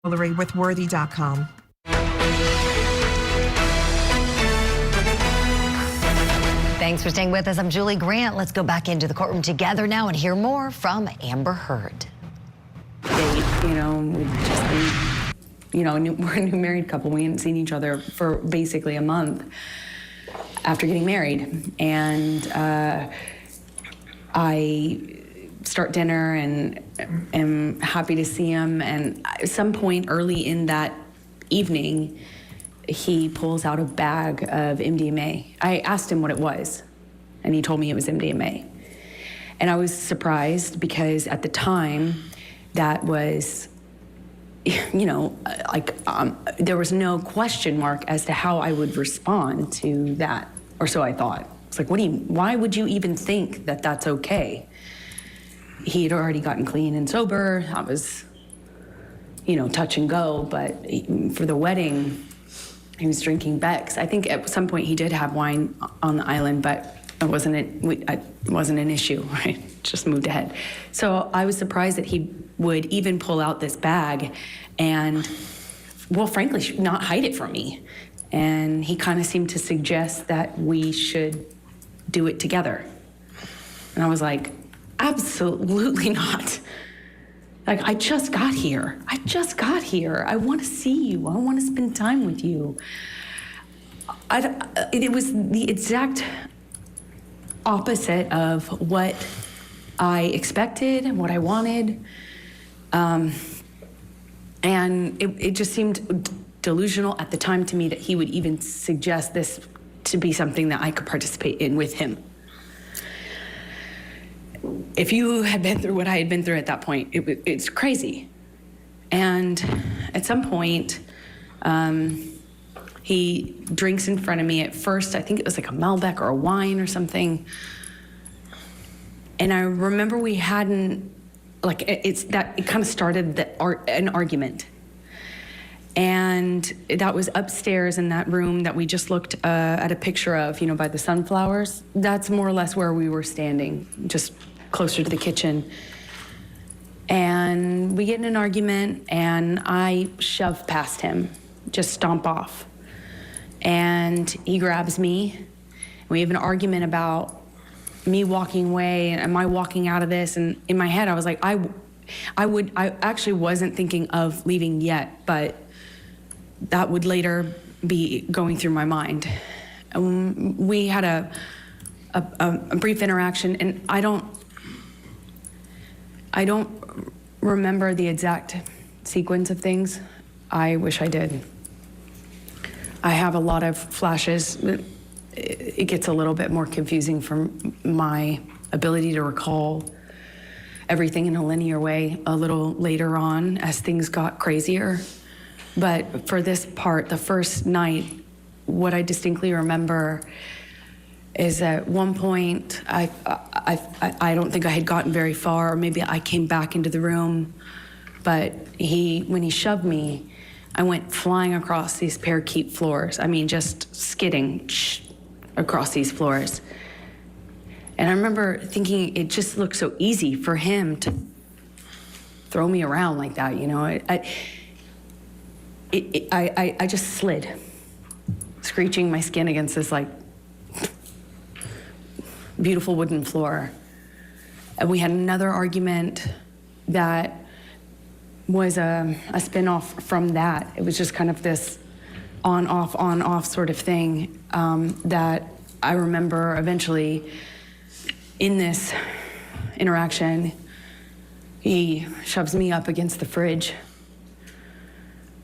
with Worthy.com. Thanks for staying with us. I'm Julie Grant. Let's go back into the courtroom together now and hear more from Amber Heard. We'd just been, we're a new married couple. We hadn't seen each other for basically a month after getting married. And I start dinner and am happy to see him. And at some point early in that evening, he pulls out a bag of MDMA. I asked him what it was, and he told me it was MDMA. And I was surprised because at the time, that was, there was no question mark as to how I would respond to that, or so I thought. It's like, why would you even think that that's okay? He had already gotten clean and sober. That was, touch and go, but for the wedding, he was drinking Beck's. I think at some point he did have wine on the island, but it wasn't an issue, right? Just moved ahead. So I was surprised that he would even pull out this bag and, well, frankly, not hide it from me. And he kind of seemed to suggest that we should do it together. And I was like, absolutely not. Like, I just got here. I want to see you. I want to spend time with you. It was the exact opposite of what I expected and what I wanted. And it just seemed delusional at the time to me that he would even suggest this to be something that I could participate in with him. If you had been through what I had been through at that point, it's crazy. And at some point, he drinks in front of me. At first, I think it was like a Malbec or a wine or something. And I remember we hadn't, it kind of started an argument. And that was upstairs in that room that we just looked at a picture of, by the sunflowers. That's more or less where we were standing, just closer to the kitchen. And we get in an argument, and I shove past him, just stomp off. And he grabs me, and we have an argument about me walking away, and am I walking out of this? And in my head, I was like, I actually wasn't thinking of leaving yet, but that would later be going through my mind. We had a brief interaction, and I don't remember the exact sequence of things. I wish I did. I have a lot of flashes. It gets a little bit more confusing from my ability to recall everything in a linear way a little later on as things got crazier. But for this part, the first night, what I distinctly remember is at one point, I don't think I had gotten very far, or maybe I came back into the room, but when he shoved me, I went flying across these parakeet floors. I mean, just skidding across these floors. And I remember thinking it just looked so easy for him to throw me around like that, I just slid, screeching my skin against this beautiful wooden floor. And we had another argument that was a spin-off from that. It was just kind of this on-off sort of thing that I remember eventually in this interaction, he shoves me up against the fridge.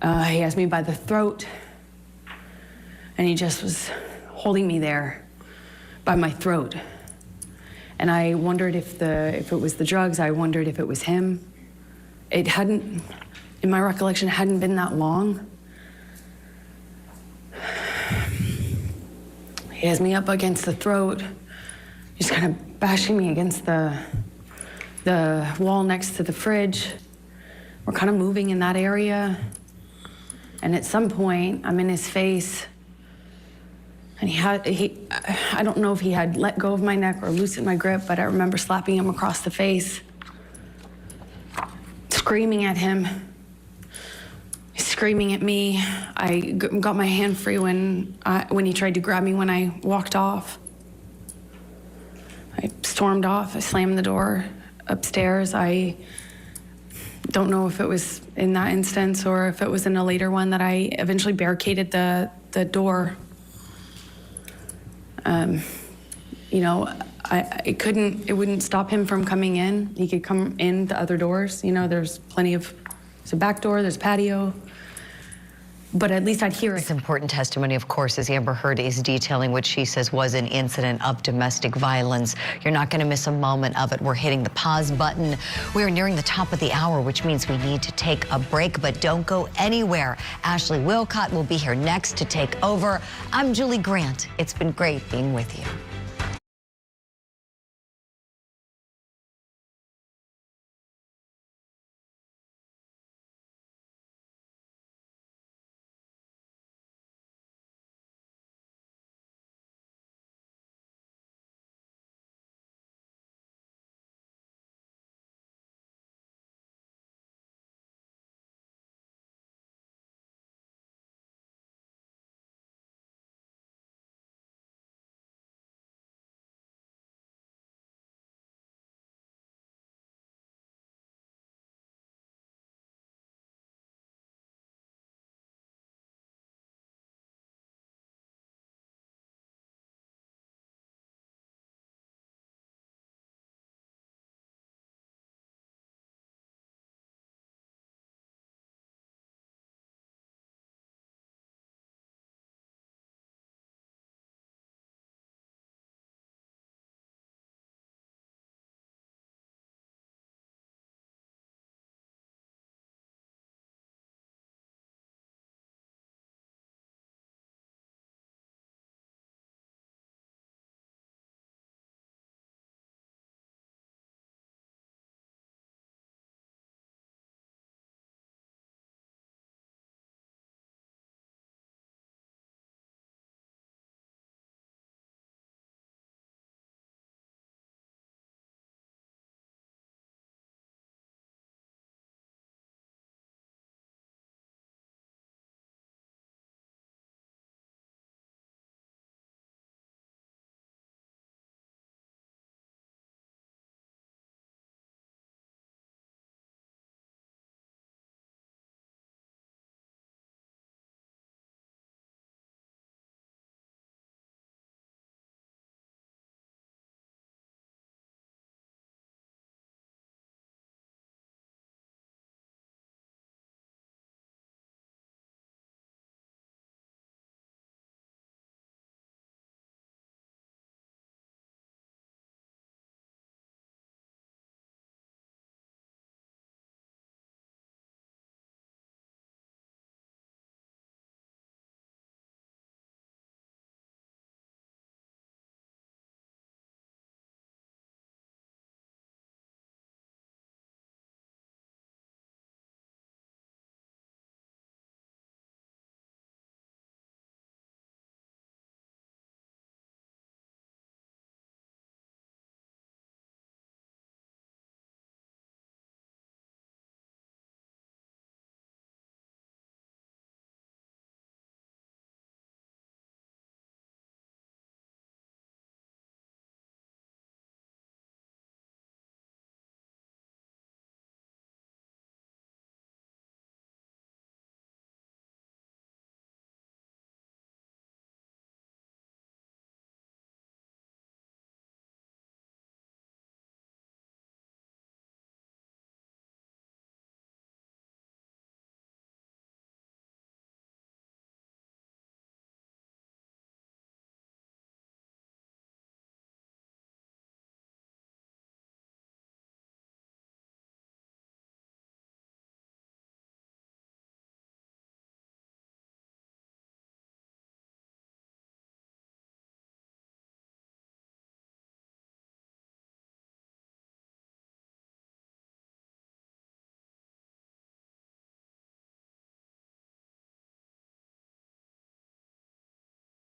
He has me by the throat, and he just was holding me there by my throat. And I wondered if it was the drugs. I wondered if it was him. It hadn't, in my recollection, it hadn't been that long. He has me up against the throat, just kind of bashing me against the wall next to the fridge. We're kind of moving in that area. And at some point, I'm in his face, and I don't know if he had let go of my neck or loosened my grip, but I remember slapping him across the face, screaming at him, screaming at me. I got my hand free when he tried to grab me when I walked off. I stormed off. I slammed the door upstairs. I don't know if it was in that instance or if it was in a later one that I eventually barricaded the door. You know, it wouldn't stop him from coming in. He could come in the other doors. You know, there's a back door, there's a patio. But at least I'd hear it. It's important testimony, of course, as Amber Heard is detailing what she says was an incident of domestic violence. You're not going to miss a moment of it. We're hitting the pause button. We are nearing the top of the hour, which means we need to take a break, but don't go anywhere. Ashley Wilcott will be here next to take over. I'm Julie Grant. It's been great being with you.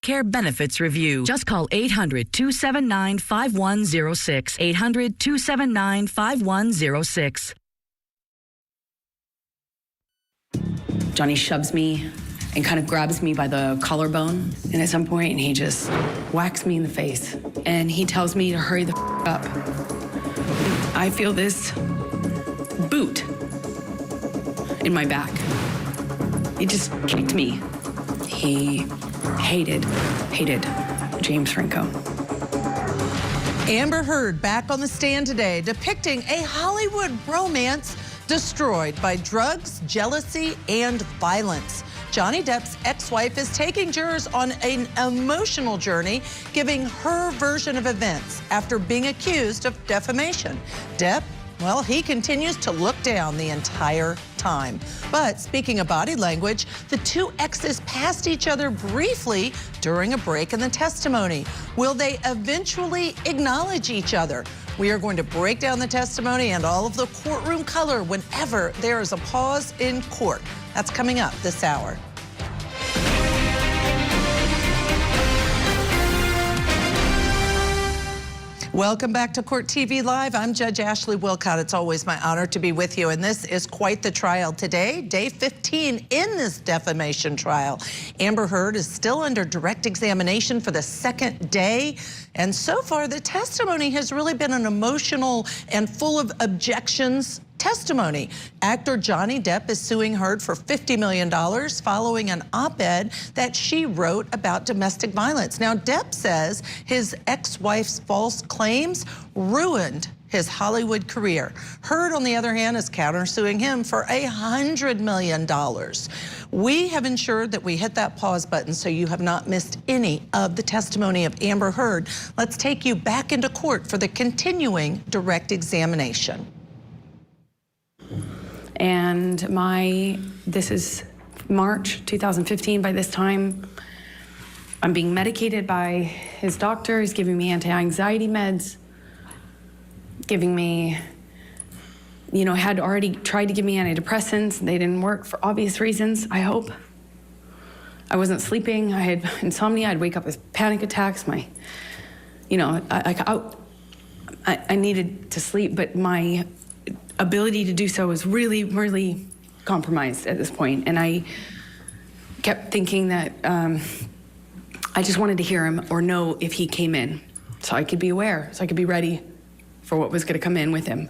Care Benefits Review. Just call 800-279-5106. 800-279-5106. Johnny shoves me and kind of grabs me by the collarbone. And at some point, he just whacks me in the face. And he tells me to hurry the up. I feel this boot in my back. He just kicked me. He hated James Franco. Amber Heard back on the stand today, depicting a Hollywood romance destroyed by drugs, jealousy, and violence. Johnny Depp's ex-wife is taking jurors on an emotional journey, giving her version of events after being accused of defamation. Depp, well, he continues to look down the entire time. But speaking of body language, the two exes passed each other briefly during a break in the testimony. Will they eventually acknowledge each other? We are going to break down the testimony and all of the courtroom color whenever there is a pause in court. That's coming up this hour. Welcome back to Court TV Live. I'm Judge Ashley Wilcott. It's always my honor to be with you, and this is quite the trial today, day 15 in this defamation trial. Amber Heard is still under direct examination for the second day, and so far the testimony has really been an emotional and full of objections testimony. Actor Johnny Depp is suing Heard for $50 million following an op-ed that she wrote about domestic violence. Now, Depp says his ex-wife's false claims ruined his Hollywood career. Heard, on the other hand, is countersuing him for $100 million. We have ensured that we hit that pause button so you have not missed any of the testimony of Amber Heard. Let's take you back into court for the continuing direct examination. And this is March 2015. By this time, I'm being medicated by his doctor. He's giving me anti-anxiety meds, giving me, had already tried to give me antidepressants. They didn't work for obvious reasons, I hope. I wasn't sleeping. I had insomnia. I'd wake up with panic attacks. I needed to sleep, but my ability to do so was really, really compromised at this point. And I kept thinking that I just wanted to hear him or know if he came in so I could be aware, so I could be ready for what was going to come in with him.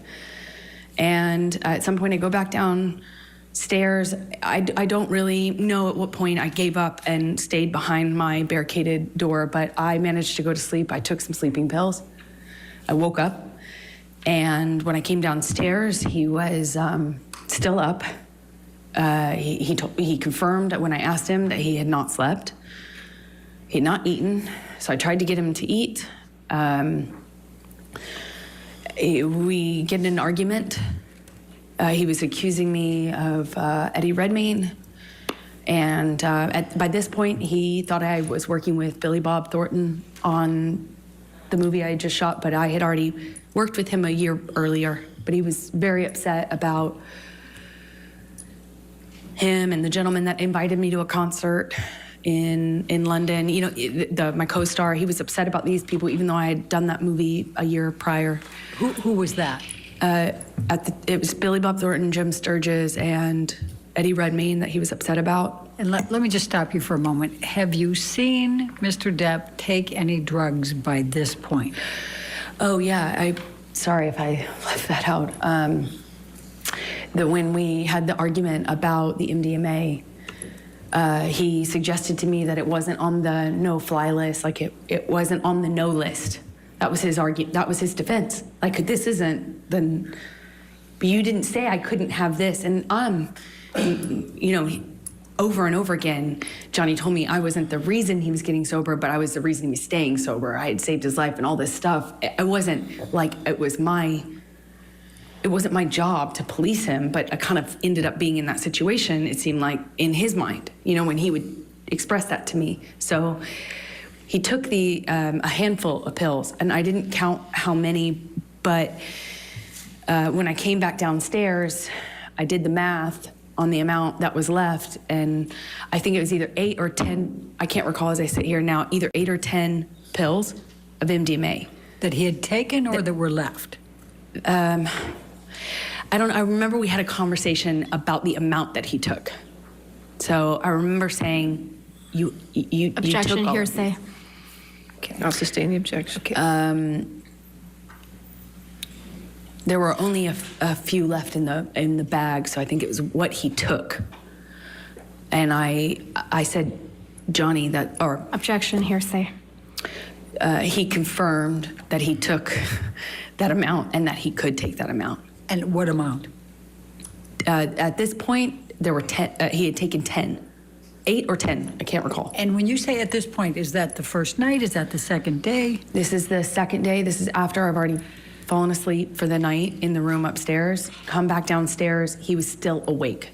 And at some point I go back downstairs. I don't really know at what point I gave up and stayed behind my barricaded door, but I managed to go to sleep. I took some sleeping pills. I woke up. And when I came downstairs, he was still up. He confirmed when I asked him that he had not slept. He had not eaten, so I tried to get him to eat. We get in an argument. He was accusing me of Eddie Redmayne. And by this point, he thought I was working with Billy Bob Thornton on the movie I had just shot, but I had already worked with him a year earlier. But he was very upset about him and the gentleman that invited me to a concert in London. My co-star, he was upset about these people, even though I had done that movie a year prior. Who was that? It was Billy Bob Thornton, Jim Sturgis, and Eddie Redmayne that he was upset about. And let me just stop you for a moment. Have you seen Mr. Depp take any drugs by this point? Oh, yeah. Sorry if I left that out. When we had the argument about the MDMA, he suggested to me that it wasn't on the no-fly list, like it wasn't on the no list. That was his argument. That was his defense. Like, this isn't the... You didn't say I couldn't have this. And over and over again, Johnny told me I wasn't the reason he was getting sober, but I was the reason he was staying sober. I had saved his life and all this stuff. It wasn't like it wasn't my job to police him, but I kind of ended up being in that situation, it seemed like, in his mind, when he would express that to me. So he took a handful of pills, and I didn't count how many, but when I came back downstairs, I did the math on the amount that was left, and I think it was either 8 or 10, I can't recall as I sit here now, either 8 or 10 pills of MDMA. That he had taken or that were left? I remember we had a conversation about the amount that he took. So I remember saying, you Objection, took all of hearsay. these. Okay, I'll sustain the objection. Okay. There were only a few left in the bag, so I think it was what he took. And I said, Johnny, that, or Objection, hearsay. he confirmed that he took that amount and that he could take that amount. And what amount? At this point, there were 10. He had taken 10, 8 or 10. I can't recall. And when you say at this point, is that the first night? Is that the second day? This is the second day. This is after I've already fallen asleep for the night in the room upstairs. Come back downstairs. He was still awake.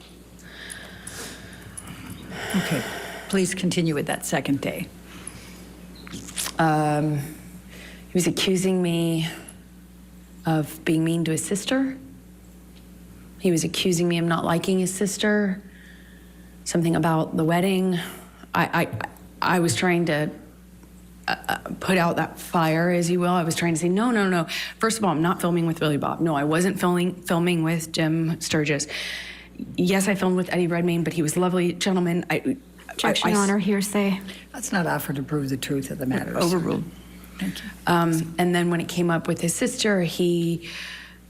Okay, please continue with that second day. He was accusing me of being mean to his sister. He was accusing me of not liking his sister. Something about the wedding. I was trying to put out that fire, as you will. I was trying to say, no. First of all, I'm not filming with Billy Bob. No, I wasn't filming with Jim Sturgis. Yes, I filmed with Eddie Redmayne, but he was a lovely gentleman. Objection, Your Honor, hearsay. Let's not offer to prove the truth of the matter. Overruled. Thank you. And then when it came up with his sister, he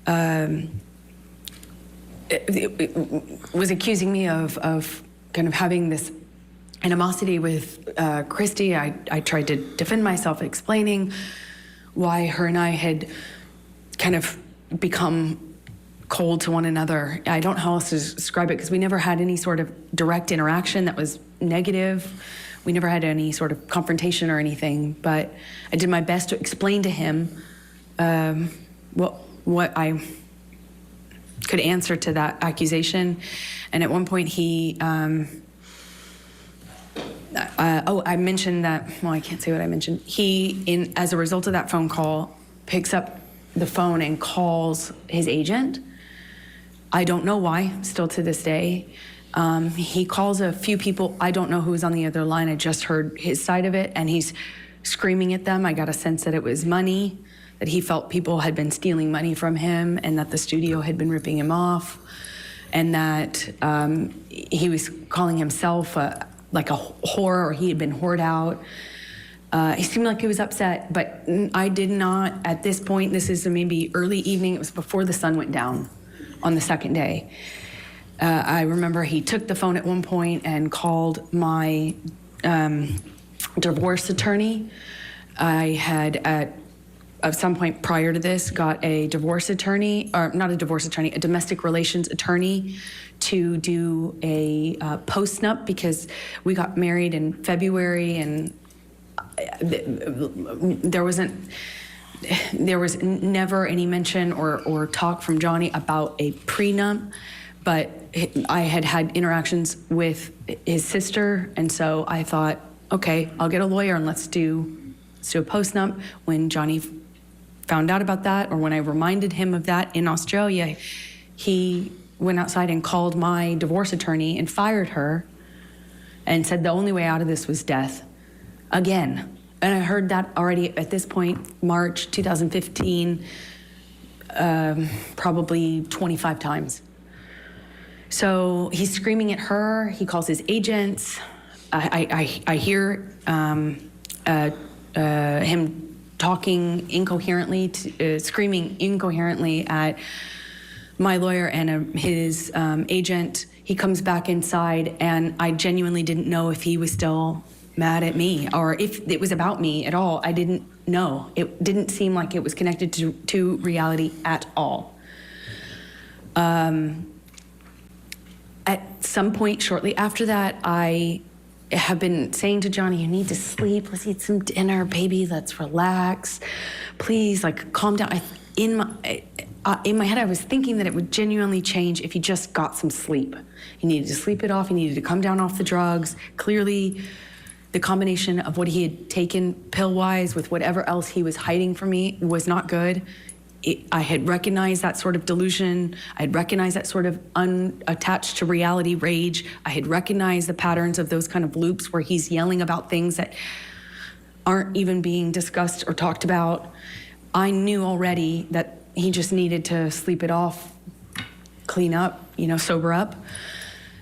was accusing me of kind of having this animosity with Christy. I tried to defend myself, explaining why her and I had kind of become cold to one another. I don't know how else to describe it, because we never had any sort of direct interaction that was negative. We never had any sort of confrontation or anything, but I did my best to explain to him what I could answer to that accusation. And at one point he, I mentioned that, well, I can't say what I mentioned. He, as a result of that phone call, picks up the phone and calls his agent. I don't know why, still to this day. He calls a few people. I don't know who was on the other line. I just heard his side of it, and he's screaming at them. I got a sense that it was money, that he felt people had been stealing money from him, and that the studio had been ripping him off, and that he was calling himself like a whore, or he had been whored out. He seemed like he was upset, but I did not, at this point, this is maybe early evening, it was before the sun went down on the second day. I remember he took the phone at one point and called my divorce attorney. I had, at some point prior to this, got a divorce attorney, or not a divorce attorney, a domestic relations attorney to do a post-nup, because we got married in February, and there was never any mention or talk from Johnny about a prenup, but I had had interactions with his sister, and so I thought, okay, I'll get a lawyer and let's do a post-nup. When Johnny found out about that, or when I reminded him of that in Australia, he went outside and called my divorce attorney and fired her and said the only way out of this was death. Again. And I heard that already at this point, March 2015, probably 25 times. So he's screaming at her. He calls his agents. I hear him talking incoherently, screaming incoherently at my lawyer and his agent. He comes back inside, and I genuinely didn't know if he was still mad at me or if it was about me at all. I didn't know. It didn't seem like it was connected to reality at all. At some point shortly after that, I have been saying to Johnny, you need to sleep. Let's eat some dinner, baby. Let's relax. Please, like, calm down. In my head, I was thinking that it would genuinely change if he just got some sleep. He needed to sleep it off. He needed to come down off the drugs. Clearly, the combination of what he had taken pill-wise with whatever else he was hiding from me was not good. I had recognized that sort of delusion. I had recognized that sort of unattached to reality rage. I had recognized the patterns of those kind of loops where he's yelling about things that aren't even being discussed or talked about. I knew already that he just needed to sleep it off, clean up, sober up.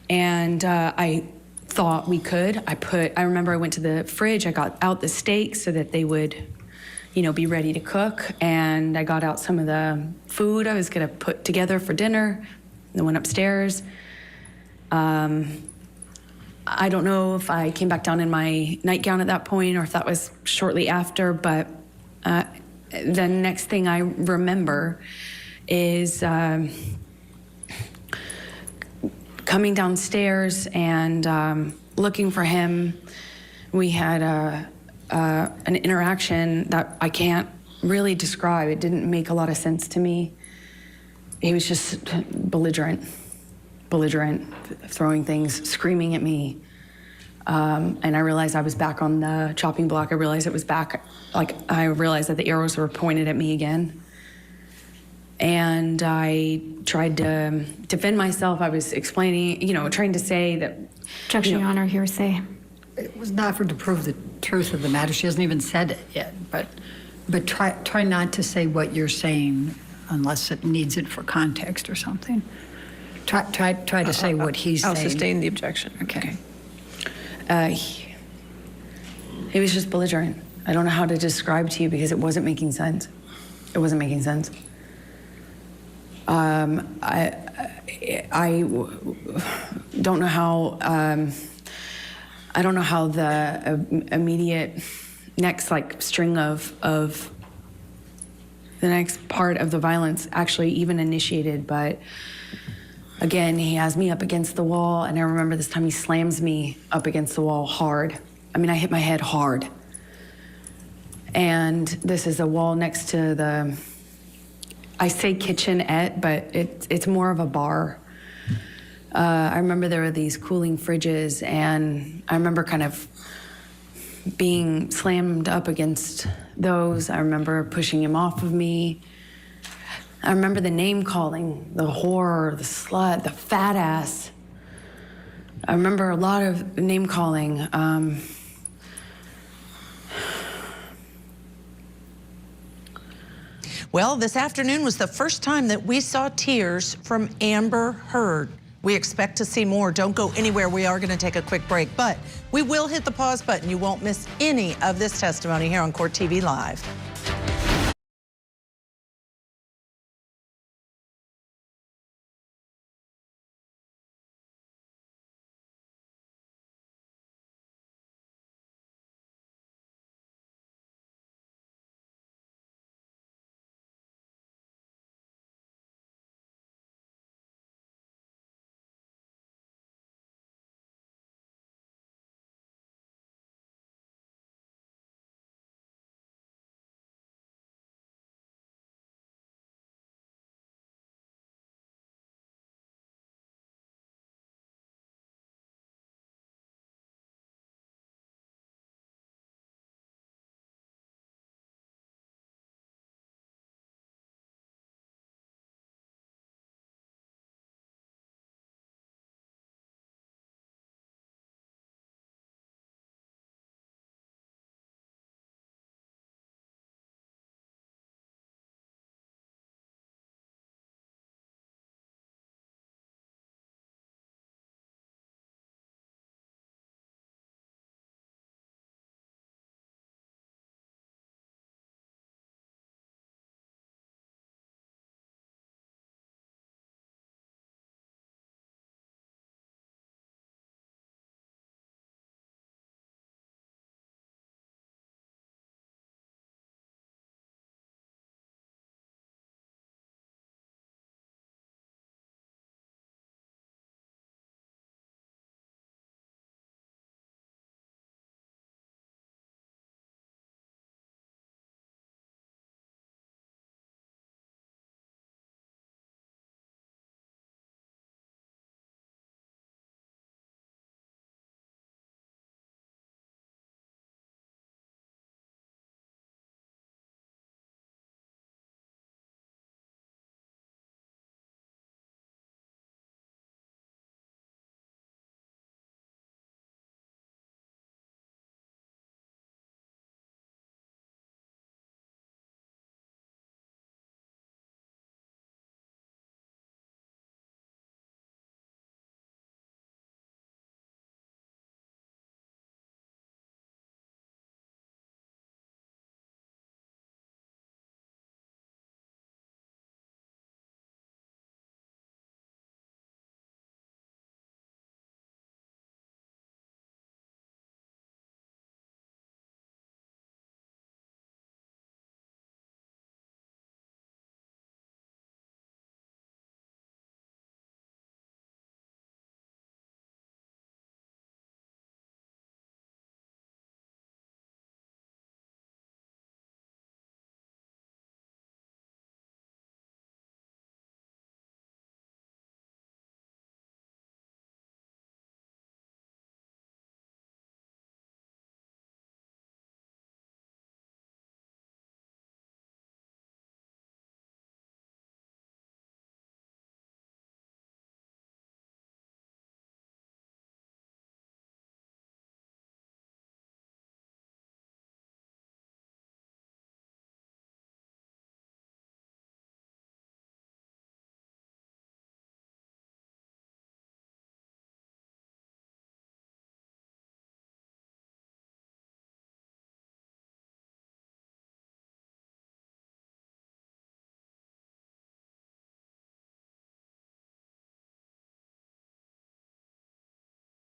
And I thought we could. I remember I went to the fridge, I got out the steaks so that they would, you know, be ready to cook. And I got out some of the food I was gonna put together for dinner. And went upstairs. I don't know if I came back down in my nightgown at that point or if that was shortly after, but the next thing I remember is coming downstairs and looking for him. We had an interaction that I can't really describe. It didn't make a lot of sense to me. He was just belligerent, throwing things, screaming at me. And I realized I was back on the chopping block. I realized it was back, like I realized that the arrows were pointed at me again. And I tried to defend myself. I was explaining, you know, trying to say that. Objection, Your Honor, hearsay. It was not for to prove the truth of the matter. She hasn't even said it yet, but try not to say what you're saying unless it needs it for context or something. Try to say what he's saying. I'll sustain the objection. Okay. He was just belligerent. I don't know how to describe to you because it wasn't making sense. It wasn't making sense. I don't know how. I don't know how the immediate next string of the next part of the violence actually even initiated, but again, he has me up against the wall, and I remember this time he slams me up against the wall hard. I mean, I hit my head hard. And this is a wall next to the, I say kitchenette, but it's more of a bar. I remember there were these cooling fridges, and I remember kind of being slammed up against those. I remember pushing him off of me. I remember the name calling, the whore, the slut, the fat ass. I remember a lot of name calling. Well, this afternoon was the first time that we saw tears from Amber Heard. We expect to see more. Don't go anywhere. We are going to take a quick break, but we will hit the pause button. You won't miss any of this testimony here on Court TV Live.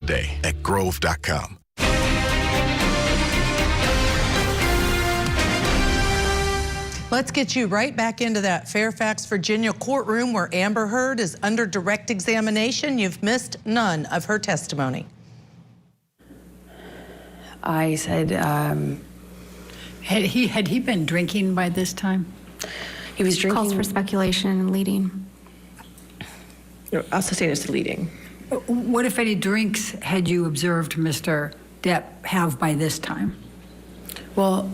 day at grove.com. Let's get you right back into that Fairfax, Virginia courtroom where Amber Heard is under direct examination. You've missed none of her testimony. I said, had he been drinking by this time? He was drinking. Calls for speculation and leading. I'll sustain as to leading. What, if any, drinks had you observed Mr. Depp have by this time? Well,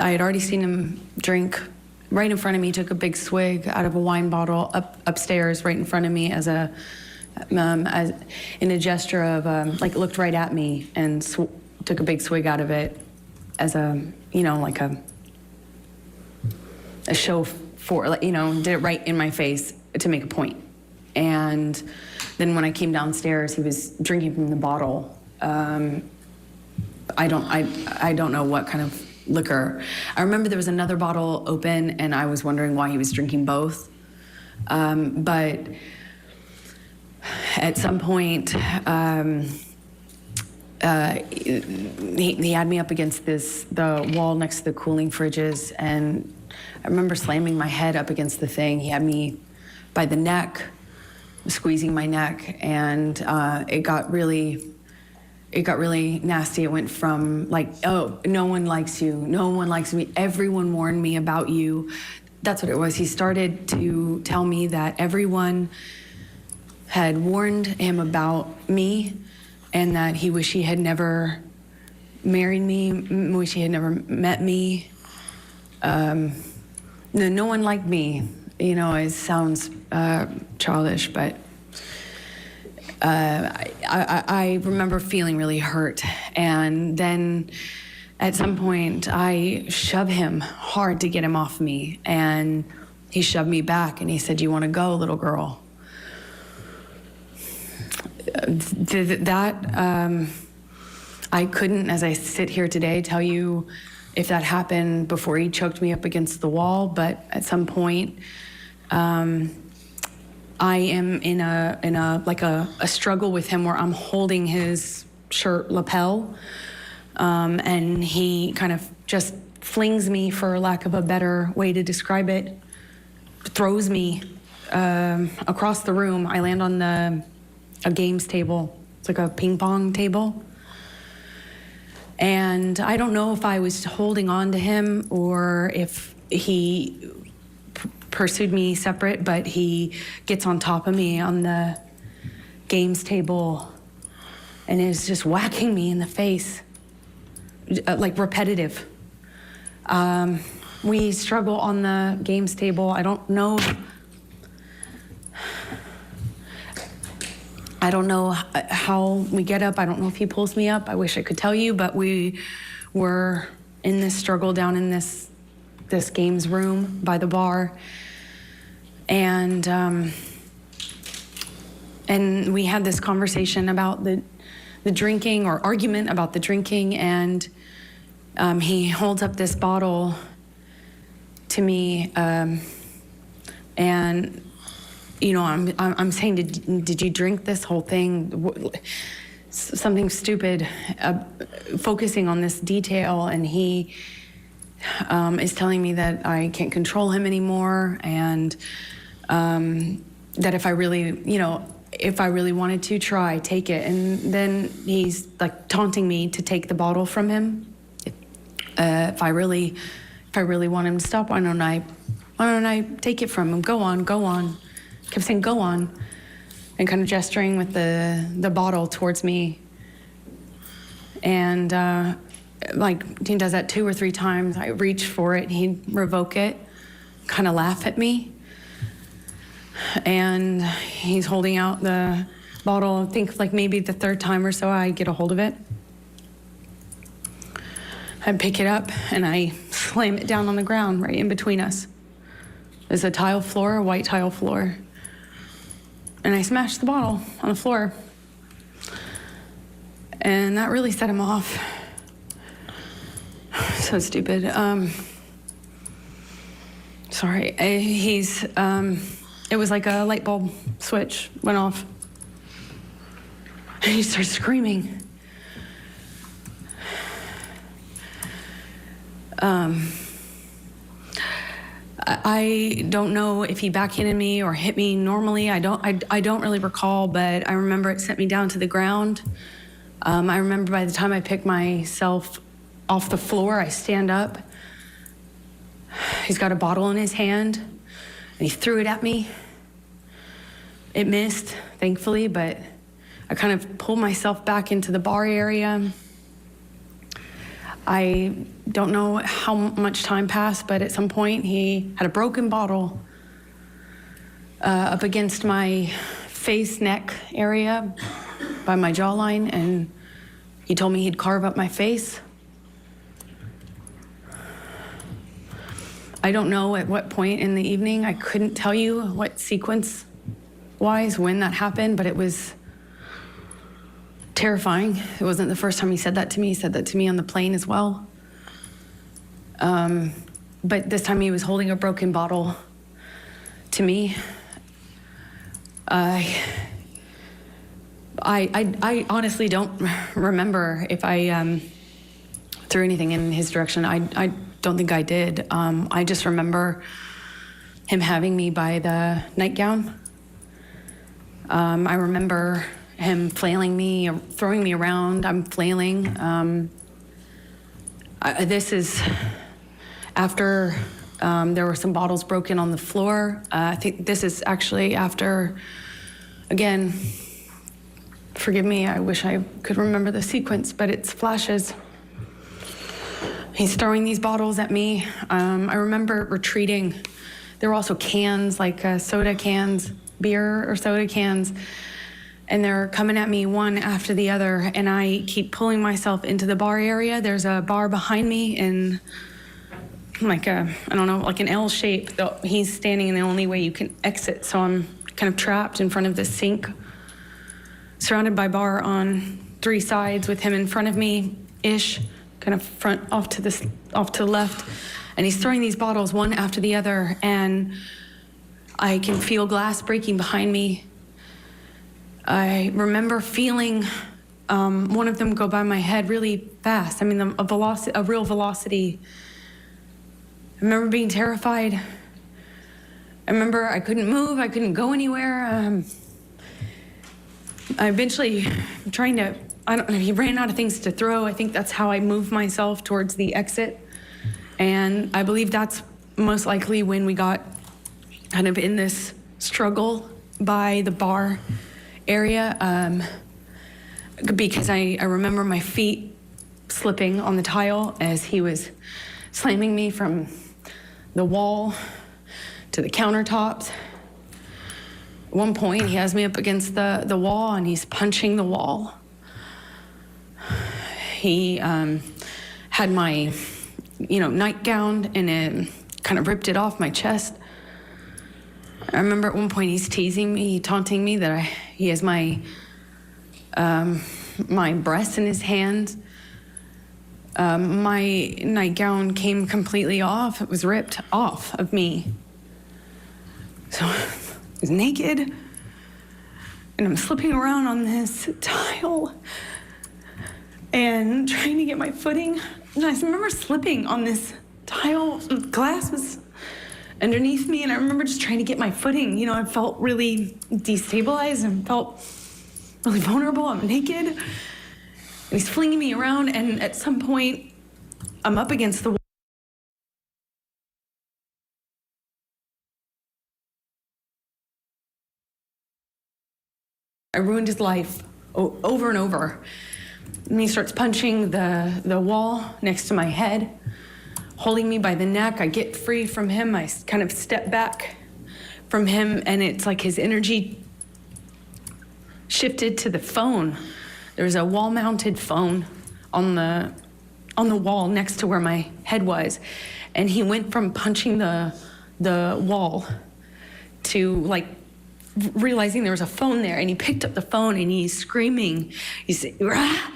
I had already seen him drink right in front of me. He took a big swig out of a wine bottle upstairs right in front of me as in a gesture of like looked right at me and took a big swig out of it as a, you know, like a show for, like, you know, did it right in my face to make a point. And then when I came downstairs, he was drinking from the bottle. I don't know what kind of liquor. I remember there was another bottle open and I was wondering why he was drinking both. But at some point, he had me up against the wall next to the cooling fridges, and I remember slamming my head up against the thing. He had me by the neck, squeezing my neck, and it got really nasty. It went from like, oh, no one likes you, no one likes me, everyone warned me about you. That's what it was. He started to tell me that everyone had warned him about me and that he wished he had never married me, wish he had never met me. No one liked me. You know, it sounds childish, but I remember feeling really hurt. And then at some point, I shoved him hard to get him off me. And he shoved me back and he said, "You want to go, little girl?" I couldn't, as I sit here today, tell you if that happened before he choked me up against the wall, but at some point, I am in a struggle with him where I'm holding his shirt lapel, and he kind of just flings me, for lack of a better way to describe it, throws me across the room. I land on a games table. It's like a ping pong table. And I don't know if I was holding on to him or if he pursued me separate, but he gets on top of me on the games table and is just whacking me in the face, like repetitive. We struggle on the games table. I don't know how we get up. I don't know if he pulls me up. I wish I could tell you, but we were in this struggle down in this games room by the bar. And we had this conversation about the drinking, or argument about the drinking, and he holds up this bottle to me, and you know, I'm saying, did you drink this whole thing? Something stupid, focusing on this detail, and he is telling me that I can't control him anymore, and that if I really wanted to try, take it. And then he's like taunting me to take the bottle from him. If I really want him to stop, why don't I take it from him? Go on. Kept saying, "Go on," and kind of gesturing with the bottle towards me. And like he does that 2 or 3 times. I reach for it, he'd revoke it, kind of laugh at me. And he's holding out the bottle. I think like maybe the 3rd time or so I get a hold of it. I pick it up and I slam it down on the ground right in between us. There's a tile floor, a white tile floor. And I smashed the bottle on the floor. And that really set him off. So stupid. Sorry. It was like a light bulb switch went off. And he starts screaming. I don't know if he backhanded me or hit me normally. I don't really recall, but I remember it sent me down to the ground. I remember by the time I picked myself off the floor, I stand up. He's got a bottle in his hand, and he threw it at me. It missed, thankfully, but I kind of pulled myself back into the bar area. I don't know how much time passed, but at some point he had a broken bottle up against my face, neck area by my jawline, and he told me he'd carve up my face. I don't know at what point in the evening. I couldn't tell you what sequence-wise when that happened, but it was terrifying. It wasn't the first time he said that to me. He said that to me on the plane as well. But this time he was holding a broken bottle to me. I honestly don't remember if I threw anything in his direction. I don't think I did. I just remember him having me by the nightgown. I remember him flailing me, or throwing me around. I'm flailing. This is after there were some bottles broken on the floor. I think this is actually after, again, forgive me, I wish I could remember the sequence, but it's flashes. He's throwing these bottles at me. I remember retreating. There were also cans, like soda cans, beer or soda cans, and they're coming at me one after the other, and I keep pulling myself into the bar area. There's a bar behind me in like I don't know, like an L shape. He's standing in the only way you can exit, so I'm kind of trapped in front of this sink, surrounded by bar on three sides with him in front of me-ish, kind of front off to the left, and he's throwing these bottles one after the other, and I can feel glass breaking behind me. I remember feeling one of them go by my head really fast. I mean, a real velocity. I remember being terrified. I remember I couldn't move, I couldn't go anywhere. I eventually, I don't know, he ran out of things to throw. I think that's how I moved myself towards the exit. And I believe that's most likely when we got kind of in this struggle by the bar area, because I remember my feet slipping on the tile as he was slamming me from the wall to the countertops. At one point, he has me up against the wall and he's punching the wall. He had my, nightgown and it kind of ripped it off my chest. I remember at one point he's teasing me, taunting me that he has my breasts in his hands. My nightgown came completely off. It was ripped off of me. So I was naked, and I'm slipping around on this tile and trying to get my footing. And I remember slipping on this tile. Glass was underneath me, and I remember just trying to get my footing. I felt really destabilized and felt really vulnerable. I'm naked, and he's flinging me around, and at some point, I'm up against the wall. I ruined his life over and over. And he starts punching the wall next to my head, holding me by the neck. I get free from him. I kind of step back from him, and it's like his energy shifted to the phone. There's a wall-mounted phone on the wall next to where my head was, and he went from punching the wall to realizing there was a phone there, and he picked up the phone and he's screaming. He's rah!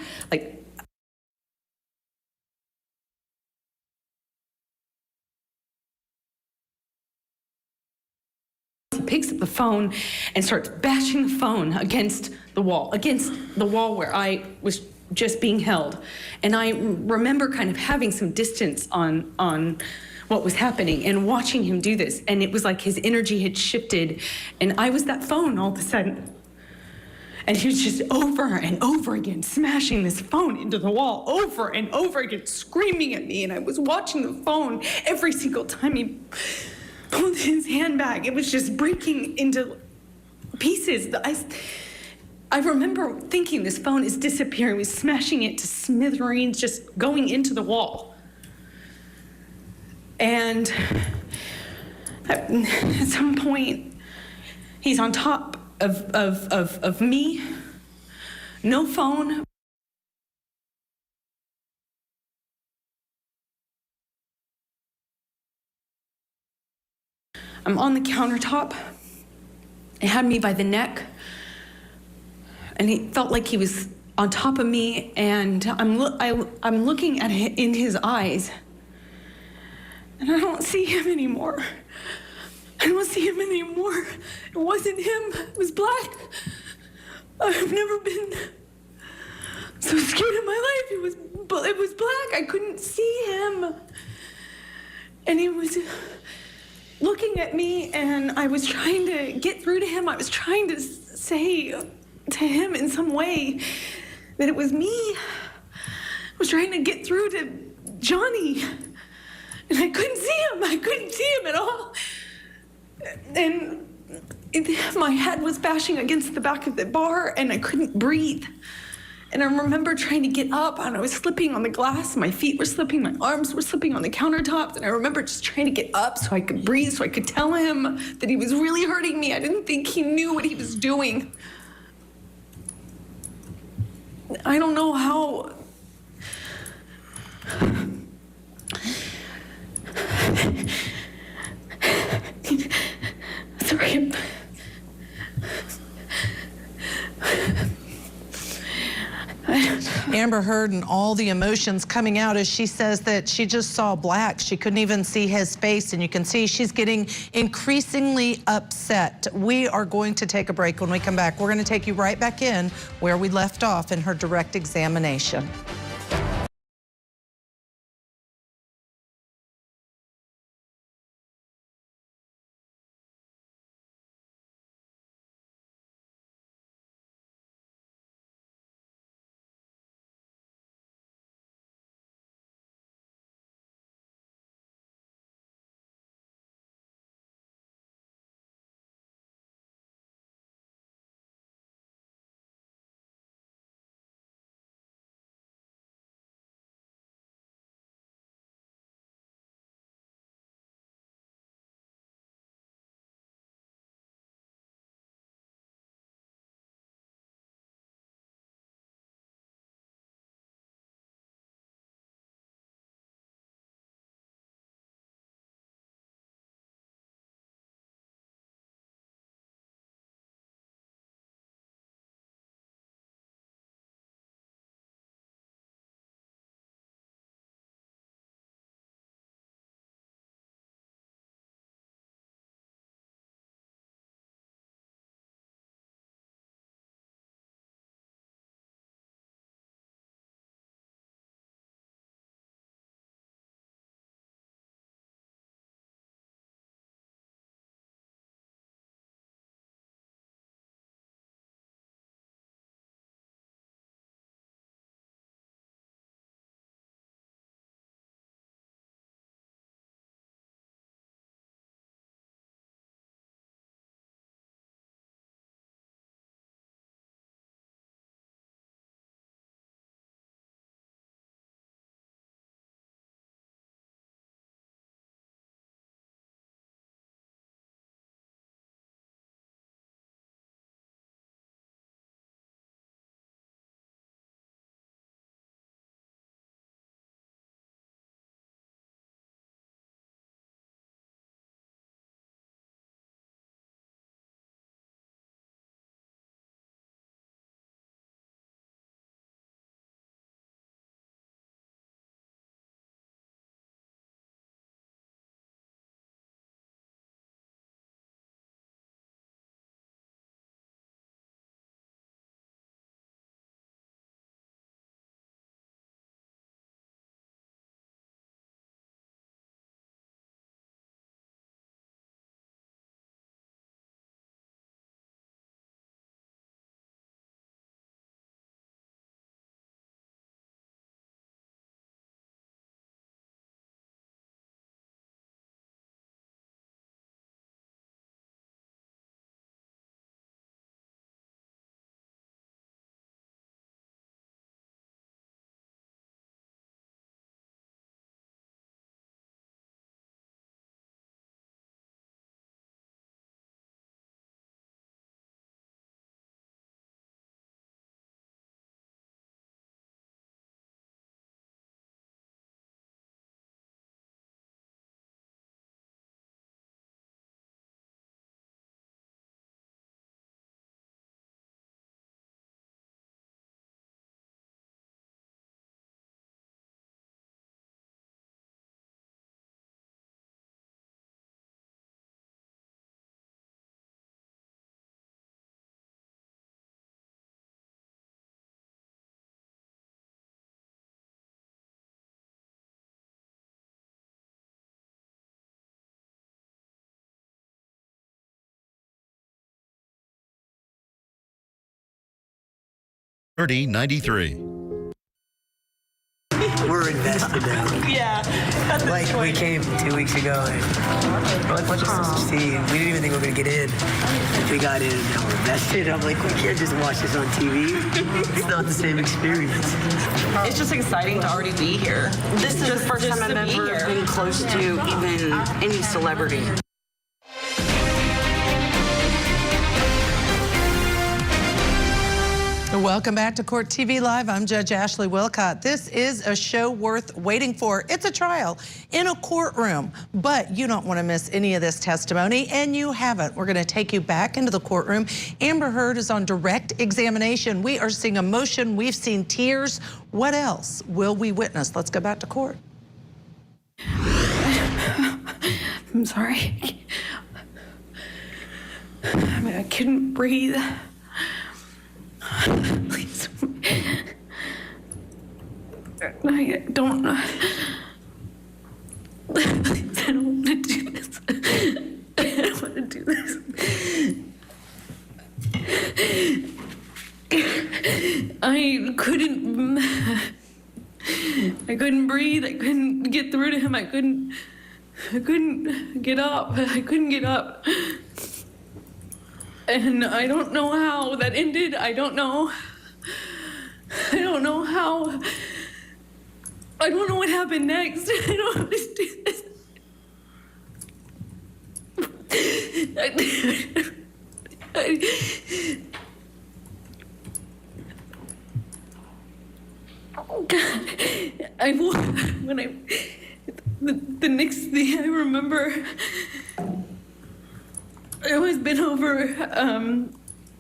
picks up the phone and starts bashing the phone against the wall where I was just being held. And I remember kind of having some distance on what was happening and watching him do this. And it was like his energy had shifted, and I was that phone all of a sudden. And he was just over and over again smashing this phone into the wall, over and over again, screaming at me. And I was watching the phone every single time he pulled his hand back. It was just breaking into pieces. I remember thinking this phone is disappearing. He was smashing it to smithereens, just going into the wall. And at some point, he's on top of me, no phone. I'm on the countertop. It had me by the neck, and he felt like he was on top of me, and I'm looking at it in his eyes, and I don't see him anymore. I don't see him anymore. It wasn't him. It was black. I've never been so scared in my life. It was black. I couldn't see him. And he was looking at me, and I was trying to get through to him. I was trying to say to him in some way that it was me. I was trying to get through to Johnny, and I couldn't see him. I couldn't see him at all. And my head was bashing against the back of the bar, and I couldn't breathe. And I remember trying to get up, and I was slipping on the glass. My feet were slipping, my arms were slipping on the countertops. And I remember just trying to get up so I could breathe, so I could tell him that he was really hurting me. I didn't think he knew what he was doing. I don't know how. Sorry. Amber Heard and all the emotions coming out as she says that she just saw black. She couldn't even see his face, and you can see she's getting increasingly upset. We are going to take a break. When we come back, we're going to take you right back in where we left off in her direct examination. 3093. We're invested now. Yeah. Like, we came 2 weeks ago and let's just see. We didn't even think we were going to get in. We got in and now we're invested. I'm like, we can't just watch this on TV. It's not the same experience. It's just exciting to already be here. This is the first time I've ever been close to even any celebrity. Welcome back to Court TV Live. I'm Judge Ashley Wilcott. This is a show worth waiting for. It's a trial in a courtroom, but you don't want to miss any of this testimony, and you haven't. We're going to take you back into the courtroom. Amber Heard is on direct examination. We are seeing emotion. We've seen tears. What else will we witness? Let's go back to court. I'm sorry. I couldn't breathe. Please. I don't know. Please, I don't want to do this. I don't want to do this. I couldn't breathe. I couldn't get through to him. I couldn't get up. I couldn't get up. And I don't know how that ended. I don't know how. I don't know what happened next. I don't understand this. The next thing I remember, I was bent over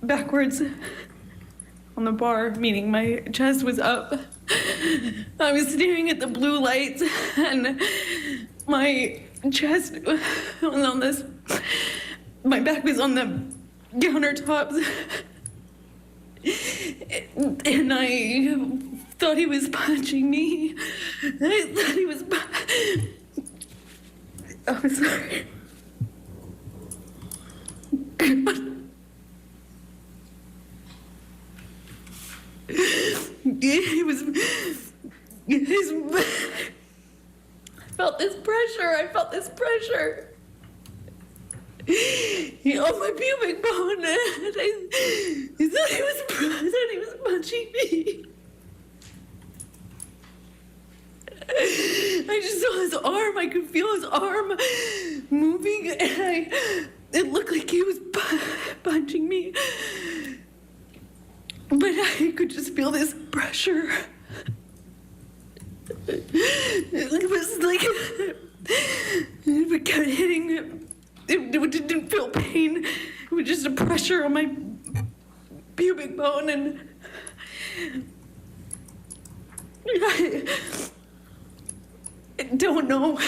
backwards on the bar, meaning my chest was up. I was staring at the blue lights and my chest was on this, my back was on the countertops. And I thought he was punching me. I thought he was I'm sorry. I felt this pressure. He on my pubic bone. He thought he was punching me. I just saw his arm. I could feel his arm moving, and it looked like he was punching me. But I could just feel this pressure. It was like it kept hitting him. It didn't feel pain. It was just a pressure on my pubic bone, and I don't know.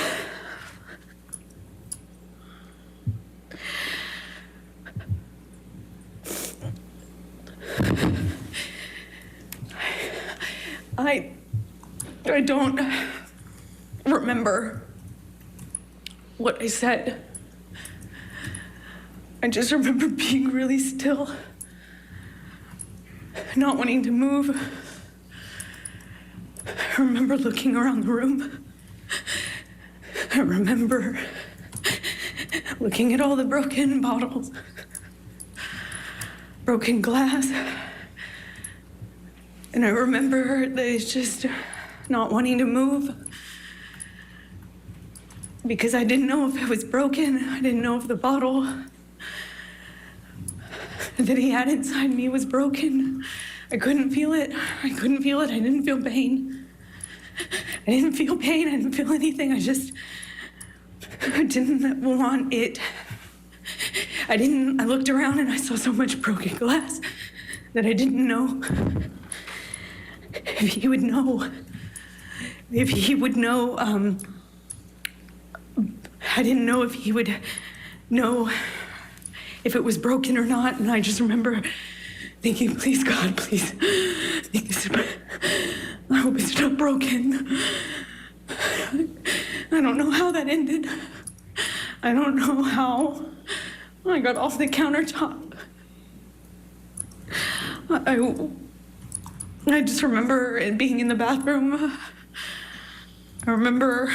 I don't remember what I said. I just remember being really still, not wanting to move. I remember looking around the room. I remember looking at all the broken bottles, broken glass. And I remember that it's just not wanting to move because I didn't know if it was broken. I didn't know if the bottle that he had inside me was broken. I couldn't feel it. I didn't feel pain. I didn't feel pain. I didn't feel anything. I didn't want it. I looked around and I saw so much broken glass that I didn't know if he would know. I didn't know if he would know if it was broken or not. And I just remember thinking, please, God, please, I hope it's not broken. I don't know how that ended. I don't know how I got off the countertop. I just remember it being in the bathroom. I remember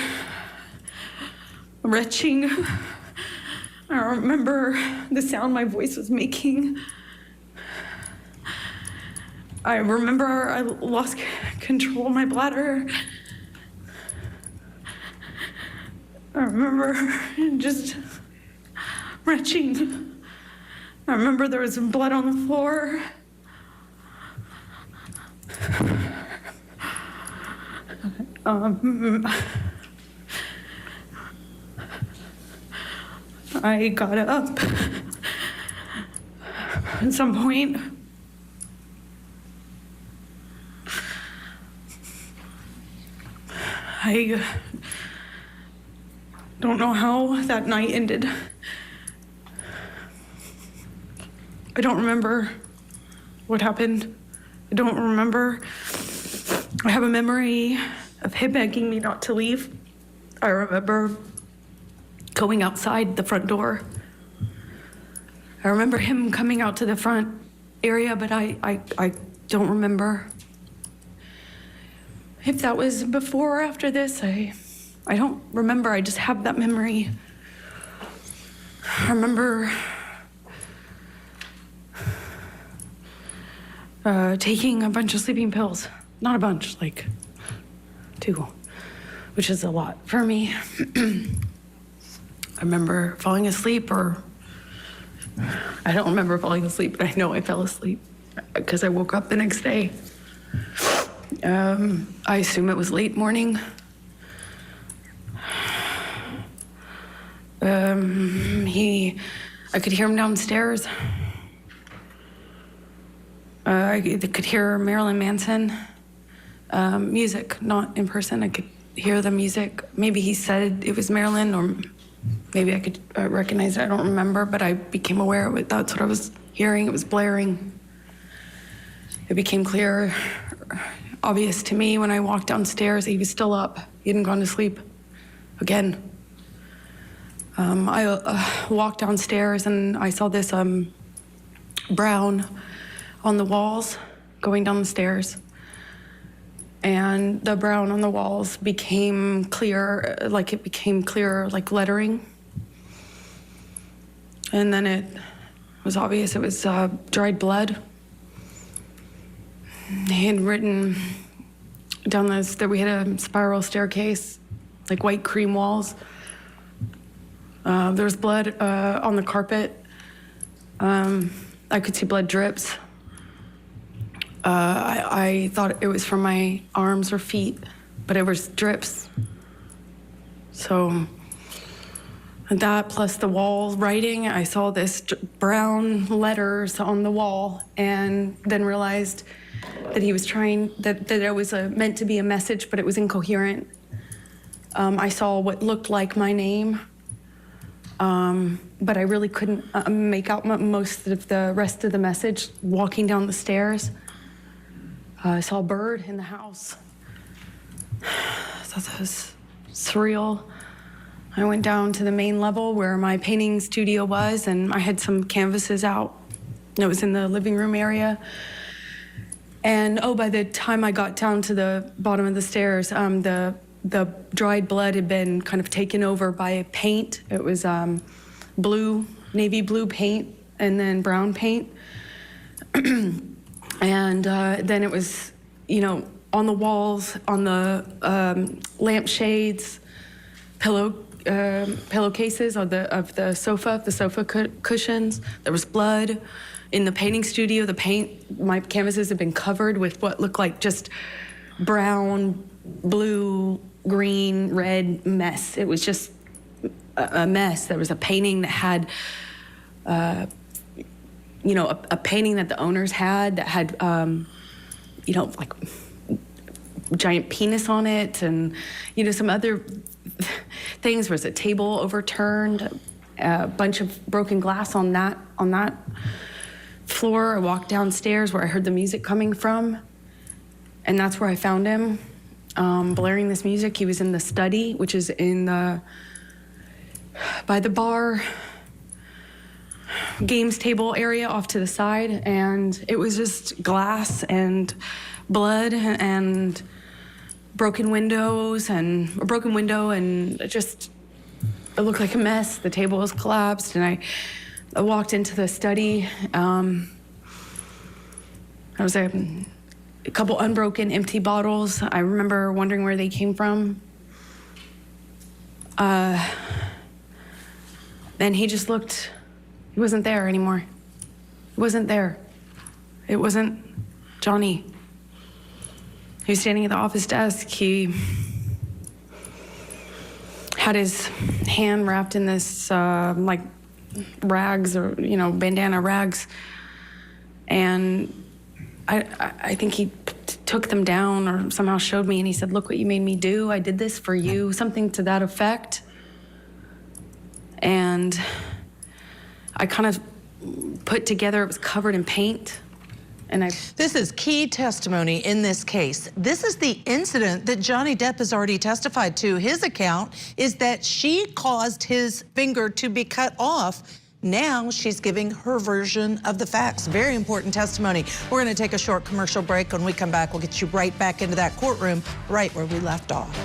retching. I remember the sound my voice was making. I remember I lost control of my bladder. I remember just retching. I remember there was blood on the floor. I got up at some point. I don't know how that night ended. I don't remember what happened. I don't remember. I have a memory of him begging me not to leave. I remember going outside the front door. I remember him coming out to the front area, but I don't remember. If that was before or after this, I don't remember. I just have that memory. I remember taking a bunch of sleeping pills. Not a bunch, like 2, which is a lot for me. I remember falling asleep, or I don't remember falling asleep, but I know I fell asleep because I woke up the next day. I assume it was late morning. I could hear him downstairs. I could hear Marilyn Manson music, not in person. I could hear the music. Maybe he said it was Marilyn, or maybe I could recognize it. I don't remember, but I became aware of it. That's what I was hearing. It was blaring. It became clear, obvious to me when I walked downstairs. He was still up. He hadn't gone to sleep again. I walked downstairs and I saw this brown on the walls going down the stairs. And the brown on the walls became clear, like it became clearer, like lettering. And then it was obvious it was dried blood. He had written down this, that we had a spiral staircase, like white cream walls. There was blood on the carpet. I could see blood drips. I thought it was from my arms or feet, but it was drips. So that plus the wall writing, I saw this brown letters on the wall, and then realized that he was trying, that it was meant to be a message, but it was incoherent. I saw what looked like my name, but I really couldn't make out most of the rest of the message. Walking down the stairs, I saw a bird in the house. I thought that was surreal. I went down to the main level where my painting studio was, and I had some canvases out. It was in the living room area. And by the time I got down to the bottom of the stairs, the dried blood had been kind of taken over by paint. It was blue, navy blue paint, and then brown paint. And then it was, on the walls, on the lampshades, pillowcases of the sofa cushions. There was blood. In the painting studio, my canvases had been covered with what looked like just brown, blue, green, red mess. It was just a mess. There was a painting that had, a painting that the owners had that had, like giant penis on it, and, some other things. There was a table overturned, a bunch of broken glass on that floor. I walked downstairs where I heard the music coming from, and that's where I found him, blaring this music. He was in the study, which is by the bar games table area off to the side, and it was just glass and blood and broken windows and a broken window, and it looked like a mess. The table was collapsed, and I walked into the study. There was a couple unbroken empty bottles. I remember wondering where they came from. And he just looked, he wasn't there anymore. He wasn't there. It wasn't Johnny. He was standing at the office desk. He had his hand wrapped in this like rags or, bandana rags. And I think he took them down or somehow showed me, and he said, "Look what you made me do. I did this for you," something to that effect. And I kind of put together, it was covered in paint. And This is key testimony in this case. This is the incident that Johnny Depp has already testified to. His account is that she caused his finger to be cut off. Now she's giving her version of the facts. Very important testimony. We're going to take a short commercial break. When we come back, we'll get you right back into that courtroom, right where we left off.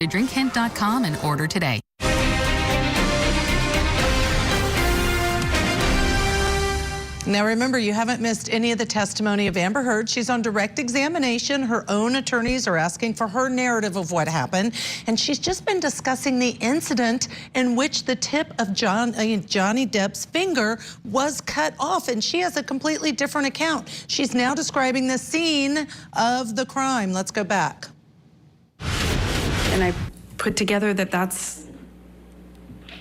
drinkhint.com and order today. Now remember, you haven't missed any of the testimony of Amber Heard. She's on direct examination. Her own attorneys are asking for her narrative of what happened. And she's just been discussing the incident in which the tip of Johnny Depp's finger was cut off. And she has a completely different account. She's now describing the scene of the crime. Let's go back. And I put together that that's,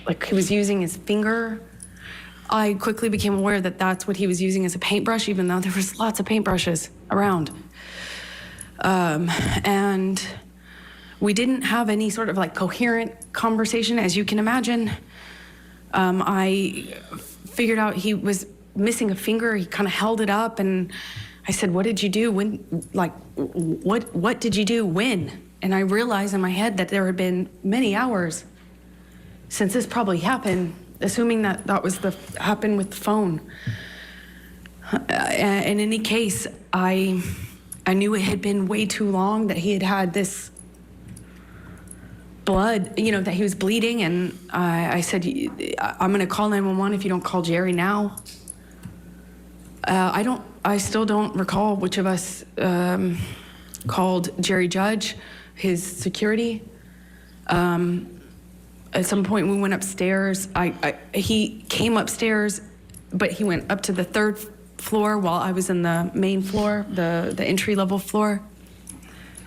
like, he was using his finger. I quickly became aware that that's what he was using as a paintbrush, even though there was lots of paintbrushes around. And we didn't have any sort of like coherent conversation, as you can imagine. I figured out he was missing a finger. He kind of held it up, and I said, "What did you do? When? Like, what did you do? When?" And I realized in my head that there had been many hours since this probably happened, assuming that that was happened with the phone. In any case, I knew it had been way too long, that he had had this blood, you know, that he was bleeding, and I said, "I'm gonna call 911 if you don't call Jerry now." I still don't recall which of us called Jerry Judge, his security. At some point we went upstairs. He came upstairs, but he went up to the 3rd floor while I was in the main floor, the entry-level floor.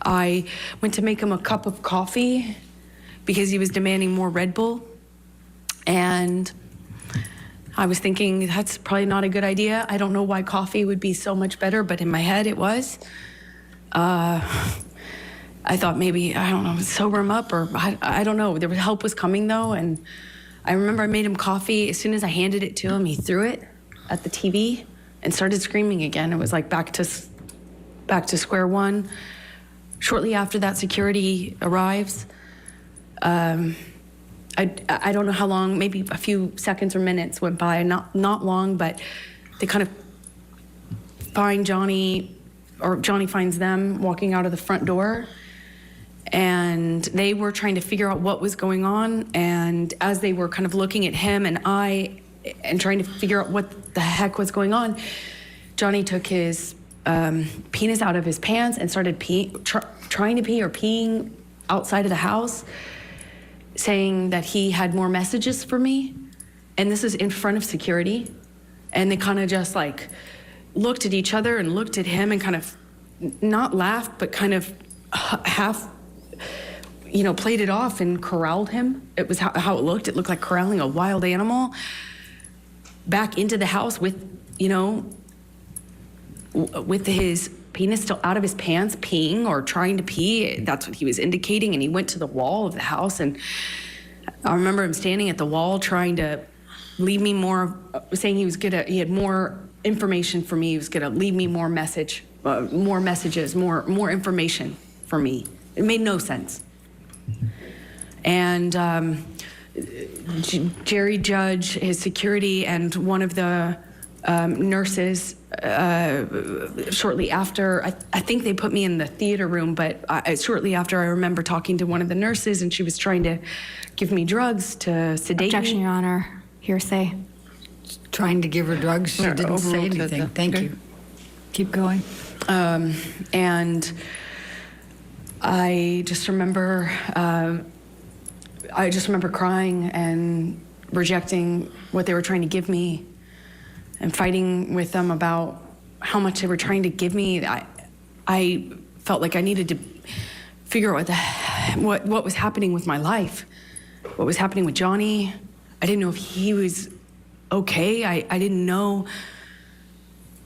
I went to make him a cup of coffee because he was demanding more Red Bull. And I was thinking, that's probably not a good idea. I don't know why coffee would be so much better, but in my head it was. I thought maybe, I don't know, sober him up, or I don't know. Help was coming though, and I remember I made him coffee. As soon as I handed it to him, he threw it at the TV and started screaming again. It was like back to square one. Shortly after that, security arrives. I don't know how long, maybe a few seconds or minutes went by, not long, but they kind of find Johnny, or Johnny finds them walking out of the front door. And they were trying to figure out what was going on. And as they were kind of looking at him and trying to figure out what the heck was going on, Johnny took his penis out of his pants and started trying to pee or peeing outside of the house, saying that he had more messages for me. And this is in front of security. And they kind of just like looked at each other and looked at him and kind of not laughed, but kind of half, you know, played it off and corralled him. It was how it looked. It looked like corralling a wild animal back into the house with, you know, with his penis still out of his pants, peeing or trying to pee. That's what he was indicating. And he went to the wall of the house. And I remember him standing at the wall trying to leave me more, saying he had more information for me. He was gonna leave me more messages, more information for me. It made no sense. And Jerry Judge, his security, and one of the nurses, shortly after, I think they put me in the theater room, but shortly after, I remember talking to one of the nurses, and she was trying to give me drugs to sedate Objection, me. Your Honor. Hearsay. Trying to give her drugs, she didn't say anything. Thank you. Keep going. And I just remember crying and rejecting what they were trying to give me and fighting with them about how much they were trying to give me. I felt like I needed to figure out what was happening with my life, what was happening with Johnny. I didn't know if he was okay. I didn't know.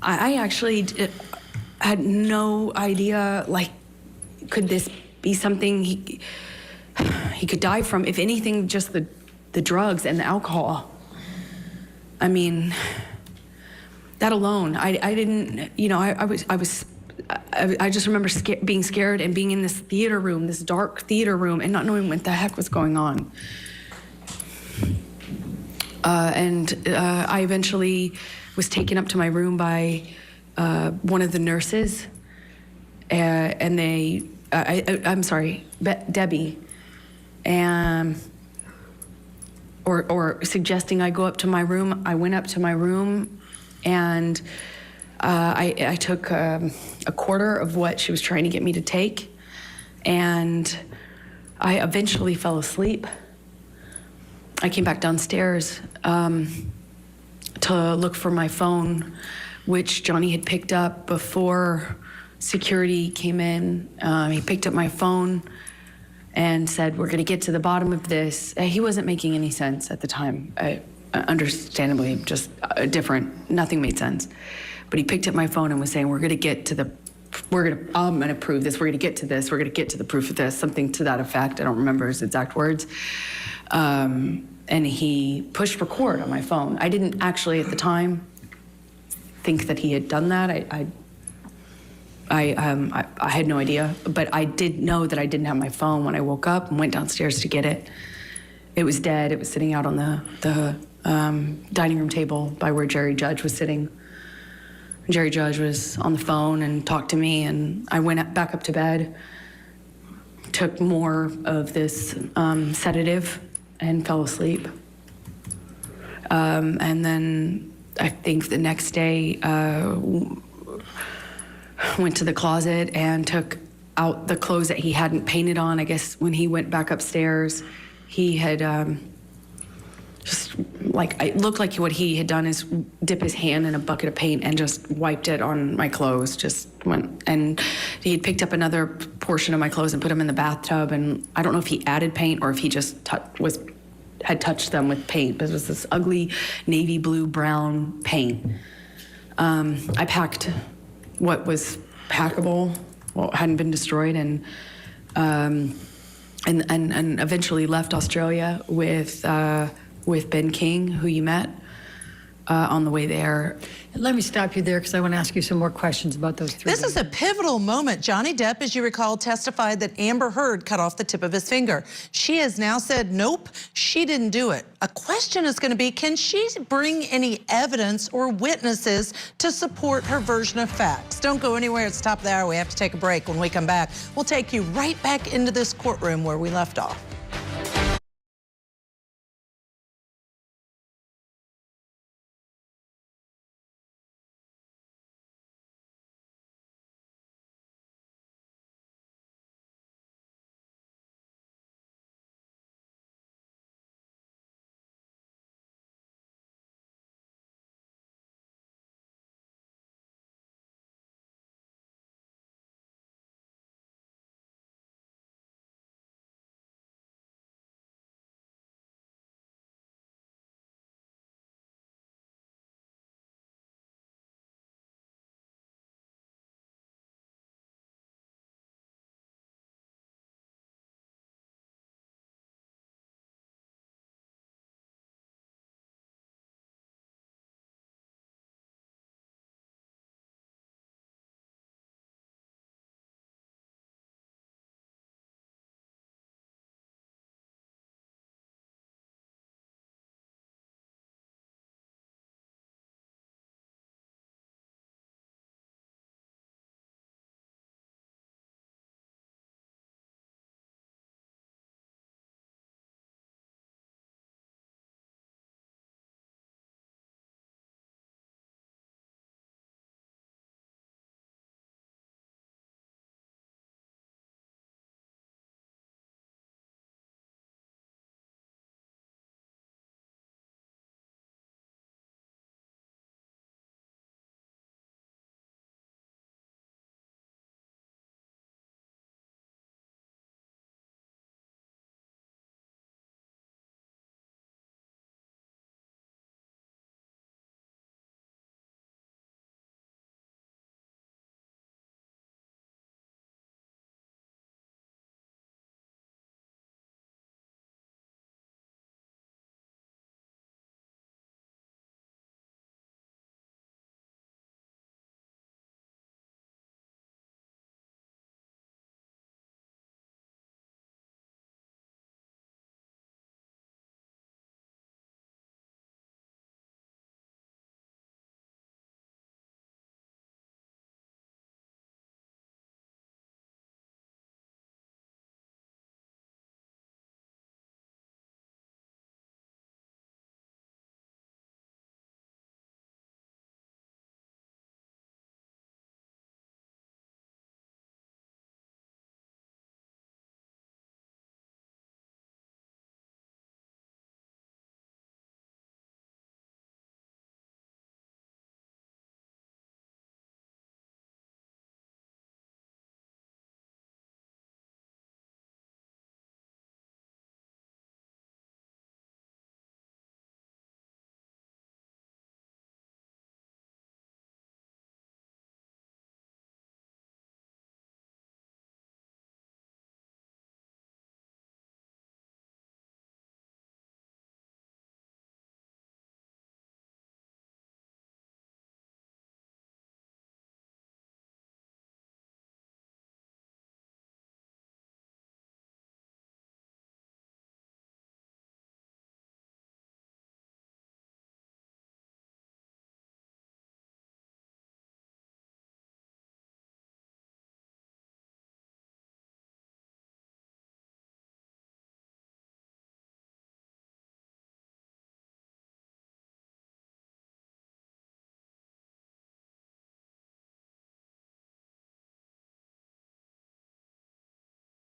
I actually had no idea, like, could this be something he could die from? If anything, just the drugs and the alcohol. I mean, that alone, I didn't, you know, I just remember being scared and being in this theater room, this dark theater room, and not knowing what the heck was going on. I eventually was taken up to my room by one of the nurses, and I'm sorry, Debbie, and or suggesting I go up to my room. I went up to my room, and I took a quarter of what she was trying to get me to take, and I eventually fell asleep. I came back downstairs to look for my phone, which Johnny had picked up before security came in. He picked up my phone and said, "We're gonna get to the bottom of this." He wasn't making any sense at the time. Understandably, just different, nothing made sense. But he picked up my phone and was saying, I'm gonna prove this, we're gonna get to this, we're gonna get to the proof of this, something to that effect. I don't remember his exact words. And he pushed record on my phone. I didn't actually at the time think that he had done that. I had no idea, but I did know that I didn't have my phone when I woke up and went downstairs to get it. It was dead. It was sitting out on the dining room table by where Jerry Judge was sitting. Jerry Judge was on the phone and talked to me, and I went back up to bed, took more of this sedative, and fell asleep. And then I think the next day, went to the closet and took out the clothes that he hadn't painted on. I guess when he went back upstairs, he had just like, it looked like what he had done is dip his hand in a bucket of paint and just wiped it on my clothes. Just went, and he had picked up another portion of my clothes and put them in the bathtub. And I don't know if he added paint or if he just had touched them with paint, but it was this ugly navy blue brown paint. I packed what was packable, what hadn't been destroyed, and eventually left Australia with Ben King, who you met on the way there. Let me stop you there because I want to ask you some more questions about those three. This is a pivotal moment. Johnny Depp, as you recall, testified that Amber Heard cut off the tip of his finger. She has now said, nope, she didn't do it. A question is going to be, can she bring any evidence or witnesses to support her version of facts? Don't go anywhere. It's top of the hour. We have to take a break. When we come back, we'll take you right back into this courtroom where we left off.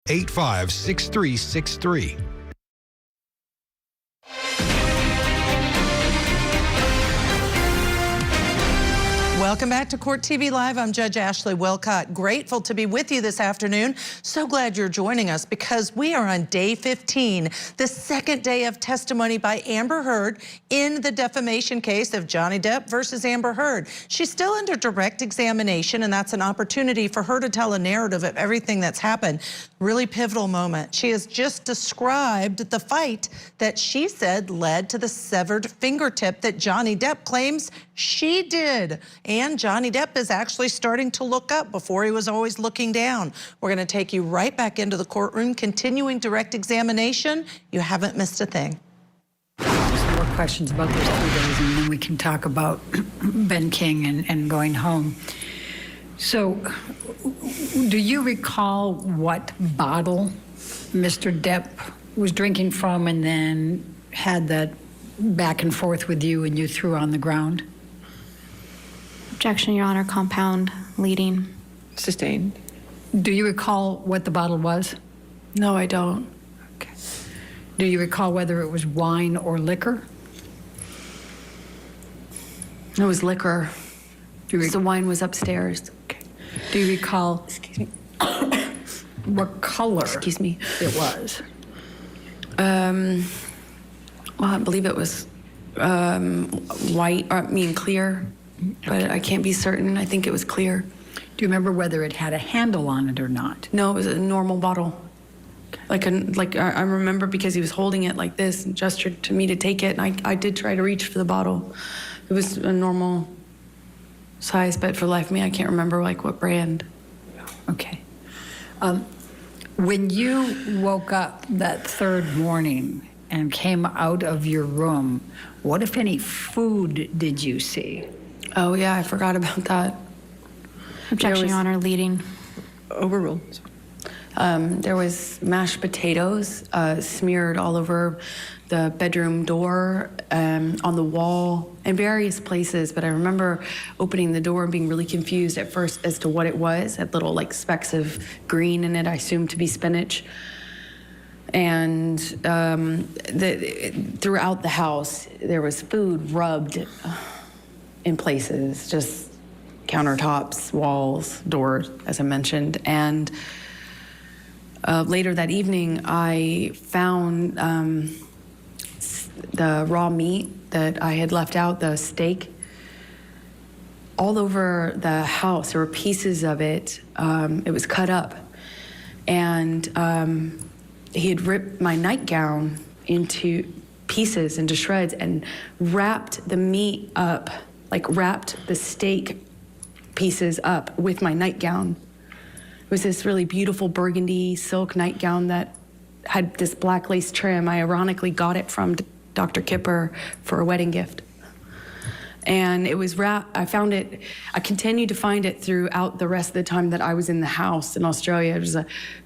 855-6363. Welcome back to Court TV Live. I'm Judge Ashley Wilcott. Grateful to be with you this afternoon. So glad you're joining us because we are on day 15, the second day of testimony by Amber Heard in the defamation case of Johnny Depp versus Amber Heard. She's still under direct examination, and that's an opportunity for her to tell a narrative of everything that's happened. Really pivotal moment. She has just described the fight that she said led to the severed fingertip that Johnny Depp claims she did. And Johnny Depp is actually starting to look up before he was always looking down. We're going to take you right back into the courtroom, continuing direct examination. You haven't missed a thing. Some more questions about those 3 days, and then we can talk about Ben King and going home. So, do you recall what bottle Mr. Depp was drinking from and then had that back and forth with you and you threw on the ground? Objection, Your Honor. Compound leading. Sustained. Do you recall what the bottle was? No, I don't. Okay. Do you recall whether it was wine or liquor? It was liquor. The wine was upstairs. Okay. Do you recall Excuse me. what color Excuse me. it was? Well, I believe it was white, clear, but I can't be certain. I think it was clear. Do you remember whether it had a handle on it or not? No, it was a normal bottle. I remember because he was holding it like this and gestured to me to take it, and I did try to reach for the bottle. It was a normal size, but for the life of me, I can't remember what brand. Okay. When you woke up that third morning and came out of your room, what, if any, food did you see? Oh, yeah, I forgot about that. Objection, Your Honor. Leading. Overruled. There was mashed potatoes smeared all over the bedroom door, on the wall, and various places. But I remember opening the door and being really confused at first as to what it was. It had little specks of green in it, I assumed to be spinach. And throughout the house, there was food rubbed in places, just countertops, walls, doors, as I mentioned. And later that evening, I found the raw meat that I had left out, the steak, all over the house. There were pieces of it. It was cut up. And he had ripped my nightgown into pieces, into shreds, and wrapped the meat up, wrapped the steak pieces up with my nightgown. It was this really beautiful burgundy silk nightgown that had this black lace trim. I ironically got it from Dr. Kipper for a wedding gift. And it was wrapped. I found it, I continued to find it throughout the rest of the time that I was in the house in Australia. There was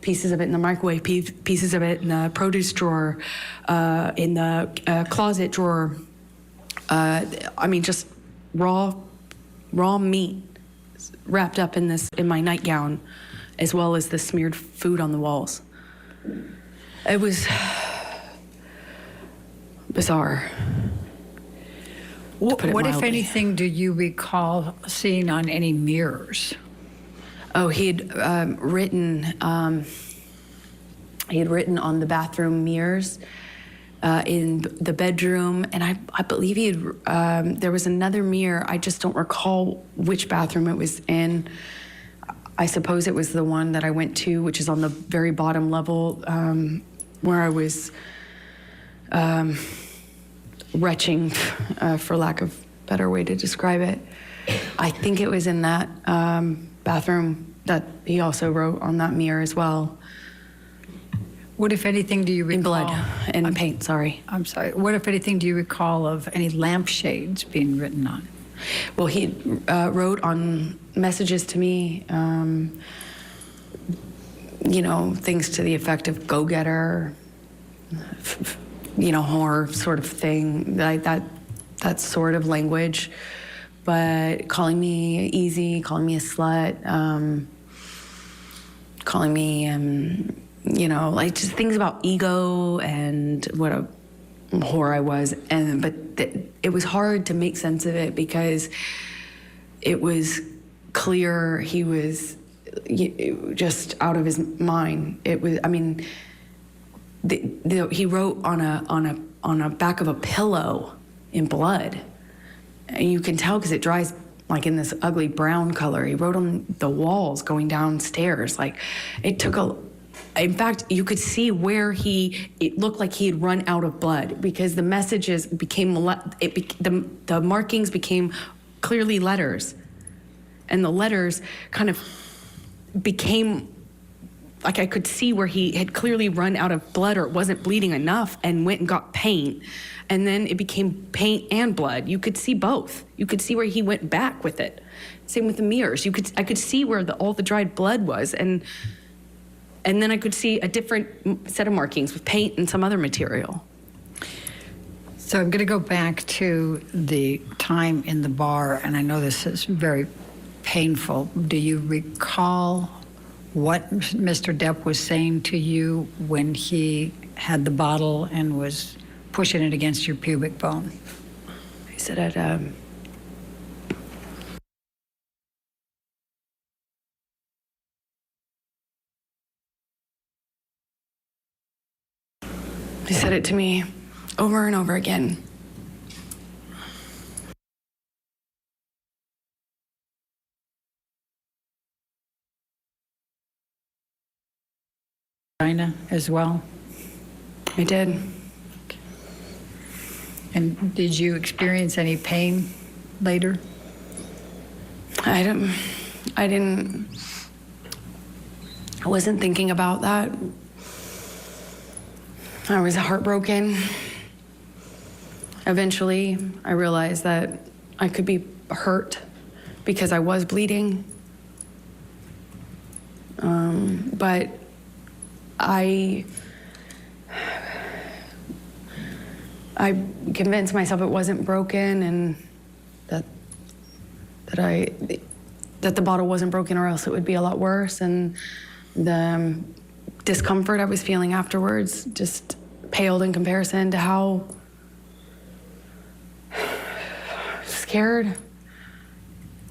pieces of it in the microwave, pieces of it in the produce drawer, in the closet drawer. Just raw meat wrapped up in my nightgown, as well as the smeared food on the walls. It was bizarre. What, if anything, do you recall seeing on any mirrors? Oh, he had written on the bathroom mirrors in the bedroom, and I believe he had, there was another mirror. I just don't recall which bathroom it was in. I suppose it was the one that I went to, which is on the very bottom level, where I was retching, for lack of a better way to describe it. I think it was in that bathroom that he also wrote on that mirror as well. What, if anything, do you recall? In blood and paint, sorry. I'm sorry. What, if anything, do you recall of any lampshades being written on? Well, he wrote on messages to me, things to the effect of go-getter, horror sort of thing, that sort of language. But calling me easy, calling me a slut, calling me you know, like just things about ego and what a whore I was. But it was hard to make sense of it because it was clear he was just out of his mind. It was, I mean, he wrote on a back of a pillow in blood. And you can tell because it dries like in this ugly brown color. He wrote on the walls going downstairs. Like it took in fact, you could see where it looked like he had run out of blood because the messages became, the markings became clearly letters. And the letters kind of became, like I could see where he had clearly run out of blood or it wasn't bleeding enough and went and got paint. And then it became paint and blood. You could see both. You could see where he went back with it. Same with the mirrors. I could see where all the dried blood was. And then I could see a different set of markings with paint and some other material. So I'm going to go back to the time in the bar, and I know this is very painful. Do you recall what Mr. Depp was saying to you when he had the bottle and was pushing it against your pubic bone? He said, he said it to me over and over again. China as well? I did. And did you experience any pain later? I wasn't thinking about that. I was heartbroken. Eventually, I realized that I could be hurt because I was bleeding. But I convinced myself it wasn't broken and that the bottle wasn't broken or else it would be a lot worse. And the discomfort I was feeling afterwards just paled in comparison to how scared,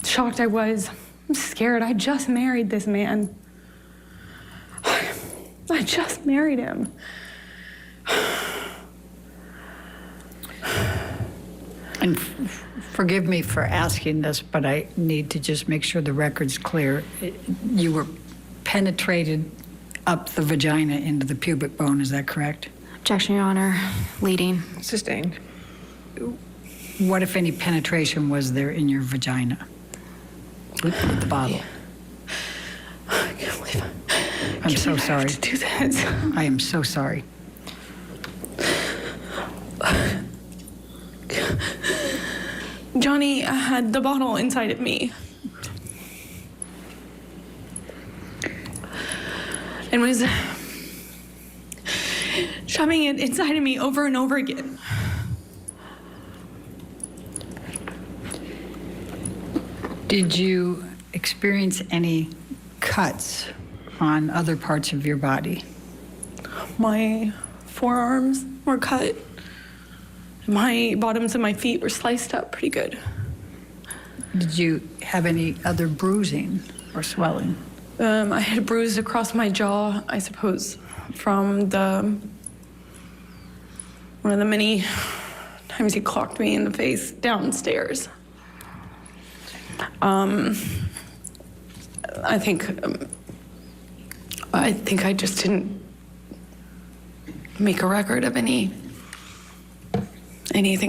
shocked I was. I'm scared. I just married this man. I just married him. And forgive me for asking this, but I need to just make sure the record's clear. You were penetrated up the vagina into the pubic bone, is that correct? Objection, Your Honor. Leading. Sustained. What, if any, penetration was there in your vagina with the bottle? I can't believe I'm so sorry. To do this. I am so sorry. Johnny had the bottle inside of me and was shoving it inside of me over and over again. Did you experience any cuts on other parts of your body? My forearms were cut. My bottoms of my feet were sliced up pretty good. Did you have any other bruising or swelling? I had bruised across my jaw, I suppose, from one of the many times he clocked me in the face downstairs. I think I just didn't make a record of anything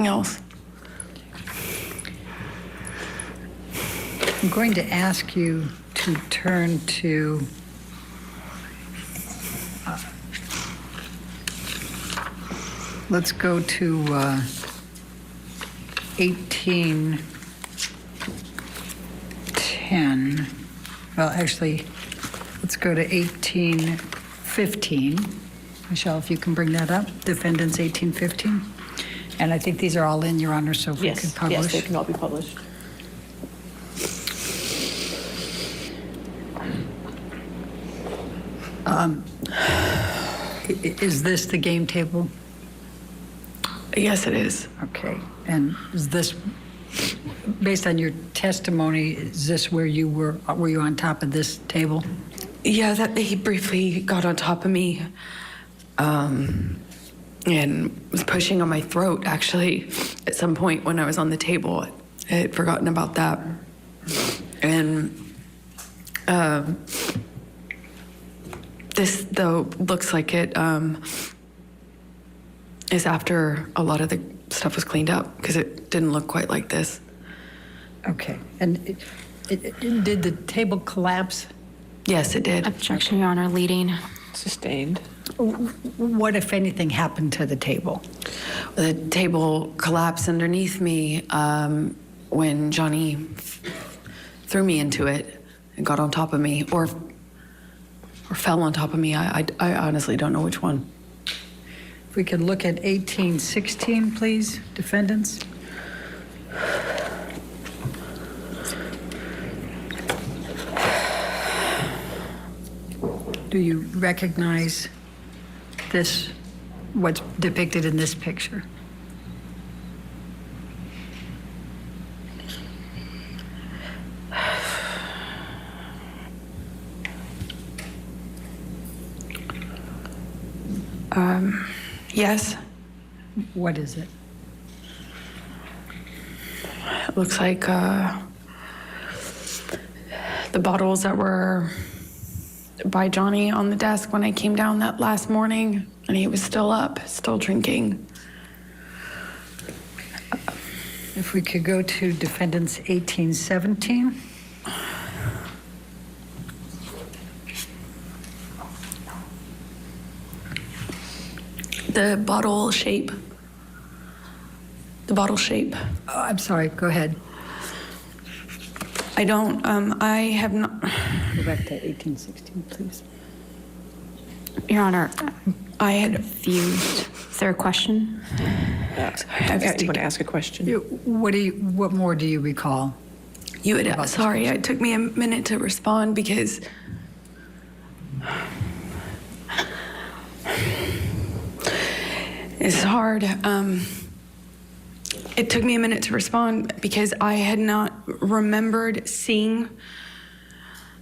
else. I'm going to ask you to turn to let's go to 1810. Well, actually, let's go to 1815. Michelle, if you can bring that up. Defendants 1815. And I think these are all in, Your Honor, so if we could publish. Yes, they can all be published. Is this the game table? Yes, it is. Okay. And is this, based on your testimony, is this where you were you on top of this table? Yeah, that he briefly got on top of me and was pushing on my throat, actually, at some point when I was on the table. I had forgotten about that. And this, though, looks like it is after a lot of the stuff was cleaned up, because it didn't look quite like this. Okay. And did the table collapse? Yes, it did. Objection, Your Honor, leading. Sustained. What, if anything, happened to the table? The table collapsed underneath me when Johnny threw me into it and got on top of me, or fell on top of me. I honestly don't know which one. If we could look at 1816, please, defendants. Do you recognize this, what's depicted in this picture? Yes. What is it? It looks like the bottles that were by Johnny on the desk when I came down that last morning, and he was still up, still drinking. If we could go to Defendants 1817. The bottle shape. The bottle shape. Oh, I'm sorry, go ahead. I don't, I have not. Go back to 1816, please. Your Honor, I had refused. Is there a question? You want to ask a question? What more do you recall? You had, sorry, it took me a minute to respond because it's hard. It took me a minute to respond because I had not remembered seeing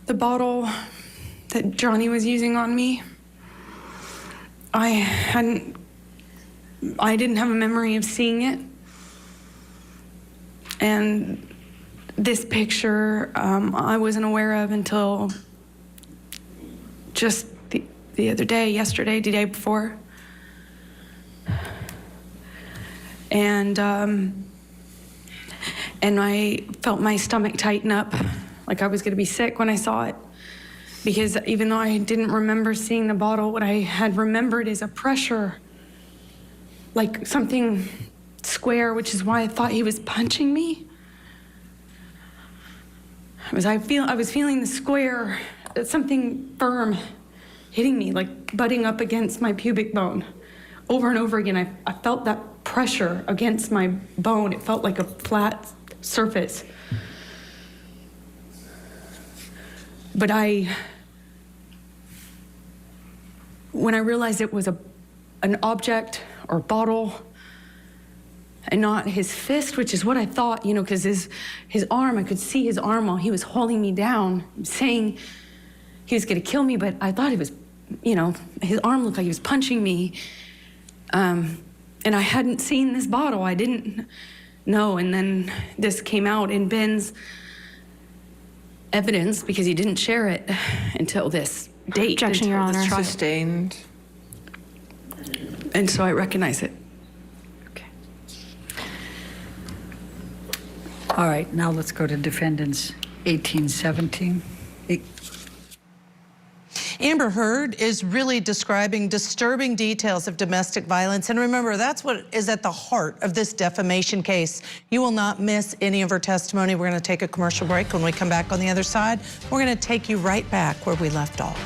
the bottle that Johnny was using on me. I didn't have a memory of seeing it. And this picture, I wasn't aware of until just the other day, yesterday, the day before. And I felt my stomach tighten up, like I was gonna be sick when I saw it. Because even though I didn't remember seeing the bottle, what I had remembered is a pressure, like something square, which is why I thought he was punching me. I was feeling the square, something firm hitting me, like butting up against my pubic bone. Over and over again, I felt that pressure against my bone. It felt like a flat surface. But when I realized it was an object or a bottle and not his fist, which is what I thought, because his arm, I could see his arm while he was holding me down, saying he was gonna kill me, but I thought it was, his arm looked like he was punching me. And I hadn't seen this bottle. I didn't know. And then this came out in Ben's evidence because he didn't share it until this date. Objection, Your Honor. Sustained. And so I recognize it. Okay. All right, now let's go to Defendants 1817. Amber Heard is really describing disturbing details of domestic violence. And remember, that's what is at the heart of this defamation case. You will not miss any of her testimony. We're going to take a commercial break. When we come back on the other side, we're going to take you right back where we left off.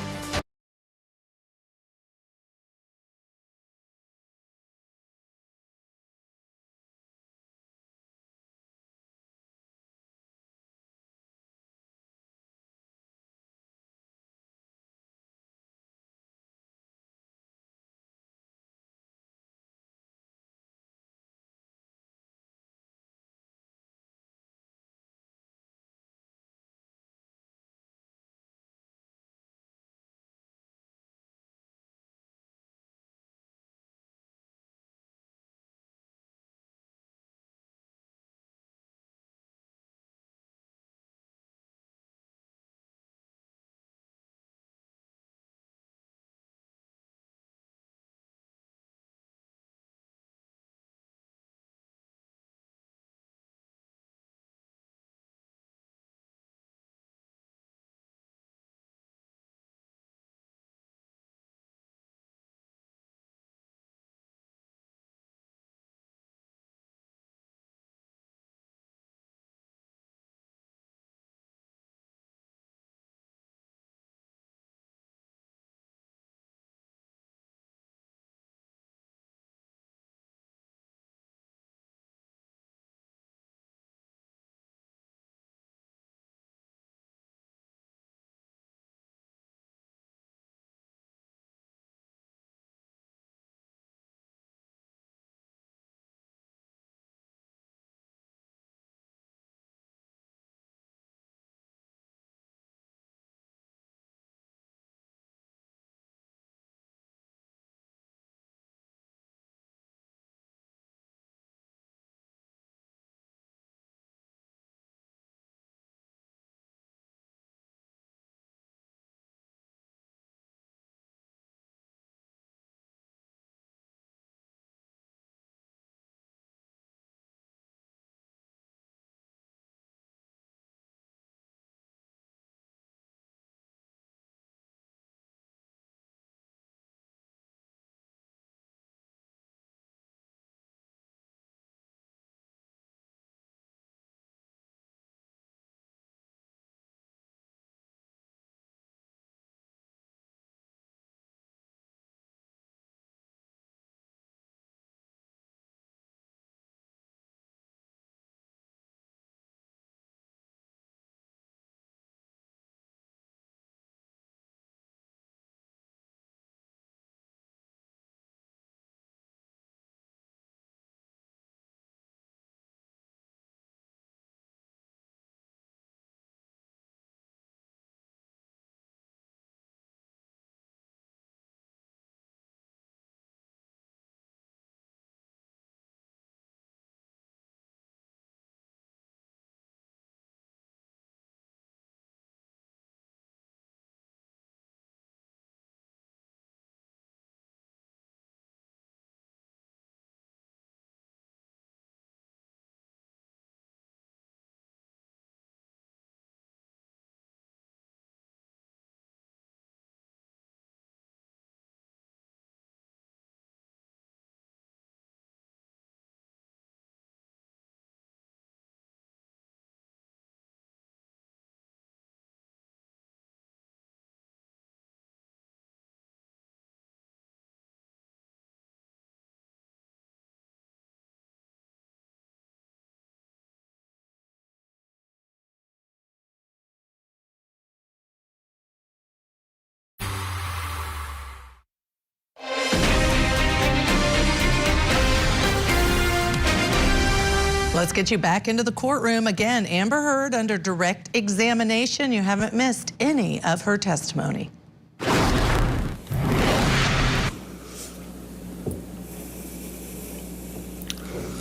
Let's get you back into the courtroom. Again, Amber Heard under direct examination. You haven't missed any of her testimony.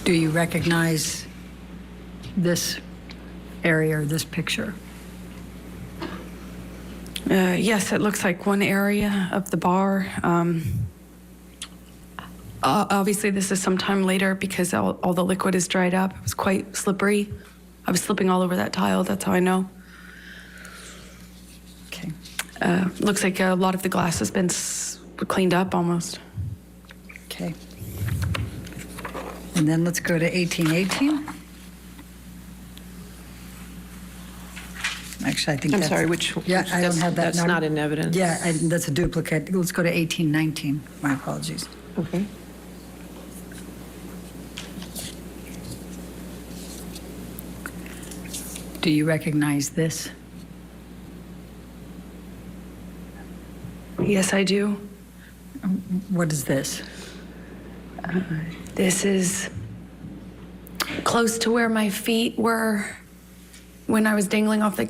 Do you recognize this area or this picture? Yes, it looks like one area of the bar. Obviously, this is sometime later because all the liquid is dried up. It was quite slippery. I was slipping all over that tile. That's how I know. Okay. Looks like a lot of the glass has been cleaned up almost. Okay. And then let's go to 1818. Actually, I think I'm that's... sorry, which Yeah, I don't have that. That's not in evidence. Yeah, that's a duplicate. Let's go to 1819. My apologies. Okay. Do you recognize this? Yes, I do. What is this? This is close to where my feet were when I was dangling off the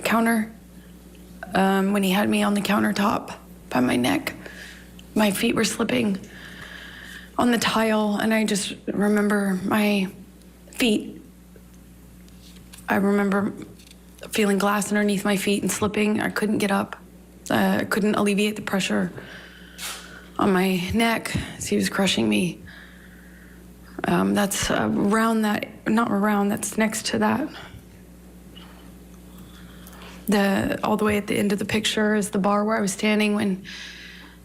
counter, when he had me on the countertop by my neck. My feet were slipping on the tile, and I just remember my feet. I remember feeling glass underneath my feet and slipping. I couldn't get up. I couldn't alleviate the pressure on my neck as he was crushing me. That's around that, not around, that's next to that. All the way at the end of the picture is the bar where I was standing when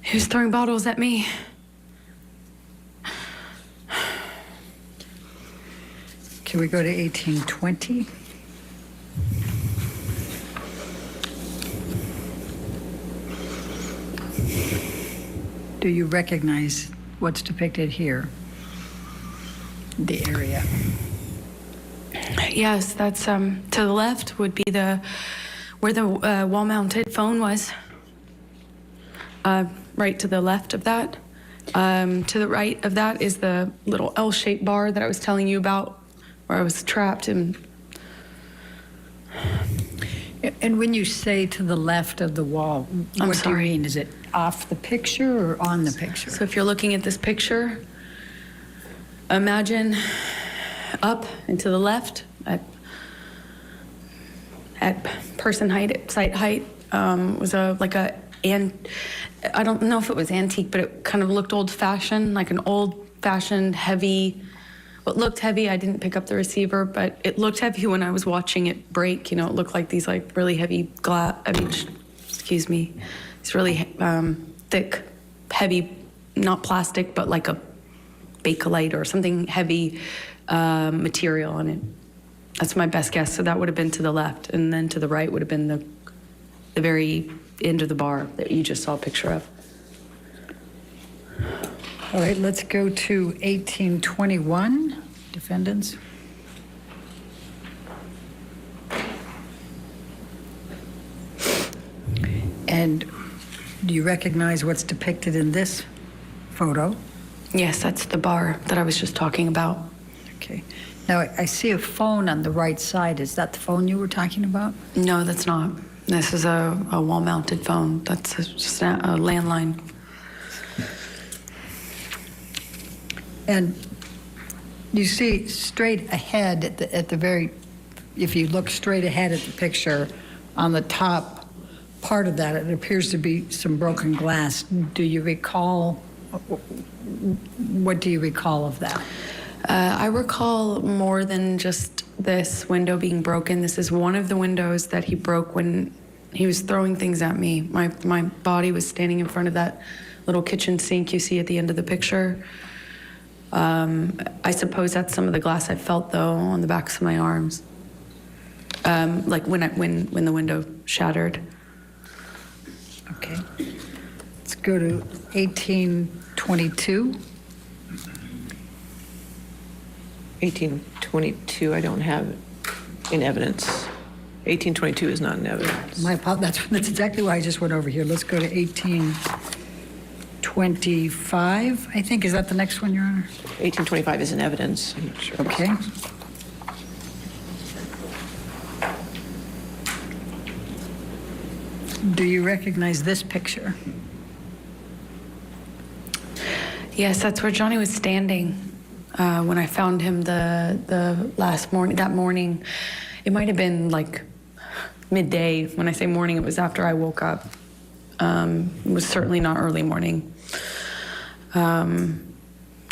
he was throwing bottles at me. Can we go to 1820? Do you recognize what's depicted here? The area. Yes, that's to the left would be where the wall-mounted phone was. Right to the left of that. To the right of that is the little L-shaped bar that I was telling you about, where I was trapped in. And when you say to the left of the wall, what do you mean? Is it off the picture or on the picture? So if you're looking at this picture, imagine up and to the left at person height, site height, was I don't know if it was antique, but it kind of looked old-fashioned, like an old-fashioned heavy. It looked heavy. I didn't pick up the receiver, but it looked heavy when I was watching it break. You know, it looked like these like really heavy these really thick, heavy, not plastic, but like a Bakelite or something heavy material on it. That's my best guess. So that would have been to the left, and then to the right would have been the very end of the bar that you just saw a picture of. All right, let's go to 1821, defendants. And do you recognize what's depicted in this photo? Yes, that's the bar that I was just talking about. Okay. Now, I see a phone on the right side. Is that the phone you were talking about? No, that's not. This is a wall-mounted phone. That's just a landline. And you see straight ahead at the very, if you look straight ahead at the picture, on the top part of that, it appears to be some broken glass. Do you recall, what do you recall of that? I recall more than just this window being broken. This is one of the windows that he broke when he was throwing things at me. My body was standing in front of that little kitchen sink you see at the end of the picture. I suppose that's some of the glass I felt, though, on the backs of my arms, like when the window shattered. Okay. Let's go to 1822. 1822, I don't have in evidence. 1822 is not in evidence. That's exactly why I just went over here. Let's go to 1825, I think. Is that the next one, Your Honor? 1825 is in evidence. I'm not sure. Okay. Do you recognize this picture? Yes, that's where Johnny was standing when I found him the last morning. That morning, it might have been like midday. When I say morning, it was after I woke up. It was certainly not early morning. And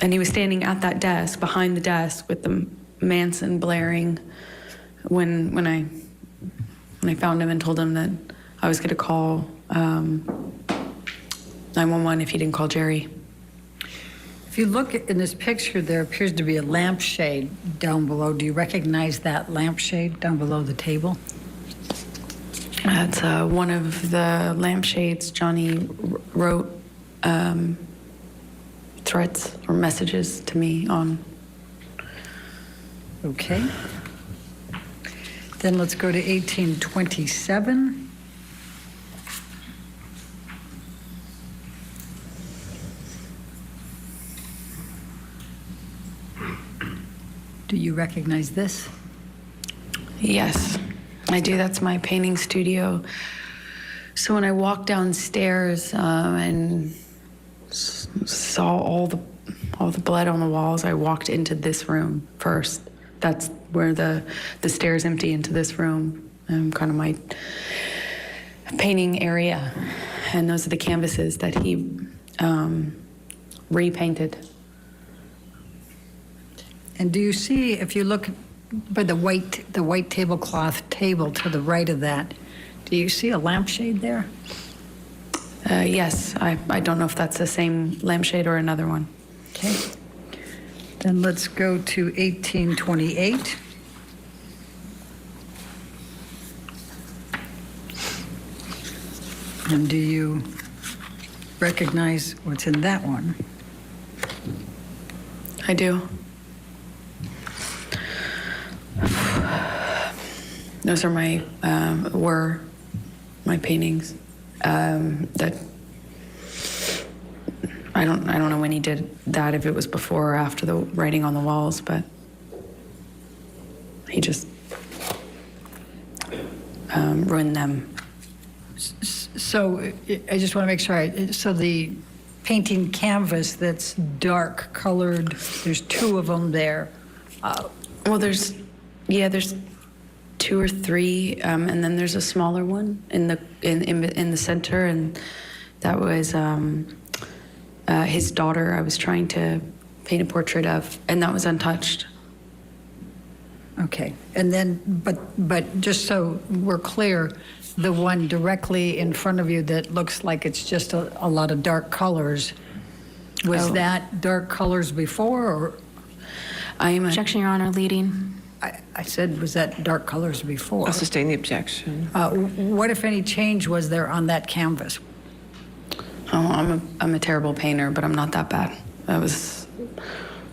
he was standing at that desk, behind the desk, with the Manson blaring. When I found him and told him that I was going to call 911 if he didn't call Jerry. If you look in this picture, there appears to be a lampshade down below. Do you recognize that lampshade down below the table? That's one of the lampshades Johnny wrote threats or messages to me on. Okay. Then let's go to 1827. Do you recognize this? Yes, I do. That's my painting studio. So when I walked downstairs and saw all the blood on the walls, I walked into this room first. That's where the stairs empty into this room, kind of my painting area. And those are the canvases that he repainted. And do you see, if you look by the white tablecloth table to the right of that, do you see a lampshade there? Yes, I don't know if that's the same lampshade or another one. Okay. Then let's go to 1828. And do you recognize what's in that one? I do. Those are were my paintings. That I don't know when he did that, if it was before or after the writing on the walls, but he just ruined them. So I just want to make sure. So the painting canvas that's dark colored, there's two of them there. Well, there's two or three, and then there's a smaller one in the center, and that was his daughter. I was trying to paint a portrait of, and that was untouched. Okay, and then, but just so we're clear, the one directly in front of you that looks like it's just a lot of dark colors, was that dark colors before, or? Objection, Your Honor, leading. I said, was that dark colors before? I'll sustain the objection. What, if any, change was there on that canvas? Oh, I'm a terrible painter, but I'm not that bad. That was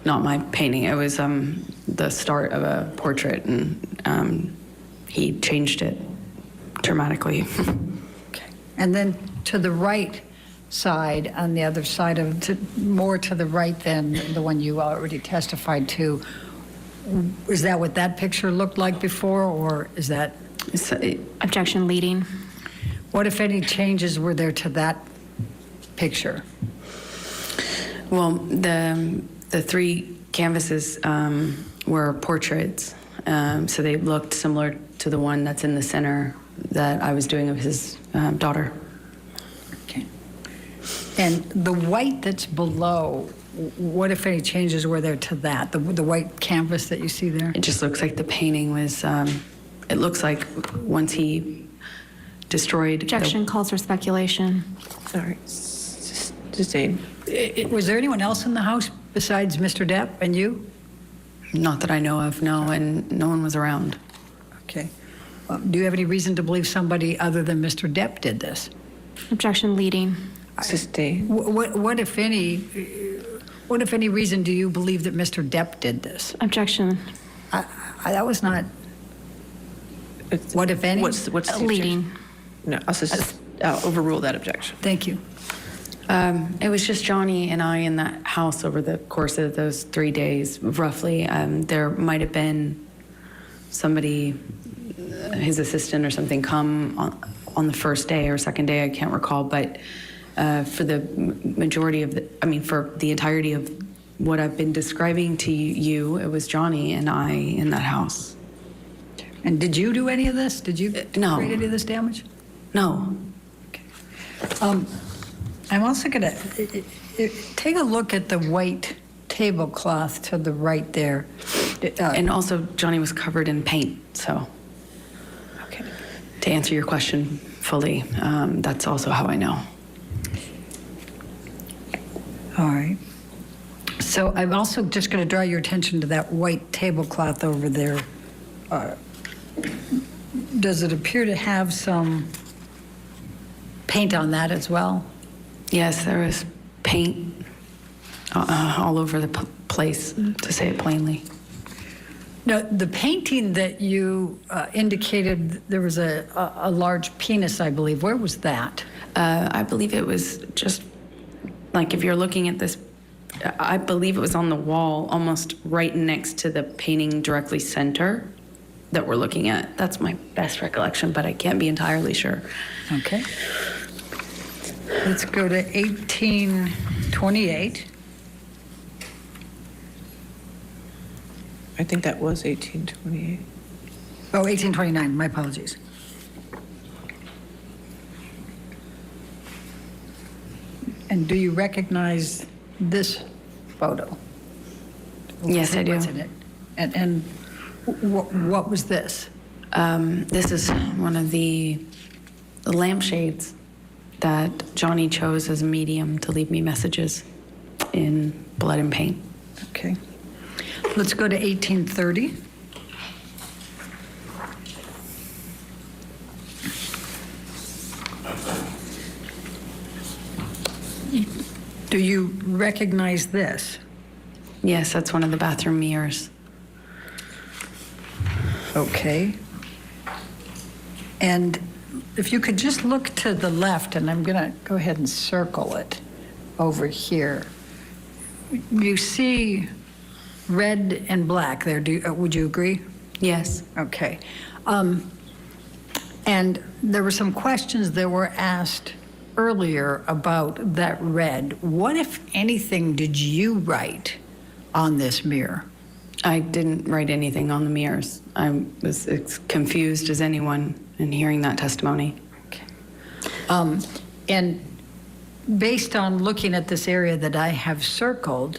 not my painting. It was the start of a portrait, and he changed it dramatically. Okay. And then to the right side, on the other side of, more to the right than the one you already testified to, is that what that picture looked like before, or is that? Objection, leading. What, if any, changes were there to that picture? Well, the three canvases were portraits, so they looked similar to the one that's in the center that I was doing of his daughter. Okay. And the white that's below, what, if any, changes were there to that, the white canvas that you see there? It just looks like the painting was, it looks like once he destroyed. Objection calls for speculation. Sorry. Sustain. Was there anyone else in the house besides Mr. Depp and you? Not that I know of, no, and no one was around. Okay. Do you have any reason to believe somebody other than Mr. Depp did this? Objection, leading. Sustain. What, if any reason do you believe that Mr. Depp did this? Objection. That was not. What, if any? What's the leading? No, I'll overrule that objection. Thank you. It was just Johnny and I in that house over the course of those 3 days, roughly. There might have been somebody, his assistant or something, come on the first day or second day, I can't recall, but for the majority of for the entirety of what I've been describing to you, it was Johnny and I in that house. And did you do any of this? Did you No. create any of this damage? No. I'm also going to take a look at the white tablecloth to the right there. And also, Johnny was covered in paint, so. Okay. To answer your question fully, that's also how I know. All right. So I'm also just going to draw your attention to that white tablecloth over there. Does it appear to have some paint on that as well? Yes, there was paint all over the place, to say it plainly. Now, the painting that you indicated, there was a large penis, I believe. Where was that? I believe it was just, like, if you're looking at this, I believe it was on the wall, almost right next to the painting directly center that we're looking at. That's my best recollection, but I can't be entirely sure. Okay. Let's go to 1828. I think that was 1828. Oh, 1829, my apologies. And do you recognize this photo? Yes, I do. What's in it? And what was this? This is one of the lampshades that Johnny chose as a medium to leave me messages in blood and paint. Okay. Let's go to 1830. Do you recognize this? Yes, that's one of the bathroom mirrors. Okay. And if you could just look to the left, and I'm going to go ahead and circle it over here. You see red and black there. Would you agree? Yes. Okay. And there were some questions that were asked earlier about that red. What, if anything, did you write on this mirror? I didn't write anything on the mirrors. I was as confused as anyone in hearing that testimony. Okay. And based on looking at this area that I have circled,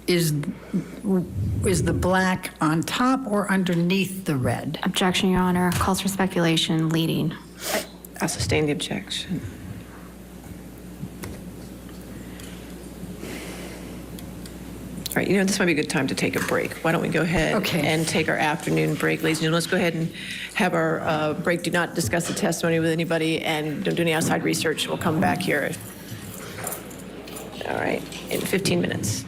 is the black on top or underneath the red? Objection, Your Honor. Calls for speculation, leading. I'll sustain the objection. All right, this might be a good time to take a break. Why don't we go ahead and take our afternoon break, ladies and gentlemen. Let's go ahead and have our break. Do not discuss the testimony with anybody, and don't do any outside research. We'll come back here. All right, in 15 minutes.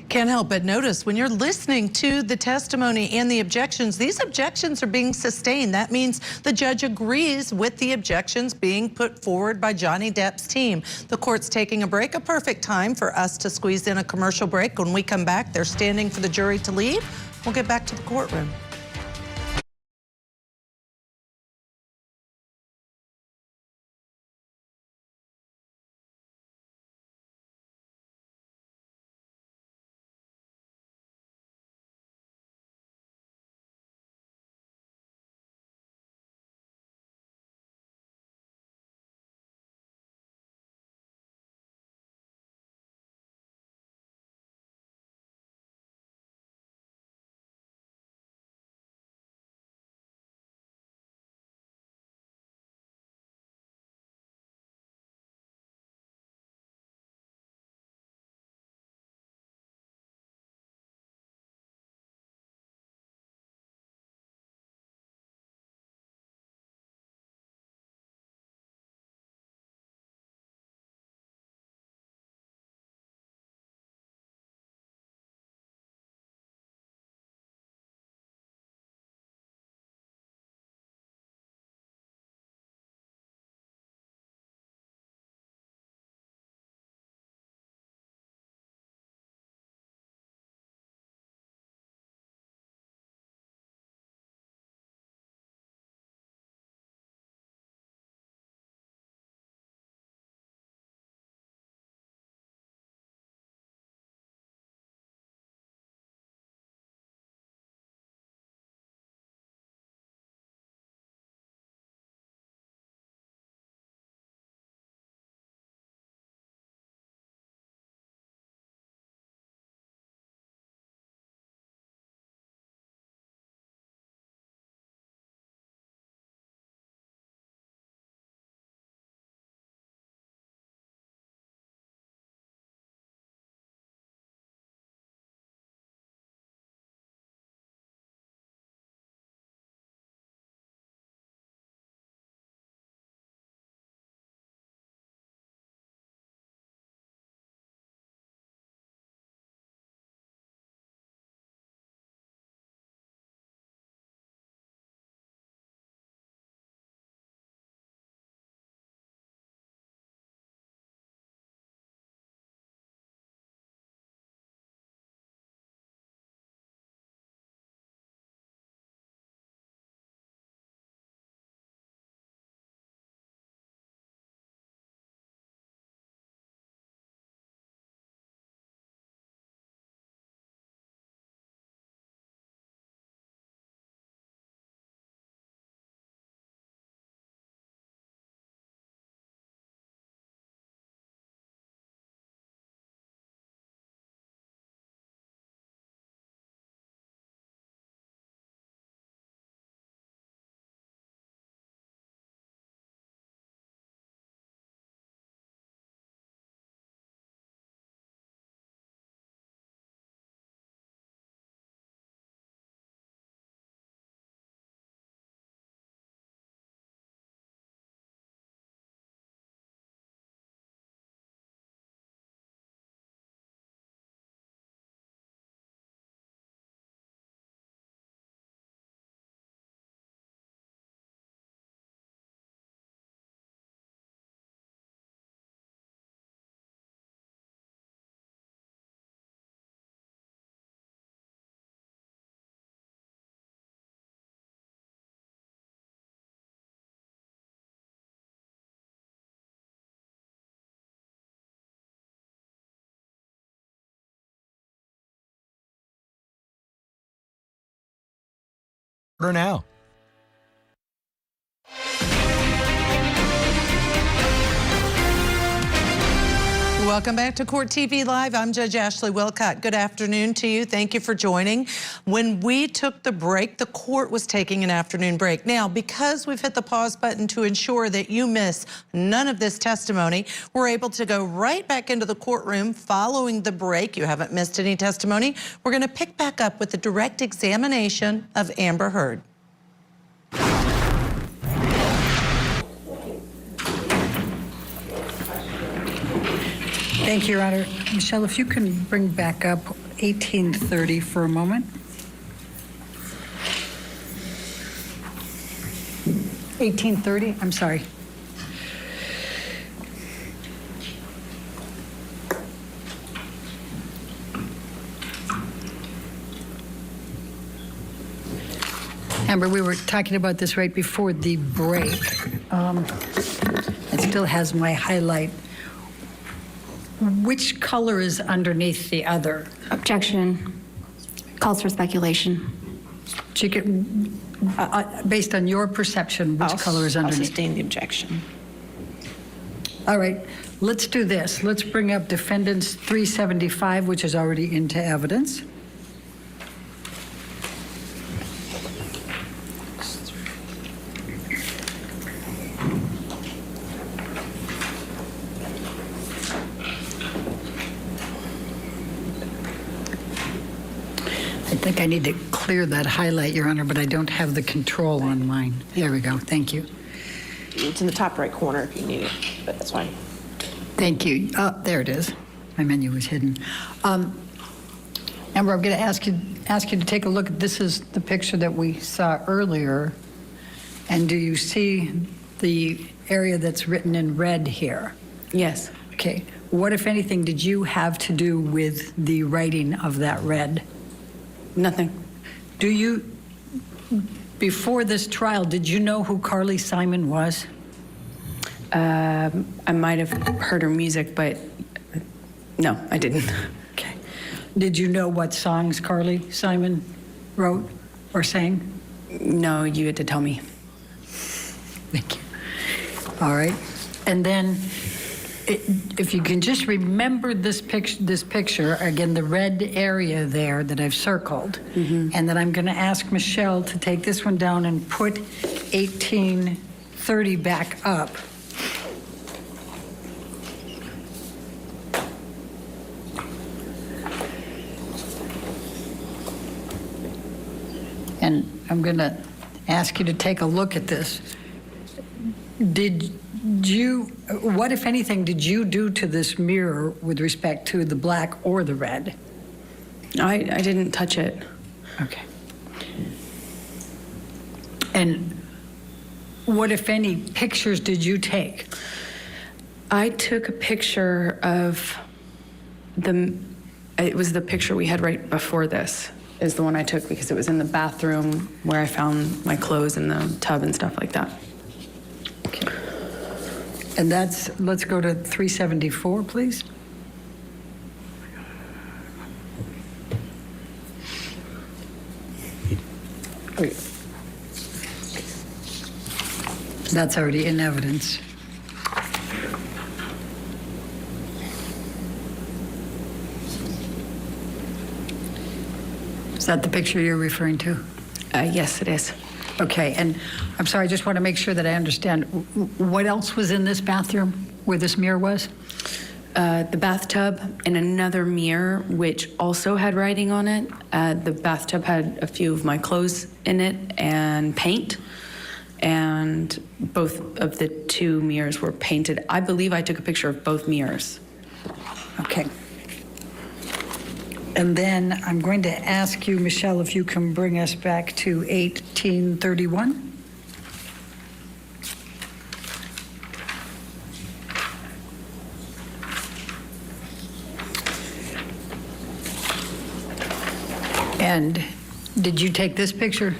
Can't help but notice when you're listening to the testimony and the objections, these objections are being sustained. That means the judge agrees with the objections being put forward by Johnny Depp's team. The court's taking a break, a perfect time for us to squeeze in a commercial break. When we come back, they're standing for the jury to leave. We'll get back to the courtroom. Order now. Welcome back to Court TV Live. I'm Judge Ashley Wilcott. Good afternoon to you. Thank you for joining. When we took the break, the court was taking an afternoon break. Now, because we've hit the pause button to ensure that you miss none of this testimony, we're able to go right back into the courtroom following the break. You haven't missed any testimony. We're going to pick back up with the direct examination of Amber Heard. Thank you, Your Honor. Michelle, if you can bring back up 1830 for a moment. 1830, I'm sorry. Amber, we were talking about this right before the break. It still has my highlight. Which color is underneath the other? Objection. Calls for speculation. Based on your perception, which color is underneath? I'll sustain the objection. All right, let's do this. Let's bring up Defendants 375, which is already into evidence. I think I need to clear that highlight, Your Honor, but I don't have the control on mine. There we go. Thank you. It's in the top right corner if you need it, but that's fine. Thank you. Oh, there it is. My menu was hidden. Amber, I'm going to ask you to take a look. This is the picture that we saw earlier. And do you see the area that's written in red here? Yes. Okay. What, if anything, did you have to do with the writing of that red? Nothing. Do you, before this trial, did you know who Carly Simon was? I might have heard her music, but no, I didn't. Okay. Did you know what songs Carly Simon wrote or sang? No, you had to tell me. Thank you. All right. And then, if you can just remember this picture, again, the red area there that I've circled, and then I'm going to ask Michelle to take this one down and put 1830 back up. And I'm going to ask you to take a look at this. What, if anything, did you do to this mirror with respect to the black or the red? I didn't touch it. Okay. And what, if any, pictures did you take? I took a picture of it was the picture we had right before this, is the one I took because it was in the bathroom where I found my clothes in the tub and stuff like that. Okay. And let's go to 374, please. That's already in evidence. Is that the picture you're referring to? Yes, it is. Okay, and I'm sorry, I just want to make sure that I understand. What else was in this bathroom where this mirror was? The bathtub and another mirror, which also had writing on it. The bathtub had a few of my clothes in it and paint. And both of the two mirrors were painted. I believe I took a picture of both mirrors. Okay. And then I'm going to ask you, Michelle, if you can bring us back to 1831. And did you take this picture?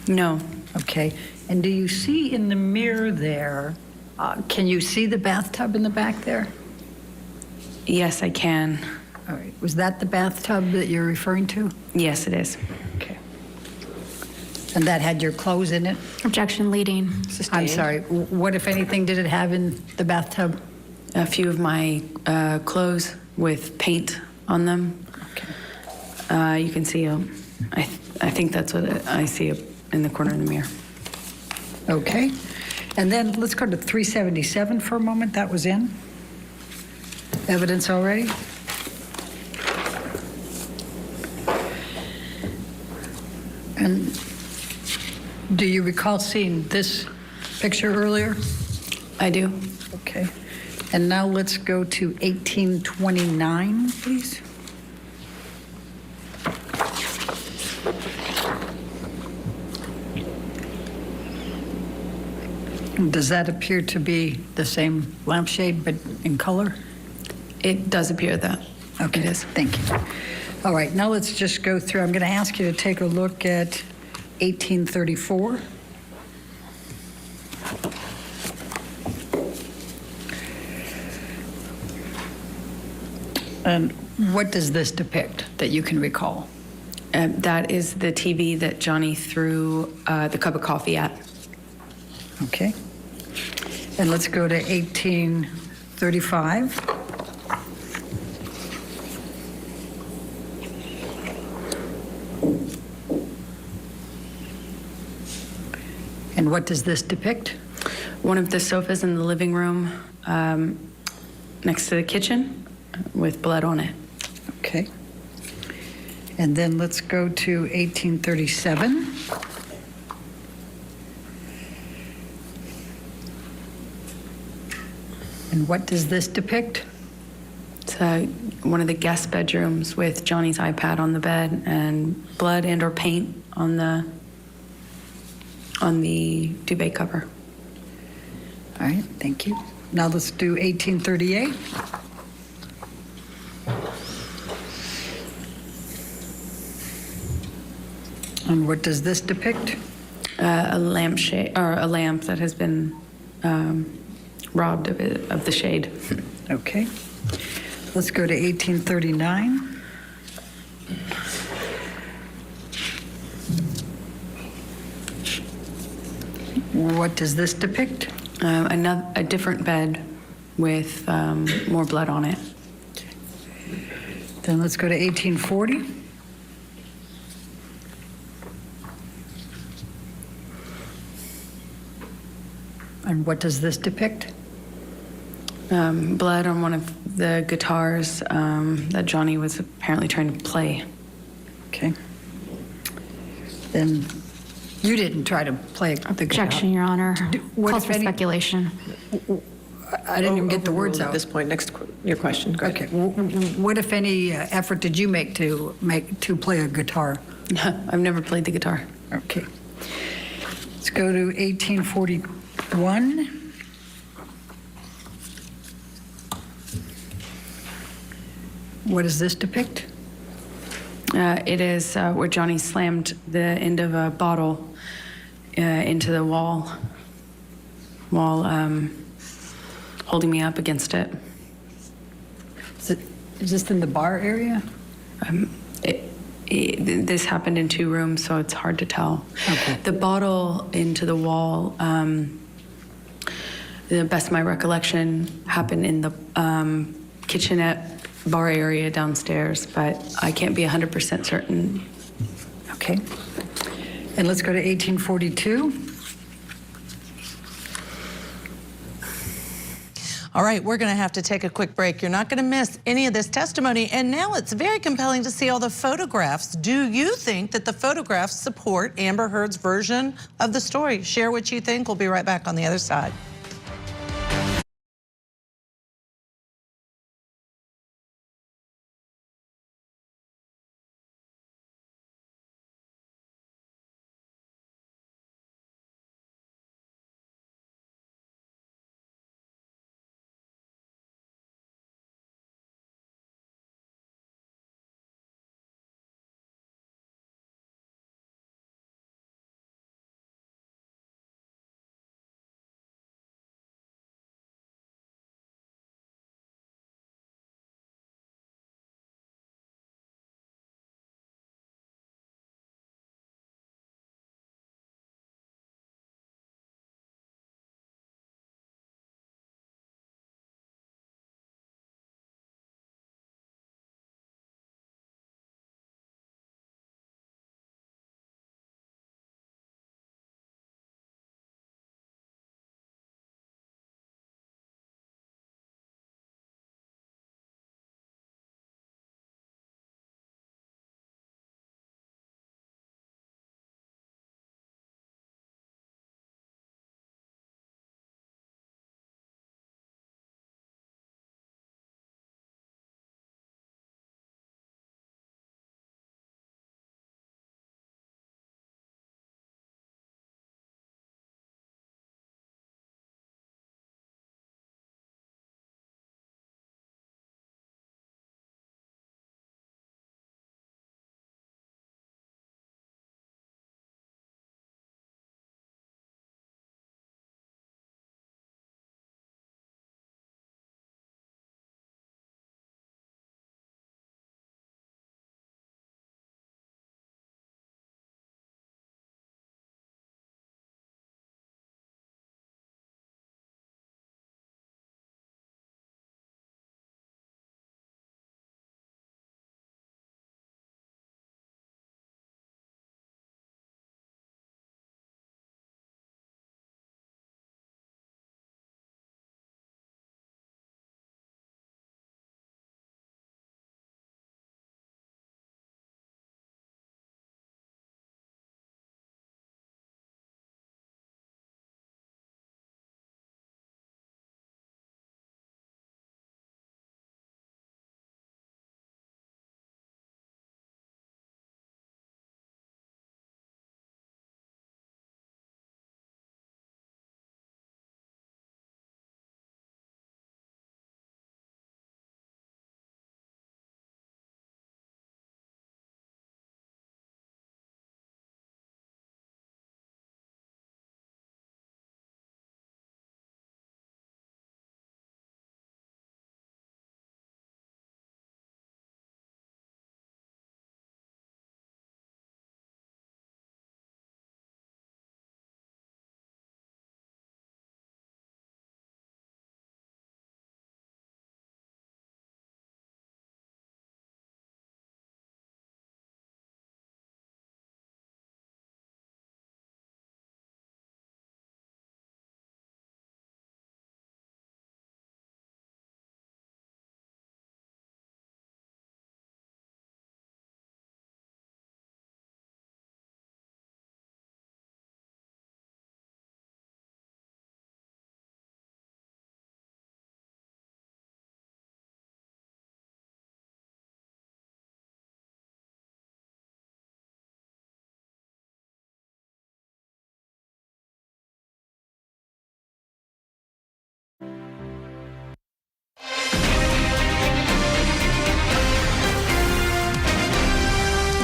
No. Okay. And do you see in the mirror there, can you see the bathtub in the back there? Yes, I can. All right. Was that the bathtub that you're referring to? Yes, it is. Okay. And that had your clothes in it? Objection leading. I'm sorry. What, if anything, did it have in the bathtub? A few of my clothes with paint on them. Okay. You can see, I think that's what I see in the corner of the mirror. Okay. And then let's go to 377 for a moment. That was in. Evidence already? And do you recall seeing this picture earlier? I do. Okay. And now let's go to 1829, please. Does that appear to be the same lampshade but in color? It does appear that. Okay, it is. Thank you. All right, now let's just go through. I'm going to ask you to take a look at 1834. And what does this depict that you can recall? That is the TV that Johnny threw the cup of coffee at. Okay. And let's go to 1835. And what does this depict? One of the sofas in the living room next to the kitchen with blood on it. Okay. And then let's go to 1837. And what does this depict? It's one of the guest bedrooms with Johnny's iPad on the bed and blood and or paint on the duvet cover. All right, thank you. Now let's do 1838. And what does this depict? A lampshade, or a lamp that has been robbed of the shade. Okay. Let's go to 1839. What does this depict? A different bed with more blood on it. Then let's go to 1840. And what does this depict? Blood on one of the guitars that Johnny was apparently trying to play. Okay. Then you didn't try to play the guitar. Objection, Your Honor. Calls for speculation. I didn't even get the words out. At this point, your question. Go ahead. Okay. What, if any, effort did you make to play a guitar? I've never played the guitar. Okay. Let's go to 1841. What does this depict? It is where Johnny slammed the end of a bottle into the wall while holding me up against it. Is this in the bar area? This happened in 2 rooms, so it's hard to tell. Okay. The bottle into the wall, the best of my recollection, happened in the kitchenette bar area downstairs, but I can't be 100% certain. Okay. And let's go to 1842. All right, we're going to have to take a quick break. You're not going to miss any of this testimony. And now it's very compelling to see all the photographs. Do you think that the photographs support Amber Heard's version of the story? Share what you think. We'll be right back on the other side.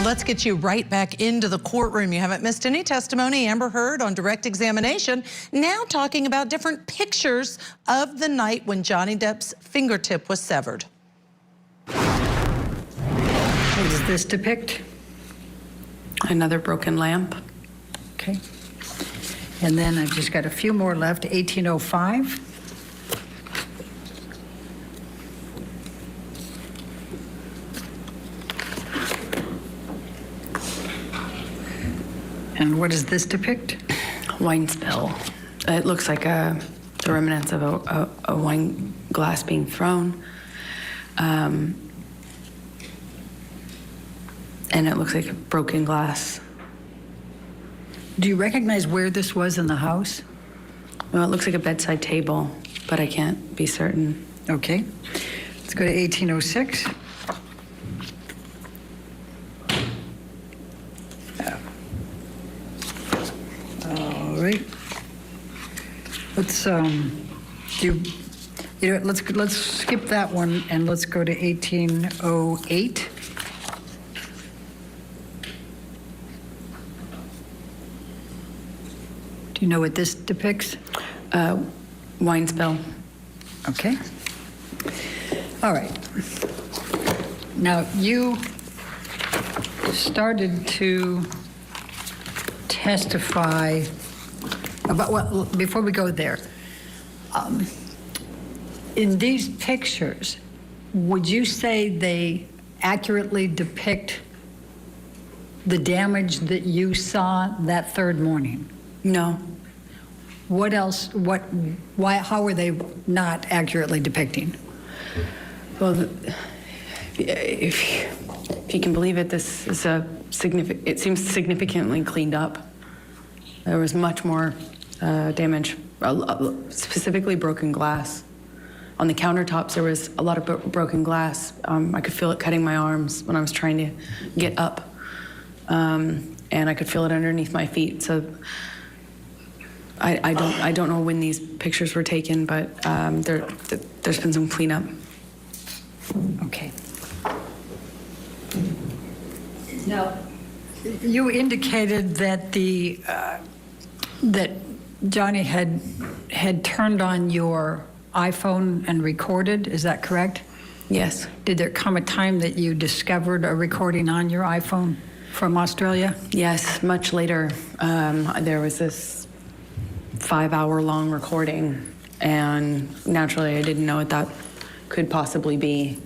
Let's get you right back into the courtroom. You haven't missed any testimony. Amber Heard on direct examination, now talking about different pictures of the night when Johnny Depp's fingertip was severed. What does this depict? Another broken lamp. Okay. And then I've just got a few more left. 1805. And what does this depict? Wine spill. It looks like the remnants of a wine glass being thrown. And it looks like a broken glass. Do you recognize where this was in the house? Well, it looks like a bedside table, but I can't be certain. Okay. Let's go to 1806. All right. Let's let's skip that one and let's go to 1808. Do you know what this depicts? Wine spill. Okay. All right. Now, you started to testify about, well, before we go there, in these pictures, would you say they accurately depict the damage that you saw that third morning? No. What else, why, how were they not accurately depicting? Well, if you can believe it, this is it seems significantly cleaned up. There was much more damage, specifically broken glass. On the countertops, there was a lot of broken glass. I could feel it cutting my arms when I was trying to get up. And I could feel it underneath my feet. So I don't know when these pictures were taken, but there's been some cleanup. Okay. Now, you indicated that that Johnny had turned on your iPhone and recorded. Is that correct? Yes. Did there come a time that you discovered a recording on your iPhone from Australia? Yes, much later. There was this 5-hour-long recording, and naturally I didn't know what that could possibly be,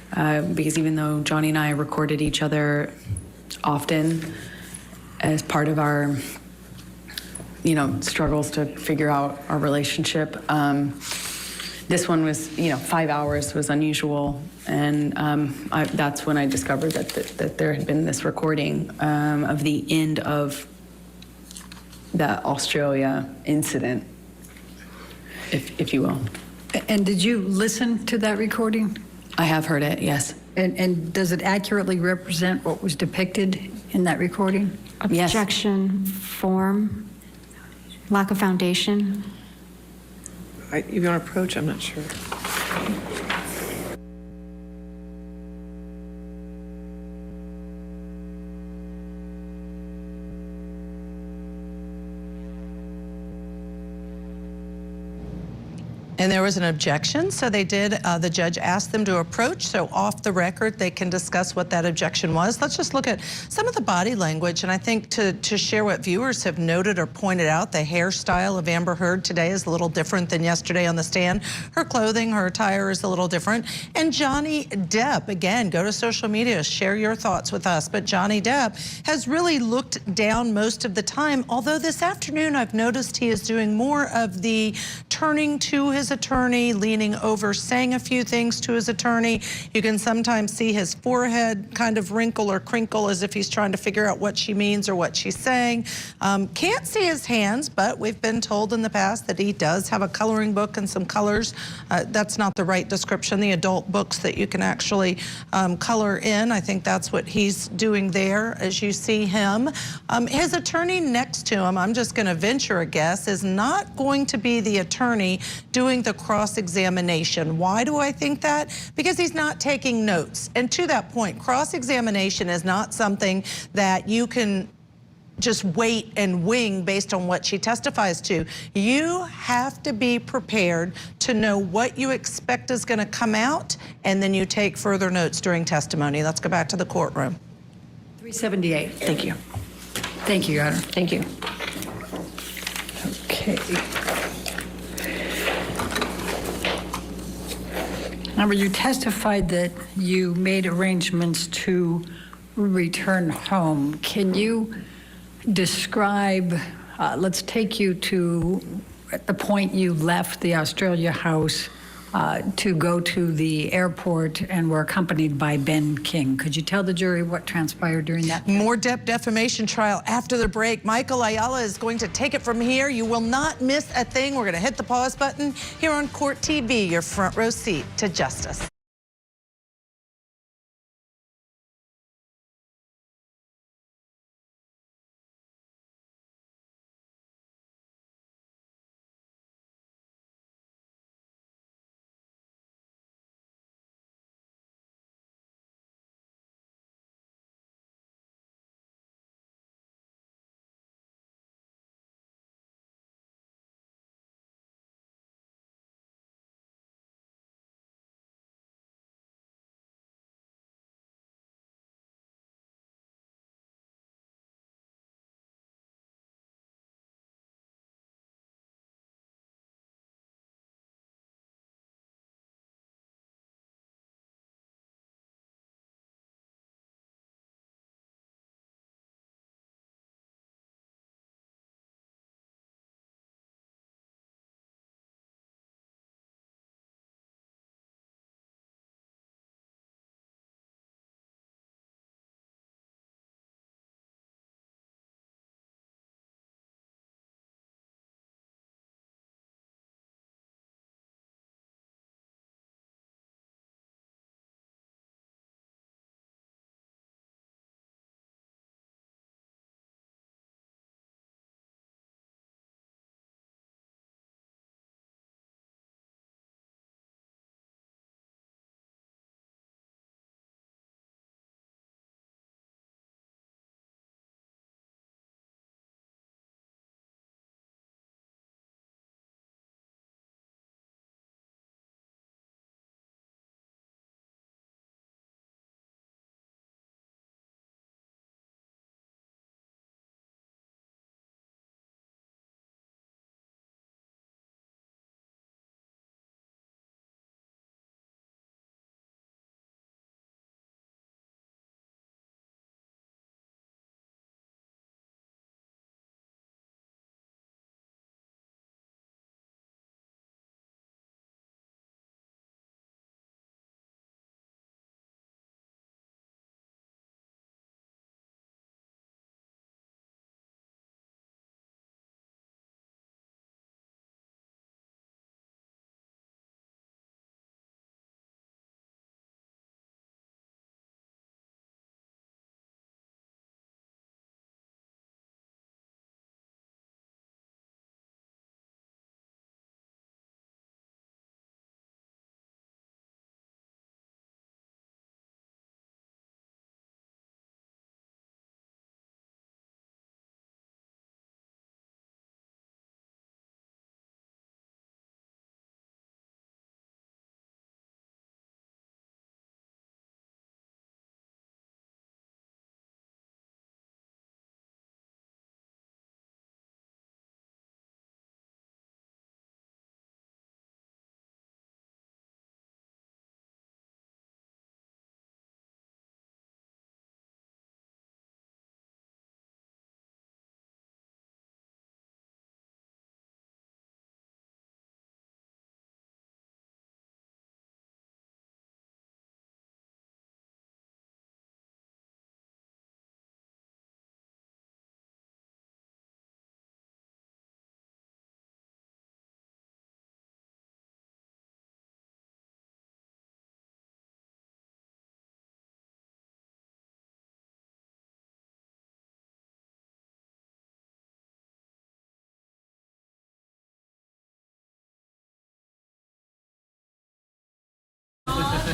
because even though Johnny and I recorded each other often as part of our, struggles to figure out our relationship, this one was, 5 hours was unusual, and that's when I discovered that there had been this recording of the end of the Australia incident, if you will. And did you listen to that recording? I have heard it, yes. And does it accurately represent what was depicted in that recording? Objection, form, lack of foundation. You want to approach? I'm not sure. And there was an objection, so they did, the judge asked them to approach, so off the record they can discuss what that objection was. Let's just look at some of the body language, and I think to share what viewers have noted or pointed out, the hairstyle of Amber Heard today is a little different than yesterday on the stand. Her clothing, her attire is a little different. And Johnny Depp, again, go to social media, share your thoughts with us, but Johnny Depp has really looked down most of the time, although this afternoon I've noticed he is doing more of the turning to his attorney, leaning over, saying a few things to his attorney. You can sometimes see his forehead kind of wrinkle or crinkle as if he's trying to figure out what she means or what she's saying. Can't see his hands, but we've been told in the past that he does have a coloring book and some colors. That's not the right description, the adult books that you can actually color in. I think that's what he's doing there as you see him. His attorney next to him, I'm just going to venture a guess, is not going to be the attorney doing doing the cross-examination. Why do I think that? Because he's not taking notes. And to that point, cross-examination is not something that you can just wait and wing based on what she testifies to. You have to be prepared to know what you expect is going to come out, and then you take further notes during testimony. Let's go back to the courtroom. 378. Thank you. Thank you, Your Honor. Thank you. Okay. Amber, you testified that you made arrangements to return home. Can you describe, let's take you to at the point you left the Australia house to go to the airport and were accompanied by Ben King. Could you tell the jury what transpired during that? More Depp defamation trial after the break. Michael Ayala is going to take it from here. You will not miss a thing. We're going to hit the pause button here on Court TV, your front row seat to justice.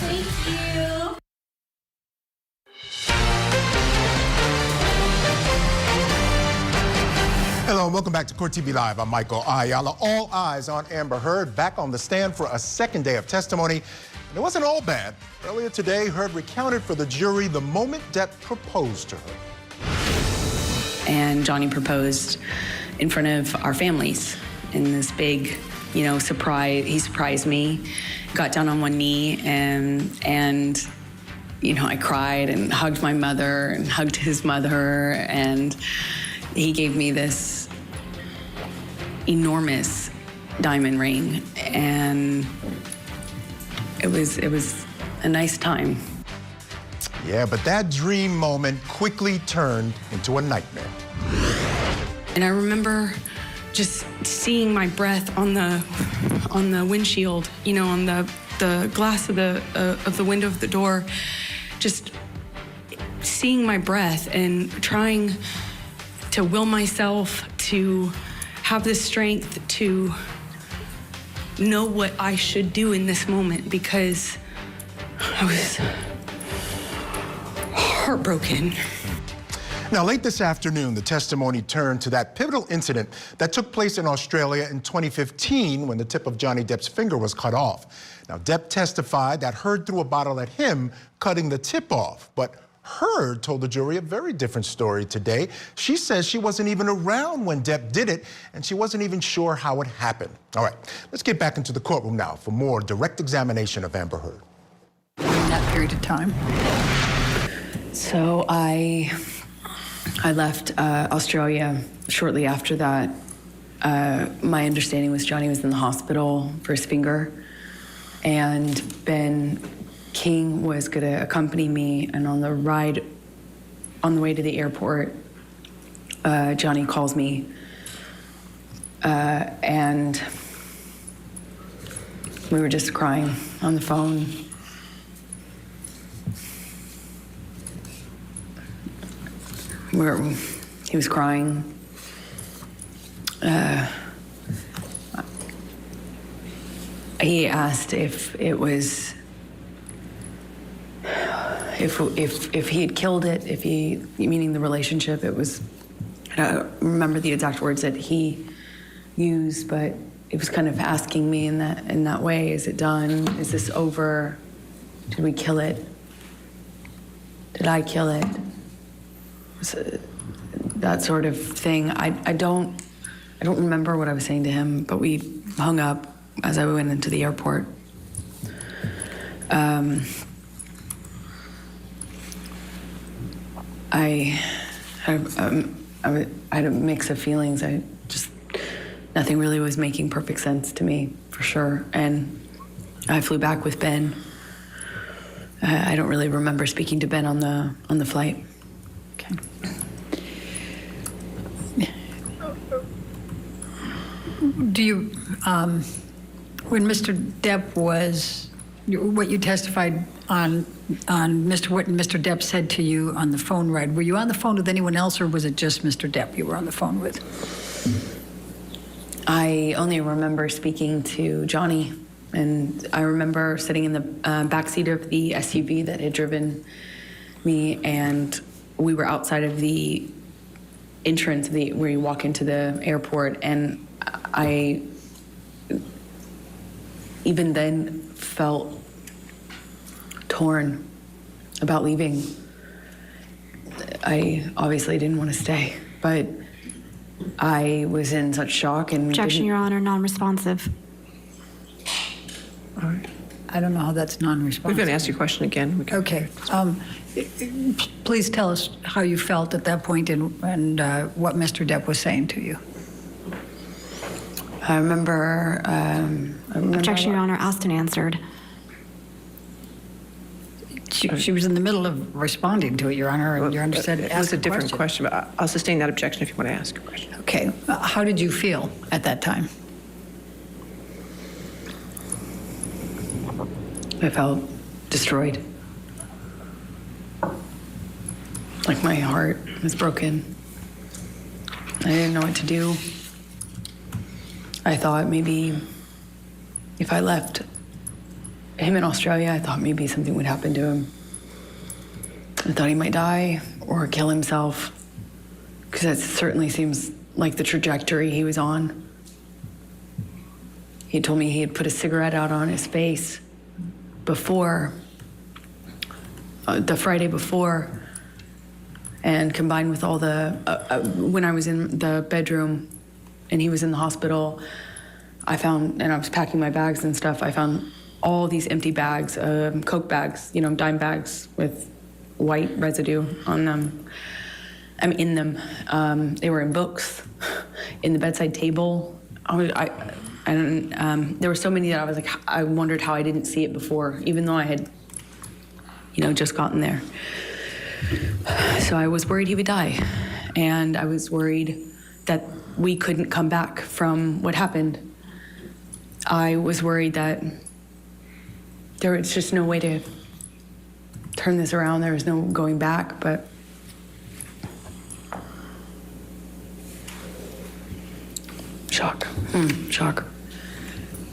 Thank you. Hello and welcome back to Court TV Live. I'm Michael Ayala. All eyes on Amber Heard back on the stand for a second day of testimony. And it wasn't all bad. Earlier today, Heard recounted for the jury the moment Depp proposed to her. And Johnny proposed in front of our families in this big, surprise. He surprised me, got down on one knee, and I cried and hugged my mother and hugged his mother, and he gave me this enormous diamond ring, and it was a nice time. Yeah, but that dream moment quickly turned into a nightmare. And I remember just seeing my breath on the windshield, on the glass of the window of the door, just seeing my breath and trying to will myself to have the strength to know what I should do in this moment, because I was heartbroken. Now, late this afternoon, the testimony turned to that pivotal incident that took place in Australia in 2015 when the tip of Johnny Depp's finger was cut off. Now, Depp testified that Heard threw a bottle at him, cutting the tip off. But Heard told the jury a very different story today. She says she wasn't even around when Depp did it, and she wasn't even sure how it happened. All right, let's get back into the courtroom now for more direct examination of Amber Heard. In that period of time. So I left Australia shortly after that. My understanding was Johnny was in the hospital for his finger, and Ben King was going to accompany me, and on the way to the airport, Johnny calls me, and we were just crying on the phone. He was crying. He asked if it was, if he had killed it, meaning the relationship, it was, I don't remember the exact words that he used, but it was kind of asking me in that way, is it done? Is this over? Did we kill it? Did I kill it? That sort of thing. I don't remember what I was saying to him, but we hung up as I went into the airport. I had a mix of feelings. Nothing really was making perfect sense to me, for sure. And I flew back with Ben. I don't really remember speaking to Ben on the flight. Okay. Do you, when Mr. Depp was, what you testified on what Mr. Depp said to you on the phone ride, were you on the phone with anyone else, or was it just Mr. Depp you were on the phone with? I only remember speaking to Johnny, and I remember sitting in the backseat of the SUV that had driven me, and we were outside of the entrance where you walk into the airport, and I even then felt torn about leaving. I obviously didn't want to stay, but I was in such shock and Objection, Your Honor, non-responsive. All right. I don't know how that's non-responsive. We're going to ask you a question again. Okay. Please tell us how you felt at that point and what Mr. Depp was saying to you. I remember Objection, Your Honor, asked and answered. She was in the middle of responding to it, Your Honor, and Your Honor said it was a different question, but I'll sustain that objection if you want to ask a question. Okay. How did you feel at that time? I felt destroyed. Like my heart was broken. I didn't know what to do. I thought maybe if I left him in Australia, I thought maybe something would happen to him. I thought he might die or kill himself, because that certainly seems like the trajectory he was on. He told me he had put a cigarette out on his face before, the Friday before, and combined with all the, when I was in the bedroom and he was in the hospital, I found, and I was packing my bags and stuff, I found all these empty bags, Coke bags, you know, dime bags with white residue on them. In them. They were in books, in the bedside table. There were so many that I was like, I wondered how I didn't see it before, even though I had, you know, just gotten there. So I was worried he would die. And I was worried that we couldn't come back from what happened. I was worried that there was just no way to turn this around. There was no going back, but shock. Shock.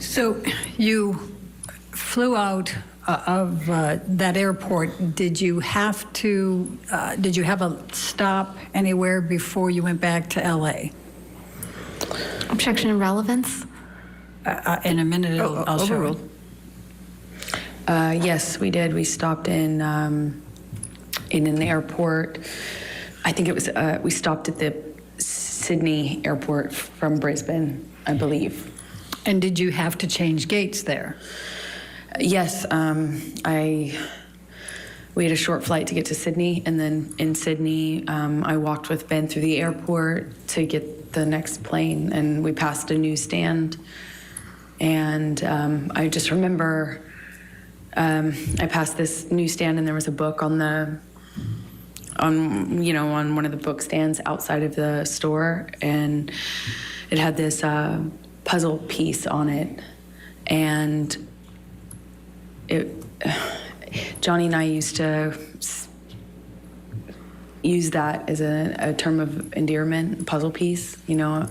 So you flew out of that airport. Did you have a stop anywhere before you went back to LA? Objection and relevance? In a minute, I'll show you. Yes, we did. We stopped in an airport. I think it was, we stopped at the Sydney airport from Brisbane, I believe. And did you have to change gates there? Yes, we had a short flight to get to Sydney, and then in Sydney, I walked with Ben through the airport to get the next plane, and we passed a newsstand. And I just remember I passed this newsstand, and there was a book on one of the book stands outside of the store, and it had this puzzle piece on it, and Johnny and I used to use that as a term of endearment, puzzle piece, you know.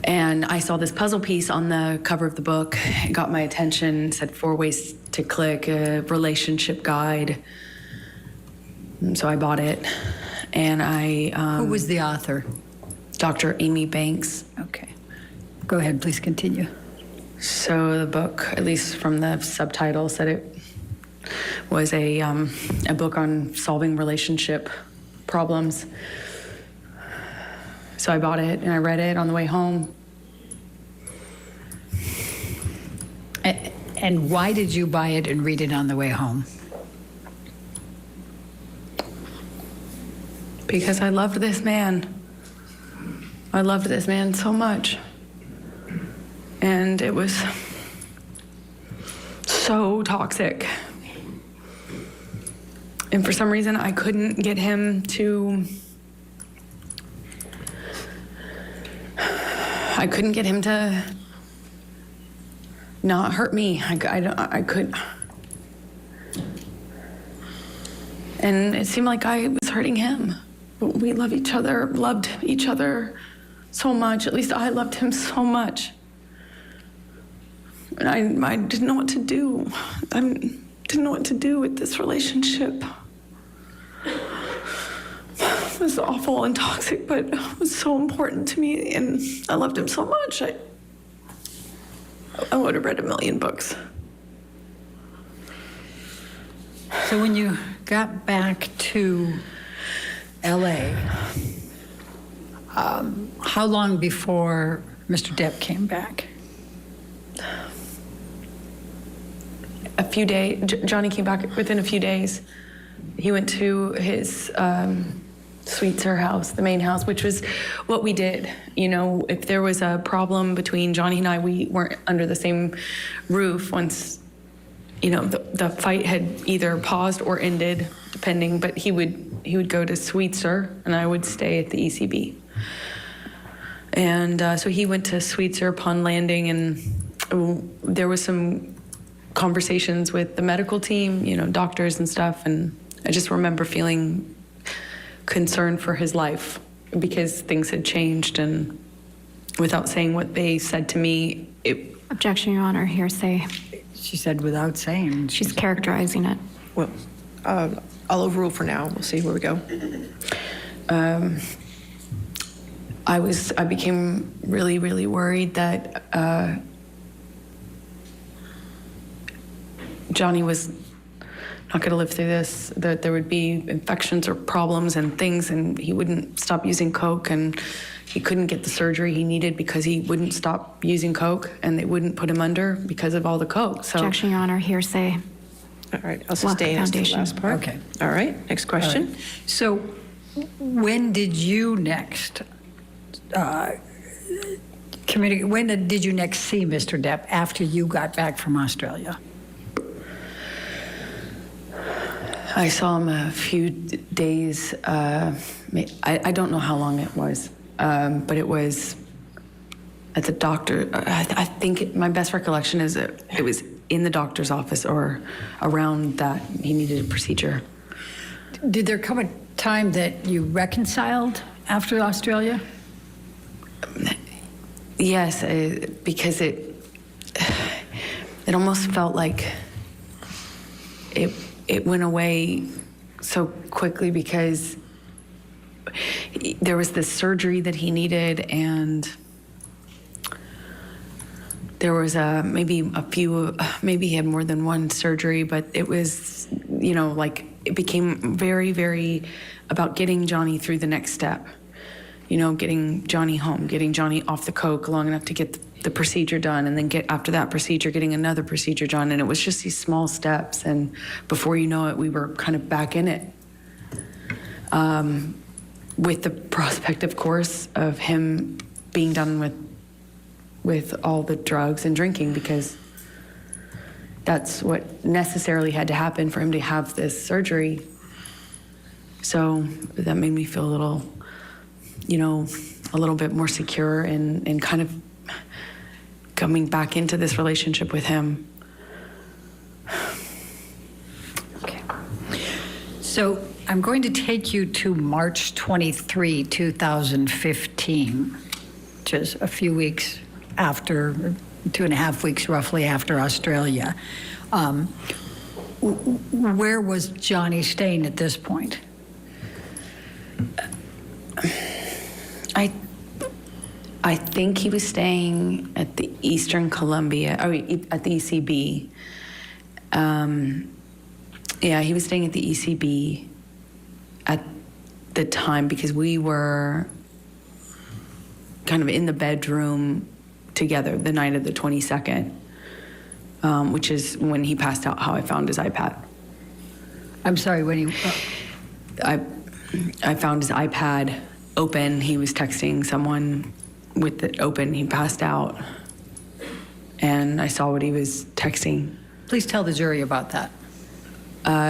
And I saw this puzzle piece on the cover of the book. It got my attention. It said 4 ways to click, a relationship guide. And so I bought it, and I... Who was the author? Dr. Amy Banks. Okay. Go ahead, please continue. So the book, at least from the subtitle, said it was a book on solving relationship problems. So I bought it, and I read it on the way home. And why did you buy it and read it on the way home? Because I loved this man. I loved this man so much. And it was so toxic. And for some reason, I couldn't get him to... I couldn't get him to not hurt me. I could. And it seemed like I was hurting him. But we loved each other so much. At least I loved him so much. And I didn't know what to do. I didn't know what to do with this relationship. It was awful and toxic, but it was so important to me, and I loved him so much. I would have read 1,000,000 books. So when you got back to LA, how long before Mr. Depp came back? A few days. Johnny came back within a few days. He went to his Sweetser house, the main house, which was what we did. You know, if there was a problem between Johnny and I, we weren't under the same roof once, you know, the fight had either paused or ended, depending, but he would go to Sweetser and I would stay at the ECB. And so he went to Sweetser upon landing, and there was some conversations with the medical team, you know, doctors and stuff, and I just remember feeling concern for his life because things had changed, and without saying what they said to me, Objection, Your Honor, hearsay. She said without saying. She's characterizing it. Well, I'll overrule for now. We'll see where we go. I became really, really worried that Johnny was not going to live through this, that there would be infections or problems and things, and he wouldn't stop using Coke, and he couldn't get the surgery he needed because he wouldn't stop using Coke, and they wouldn't put him under because of all the Coke. So, Objection, Your Honor, hearsay. All right, I'll sustain as to the last part. Okay. All right, next question. Right. So when did you next when did you next see Mr. Depp after you got back from Australia? I saw him a few days, I don't know how long it was, but it was at the doctor. I think my best recollection is that it was in the doctor's office or around that he needed a procedure. Did there come a time that you reconciled after Australia? Yes, because it almost felt like it went away so quickly because there was this surgery that he needed, and there was maybe he had more than one surgery, but it was, like it became very, very about getting Johnny through the next step. Getting Johnny home, getting Johnny off the Coke long enough to get the procedure done, and then after that procedure, getting another procedure done. And it was just these small steps. And before you know it, we were kind of back in it. With the prospect, of course, of him being done with all the drugs and drinking, because that's what necessarily had to happen for him to have this surgery. So that made me feel a little bit more secure and kind of coming back into this relationship with him. Okay. So I'm going to take you to March 23, 2015, which is a few weeks after, 2.5 weeks roughly after Australia. Where was Johnny staying at this point? I think he was staying at the Eastern Columbia, at the ECB. He was staying at the ECB at the time because we were kind of in the bedroom together the night of the 22nd, which is when he passed out, how I found his iPad. I'm sorry, when he... I found his iPad open. He was texting someone with it open. He passed out, and I saw what he was texting. Please tell the jury about that.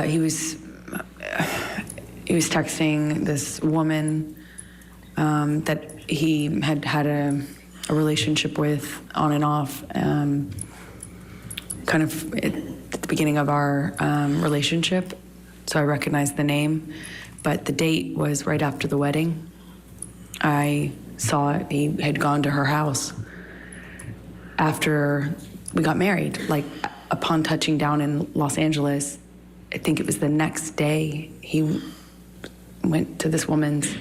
He was texting this woman that he had a relationship with on and off, kind of at the beginning of our relationship. So I recognized the name, but the date was right after the wedding. I saw it. He had gone to her house after we got married. Like, upon touching down in Los Angeles, I think it was the next day, he went to this woman's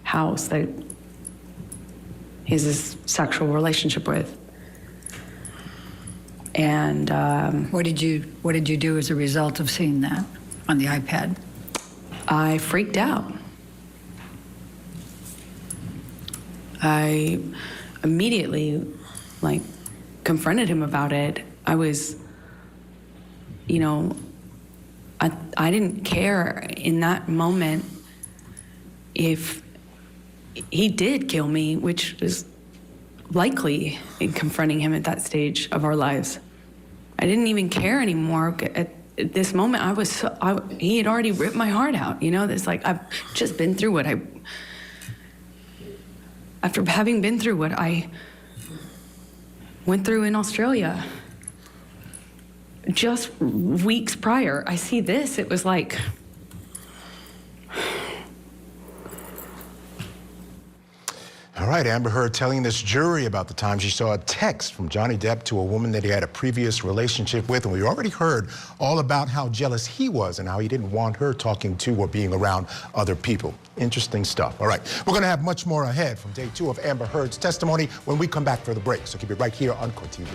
house that he has this sexual relationship with. And what did you do as a result of seeing that on the iPad? I freaked out. I immediately, confronted him about it. I was, I didn't care in that moment if he did kill me, which is likely in confronting him at that stage of our lives. I didn't even care anymore. At this moment, he had already ripped my heart out. It's like, I've just been through after having been through what I went through in Australia. Just weeks prior, I see this, it was like... All right, Amber Heard telling this jury about the time she saw a text from Johnny Depp to a woman that he had a previous relationship with. And we already heard all about how jealous he was and how he didn't want her talking to or being around other people. Interesting stuff. All right, we're going to have much more ahead from day 2 of Amber Heard's testimony when we come back for the break. So keep it right here on Court TV.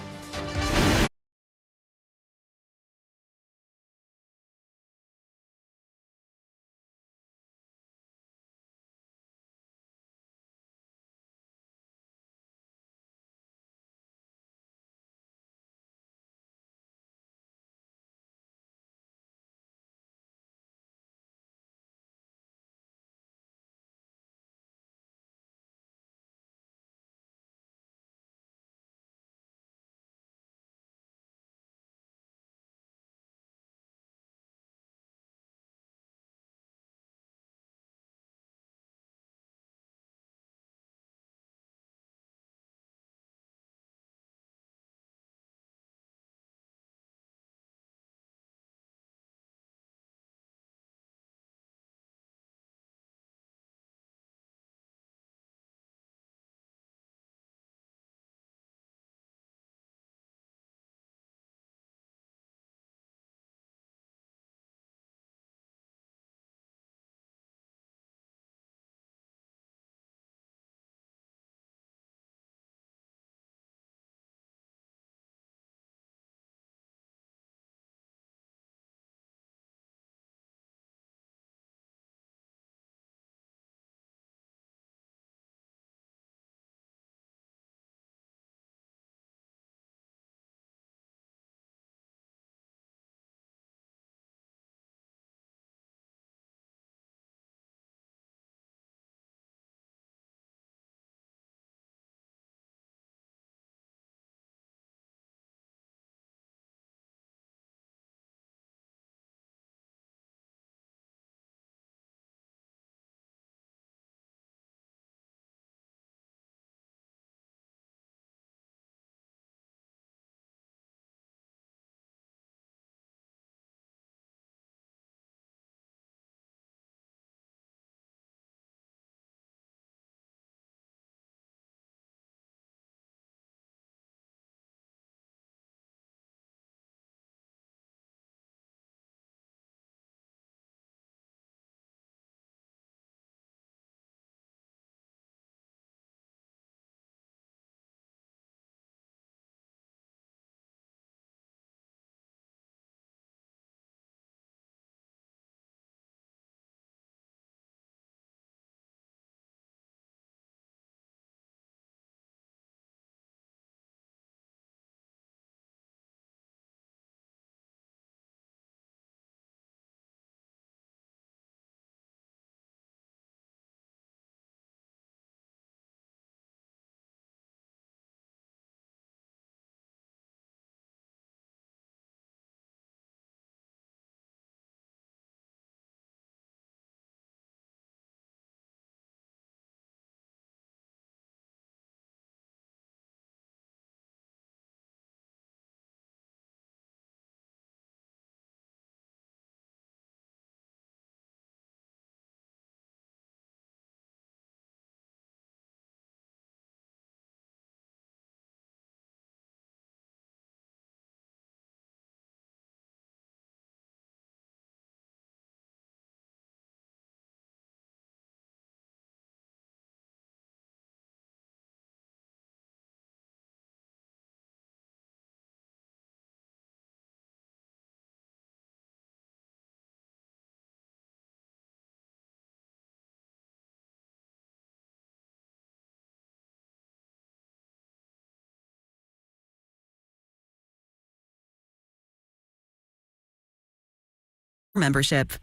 Membership.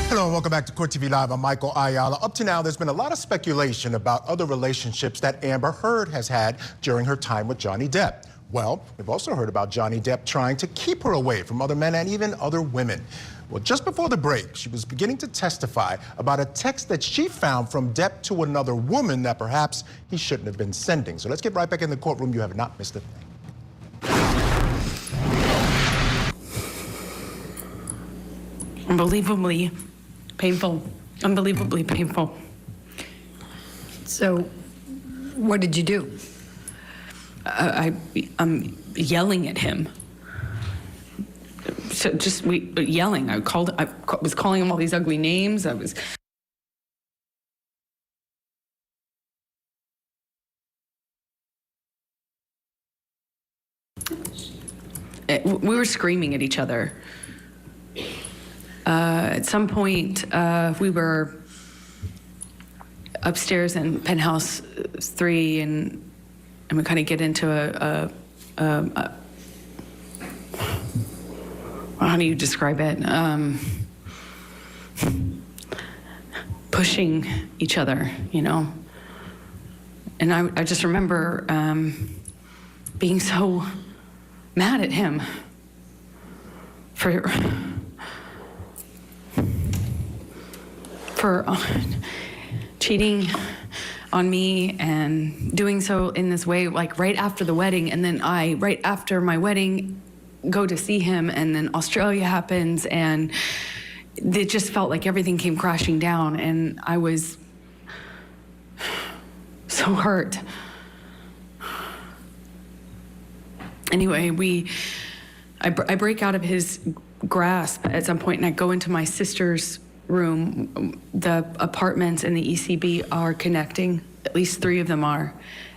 Hello and welcome back to Court TV Live. I'm Michael Ayala. Up to now, there's been a lot of speculation about other relationships that Amber Heard has had during her time with Johnny Depp. Well, we've also heard about Johnny Depp trying to keep her away from other men and even other women. Well, just before the break, she was beginning to testify about a text that she found from Depp to another woman that perhaps he shouldn't have been sending. So let's get right back in the courtroom. You have not missed a thing. unbelievably painful. Unbelievably painful. So, what did you do? I'm yelling at him. So just yelling. I was calling him all these ugly names. We were screaming at each other. At some point, we were upstairs in penthouse 3, and we kind of get into how do you describe it? Pushing each other, you know. And I just remember being so mad at him for cheating on me and doing so in this way, like right after the wedding. And then right after my wedding, go to see him, and then Australia happens, and it just felt like everything came crashing down, and I was so hurt. Anyway, I break out of his grasp at some point, and I go into my sister's room. The apartments in the ECB are connecting, at least 3 of them are,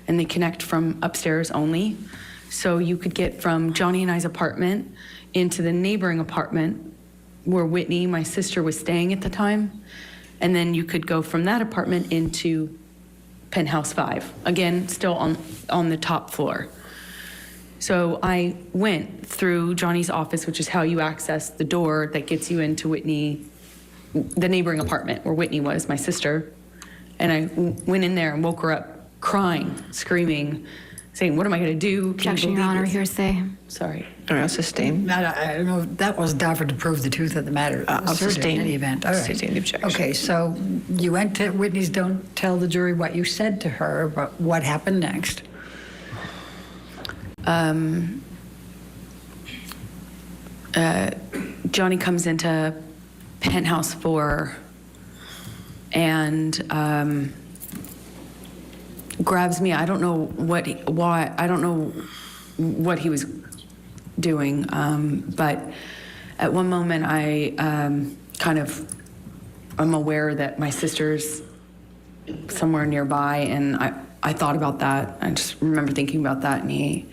and they connect from upstairs only. So you could get from Johnny and I's apartment into the neighboring apartment where Whitney, my sister, was staying at the time. And then you could go from that apartment into penthouse 5, again, still on the top floor. So I went through Johnny's office, which is how you access the door that gets you into Whitney, the neighboring apartment where Whitney was, my sister. And I went in there and woke her up crying, screaming, saying, what am I going to do? Objection, Your Honor, hearsay. Sorry. Sustain. I don't know. That was offered to prove the truth of the matter. I'll sustain. In any event. All right. Sustain the objection. Okay, so you went to Whitney's. Don't tell the jury what you said to her, but what happened next? Johnny comes into penthouse 4 and grabs me. I don't know why. I don't know what he was doing, but at one moment I'm aware that my sister's somewhere nearby, and I thought about that. I just remember thinking about that, and he,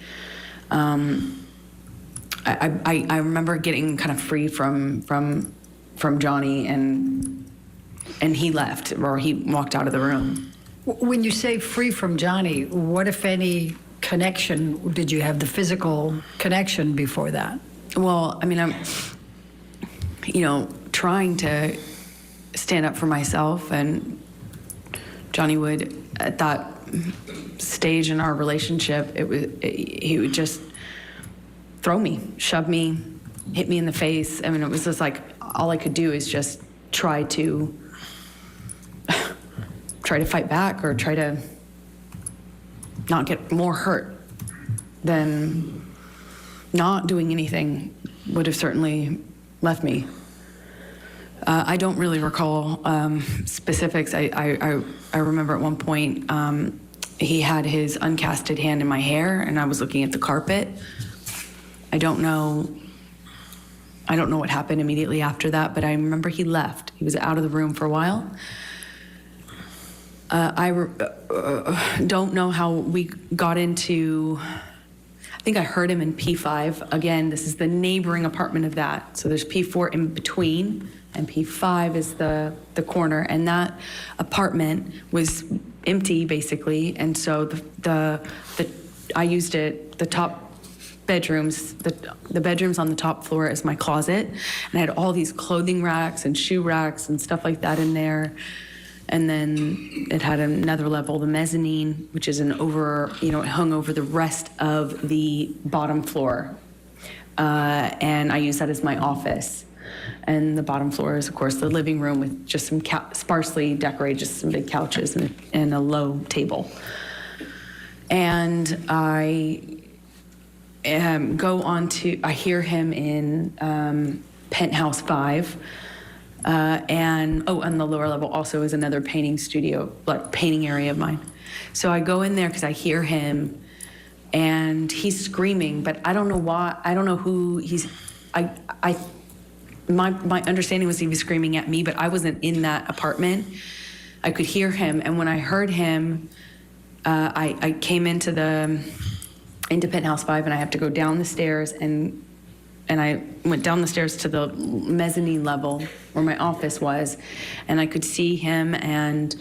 I remember getting kind of free from Johnny, and he left, or he walked out of the room. When you say free from Johnny, what, if any, connection did you have? The physical connection before that? Well, I mean, I'm, trying to stand up for myself, and Johnny would, at that stage in our relationship, he would just throw me, shove me, hit me in the face. I mean, it was just like, all I could do is just try to fight back, or try to not get more hurt than not doing anything would have certainly left me. I don't really recall specifics. I remember at one point he had his uncasted hand in my hair, and I was looking at the carpet. I don't know what happened immediately after that, but I remember he left. He was out of the room for a while. I don't know how we got into, I think I heard him in P5. Again, this is the neighboring apartment of that. So there's P4 in between, and P5 is the corner. And that apartment was empty, basically. And so I used it, the top bedrooms, the bedrooms on the top floor as my closet. And I had all these clothing racks and shoe racks and stuff like that in there. And then it had another level, the mezzanine, which is it hung over the rest of the bottom floor. And I used that as my office. And the bottom floor is, of course, the living room with just some sparsely decorated, just some big couches and a low table. And I hear him in penthouse 5. And on the lower level also is another painting studio, like painting area of mine. So I go in there because I hear him, and he's screaming, but I don't know why. I don't know who he's. My understanding was he was screaming at me, but I wasn't in that apartment. I could hear him, and when I heard him, I came into Penthouse 5, and I have to go down the stairs, and I went down the stairs to the mezzanine level where my office was, and I could see him and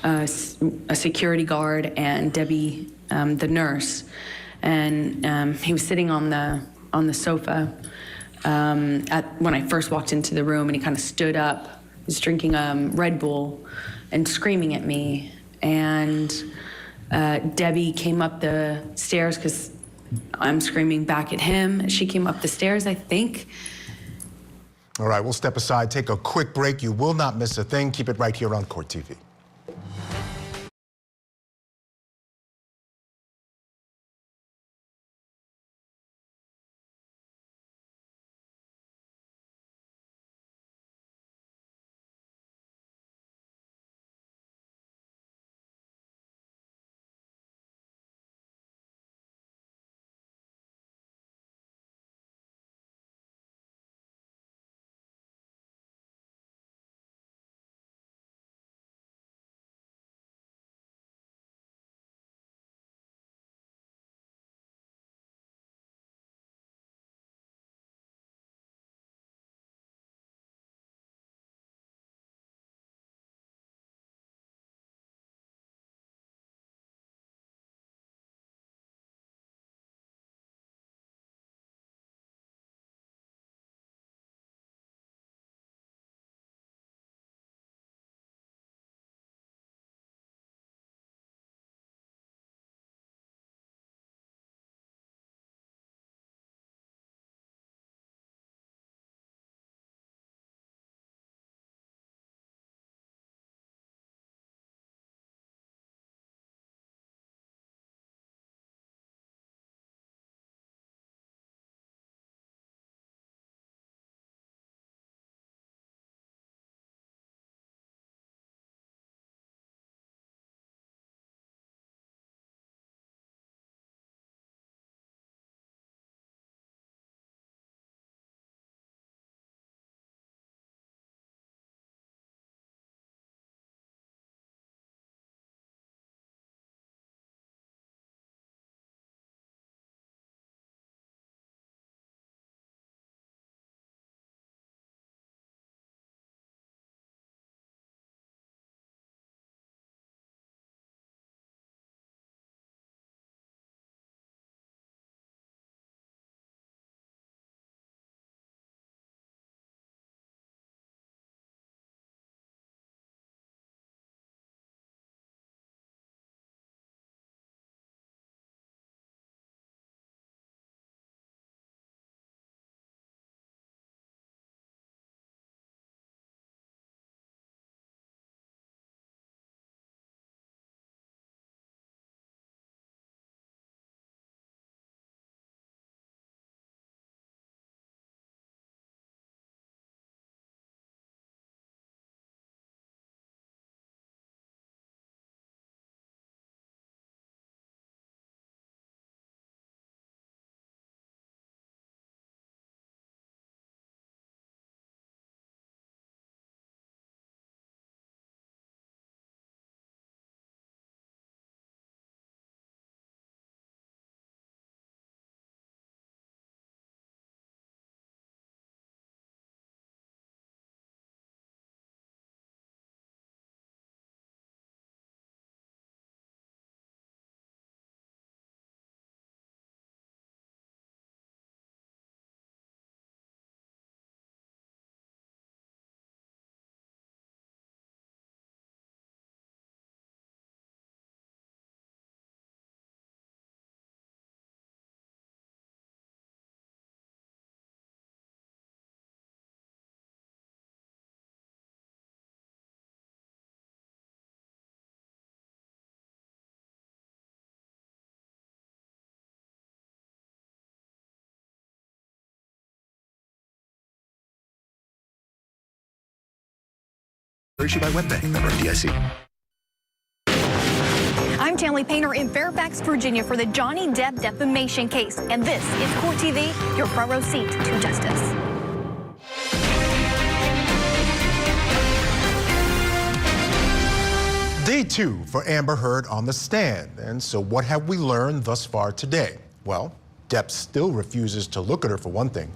a security guard and Debbie, the nurse, and he was sitting on the sofa when I first walked into the room, and he kind of stood up, he was drinking Red Bull and screaming at me, and Debbie came up the stairs because I'm screaming back at him. She came up the stairs, I think. All right, we'll step aside, take a quick break. You will not miss a thing. Keep it right here on Court TV. Issued by WebBank, member FDIC. I'm Tanley Painter in Fairfax, Virginia for the Johnny Depp defamation case. And this is Court TV, your front row seat to justice. Day 2 for Amber Heard on the stand. And so what have we learned thus far today? Well, Depp still refuses to look at her for one thing.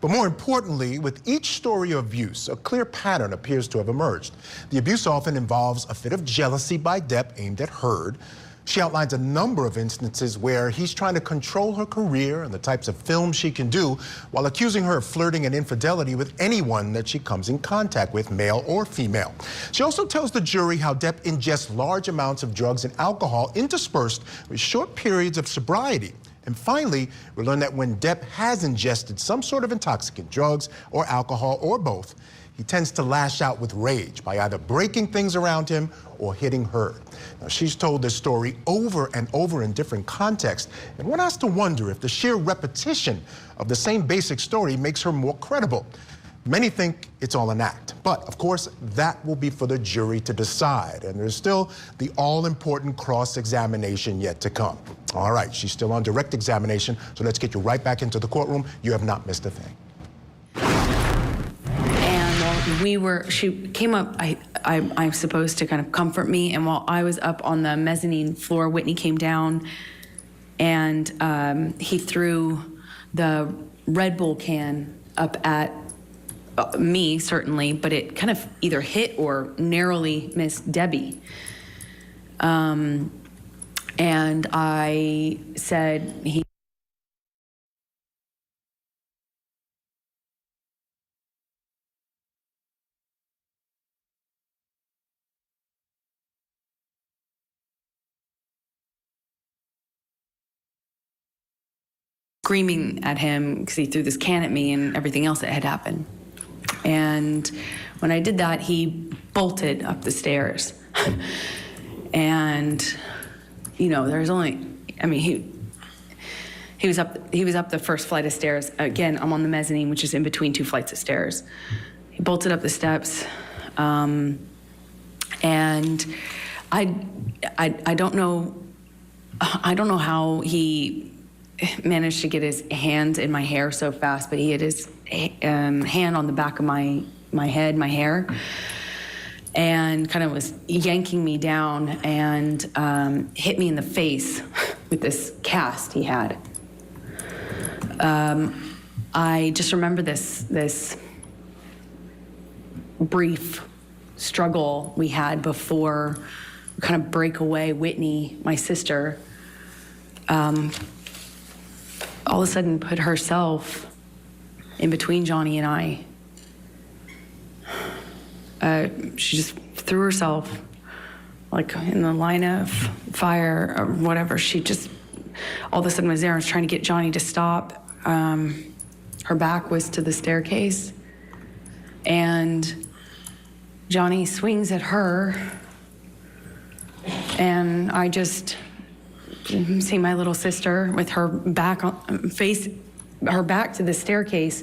But more importantly, with each story of abuse, a clear pattern appears to have emerged. The abuse often involves a fit of jealousy by Depp aimed at Heard. She outlines a number of instances where he's trying to control her career and the types of films she can do, while accusing her of flirting and infidelity with anyone that she comes in contact with, male or female. She also tells the jury how Depp ingests large amounts of drugs and alcohol interspersed with short periods of sobriety. And finally, we learn that when Depp has ingested some sort of intoxicant, drugs or alcohol or both, he tends to lash out with rage by either breaking things around him or hitting Heard. Now, she's told this story over and over in different contexts, and one has to wonder if the sheer repetition of the same basic story makes her more credible. Many think it's all an act, but of course, that will be for the jury to decide, and there's still the all-important cross-examination yet to come. All right, she's still on direct examination, so let's get you right back into the courtroom. You have not missed a thing. And while she came up, I'm supposed to kind of comfort me, and while I was up on the mezzanine floor, Whitney came down, and he threw the Red Bull can up at me, certainly, but it kind of either hit or narrowly missed Debbie. And I said, he screaming at him because he threw this can at me and everything else that had happened. And when I did that, he bolted up the stairs. And, you know, there's only, I mean, he was up the first flight of stairs. Again, I'm on the mezzanine, which is in between two flights of stairs. He bolted up the steps. And I don't know how he managed to get his hands in my hair so fast, but he had his hand on the back of my head, my hair, and kind of was yanking me down and hit me in the face with this cast he had. I just remember this brief struggle we had before we kind of break away. Whitney, my sister, all of a sudden put herself in between Johnny and I. She just threw herself like in the line of fire or whatever. She just all of a sudden was there and was trying to get Johnny to stop. Her back was to the staircase, and Johnny swings at her, and I just see my little sister with her back to the staircase,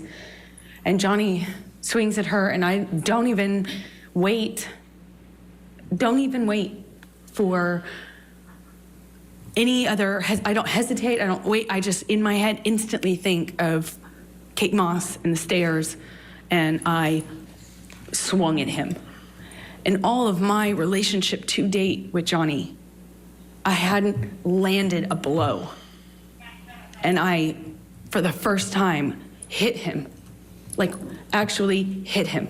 and Johnny swings at her, and I don't even wait for any other, I don't hesitate, I don't wait, I just in my head instantly think of Kate Moss and the stairs, and I swung at him. In all of my relationship to date with Johnny, I hadn't landed a blow. And I, for the first time, hit him. Like, actually hit him.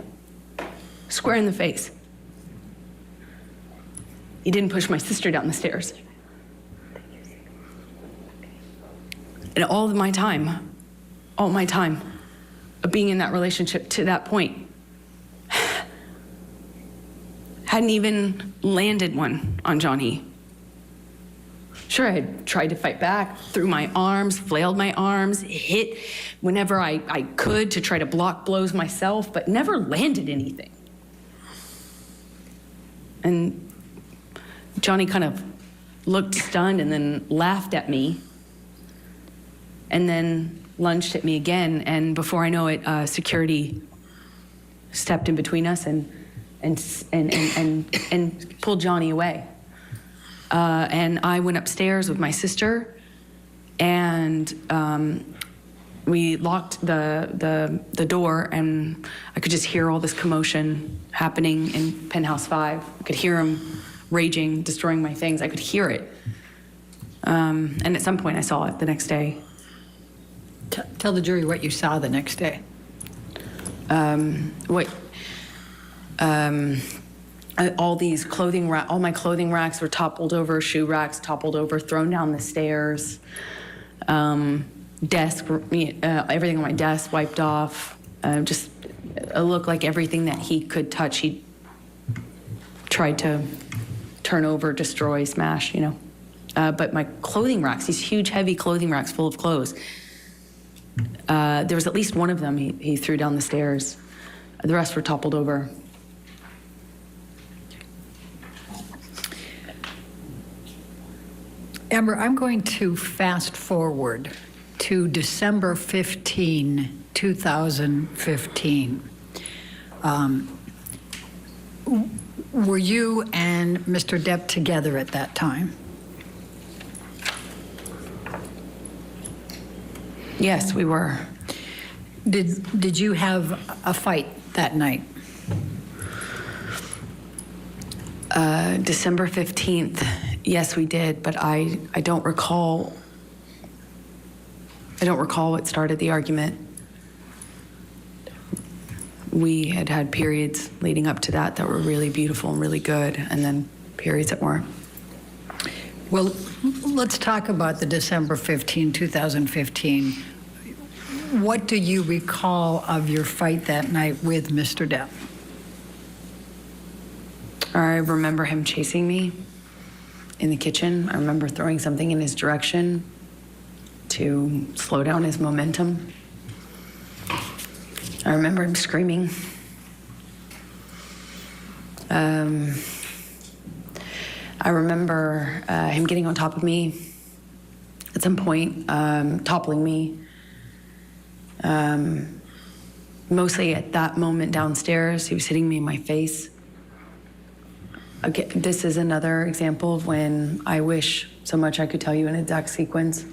Square in the face. He didn't push my sister down the stairs. And all my time of being in that relationship to that point, hadn't even landed one on Johnny. Sure, I had tried to fight back, threw my arms, flailed my arms, hit whenever I could to try to block blows myself, but never landed anything. And Johnny kind of looked stunned and then laughed at me and then lunged at me again. And before I know it, security stepped in between us and and pulled Johnny away. And I went upstairs with my sister, and we locked the door, and I could just hear all this commotion happening in Penthouse 5. I could hear him raging, destroying my things. I could hear it. And at some point I saw it the next day. Tell the jury what you saw the next day. All these all my clothing racks were toppled over, shoe racks toppled over, thrown down the stairs. Desk, everything on my desk wiped off. Just it looked like everything that he could touch, he tried to turn over, destroy, smash, you know. But my clothing racks, these huge, heavy clothing racks full of clothes, there was at least one of them he threw down the stairs. The rest were toppled over. Amber, I'm going to fast forward to December 15, 2015. Were you and Mr. Depp together at that time? Yes, we were. Did you have a fight that night? December 15th, yes, we did, but I don't recall. I don't recall what started the argument. We had periods leading up to that were really beautiful and really good, and then periods that weren't. Well, let's talk about the December 15, 2015. What do you recall of your fight that night with Mr. Depp? I remember him chasing me in the kitchen. I remember throwing something in his direction to slow down his momentum. I remember him screaming. I remember him getting on top of me at some point, toppling me. Mostly at that moment downstairs, he was hitting me in my face. Again, this is another example of when I wish so much I could tell you an exact sequence,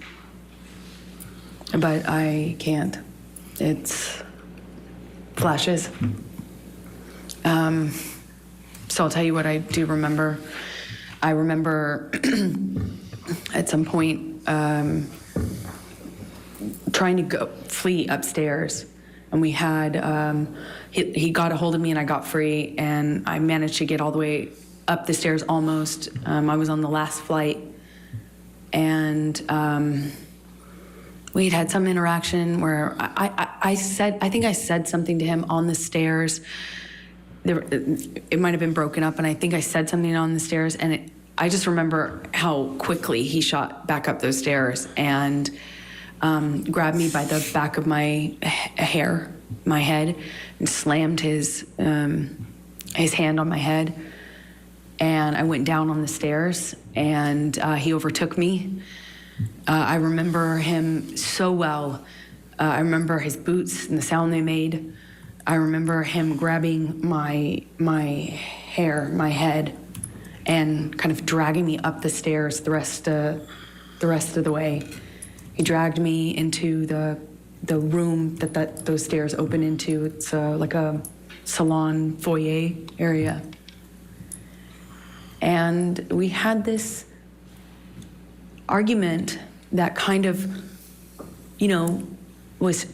but I can't. It's flashes. So I'll tell you what I do remember. I remember at some point trying to flee upstairs, and we had, he got a hold of me and I got free, and I managed to get all the way up the stairs almost. I was on the last flight, and we had some interaction where I think I said something to him on the stairs. It might have been broken up, and I think I said something on the stairs, and I just remember how quickly he shot back up those stairs and grabbed me by the back of my hair, my head, and slammed his hand on my head. And I went down on the stairs, and he overtook me. I remember him so well. I remember his boots and the sound they made. I remember him grabbing my hair, my head, and kind of dragging me up the stairs the rest of the way. He dragged me into the room that those stairs open into. It's like a salon foyer area. And we had this argument that kind of, was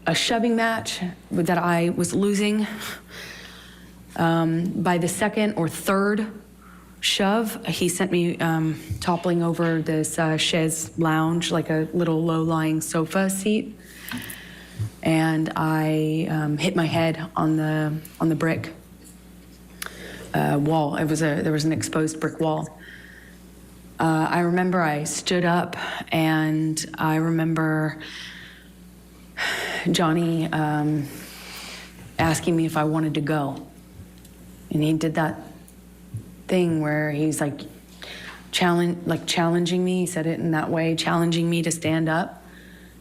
a shoving match that I was losing. By the second or third shove, he sent me toppling over this chaise lounge, like a little low-lying sofa seat. And I hit my head on the brick wall. There was an exposed brick wall. I remember I stood up, and I remember Johnny asking me if I wanted to go. And he did that thing where he's like challenging me. He said it in that way, challenging me to stand up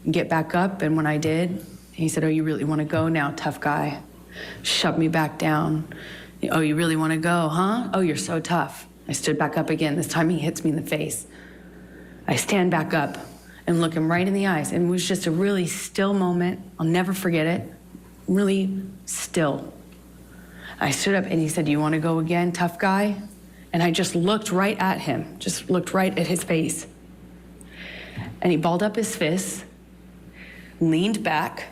and get back up. And when I did, he said, "Oh, you really want to go now, tough guy?" Shoved me back down. Oh, you really want to go, huh? Oh, you're so tough. I stood back up again. This time he hits me in the face. I stand back up and look him right in the eyes. And it was just a really still moment. I'll never forget it. Really still. I stood up and he said, "You want to go again, tough guy?" And I just looked right at him, just looked right at his face. And he balled up his fists, leaned back,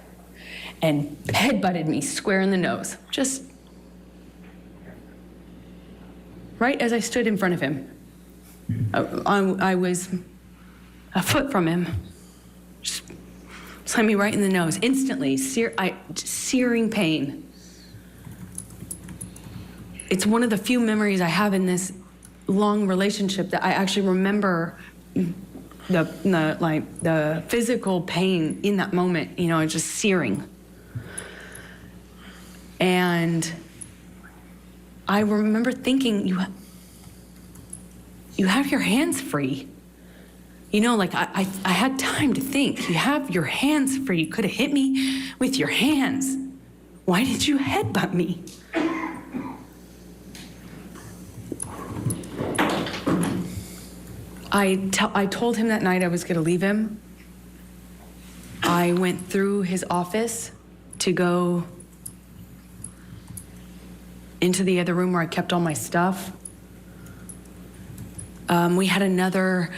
and headbutted me square in the nose. Just right as I stood in front of him. I was a foot from him. Just slammed me right in the nose. Instantly, searing pain. It's one of the few memories I have in this long relationship that I actually remember the physical pain in that moment, you know, just searing. And I remember thinking, you have your hands free. You know, like I had time to think. You have your hands free. You could have hit me with your hands. Why did you headbutt me? I told him that night I was going to leave him. I went through his office to go into the other room where I kept all my stuff. We had another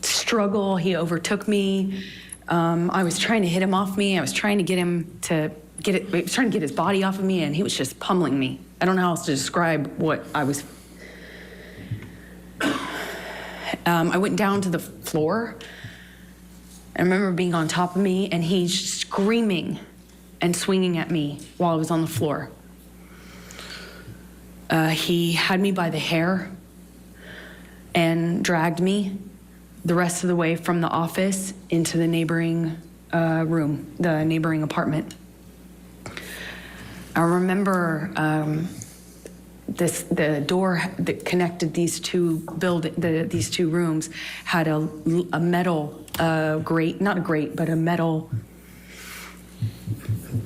struggle. He overtook me. I was trying to hit him off me. I was trying to get him to I was trying to get his body off of me, and he was just pummeling me. I don't know how else to describe what I was. I went down to the floor. I remember being on top of me, and he's screaming and swinging at me while I was on the floor. He had me by the hair and dragged me the rest of the way from the office into the neighboring room, the neighboring apartment. I remember the door that connected these two these two rooms had a metal grate, not a grate, but a metal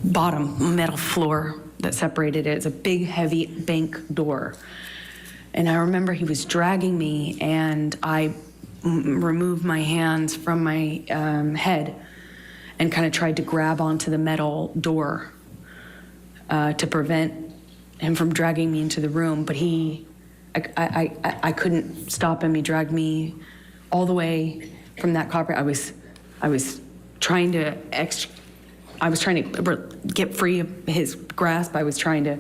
bottom, metal floor that separated it. It's a big, heavy bank door. And I remember he was dragging me, and I removed my hands from my head and kind of tried to grab onto the metal door to prevent him from dragging me into the room. But I couldn't stop him. He dragged me all the way from that carpet. I was trying to get free of his grasp. I was trying to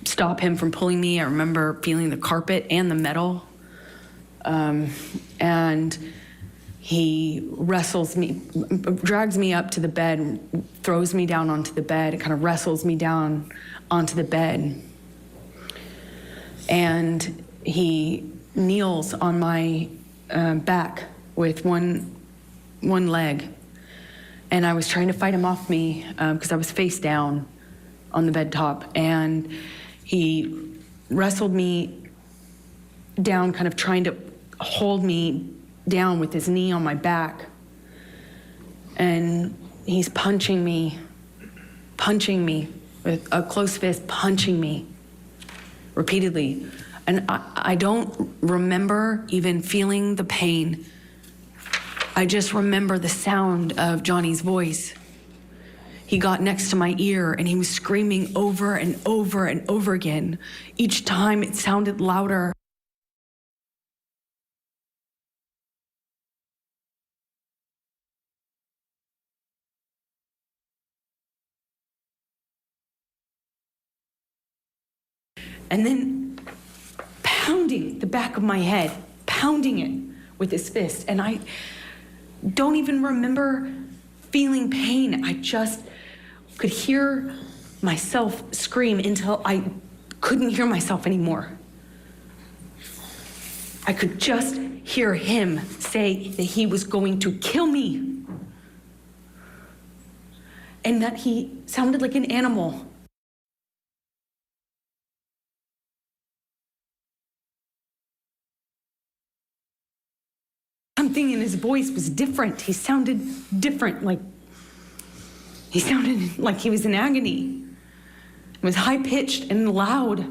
stop him from pulling me. I remember feeling the carpet and the metal. And he wrestles me, drags me up to the bed, and throws me down onto the bed. It kind of wrestles me down onto the bed. And he kneels on my back with one leg. And I was trying to fight him off me because I was face down on the bed top. And he wrestled me down, kind of trying to hold me down with his knee on my back. And he's punching me with a closed fist, punching me repeatedly. And I don't remember even feeling the pain. I just remember the sound of Johnny's voice. He got next to my ear and he was screaming over and over and over again. Each time it sounded louder. And then pounding the back of my head, pounding it with his fist. And I don't even remember feeling pain. I just could hear myself scream until I couldn't hear myself anymore. I could just hear him say that he was going to kill me. And that he sounded like an animal. Something in his voice was different. He sounded different, he sounded like he was in agony. It was high-pitched and loud.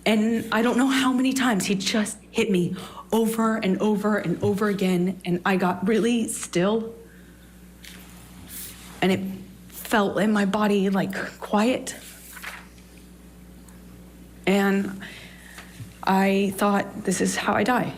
And I don't know how many times he just hit me over and over and over again, and I got really still. And it felt in my body like quiet. And I thought, this is how I die.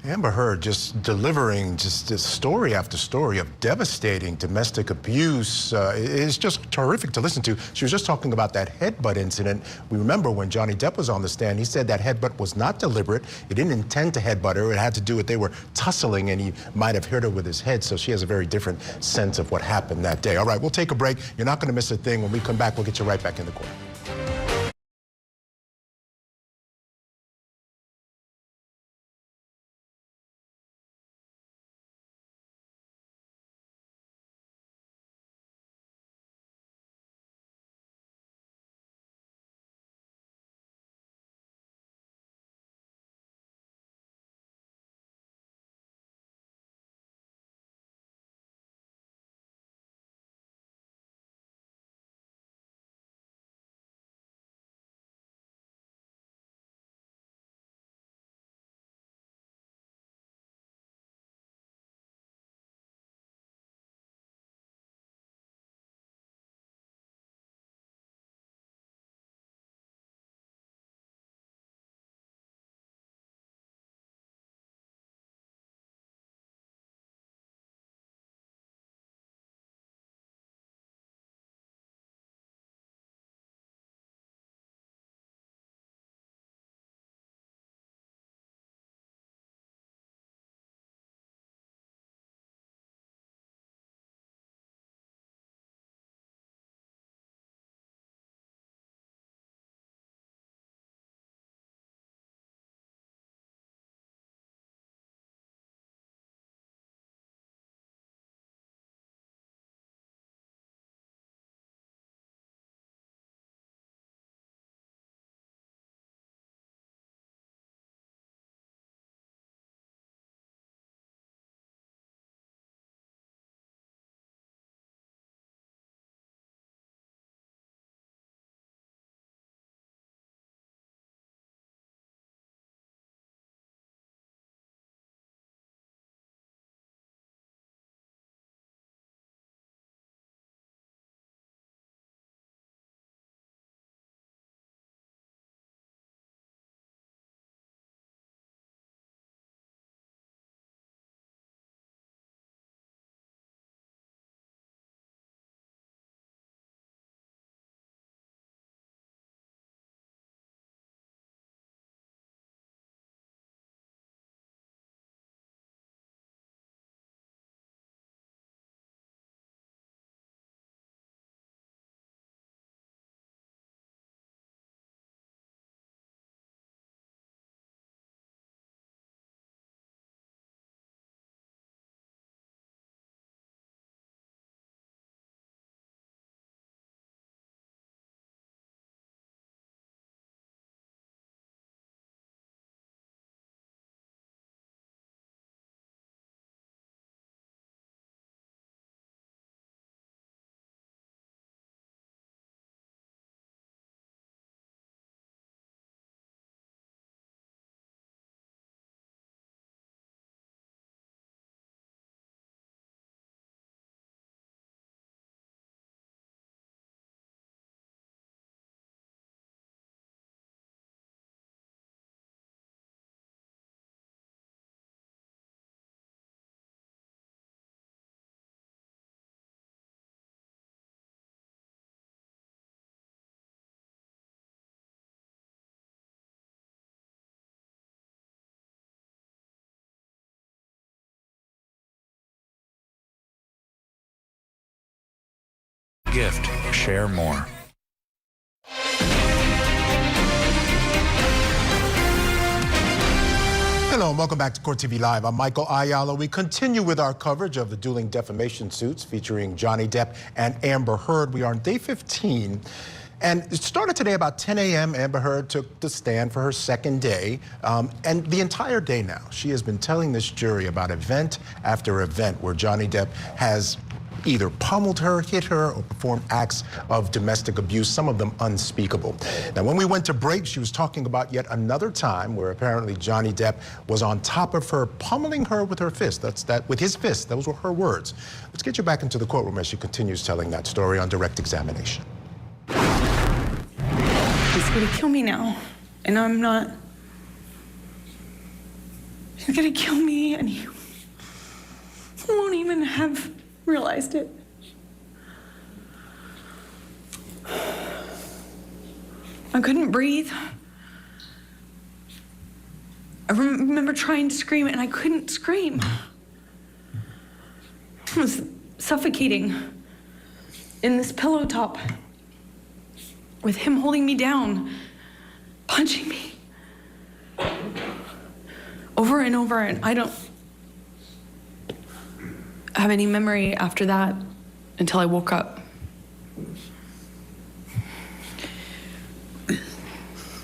Amber Heard just delivering just story after story of devastating domestic abuse. It's just terrific to listen to. She was just talking about that headbutt incident. We remember when Johnny Depp was on the stand, he said that headbutt was not deliberate. He didn't intend to headbutt her. It had to do with they were tussling and he might have hit her with his head. So she has a very different sense of what happened that day. All right, we'll take a break. You're not going to miss a thing. When we come back, we'll get you right back in the court. Gift. Share more. Hello and welcome back to Court TV Live. I'm Michael Ayala. We continue with our coverage of the dueling defamation suits featuring Johnny Depp and Amber Heard. We are on day 15. And it started today about 10 a.m. Amber Heard took the stand for her second day. And the entire day now, she has been telling this jury about event after event where Johnny Depp has either pummeled her, hit her, or performed acts of domestic abuse, some of them unspeakable. Now, when we went to break, she was talking about yet another time where apparently Johnny Depp was on top of her, pummeling her with her fist. With his fist. Those were her words. Let's get you back into the courtroom as she continues telling that story on direct examination. He's gonna kill me now, and I'm not. He's gonna kill me, and he won't even have realized it. I couldn't breathe. I remember trying to scream, and I couldn't scream. I was suffocating in this pillow top with him holding me down, punching me over and over, and I don't have any memory after that until I woke up.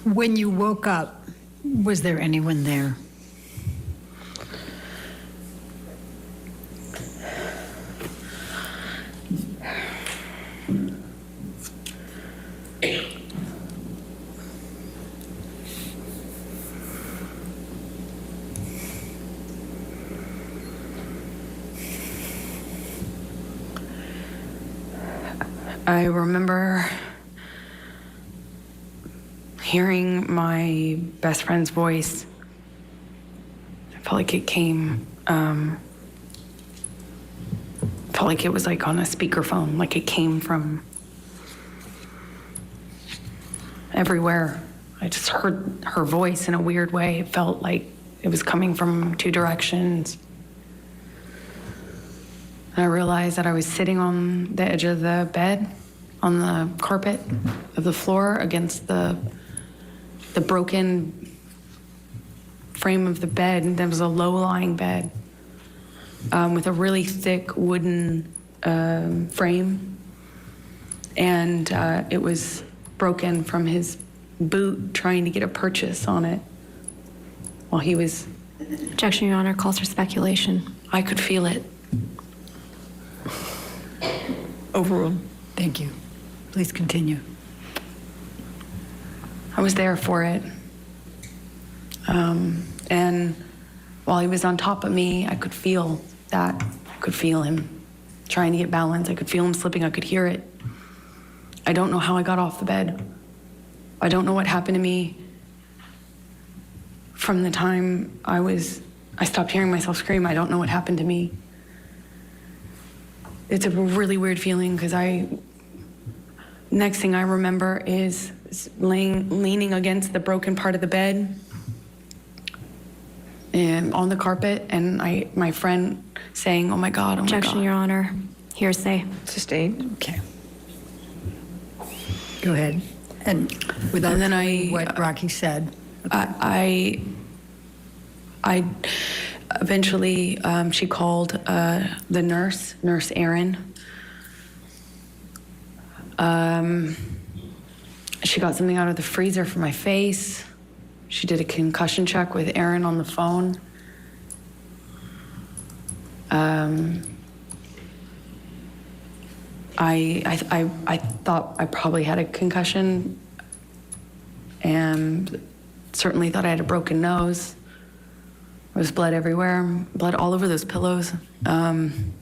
When you woke up, was there anyone there? I remember hearing my best friend's voice. I felt like it came, felt like it was like on a speakerphone, like it came from everywhere. I just heard her voice in a weird way. It felt like it was coming from two directions. And I realized that I was sitting on the edge of the bed, on the carpet of the floor against the broken frame of the bed. And there was a low-lying bed with a really thick wooden frame. And it was broken from his boot trying to get a purchase on it while he was... Objection, Your Honor, calls for speculation. I could feel it. Overruled. Thank you. Please continue. I was there for it. And while he was on top of me, I could feel that. I could feel him trying to get balance. I could feel him slipping. I could hear it. I don't know how I got off the bed. I don't know what happened to me from the time I stopped hearing myself scream. I don't know what happened to me. It's a really weird feeling because next thing I remember is leaning against the broken part of the bed and on the carpet, and my friend saying, "Oh my God, oh my God." Objection, Your Honor. Hearsay. Sustained. Okay. Go ahead. And without what Rocky said. I eventually, she called the nurse, Nurse Erin. She got something out of the freezer for my face. She did a concussion check with Erin on the phone. I thought I probably had a concussion and certainly thought I had a broken nose. There was blood everywhere, blood all over those pillows. And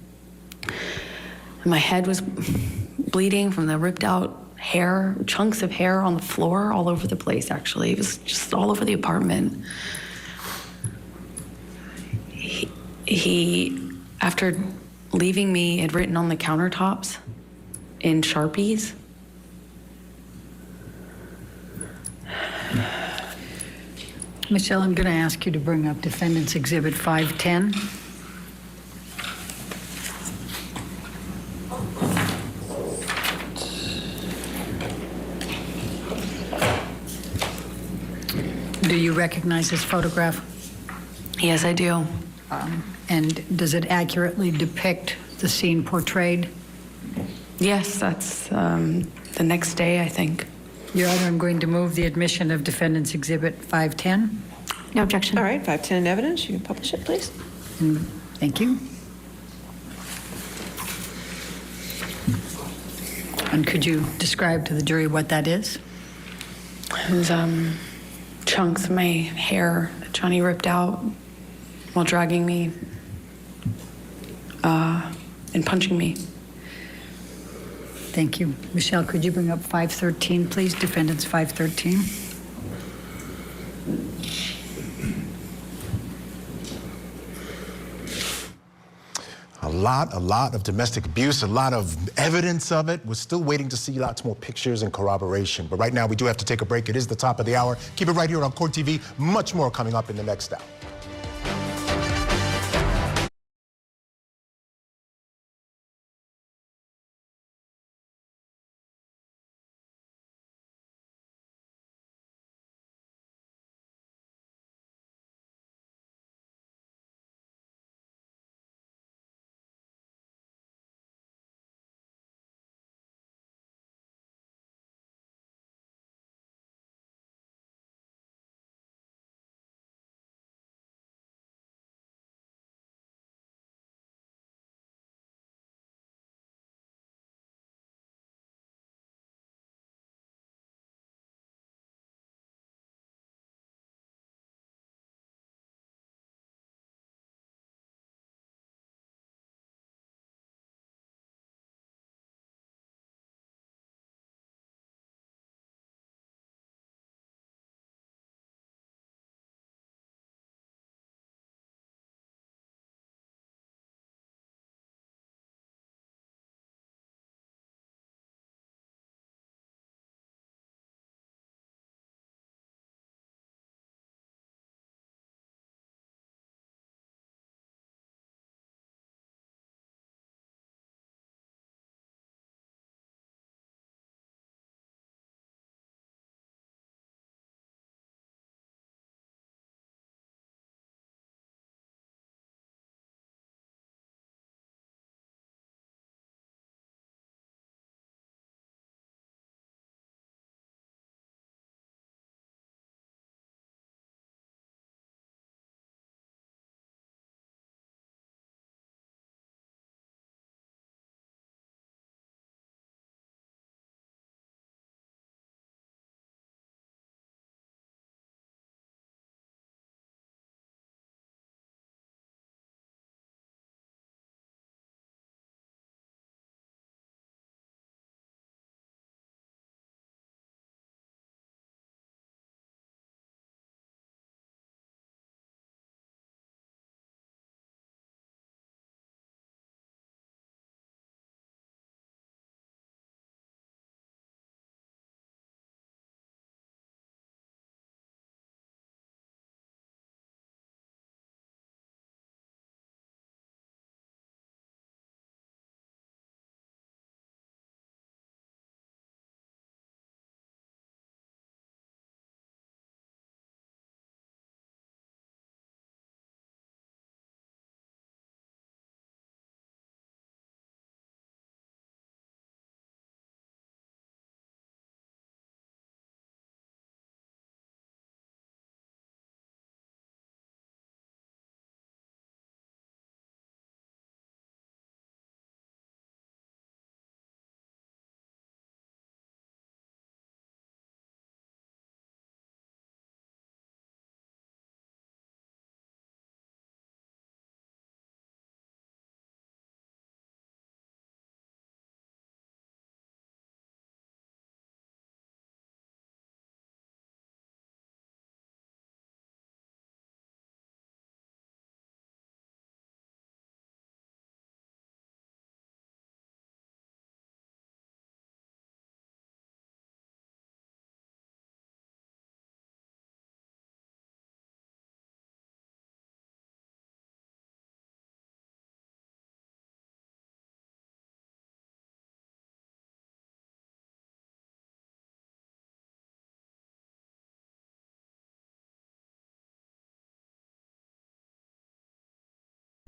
my head was bleeding from the ripped out hair, chunks of hair on the floor all over the place, actually. It was just all over the apartment. He after leaving me, had written on the countertops in Sharpies. Michelle, I'm going to ask you to bring up Defendants Exhibit 510. Do you recognize this photograph? Yes, I do. And does it accurately depict the scene portrayed? Yes, that's the next day, I think. Your Honor, I'm going to move the admission of Defendants Exhibit 510. No objection. All right, 510 in evidence. You can publish it, please. Thank you. And could you describe to the jury what that is? It was chunks of my hair that Johnny ripped out while dragging me and punching me. Thank you. Michelle, could you bring up 513, please? Defendants 513. A lot of domestic abuse, a lot of evidence of it. We're still waiting to see lots more pictures and corroboration. But right now, we do have to take a break. It is the top of the hour. Keep it right here on Court TV. Much more coming up in the next hour.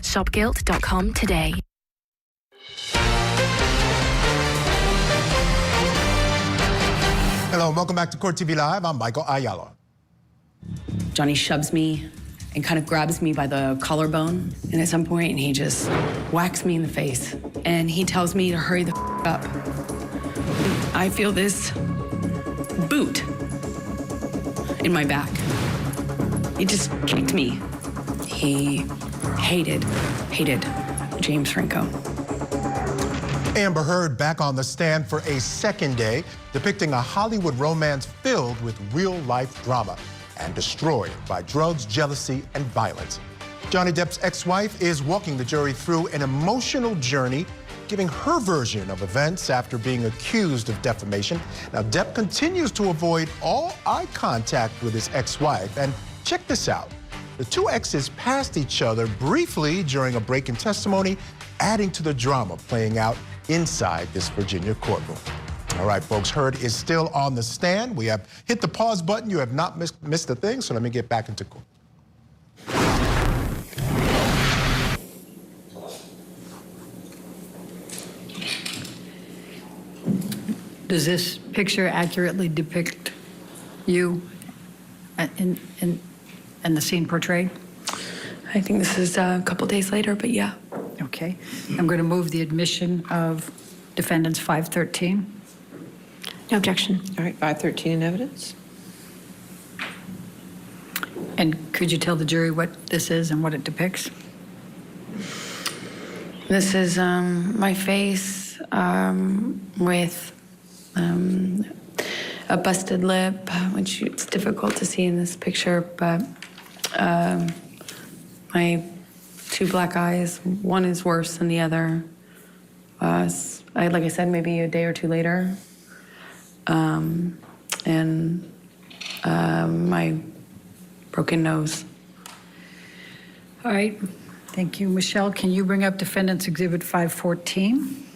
Shopguilt.com today. Hello, and welcome back to Court TV Live. I'm Michael Ayala. Johnny shoves me and kind of grabs me by the collarbone, and at some point he just whacks me in the face, and he tells me to hurry the up. I feel this boot in my back. He just kicked me. He hated James Franco. Amber Heard back on the stand for a second day, depicting a Hollywood romance filled with real-life drama and destroyed by drugs, jealousy, and violence. Johnny Depp's ex-wife is walking the jury through an emotional journey, giving her version of events after being accused of defamation. Now, Depp continues to avoid all eye contact with his ex-wife. And check this out. The two exes passed each other briefly during a break in testimony, adding to the drama playing out inside this Virginia courtroom. All right, folks, Heard is still on the stand. We have hit the pause button. You have not missed a thing, so let me get back into court. Does this picture accurately depict you in the scene portrayed? I think this is a couple days later, but yeah. Okay. I'm going to move the admission of Defendants 513. No objection. All right, 513 in evidence. And could you tell the jury what this is and what it depicts? This is my face with a busted lip, which it's difficult to see in this picture, but my two black eyes, one is worse than the other. Like I said, maybe a day or two later. And my broken nose. All right. Thank you. Michelle, can you bring up Defendants Exhibit 514?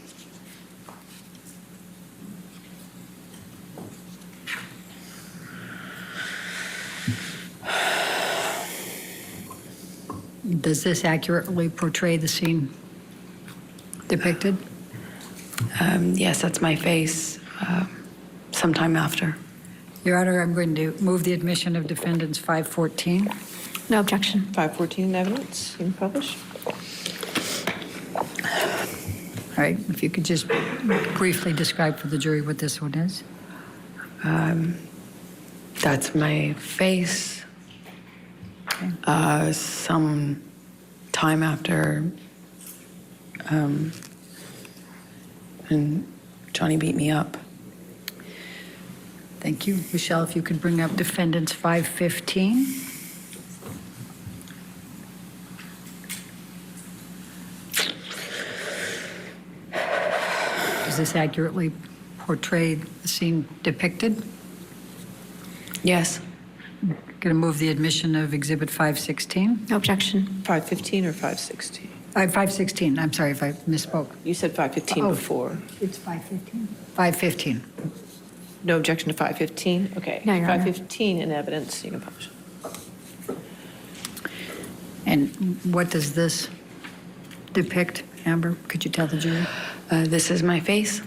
Does this accurately portray the scene depicted? Yes, that's my face sometime after. Your Honor, I'm going to move the admission of Defendants 514. No objection. 514 in evidence. You can publish. All right. If you could just briefly describe for the jury what this one is. That's my face. Okay. Some time after, and Johnny beat me up. Thank you. Michelle, if you could bring up Defendants 515. Does this accurately portray the scene depicted? Yes. Going to move the admission of Exhibit 516. No objection. 515 or 516? 516. I'm sorry if I misspoke. You said 515 before. It's 515. 515. No objection to 515? Okay. No, Your Honor. 515 in evidence. You can publish. And what does this depict, Amber? Could you tell the jury? This is my face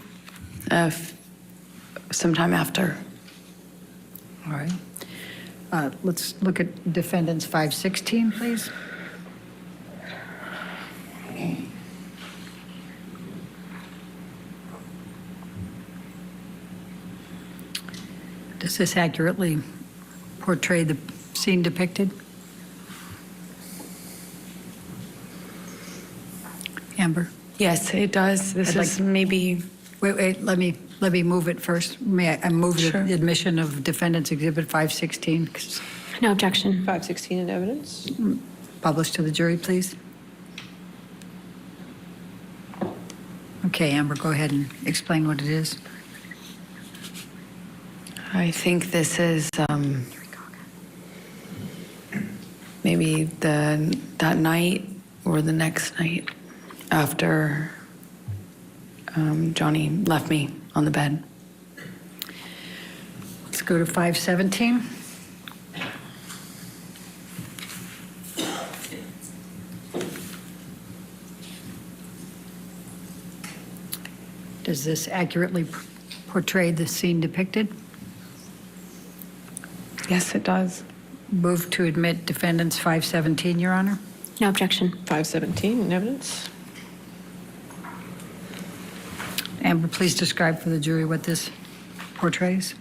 sometime after. All right. Let's look at Defendants 516, please. Does this accurately portray the scene depicted? Amber? Yes, it does. This is maybe... Wait, let me move it first. May I move Sure. the admission of Defendants Exhibit 516? No objection. 516 in evidence. Published to the jury, please. Okay, Amber, go ahead and explain what it is. I think this is maybe that night or the next night after Johnny left me on the bed. Let's go to 517. Does this accurately portray the scene depicted? Yes, it does. Move to admit Defendants 517, Your Honor. No objection. 517 in evidence. Amber, please describe for the jury what this portrays?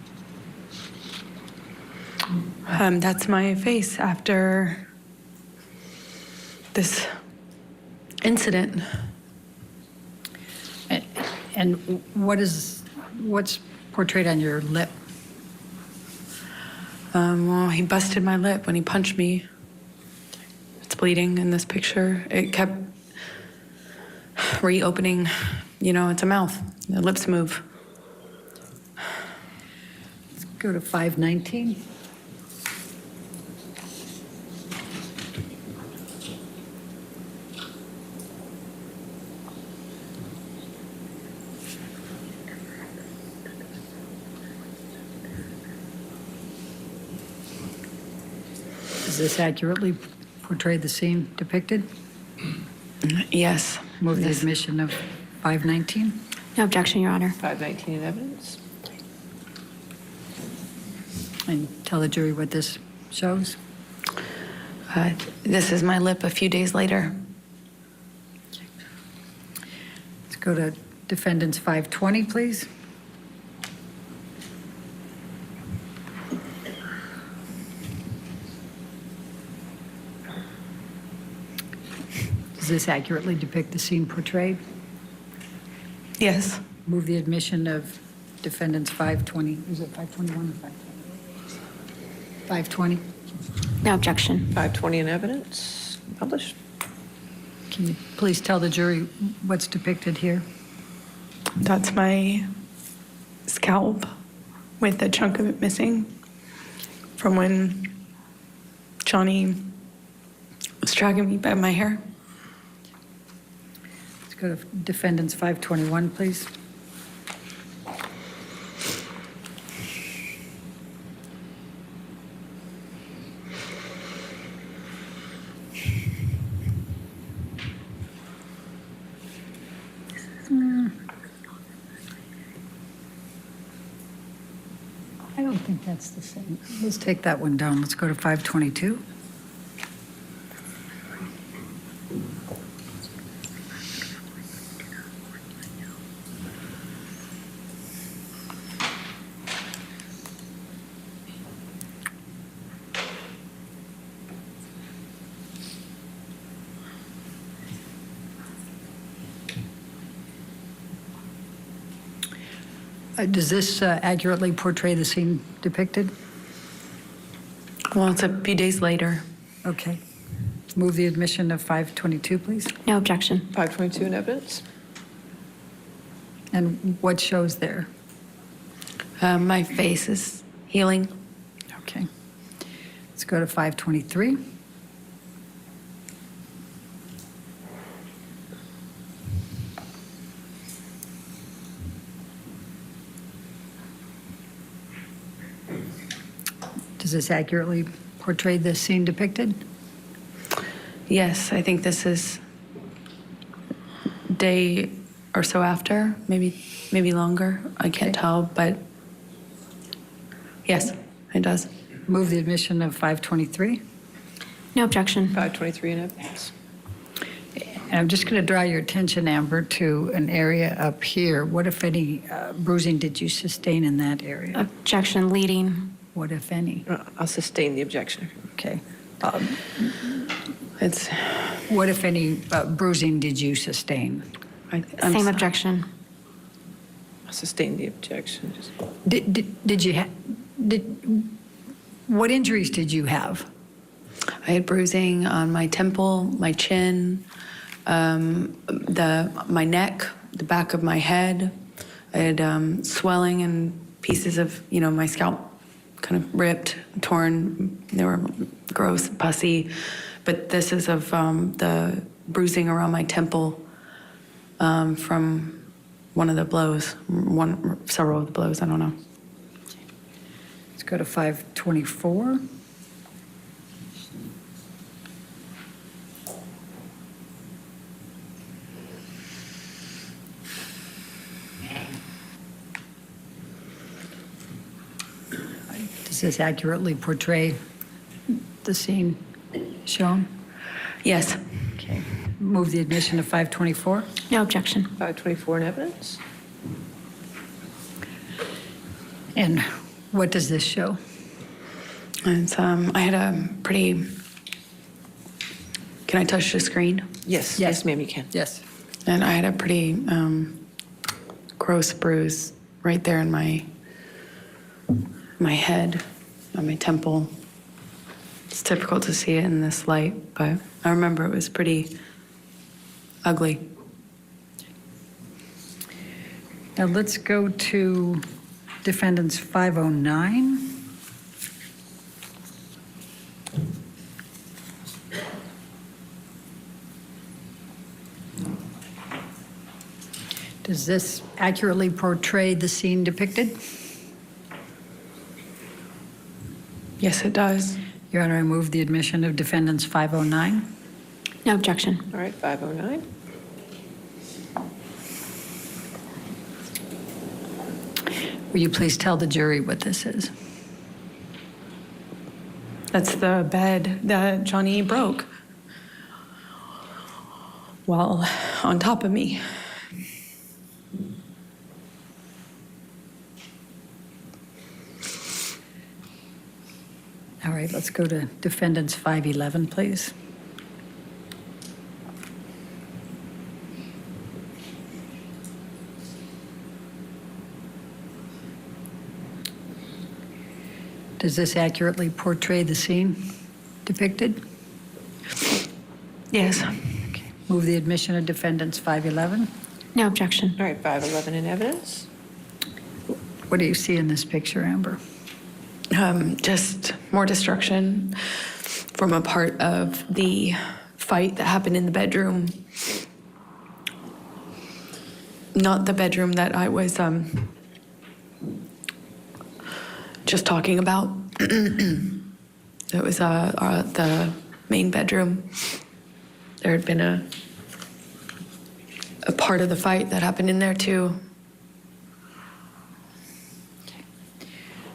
That's my face after this incident. And what's portrayed on your lip? Well, he busted my lip when he punched me. It's bleeding in this picture. It kept reopening. You know, it's a mouth. The lips move. Let's go to 519. Does this accurately portray the scene depicted? Yes. Move the admission of 519. No objection, Your Honor. 519 in evidence. And tell the jury what this shows. This is my lip a few days later. Let's go to Defendants 520, please. Does this accurately depict the scene portrayed? Yes. Move the admission of Defendants 520. Is it 521 or 520? 520. No objection. 520 in evidence. Published. Can you please tell the jury what's depicted here? That's my scalp with a chunk of it missing from when Johnny was dragging me by my hair. Let's go to Defendants 521, please. I don't think that's the same. Let's take that one down. Let's go to 522. Does this accurately portray the scene depicted? Well, it's a few days later. Okay. Move the admission of 522, please. No objection. 522 in evidence. And what shows there? My face is healing. Okay. Let's go to 523. Does this accurately portray the scene depicted? Yes, I think this is day or so after, maybe longer. I can't tell, but yes, it does. Move the admission of 523. No objection. 523 in evidence. And I'm just going to draw your attention, Amber, to an area up here. What, if any, bruising did you sustain in that area? Objection leading. What, if any? I'll sustain the objection. Okay. What, if any, bruising did you sustain? Same objection. I'll sustain the objection. What injuries did you have? I had bruising on my temple, my chin, my neck, the back of my head. I had swelling and pieces of, my scalp kind of ripped, torn. They were gross, pussy. But this is of the bruising around my temple from one of the blows, several of the blows, I don't know. Let's go to 524. Does this accurately portray the scene shown? Yes. Okay. Move the admission of 524. No objection. 524 in evidence. And what does this show? It's, I had a pretty, can I touch the screen? Yes, yes, ma'am, you can. Yes. And I had a pretty gross bruise right there in my head, on my temple. It's difficult to see it in this light, but I remember it was pretty ugly. Now let's go to Defendants 509. Does this accurately portray the scene depicted? Yes, it does. Your Honor, I move the admission of Defendants 509. No objection. All right, 509. Will you please tell the jury what this is? That's the bed that Johnny broke while on top of me. All right, let's go to Defendants 511, please. Does this accurately portray the scene depicted? Yes. Okay. Move the admission of Defendants 511. No objection. All right, 511 in evidence. What do you see in this picture, Amber? Just more destruction from a part of the fight that happened in the bedroom. Not the bedroom that I was just talking about. It was the main bedroom. There had been a part of the fight that happened in there too.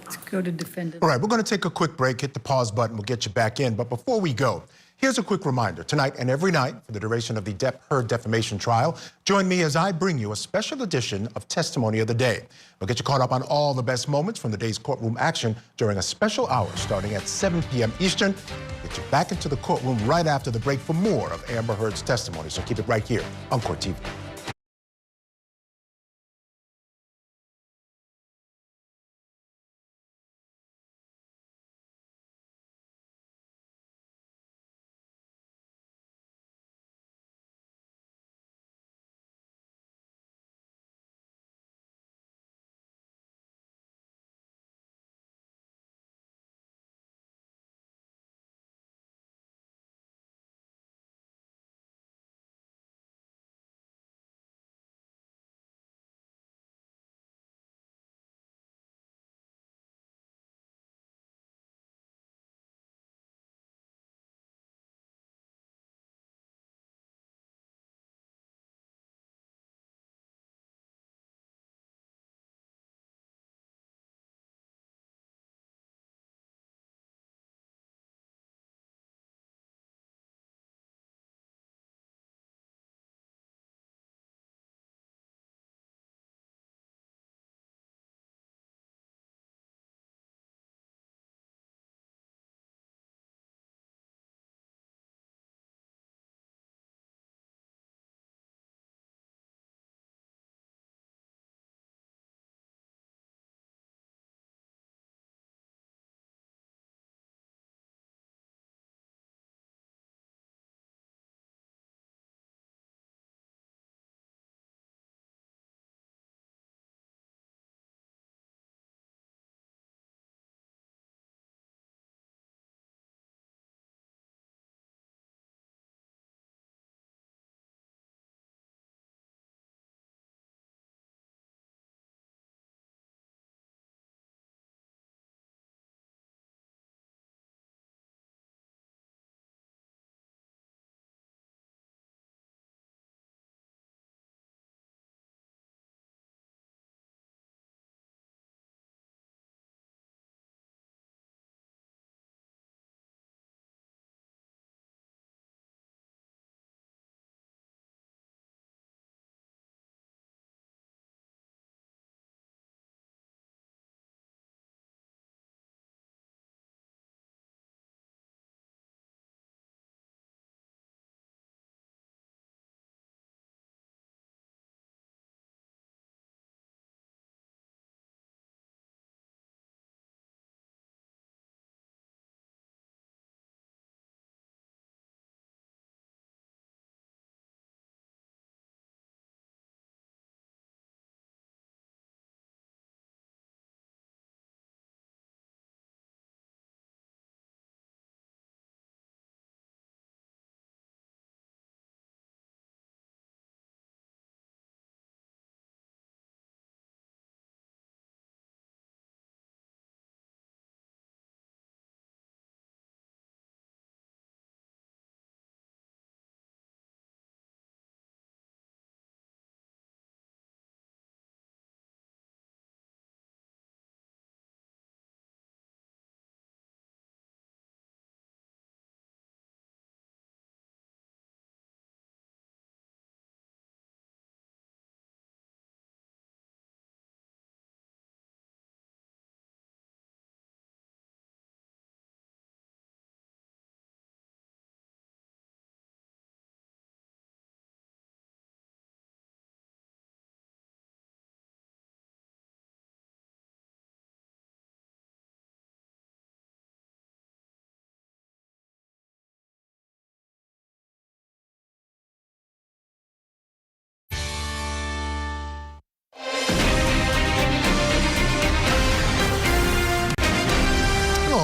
Let's go to Defendant. All right, we're going to take a quick break, hit the pause button, we'll get you back in. But before we go, here's a quick reminder. Tonight and every night for the duration of the Depp-Heard defamation trial, join me as I bring you a special edition of Testimony of the Day. We'll get you caught up on all the best moments from the day's courtroom action during a special hour starting at 7 p.m. Eastern. Get you back into the courtroom right after the break for more of Amber Heard's testimony. So keep it right here on Court TV.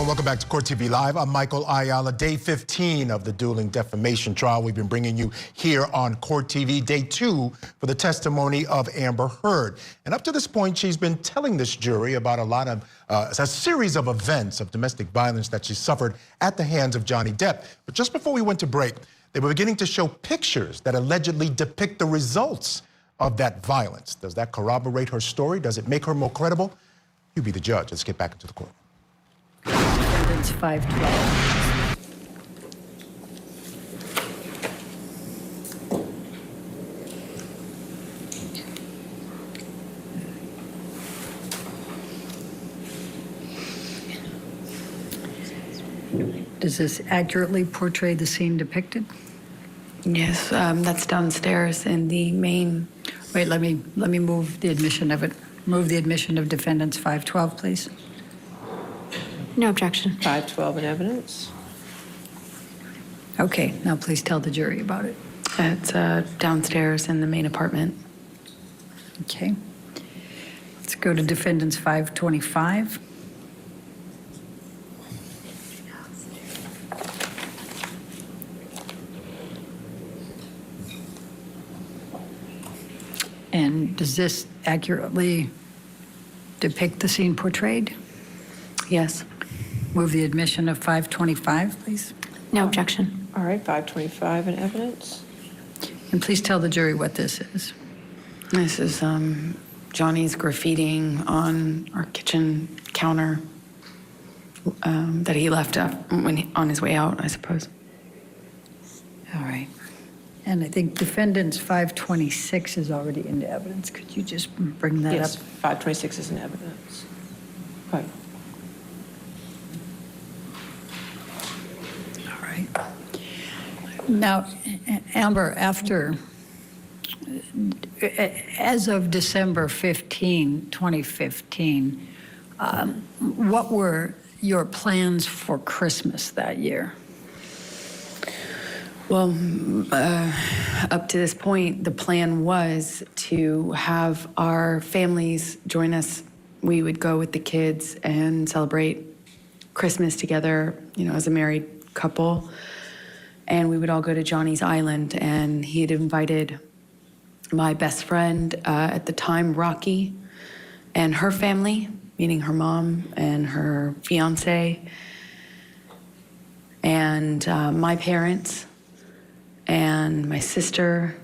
welcome back to Court TV Live. I'm Michael Ayala. Day 15 of the dueling defamation trial. We've been bringing you here on Court TV. Day 2 for the testimony of Amber Heard. And up to this point, she's been telling this jury about a series of events of domestic violence that she suffered at the hands of Johnny Depp. But just before we went to break, they were beginning to show pictures that allegedly depict the results of that violence. Does that corroborate her story? Does it make her more credible? You be the judge. Let's get back into the court. Defendants 512. Does this accurately portray the scene depicted? Yes, that's downstairs in the main. Wait, let me move the admission of it. Move the admission of defendants 512, please. No objection. 512 in evidence. Okay, now please tell the jury about it. It's downstairs in the main apartment. Okay. Let's go to defendants 525. And does this accurately depict the scene portrayed? Yes. Move the admission of 525, please. No objection. All right, 525 in evidence. And please tell the jury what this is. This is Johnny's graffitiing on our kitchen counter that he left on his way out, I suppose. All right. And I think defendants 526 is already into evidence. Could you just bring that Yes, up? 526 is in evidence. Right. All right. Now, Amber, as of December 15, 2015, what were your plans for Christmas that year? Well, up to this point, the plan was to have our families join us. We would go with the kids and celebrate Christmas together, as a married couple. And we would all go to Johnny's Island. And he had invited my best friend at the time, Rocky, and her family, meaning her mom and her fiance, and my parents, and my sister,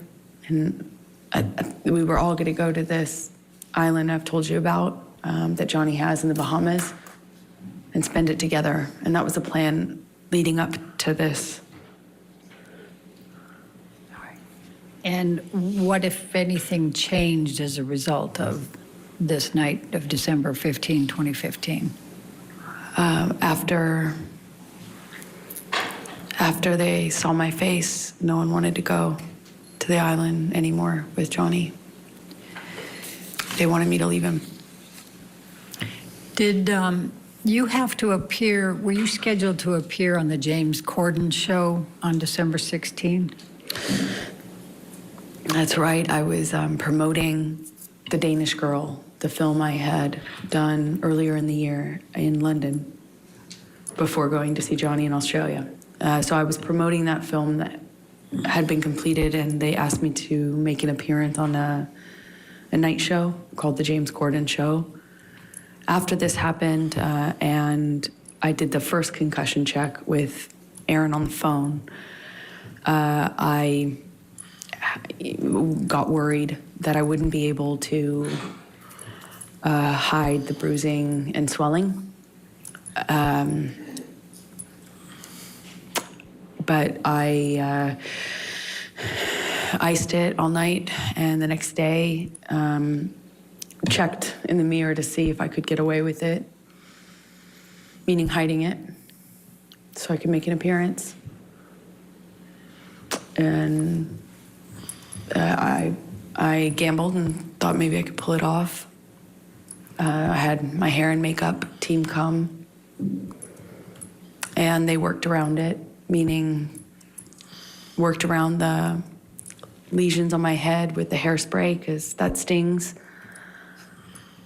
and we were all going to go to this island I've told you about that Johnny has in the Bahamas and spend it together. And that was the plan leading up to this. All right. And what, if anything, changed as a result of this night of December 15, 2015? After they saw my face, no one wanted to go to the island anymore with Johnny. They wanted me to leave him. Did you have to appear, were you scheduled to appear on the James Corden show on December 16? That's right. I was promoting The Danish Girl, the film I had done earlier in the year in London before going to see Johnny in Australia. So I was promoting that film that had been completed, and they asked me to make an appearance on a night show called The James Corden Show. After this happened, and I did the first concussion check with Aaron on the phone, I got worried that I wouldn't be able to hide the bruising and swelling. But I iced it all night, and the next day checked in the mirror to see if I could get away with it, meaning hiding it, so I could make an appearance. And I gambled and thought maybe I could pull it off. I had my hair and makeup team come, and they worked around it, meaning worked around the lesions on my head with the hairspray, because that stings,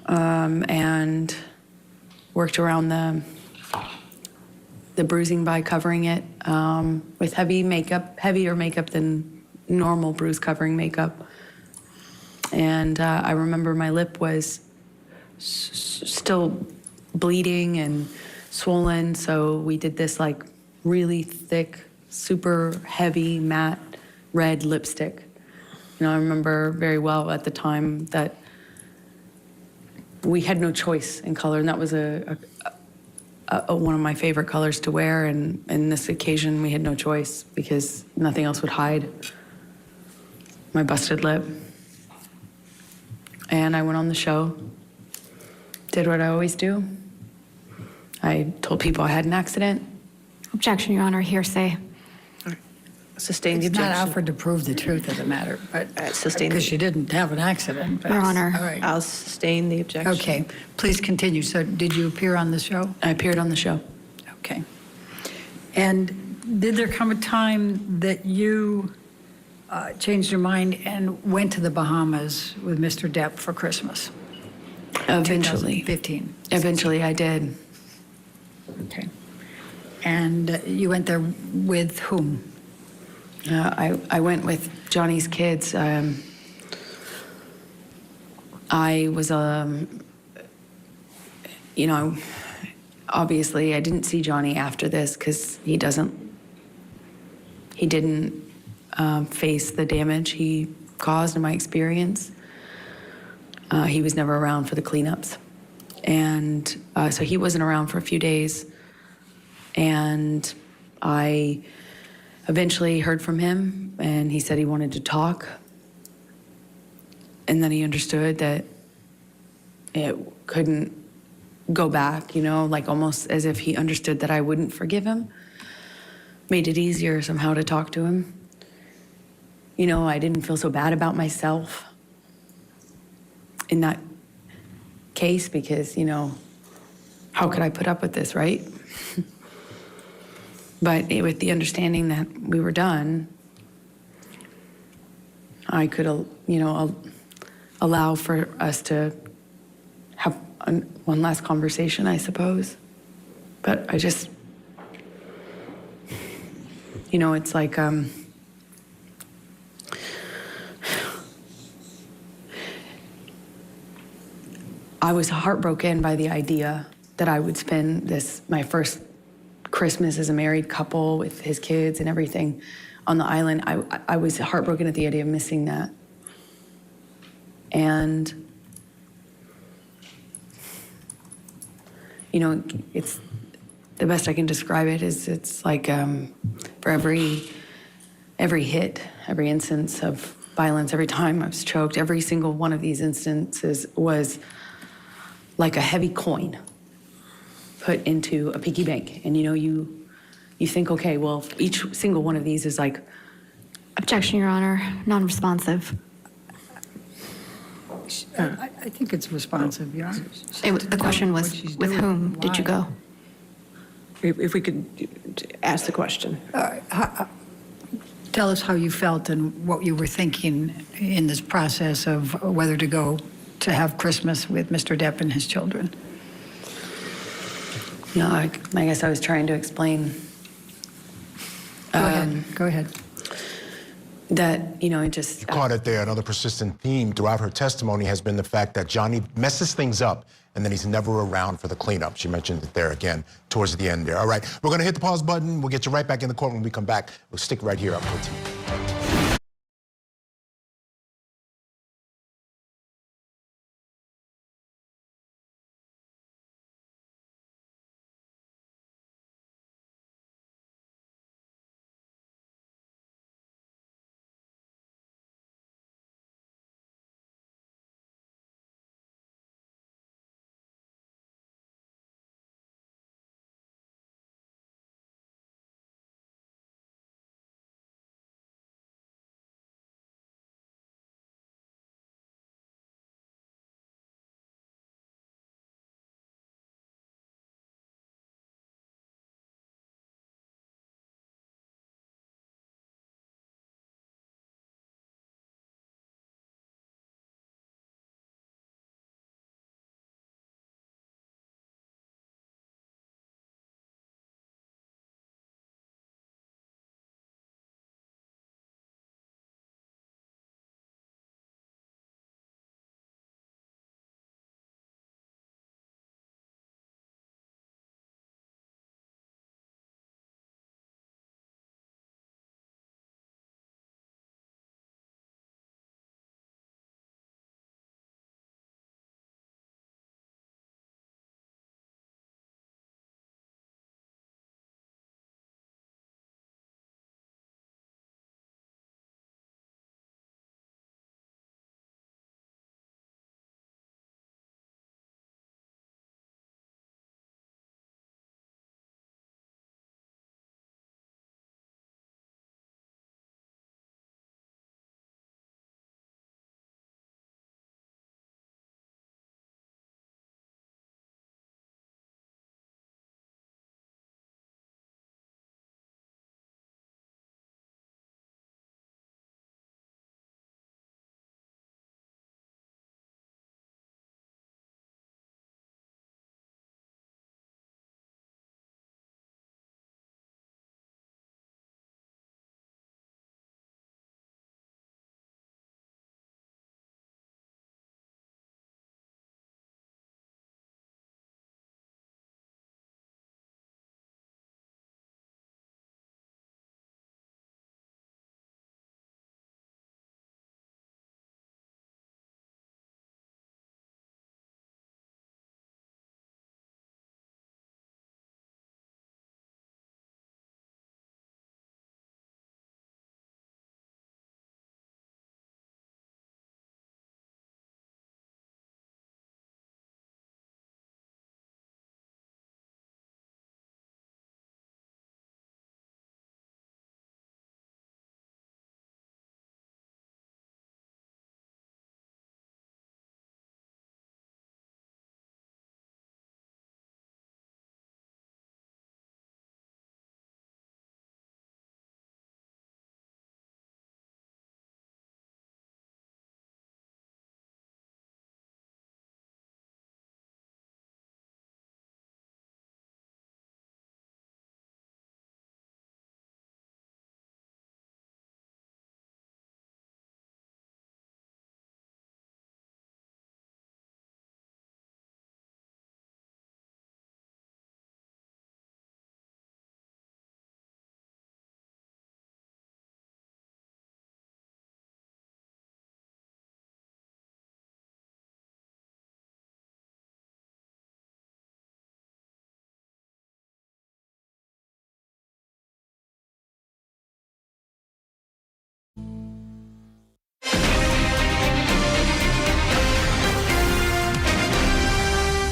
and worked around the the bruising by covering it with heavier makeup than normal bruise covering makeup. And I remember my lip was still bleeding and swollen, so we did this like really thick, super heavy, matte red lipstick. You know, I remember very well at the time that we had no choice in color, and that was one of my favorite colors to wear, and in this occasion we had no choice because nothing else would hide my busted lip. And I went on the show, did what I always do. I told people I had an accident. Objection, Your Honor, hearsay. Sustain the It's objection. not offered to prove the truth of the matter, but sustain because she didn't have an accident. But Your Honor. All right. I'll sustain the objection. Okay, please continue. So did you appear on the show? I appeared on the show. Okay. And did there come a time that you changed your mind and went to the Bahamas with Mr. Depp for Christmas? Eventually. 2015. Eventually I did. Okay. And you went there with whom? I went with Johnny's kids. I was, you know, obviously I didn't see Johnny after this because he didn't face the damage he caused in my experience. He was never around for the cleanups. And so he wasn't around for a few days. And I eventually heard from him, and he said he wanted to talk. And then he understood that it couldn't go back, you know, like almost as if he understood that I wouldn't forgive him. Made it easier somehow to talk to him. You know, I didn't feel so bad about myself in that case because, you know, how could I put up with this, right? But with the understanding that we were done, I could, you know, allow for us to have one last conversation, I suppose. But I just, you know, it's like, I was heartbroken by the idea that I would spend my first Christmas as a married couple with his kids and everything on the island. I was heartbroken at the idea of missing that. And, you know, it's the best I can describe it is it's like for every hit, every instance of violence, every time I was choked, every single one of these instances was like a heavy coin put into a piggy bank. And you know, you think, okay, well, each single one of these is like... Objection, Your Honor, non-responsive. I think it's responsive, Your Honor. The question was, with whom did you go? If we could ask the question. Tell us how you felt and what you were thinking in this process of whether to go to have Christmas with Mr. Depp and his children. You know, I guess I was trying to explain. Go ahead. That, you know, it just... Caught it there. Another persistent theme throughout her testimony has been the fact that Johnny messes things up and then he's never around for the cleanup. She mentioned it there again towards the end there. All right, we're going to hit the pause button. We'll get you right back in the court when we come back. We'll stick right here on TV.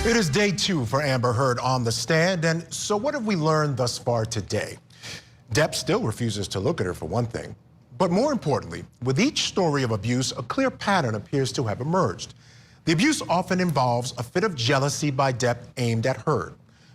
It is day 2 for Amber Heard on the stand, and so what have we learned thus far today? Depp still refuses to look at her, for one thing. But more importantly, with each story of abuse, a clear pattern appears to have emerged. The abuse often involves a fit of jealousy by Depp aimed at Heard.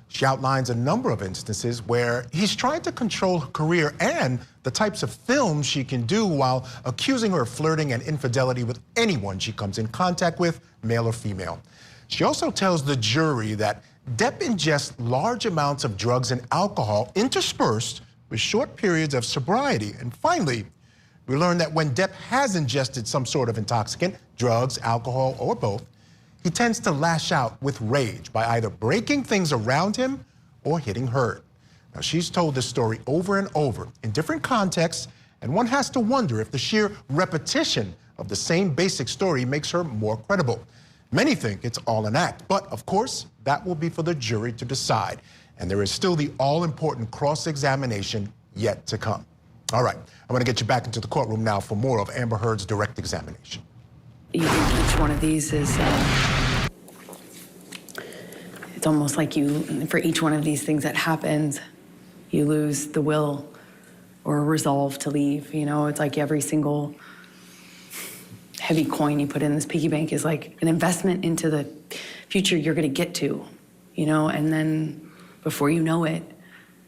She outlines a number of instances where he's trying to control her career and the types of films she can do, while accusing her of flirting and infidelity with anyone she comes in contact with, male or female. She also tells the jury that Depp ingests large amounts of drugs and alcohol interspersed with short periods of sobriety. And finally, we learn that when Depp has ingested some sort of intoxicant, drugs, alcohol, or both, he tends to lash out with rage by either breaking things around him or hitting Heard. Now, she's told this story over and over in different contexts, and one has to wonder if the sheer repetition of the same basic story makes her more credible. Many think it's all an act, but of course, that will be for the jury to decide. And there is still the all-important cross-examination yet to come. All right, I'm going to get you back into the courtroom now for more of Amber Heard's direct examination. Each one of these is, it's almost like for each one of these things that happens, you lose the will or resolve to leave. You know, it's like every single heavy coin you put in this piggy bank is like an investment into the future you're going to get to, you know, and then before you know it,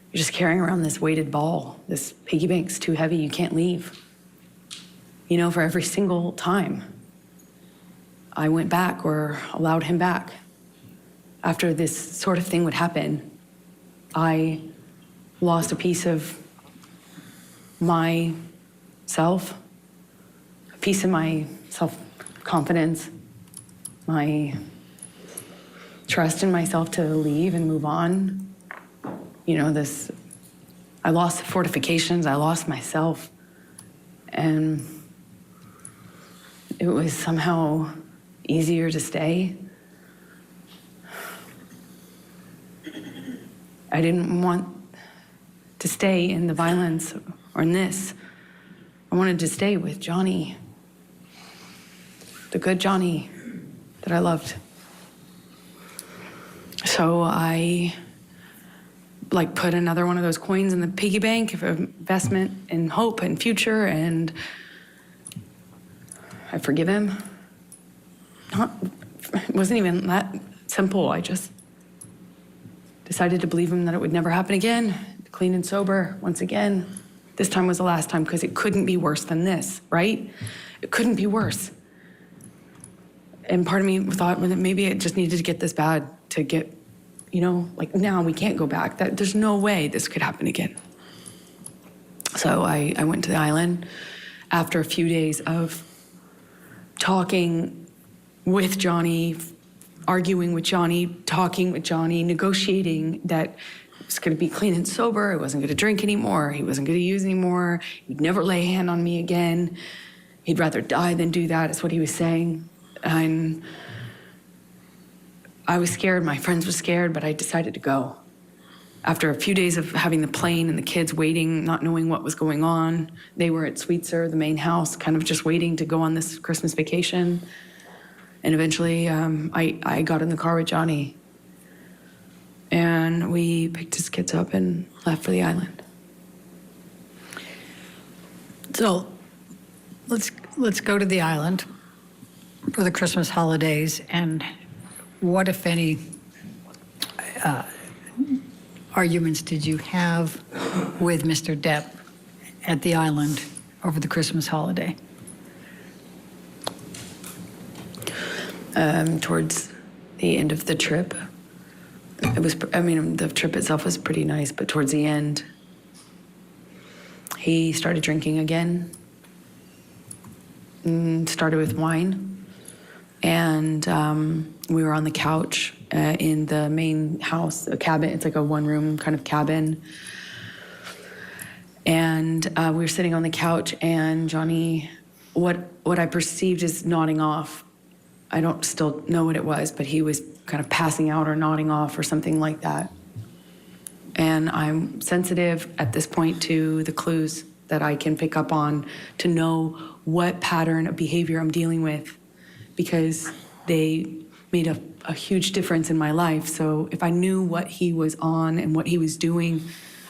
you're just carrying around this weighted ball. This piggy bank's too heavy, you can't leave, you know, for every single time I went back or allowed him back. After this sort of thing would happen, I lost a piece of myself, a piece of my self-confidence, my trust in myself to leave and move on. You know, I lost the fortifications, I lost myself, and it was somehow easier to stay. I didn't want to stay in the violence or in this. I wanted to stay with Johnny, the good Johnny that I loved. So I put another one of those coins in the piggy bank of investment in hope and future, and I forgive him. It wasn't even that simple. I just decided to believe him that it would never happen again, clean and sober once again. This time was the last time, because it couldn't be worse than this, right? It couldn't be worse. And part of me thought that maybe it just needed to get this bad to get, you know, like now we can't go back. There's no way this could happen again. So I went to the island after a few days of talking with Johnny, arguing with Johnny, talking with Johnny, negotiating that it was going to be clean and sober. I wasn't going to drink anymore. He wasn't going to use anymore. He'd never lay a hand on me again. He'd rather die than do that, is what he was saying. And I was scared. My friends were scared, but I decided to go. After a few days of having the plane and the kids waiting, not knowing what was going on, they were at Sweetser, the main house, kind of just waiting to go on this Christmas vacation. And eventually, I got in the car with Johnny, and we picked his kids up and left for the island. So let's go to the island for the Christmas holidays. And what, if any, arguments did you have with Mr. Depp at the island over the Christmas holiday? Towards the end of the trip, the trip itself was pretty nice, but towards the end, he started drinking again, started with wine, and we were on the couch in the main house, a cabin. It's like a one-room kind of cabin, and we were sitting on the couch, and Johnny, what I perceived as nodding off. I don't still know what it was, but he was kind of passing out or nodding off or something like that. And I'm sensitive at this point to the clues that I can pick up on to know what pattern of behavior I'm dealing with, because they made a huge difference in my life. So if I knew what he was on and what he was doing,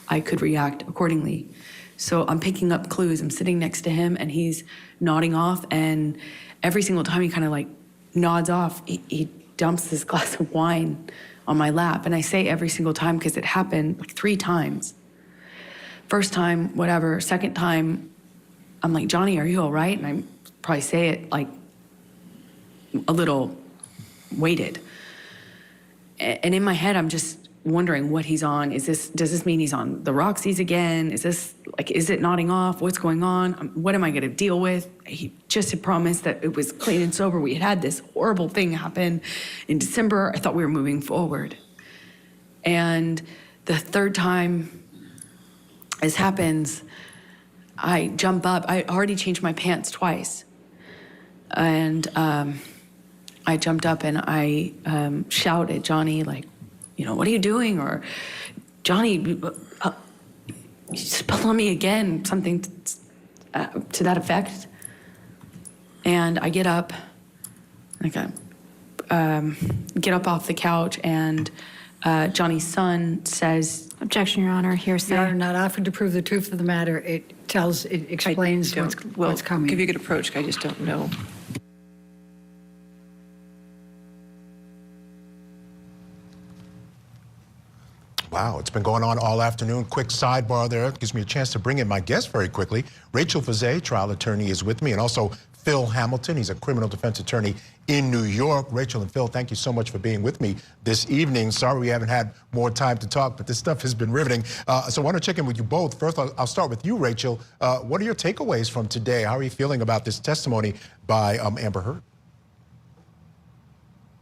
I could react accordingly. So I'm picking up clues. I'm sitting next to him and he's nodding off, and every single time he kind of like nods off, he dumps this glass of wine on my lap. And I say every single time because it happened like 3 times. First time, whatever. Second time, I'm like, Johnny, are you all right? And I probably say it like a little weighted. And in my head, I'm just wondering what he's on. Does this mean he's on the Roxy's again? Is it nodding off? What's going on? What am I gonna deal with? He just had promised that it was clean and sober. We had this horrible thing happen in December. I thought we were moving forward. And the third time this happens, I jump up. I already changed my pants twice. And I jumped up and I shout at Johnny, like, what are you doing? Or, Johnny, you spilled on me again, something to that effect. And I get up, get up off the couch, and Johnny's son says, Objection, Your Honor. Hearsay. You are not offered to prove the truth of the matter. It explains what's coming. Give you a good approach. I just don't know. Wow, it's been going on all afternoon. Quick sidebar there. Gives me a chance to bring in my guest very quickly. Rachel Fizet, trial attorney, is with me, and also Phil Hamilton. He's a criminal defense attorney in New York. Rachel and Phil, thank you so much for being with me this evening. Sorry we haven't had more time to talk, but this stuff has been riveting. So I want to check in with you both. First, I'll start with you, Rachel. What are your takeaways from today? How are you feeling about this testimony by Amber Heard?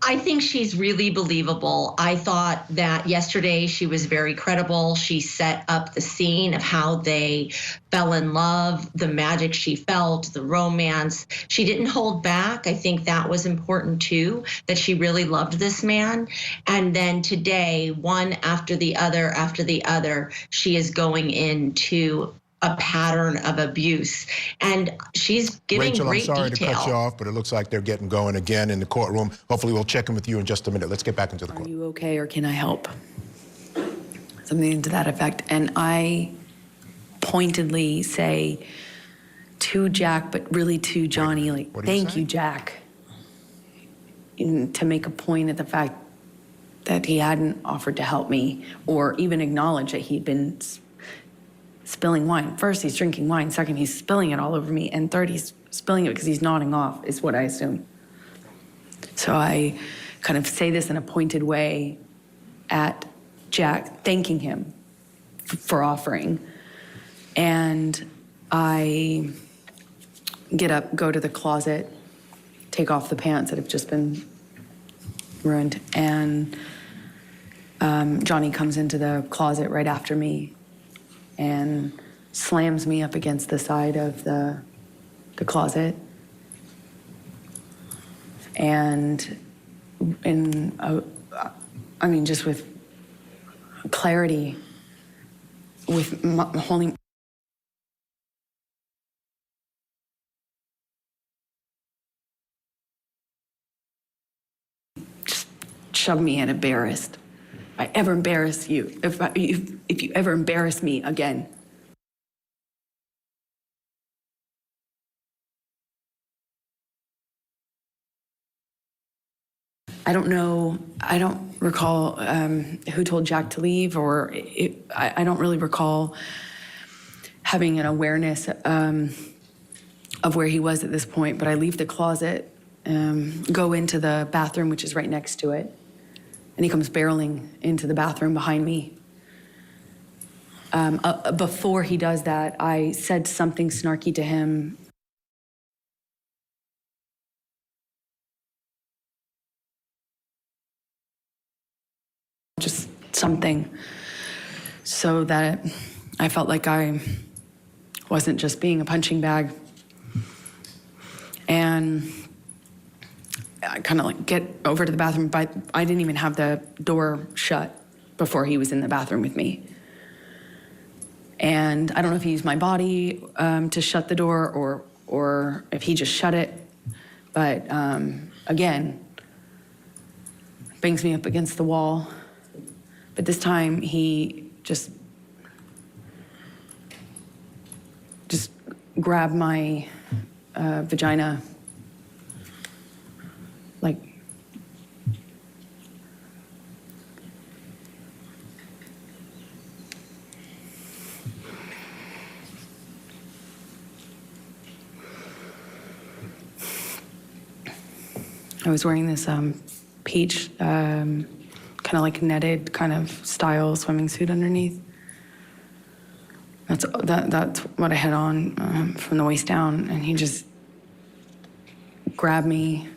I think she's really believable. I thought that yesterday she was very credible. She set up the scene of how they fell in love, the magic she felt, the romance. She didn't hold back. I think that was important too, that she really loved this man. And then today, one after the other, she is going into a pattern of abuse, and she's giving Rachel, great I'm sorry detail. to cut you off, but it looks like they're getting going again in the courtroom. Hopefully we'll check in with you in just a minute. Let's get back into the court. Are you okay, or can I help? Something to that effect. And I pointedly say to Jack, but really to Johnny, like, thank you, Jack, to make a point at the fact that he hadn't offered to help me or even acknowledge that he'd been spilling wine. First, he's drinking wine. Second, he's spilling it all over me. And third, he's spilling it because he's nodding off, is what I assume. So I kind of say this in a pointed way at Jack, thanking him for offering. And I get up, go to the closet, take off the pants that have just been ruined. And Johnny comes into the closet right after me and slams me up against the side of the closet. And just with clarity, with holding. Just shove me in, embarrassed. If I ever embarrass you, if you ever embarrass me again. I don't recall who told Jack to leave, or I don't really recall having an awareness of where he was at this point, but I leave the closet, go into the bathroom, which is right next to it, and he comes barreling into the bathroom behind me. Before he does that, I said something snarky to him. Just something, so that I felt like I wasn't just being a punching bag. And I kind of like get over to the bathroom, but I didn't even have the door shut before he was in the bathroom with me. And I don't know if he used my body to shut the door or if he just shut it. But again, bangs me up against the wall. But this time he just grabbed my vagina, like, I was wearing this peach, kind of like netted kind of style swimming suit underneath. That's what I had on from the waist down, and he just grabbed me.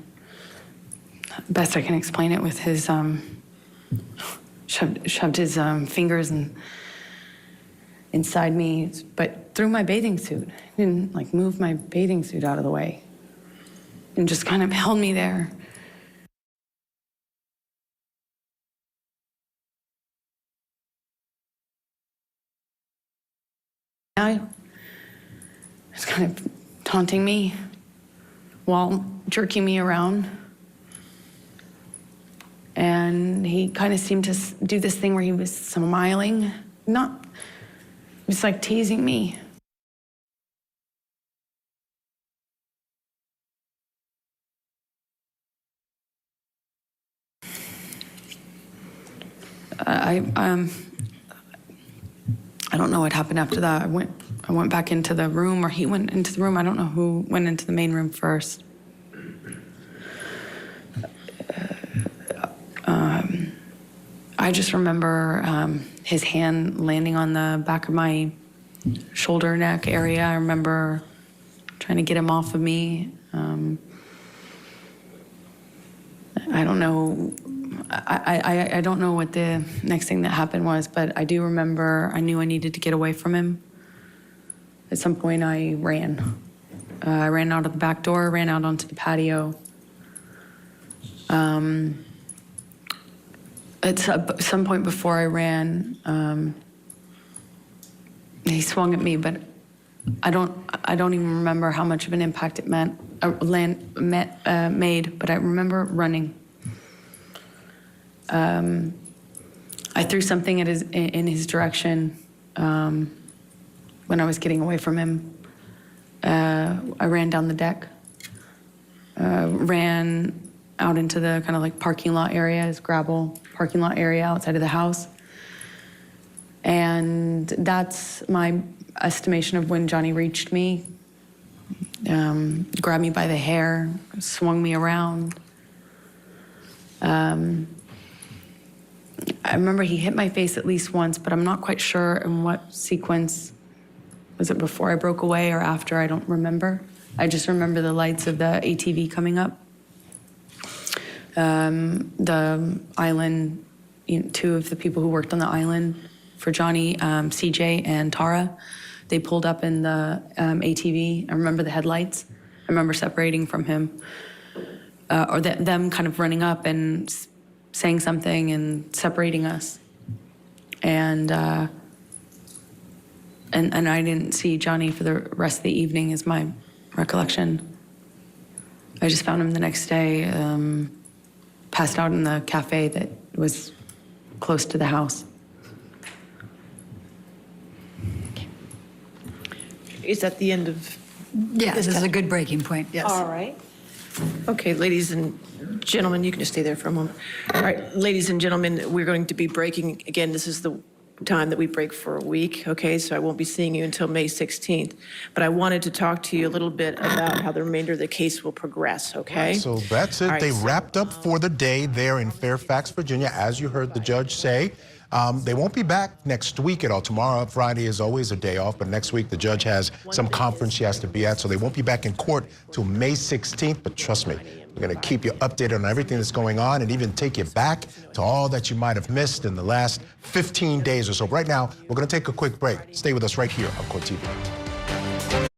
Best I can explain it with his shoved his fingers inside me, but through my bathing suit. He didn't like move my bathing suit out of the way, and just kind of held me there. I was kind of taunting me while jerking me around. And he kind of seemed to do this thing where he was smiling, he was like teasing me. I don't know what happened after that. I went back into the room, or he went into the room. I don't know who went into the main room first. I just remember his hand landing on the back of my shoulder neck area. I remember trying to get him off of me. I don't know. I don't know what the next thing that happened was, but I do remember I knew I needed to get away from him. At some point, I ran. I ran out of the back door, ran out onto the patio. At some point before I ran, he swung at me, but I don't even remember how much of an impact it made, but I remember running. I threw something in his direction when I was getting away from him. I ran down the deck, ran out into the kind of like parking lot area, his gravel parking lot area outside of the house. And that's my estimation of when Johnny reached me. Grabbed me by the hair, swung me around. I remember he hit my face at least once, but I'm not quite sure in what sequence. Was it before I broke away or after? I don't remember. I just remember the lights of the ATV coming up. The island, two of the people who worked on the island for Johnny, CJ and Tara, they pulled up in the ATV. I remember the headlights. I remember separating from him, or them kind of running up and saying something and separating us. And I didn't see Johnny for the rest of the evening, is my recollection. I just found him the next day, passed out in the cafe that was close to the house. Is that the end of? Yeah, this is a good breaking point, yes. All right. Okay, ladies and gentlemen, you can just stay there for a moment. All right, ladies and gentlemen, we're going to be breaking, again, this is the time that we break for a week, okay? So I won't be seeing you until May 16th. But I wanted to talk to you a little bit about how the remainder of the case will progress, okay? So that's it. Right, they wrapped up for the day there in Fairfax, Virginia, as you heard the judge say. They won't be back next week at all. Tomorrow, Friday, is always a day off, but next week the judge has some conference she has to be at, so they won't be back in court till May 16th. But trust me, we're going to keep you updated on everything that's going on and even take you back to all that you might have missed in the last 15 days or so. Right now, we're going to take a quick break. Stay with us right here on Court TV.